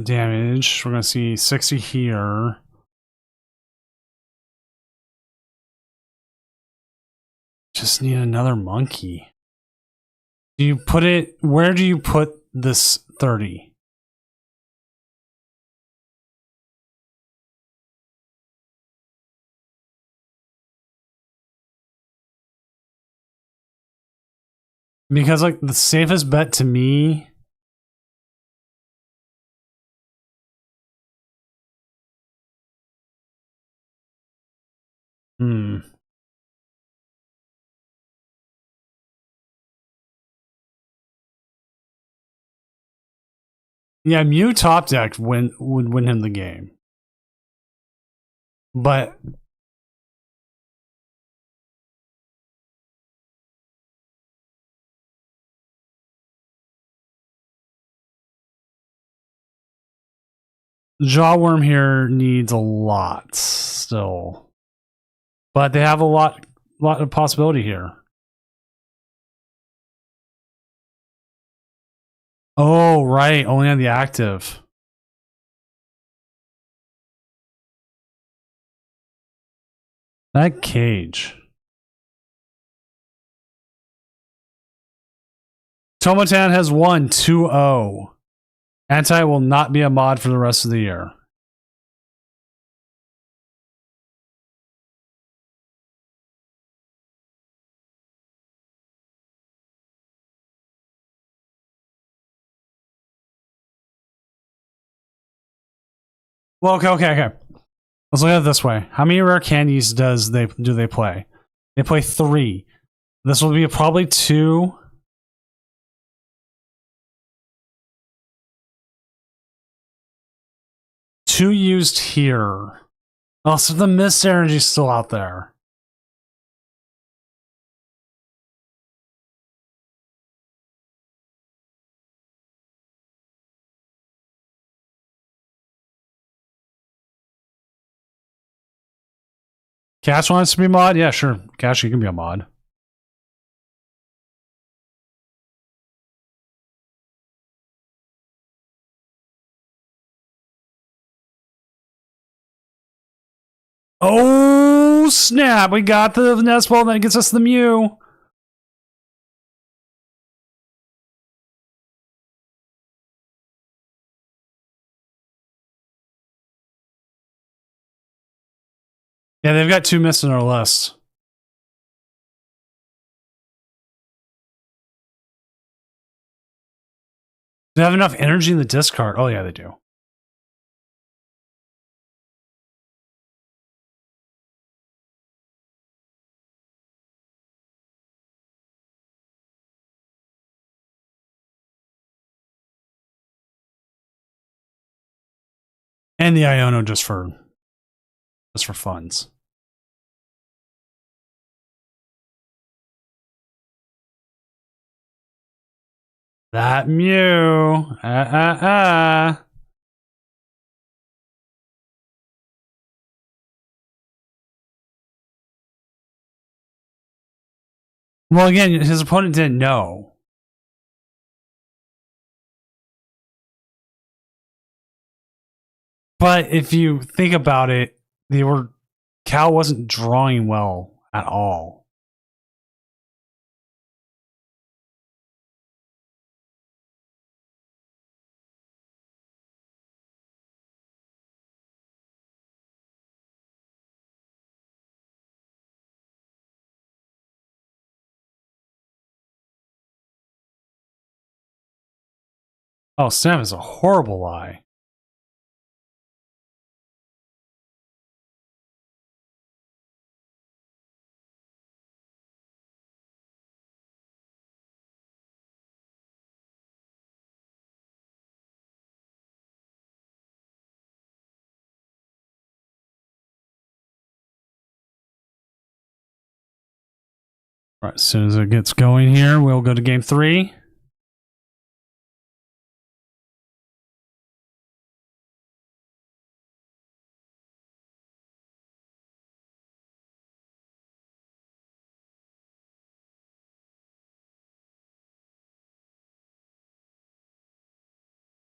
damage. We're gonna see 60 here. Just need another monkey. Do you put it? Where do you put this 30? Because like the safest bet to me. Yeah, Mew top deck would win him the game. But Jawworm here needs a lot still. But they have a lot of possibility here. Oh, right. Only on the active. That cage. Tomotan has won 2-0. Anti will not be a mod for the rest of the year. Well, okay. Let's look at it this way. How many rare candies do they play? They play 3. This will be probably 2. Two used here. Oh, so the mist energy is still out there. Cash wants to be mod? Yeah, sure. Cash, you can be a mod. Oh, snap. We got the nest ball, then it gets us the Mew. Yeah, they've got 2 mists in our list. Do they have enough energy in the discard? Oh, yeah, they do. And the Iono just for funds. That Mew. Well, again, his opponent didn't know. But if you think about it, Cal wasn't drawing well at all. Oh, Sam is a horrible lie. All right, as soon as it gets going here, we'll go to game 3.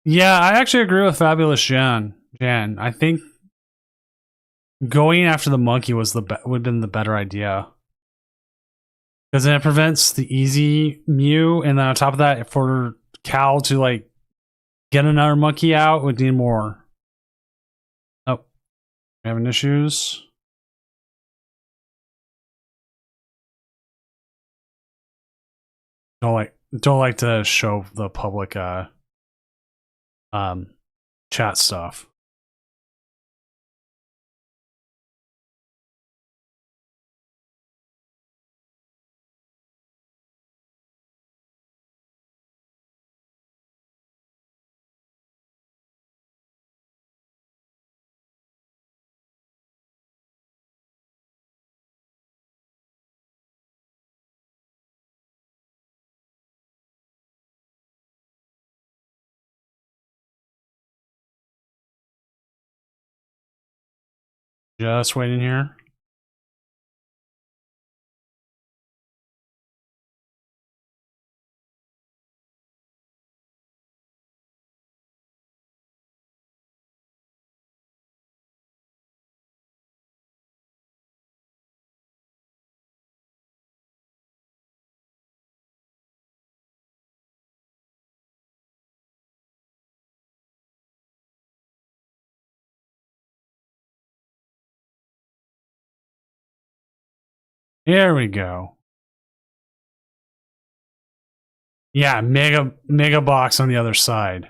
Yeah, I actually agree with Fabulous Jan. I think going after the monkey would have been the better idea. Because then it prevents the easy Mew, and then on top of that, for Cal to like get another monkey out, would need more. Oh, we having issues. Don't like to show the public chat stuff. Just waiting here. Here we go. Yeah, mega box on the other side.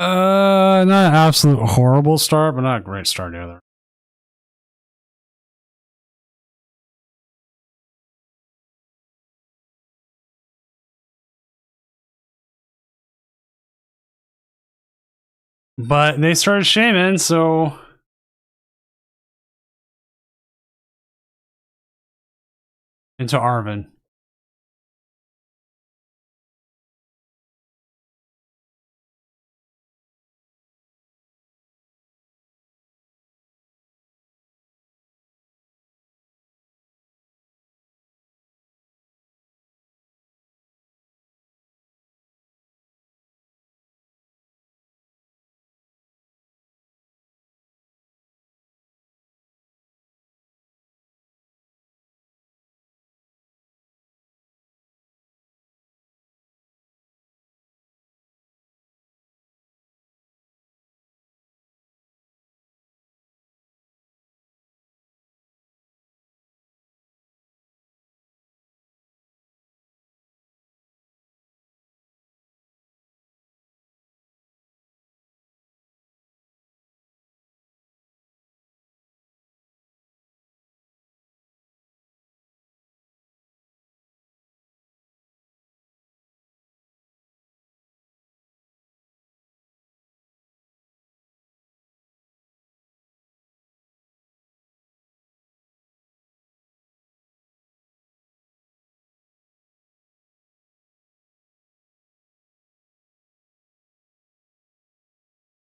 Not an absolute horrible start, but not a great start either. But they started shaming, so into Arvin.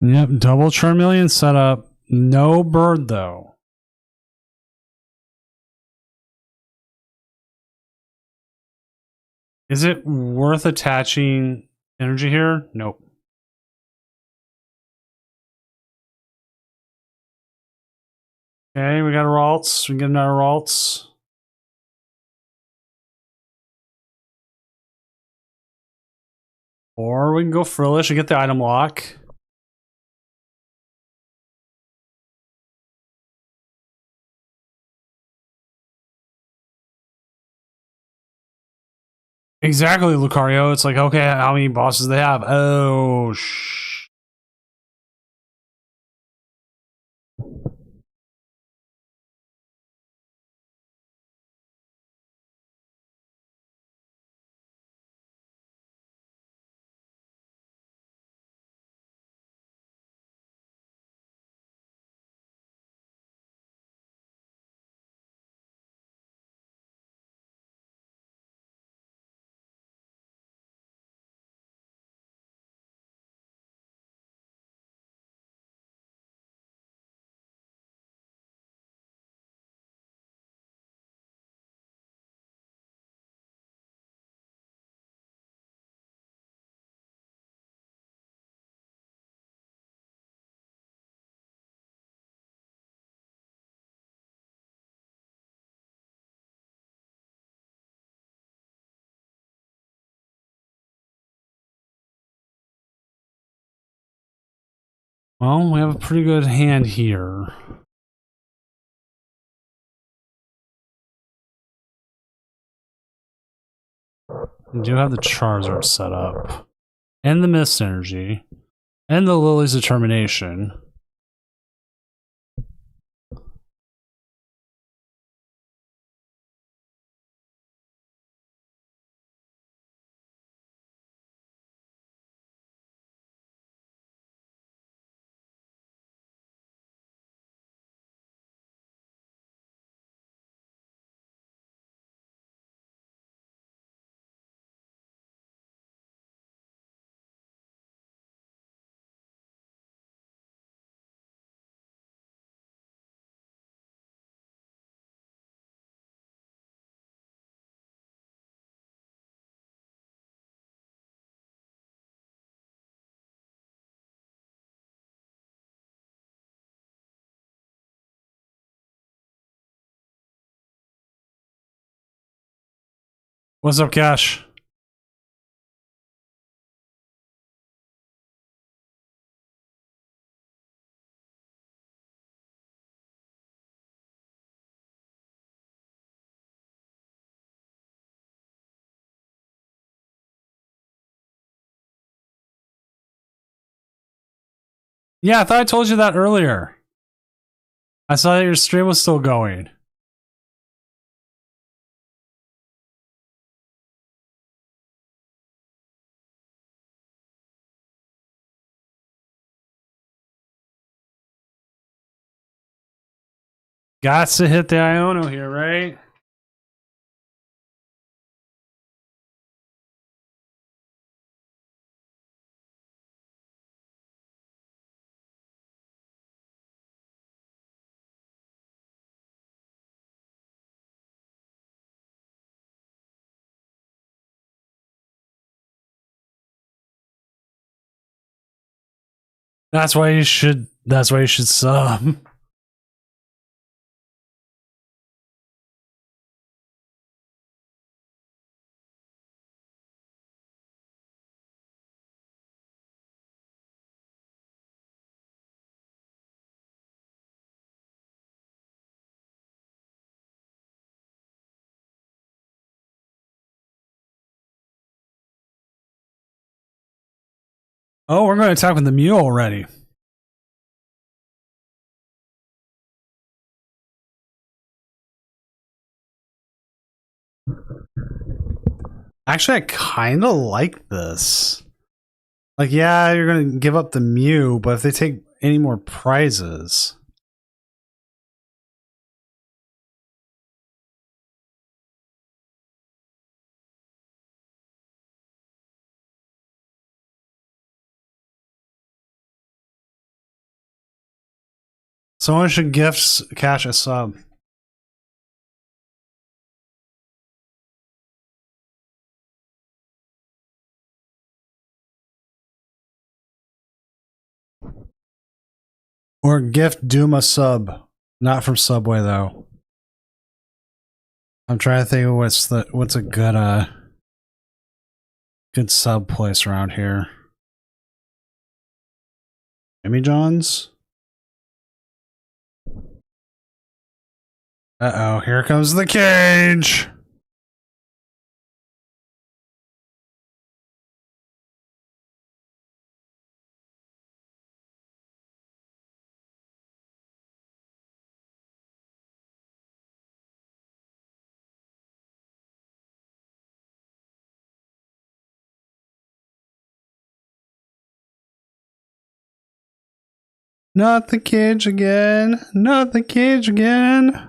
Yep, double Charmeleon setup. No bird though. Is it worth attaching energy here? Nope. Okay, we got a Ralts. We get another Ralts. Or we can go Frillish and get the item lock. Exactly, Lucario. It's like, okay, how many bosses they have? Oh, well, we have a pretty good hand here. We do have the Charizard set up. And the Mist Energy. And the Lily's Determination. What's up, Cash? Yeah, I thought I told you that earlier. I saw that your stream was still going. Got to hit the Iono here, right? That's why you should. That's why you should sub. Oh, we're going to attack with the Mew already. Actually, I kind of like this. Like, yeah, you're going to give up the Mew, but if they take any more prizes. Someone should gift Cash a sub. Or gift Doom a sub. Not from Subway though. I'm trying to think of what's a good sub place around here. Jimmy John's? Uh-oh, here comes the cage! Not the cage again! Not the cage again!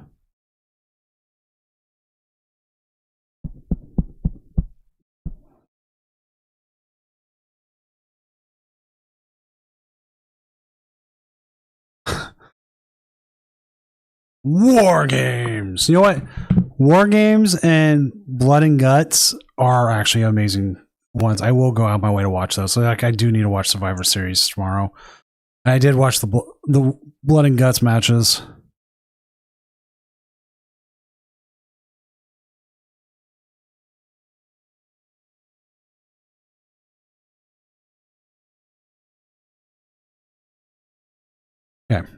War Games! You know what? War Games and Blood and Guts are actually amazing ones. I will go out my way to watch those. So like, I do need to watch Survivor Series tomorrow. I did watch the Blood and Guts matches. Okay.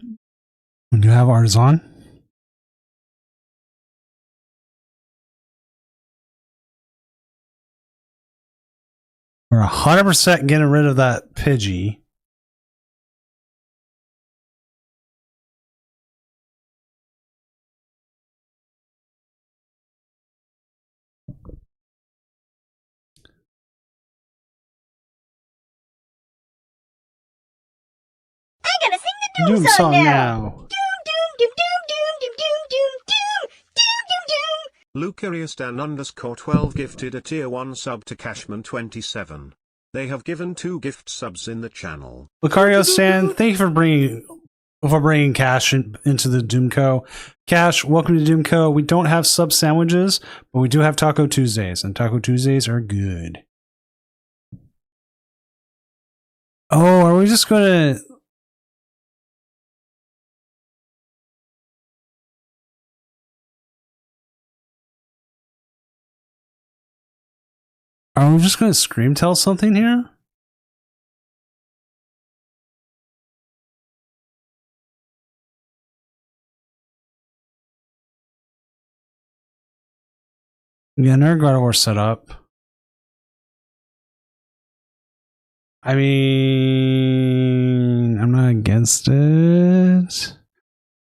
Do you have ours on? We're 100% getting rid of that Pidgey. I gotta sing the Doom song now. now. Doom, doom, doom, doom, doom, doom, doom, doom, doom, doom, Lucariustan_12 gifted a tier 1 sub to Cashman27. They have given 2 gift subs in the channel. Lucario Stan, thank you for bringing Cash into the Doomco. Cash, welcome to Doomco. We don't have sub sandwiches, but we do have Taco Tuesdays, and Taco Tuesdays are good. Oh, are we just gonna? Are we just going to scream tell something here? Yeah, another God of War set up. I mean, I'm not against it.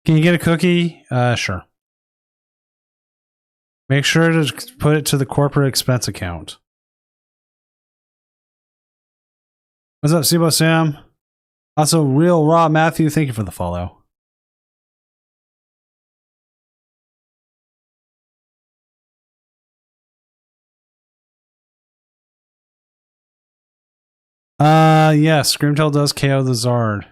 Can you get a cookie? Sure. Make sure to put it to the corporate expense account. What's up, Sibo Sam? Also, Real Raw Matthew, thank you for the follow. Yes, Screamtail does KO the Zard.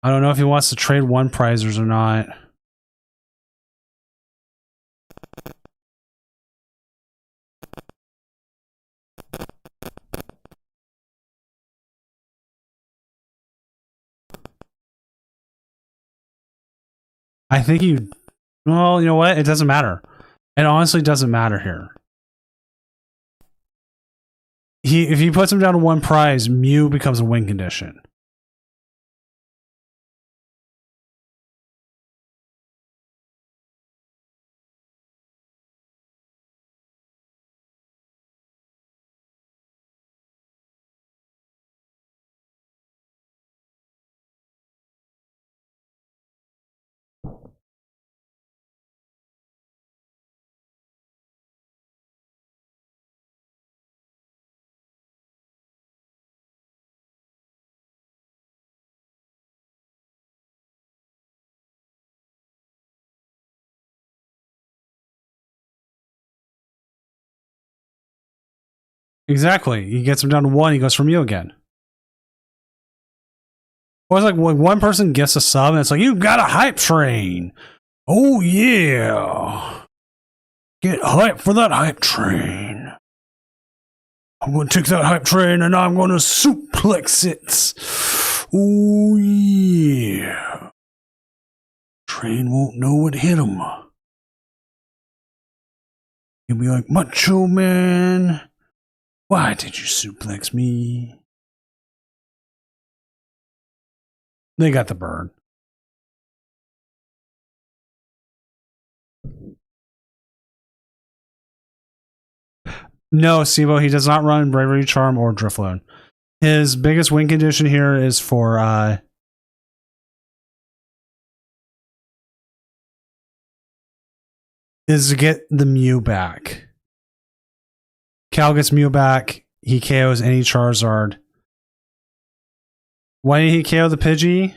I don't know if he wants to trade one prizers or not. I think you... Well, you know what? It doesn't matter. It honestly doesn't matter here. If he puts him down to one prize, Mew becomes a win condition. Exactly. He gets him down to one, he goes for Mew again. Or it's like when one person gets a sub and it's like, you got a hype train. Oh yeah. Get hype for that hype train. I'm going to take that hype train and I'm going to suplex it. Oh yeah. Train won't know what hit him. He'll be like, Macho Man, why did you suplex me? They got the bird. No, Sibo, he does not run Bravery Charm or Drifloon. His biggest win condition here is for is to get the Mew back. Cal gets Mew back. He KOs any Charizard. Why did he KO the Pidgey?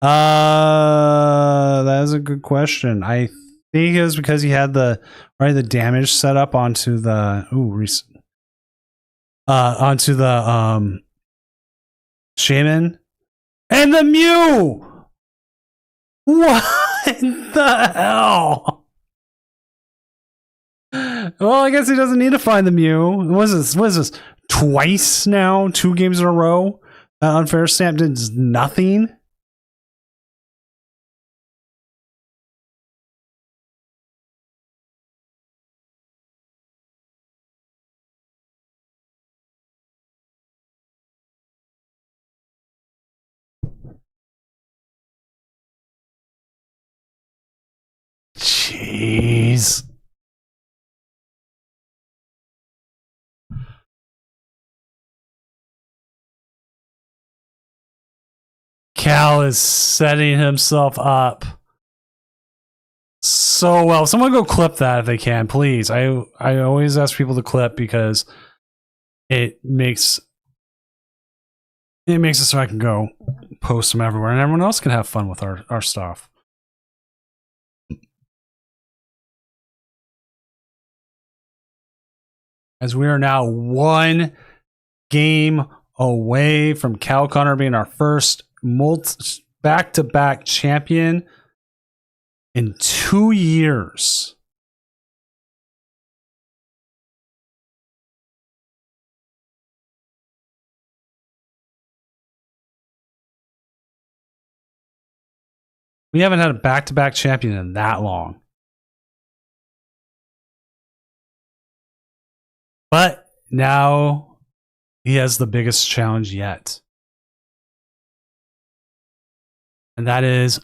That is a good question. I think it was because he had the damage set up onto the onto the Shaman and the Mew. What the hell? Well, I guess he doesn't need to find the Mew. What is this? Twice now? 2 games in a row? Unfair Stamp did nothing? Jeez. Cal is setting himself up so well. Someone go clip that if they can, please. I always ask people to clip because it makes it so I can go post them everywhere and everyone else can have fun with our stuff. As we are now 1 game away from Cal Connor being our first back-to-back champion in 2 years. We haven't had a back-to-back champion in that long. But now he has the biggest challenge yet. And that is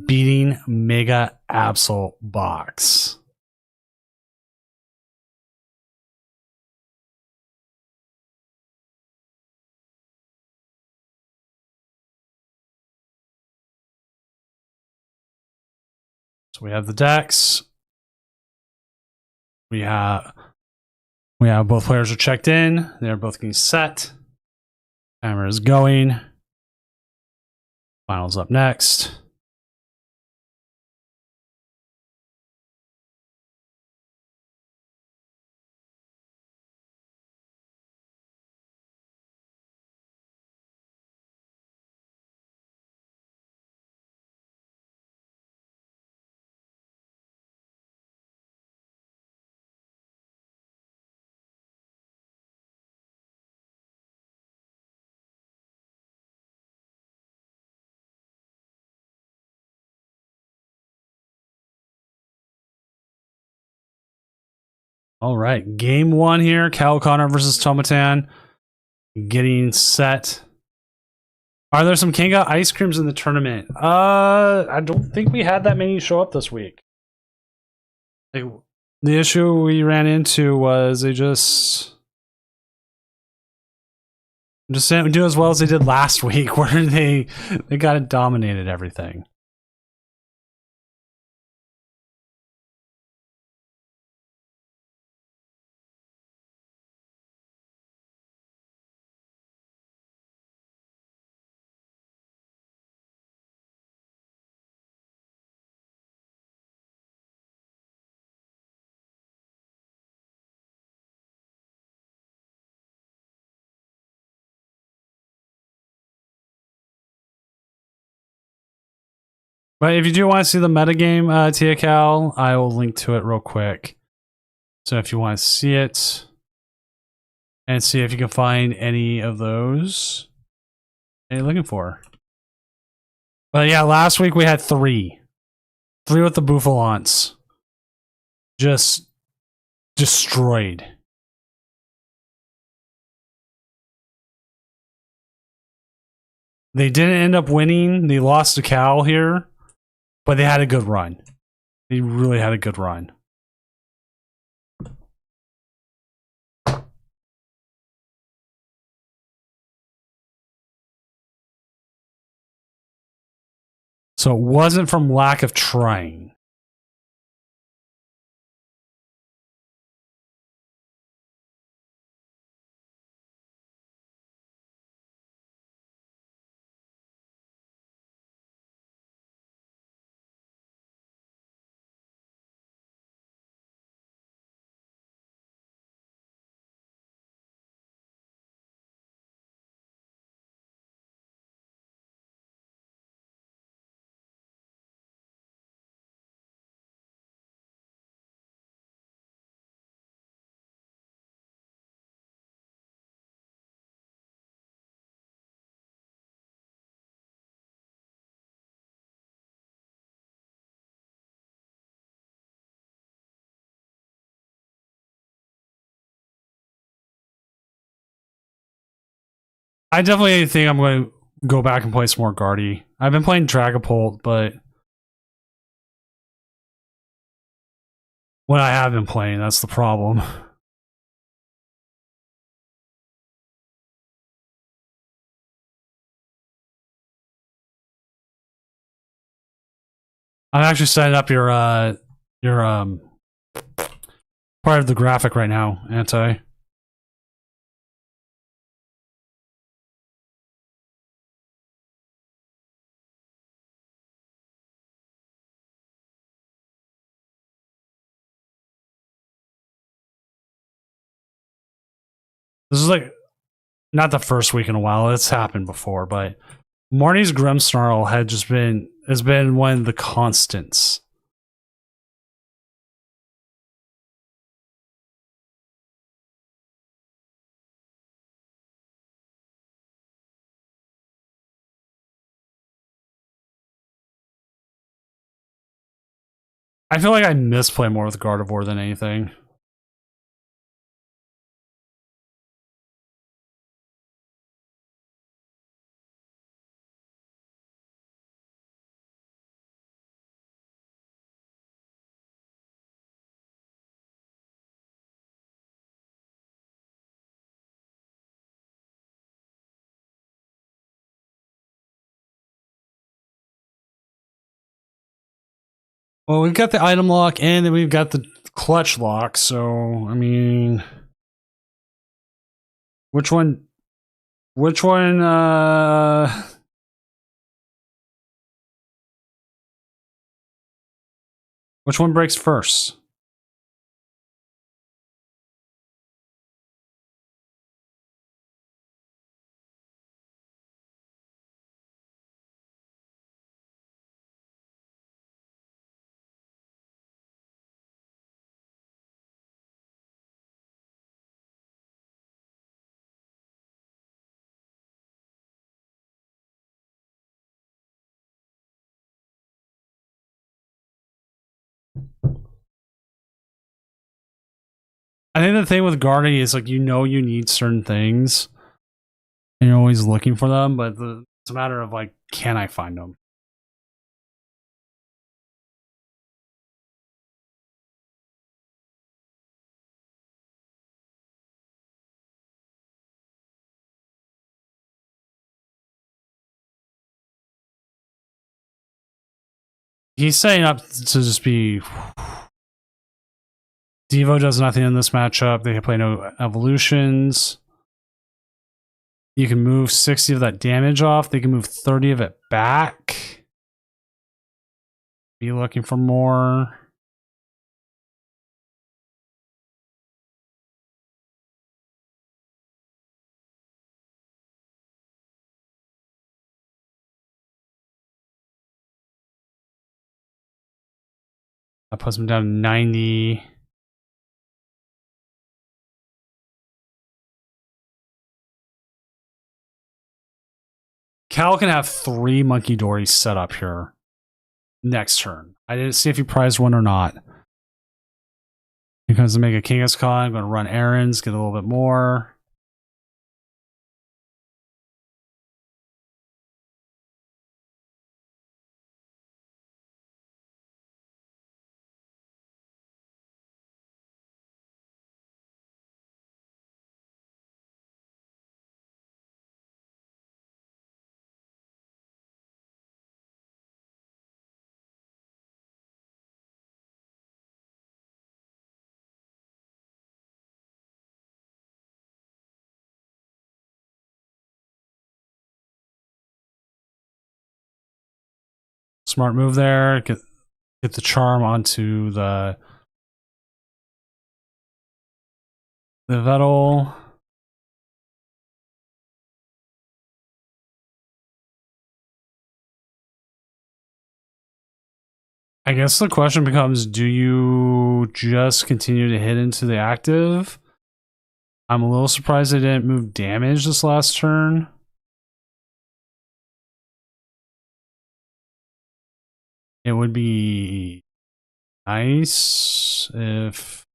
beating Mega Absol Box. So we have the decks. We have both players are checked in. They're both getting set. Timer is going. Finals up next. All right, game one here. Cal O'Connor versus Tomatan. Getting set. Are there some Kanga ice creams in the tournament? I don't think we had that many show up this week. Like, the issue we ran into was they just didn't do as well as they did last week, where they got it dominated everything. But if you do want to see the metagame, Tia Cal, I will link to it real quick. So if you want to see it and see if you can find any of those that you're looking for. But yeah, last week we had three. Three with the Bouffalants. Just destroyed. They didn't end up winning. They lost to Cal here. But they had a good run. They really had a good run. So it wasn't from lack of trying. I definitely think I'm going to go back and play some more Guardy. I've been playing Dragapult, but when I have been playing, that's the problem. I'm actually setting up your part of the graphic right now, Anti. This is like not the first week in a while. It's happened before, but Marnie's Grimmsnarl has been one of the constants. I feel like I misplay more with Gardevoir than anything. Well, we've got the item lock and then we've got the clutch lock. So, I mean, which one, which one breaks first? I think the thing with guarding is like, you know, you need certain things and you're always looking for them, but it's a matter of like, can I find them? He's setting up to just be. Devo does nothing in this matchup. They can play no evolutions. You can move 60 of that damage off. They can move 30 of it back. Be looking for more. That puts him down to 90. Cal can have 3 Monkey Dories set up here next turn. I didn't see if he prized one or not. He comes to make a Kangaskhan. I'm going to run errands, get a little bit more. Smart move there. Get the charm onto the Vettel. I guess the question becomes, do you just continue to hit into the active? I'm a little surprised they didn't move damage this last turn. It would be nice if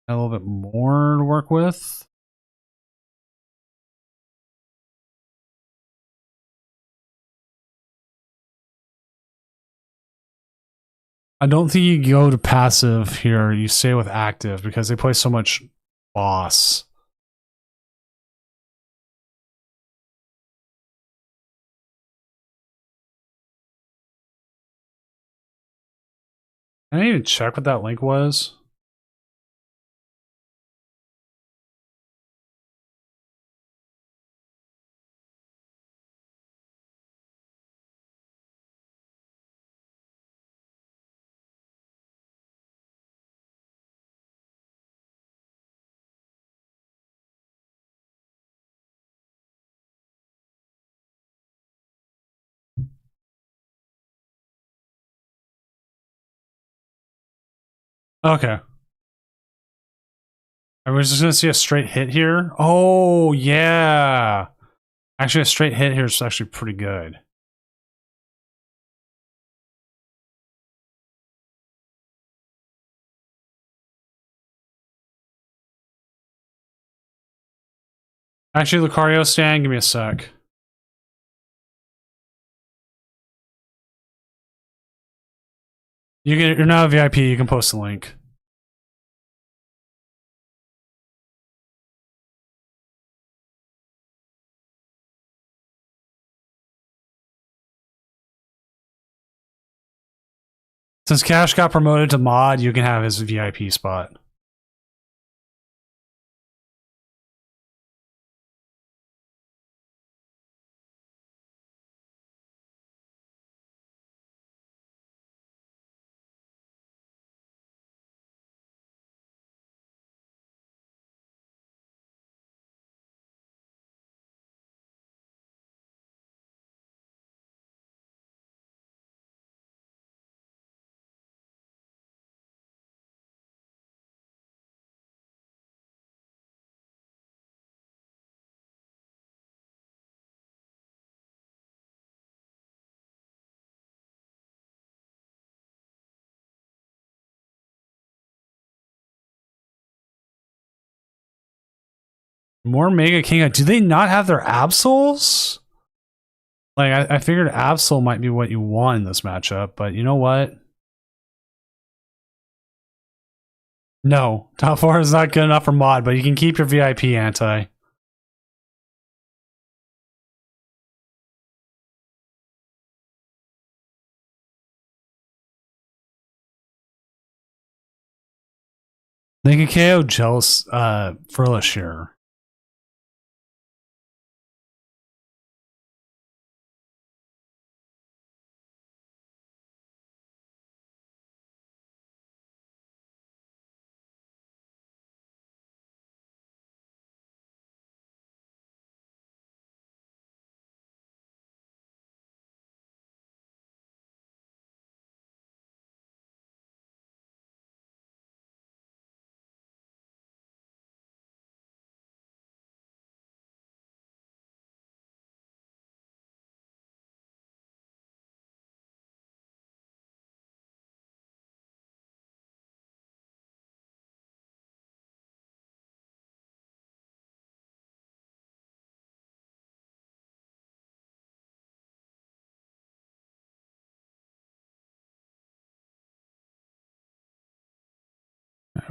a little bit more to work with. I don't think you go to passive here. You stay with active because they play so much boss. I didn't even check what that link was. Okay. I was just going to see a straight hit here. Oh, yeah. Actually, a straight hit here is actually pretty good. Actually, Lucario stand, give me a sec. You're now a VIP, you can post the link. Since Cash got promoted to mod, you can have his VIP spot. More Mega King. Do they not have their Absols? Like, I figured Absol might be what you want in this matchup, but you know what? No, top 4 is not good enough for mod, but you can keep your VIP anti. They can KO Jealous Furlish here.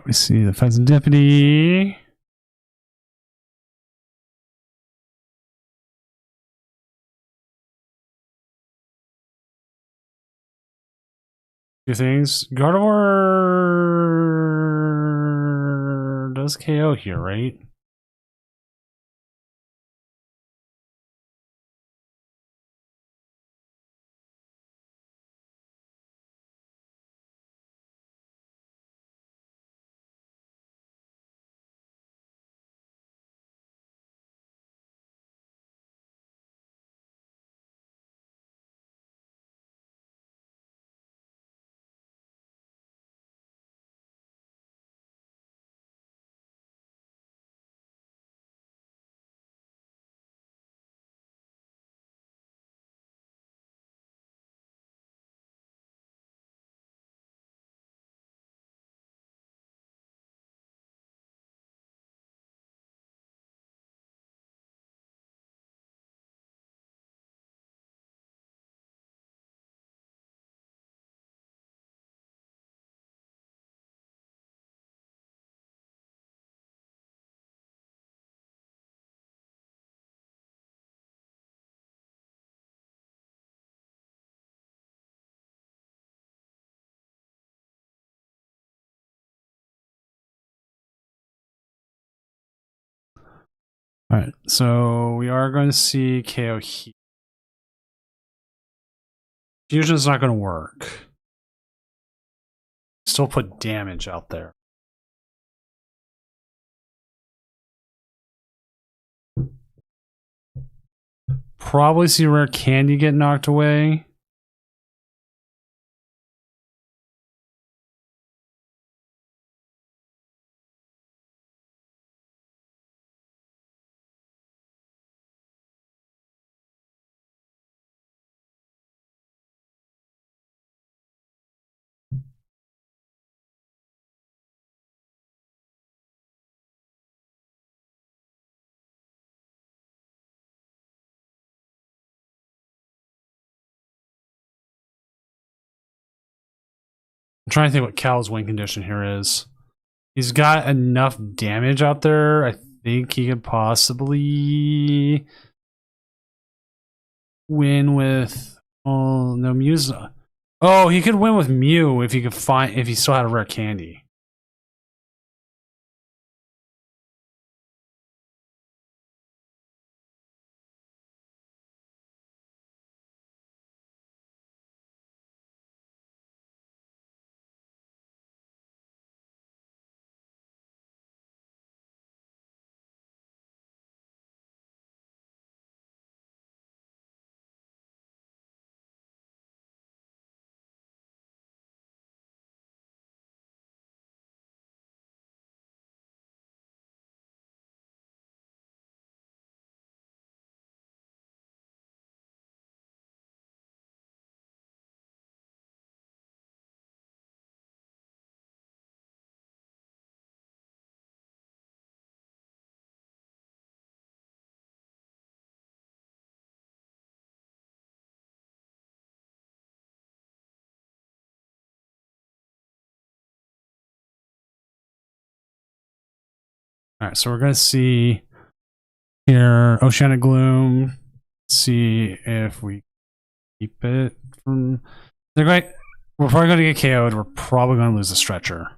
We see the Pheasant Deputy. Two things. Gardevoir does KO here, right? All right, so we are going to see KO here. Fusion is not going to work. Still put damage out there. Probably see Rare Candy get knocked away. I'm trying to think what Cal's win condition here is. He's got enough damage out there. I think he could possibly win with... Oh, no, Muse. Oh, he could win with Mew if he still had a rare candy. All right, so we're gonna see here Oceanic Gloom. See if we keep it from. They're great. We're probably going to get KO'd. We're probably going to lose the stretcher.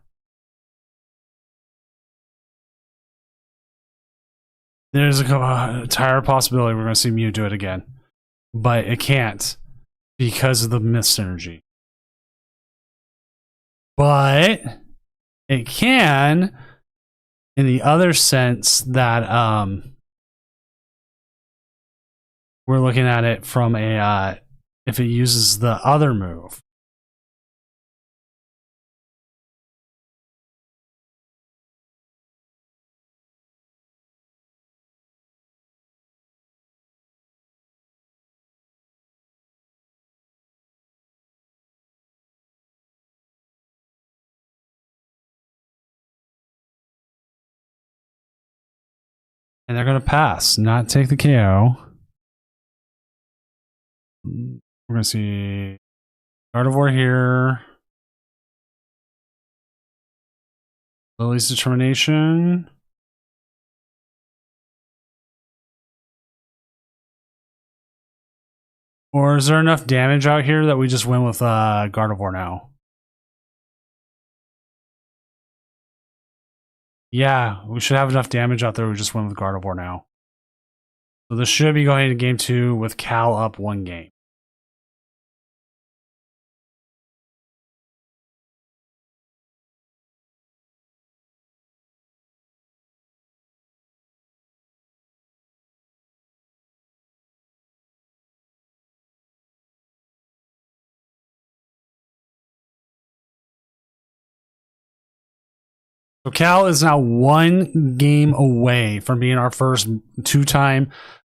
There's a entire possibility we're going to see Mew do it again, but it can't because of the Myth Synergy. But it can in the other sense that we're looking at it from a if it uses the other move. And they're going to pass, not take the KO. We're going to see Gardevoir here. Lily's Determination. Or is there enough damage out here that we just win with Gardevoir now? Yeah, we should have enough damage out there. We just win with Gardevoir now. So this should be going into game 2 with Cal up 1 game. So Cal is now 1 game away from being our first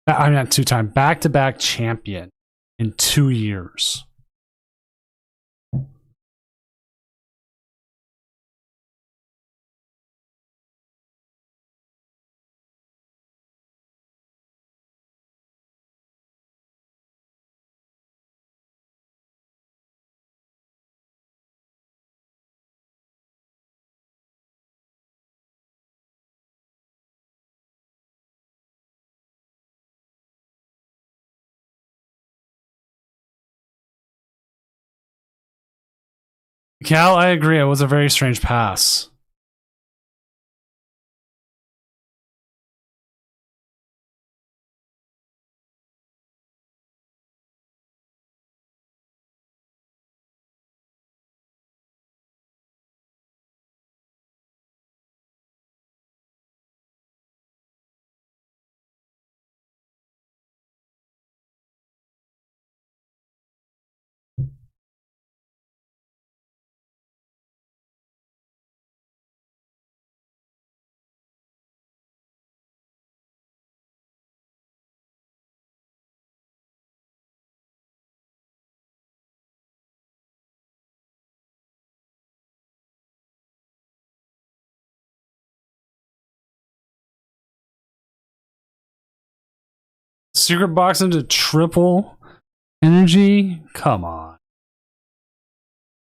back-to-back champion in 2 years. Cal, I agree. It was a very strange pass. Secret box into triple energy? Come on.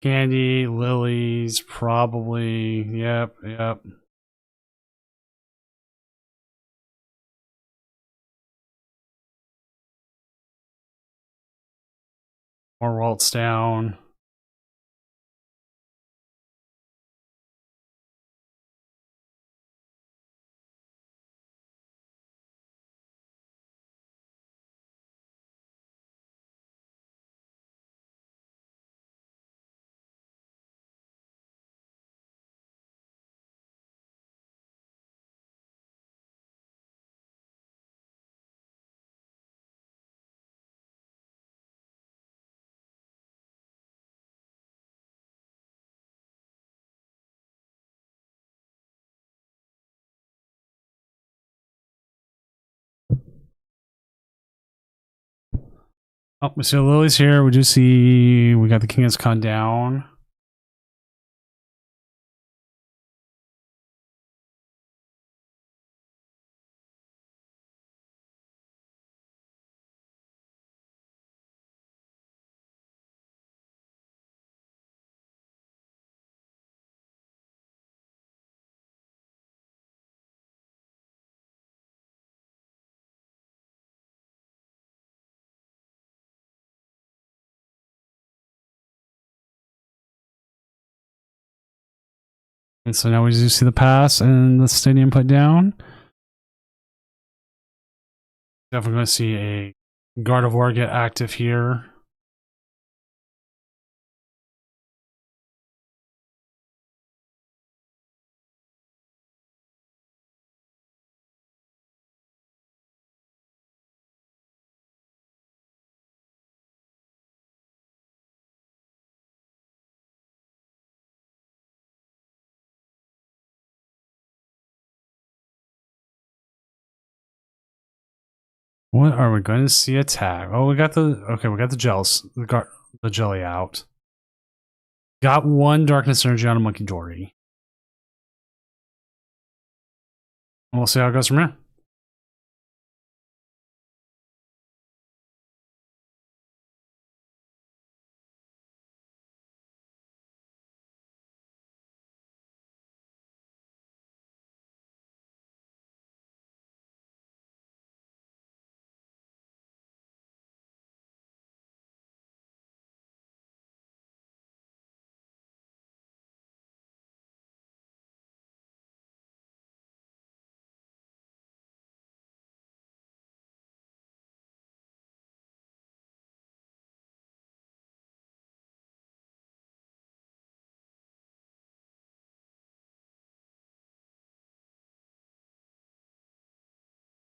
Candy, lilies, probably. Yep. More waltz down. Oh, we see the lilies here. We do see we got the King has Khan down. And so now we do see the pass and the stadium put down. Definitely going to see a Gardevoir get active here. What are we going to see attack? Oh, we got the gels, the jelly out. Got one darkness energy on a Monkey Dory. We'll see how it goes from here.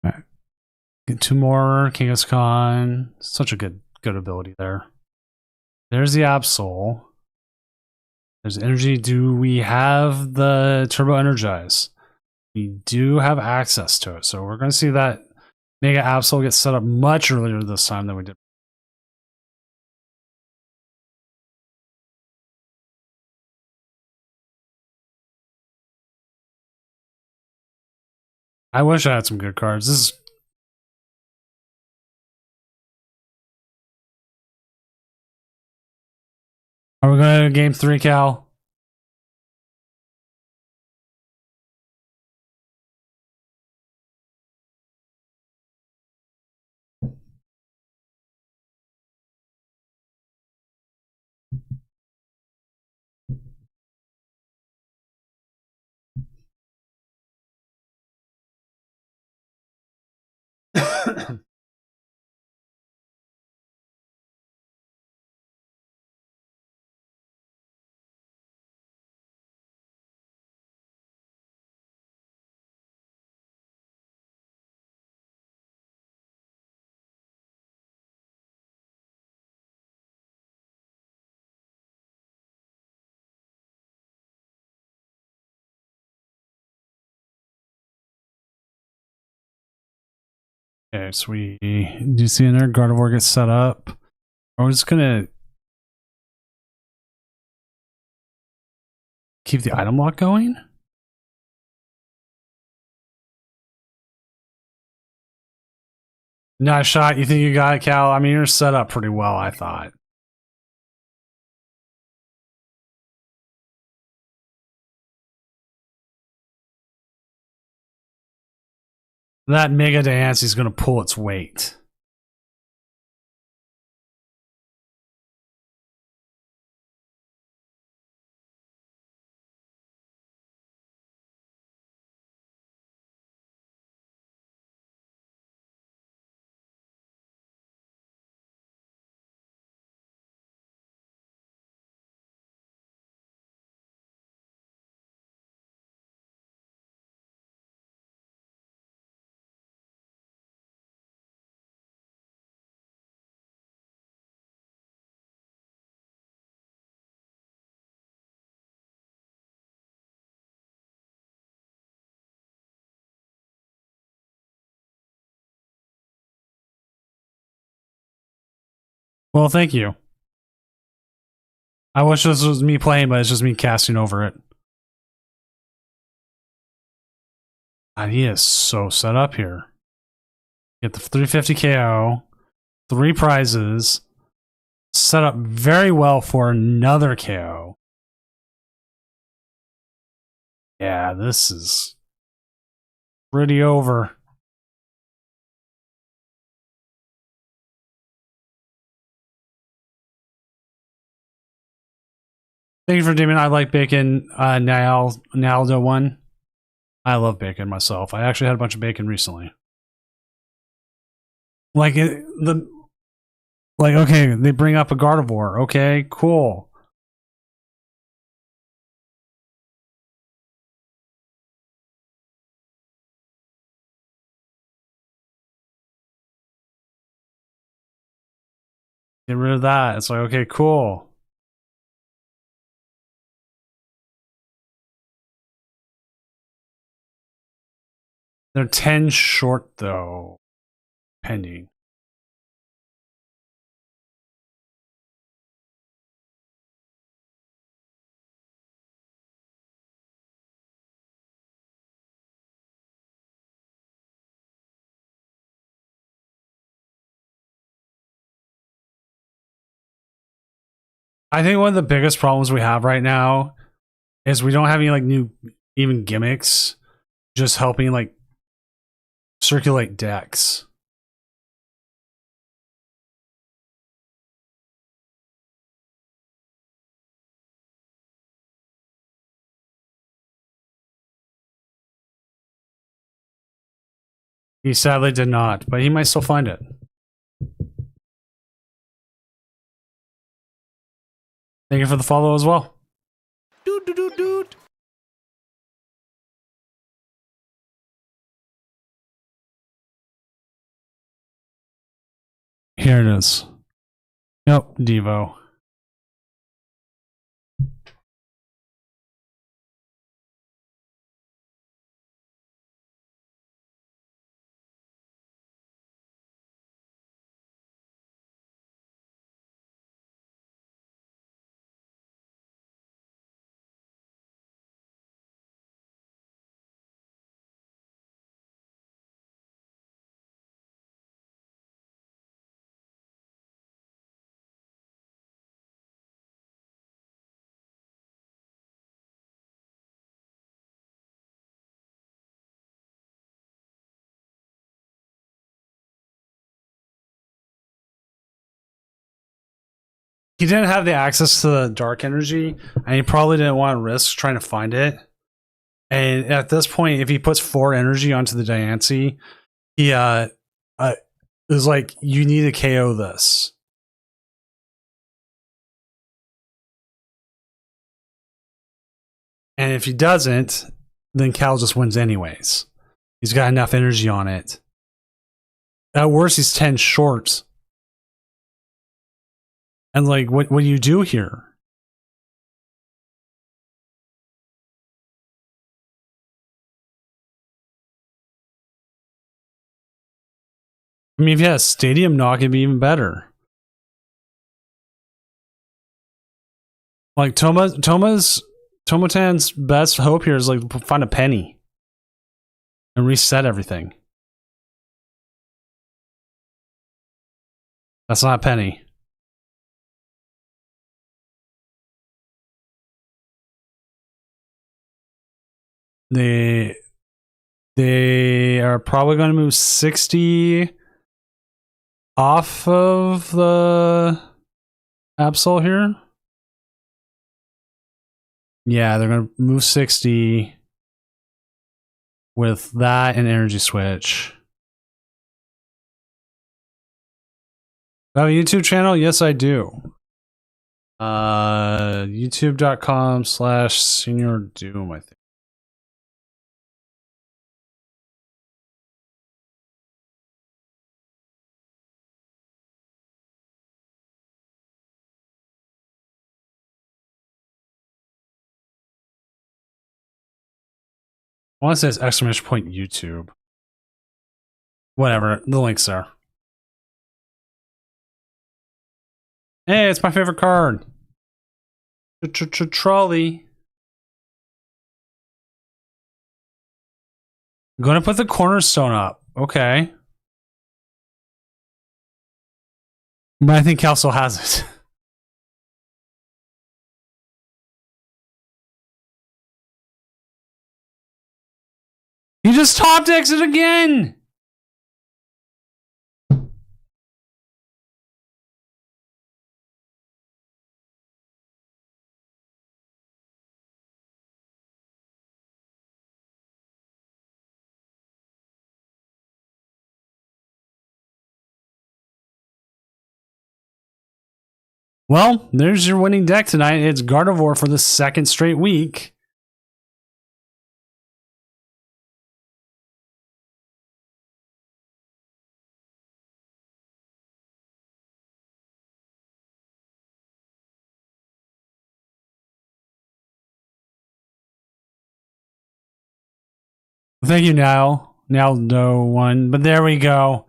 Right. Get two more Kangaskhan. Such a good ability there. There's the Absol. There's energy. Do we have the Turbo Energize? We do have access to it. So we're going to see that Mega Absol get set up much earlier this time than we did. I wish I had some good cards. This is Are we going to game 3, Cal? Okay, so we do see in there Gardevoir gets set up. We're just gonna keep the item lock going. Nice shot. You think you got it, Cal? I mean, you're set up pretty well, I thought. That Mega Dance is going to pull its weight. Well, thank you. I wish this was me playing, but it's just me casting over it. God, he is so set up here. Get the 350 KO, 3 prizes, set up very well for another KO. Yeah, this is pretty over. Thank you for Damien. I like bacon. Naldo one. I love bacon myself. I actually had a bunch of bacon recently. Like okay, they bring up a Gardevoir. Okay, cool. Get rid of that. It's like, okay, cool. They're 10 short though. Pending. I think one of the biggest problems we have right now is we don't have any like new even gimmicks just helping like circulate decks. He sadly did not, but he might still find it. Thank you for the follow as well. Here it is. Nope, Devo. He didn't have the access to the dark energy, and he probably didn't want to risk trying to find it. And at this point, if he puts 4 energy onto the Diancie, he is like, you need to KO this. And if he doesn't, then Cal just wins anyways. He's got enough energy on it. At worst, he's 10 short. And like, what do you do here? I mean, if you had a stadium knock, it'd be even better. Like Tomotan's best hope here is like find a penny and reset everything. That's not a penny. They are probably going to move 60 off of the Absol here. Yeah, they're going to move 60 with that and energy switch. Do I have a YouTube channel? Yes, I do. YouTube.com/Senior Doom, I think. I want to say it's exclamation point YouTube. Whatever, the link's there. Hey, it's my favorite card. Trolley. I'm gonna put the cornerstone up. Okay. But I think Cal still has it. You just top decks it again! Well, there's your winning deck tonight. It's Gardevoir for the second straight week. Thank you, Now no one. But there we go.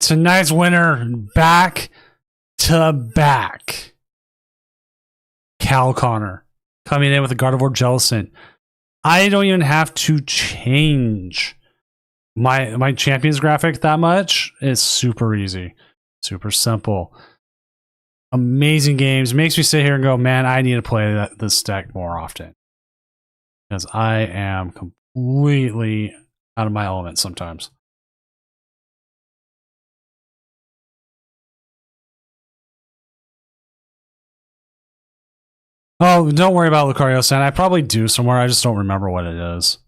Tonight's winner, back to back. Cal Connor coming in with a Gardevoir Jellicent. I don't even have to change my champions graphic that much. It's super easy, super simple. Amazing games. Makes me sit here and go, man, I need to play this deck more often. Because I am completely out of my element sometimes. Oh, don't worry about Lucario-san. I probably do somewhere. I just don't remember what it is.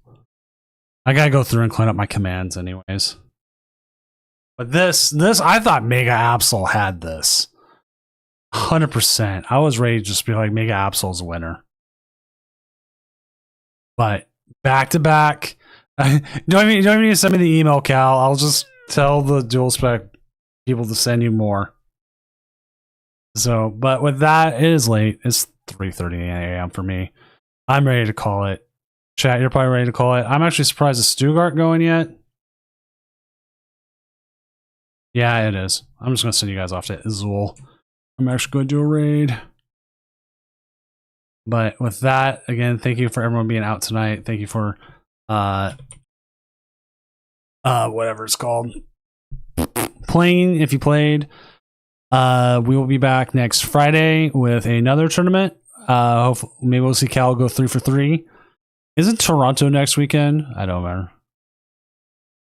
I gotta go through and clean up my commands anyways. But this, I thought Mega Absol had this. 100%. I was ready to just be like, Mega Absol's a winner. But back to back. You don't even need to send me the email, Cal. I'll just tell the dual spec people to send you more. So, but with that, it is late. It's 3:30 a.m. for me. I'm ready to call it. Chat, you're probably ready to call it. I'm actually surprised is Stuttgart going yet. Yeah, it is. I'm just going to send you guys off to Azul. I'm actually going to do a raid. But with that, again, thank you for everyone being out tonight. Thank you for whatever it's called. Playing, if you played. We will be back next Friday with another tournament. Hopefully, maybe we'll see Cal go 3 for 3. Isn't Toronto next weekend? I don't remember.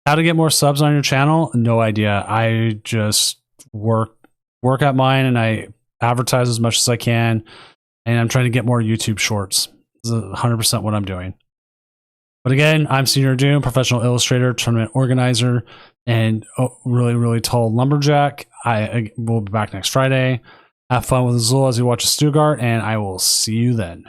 How to get more subs on your channel? No idea. I just work at mine and I advertise as much as I can. And I'm trying to get more YouTube shorts. This is 100% what I'm doing. But again, I'm Senior Doom, professional illustrator, tournament organizer, and really, really tall lumberjack. I will be back next Friday. Have fun with Azul as you watch Stuttgart, and I will see you then.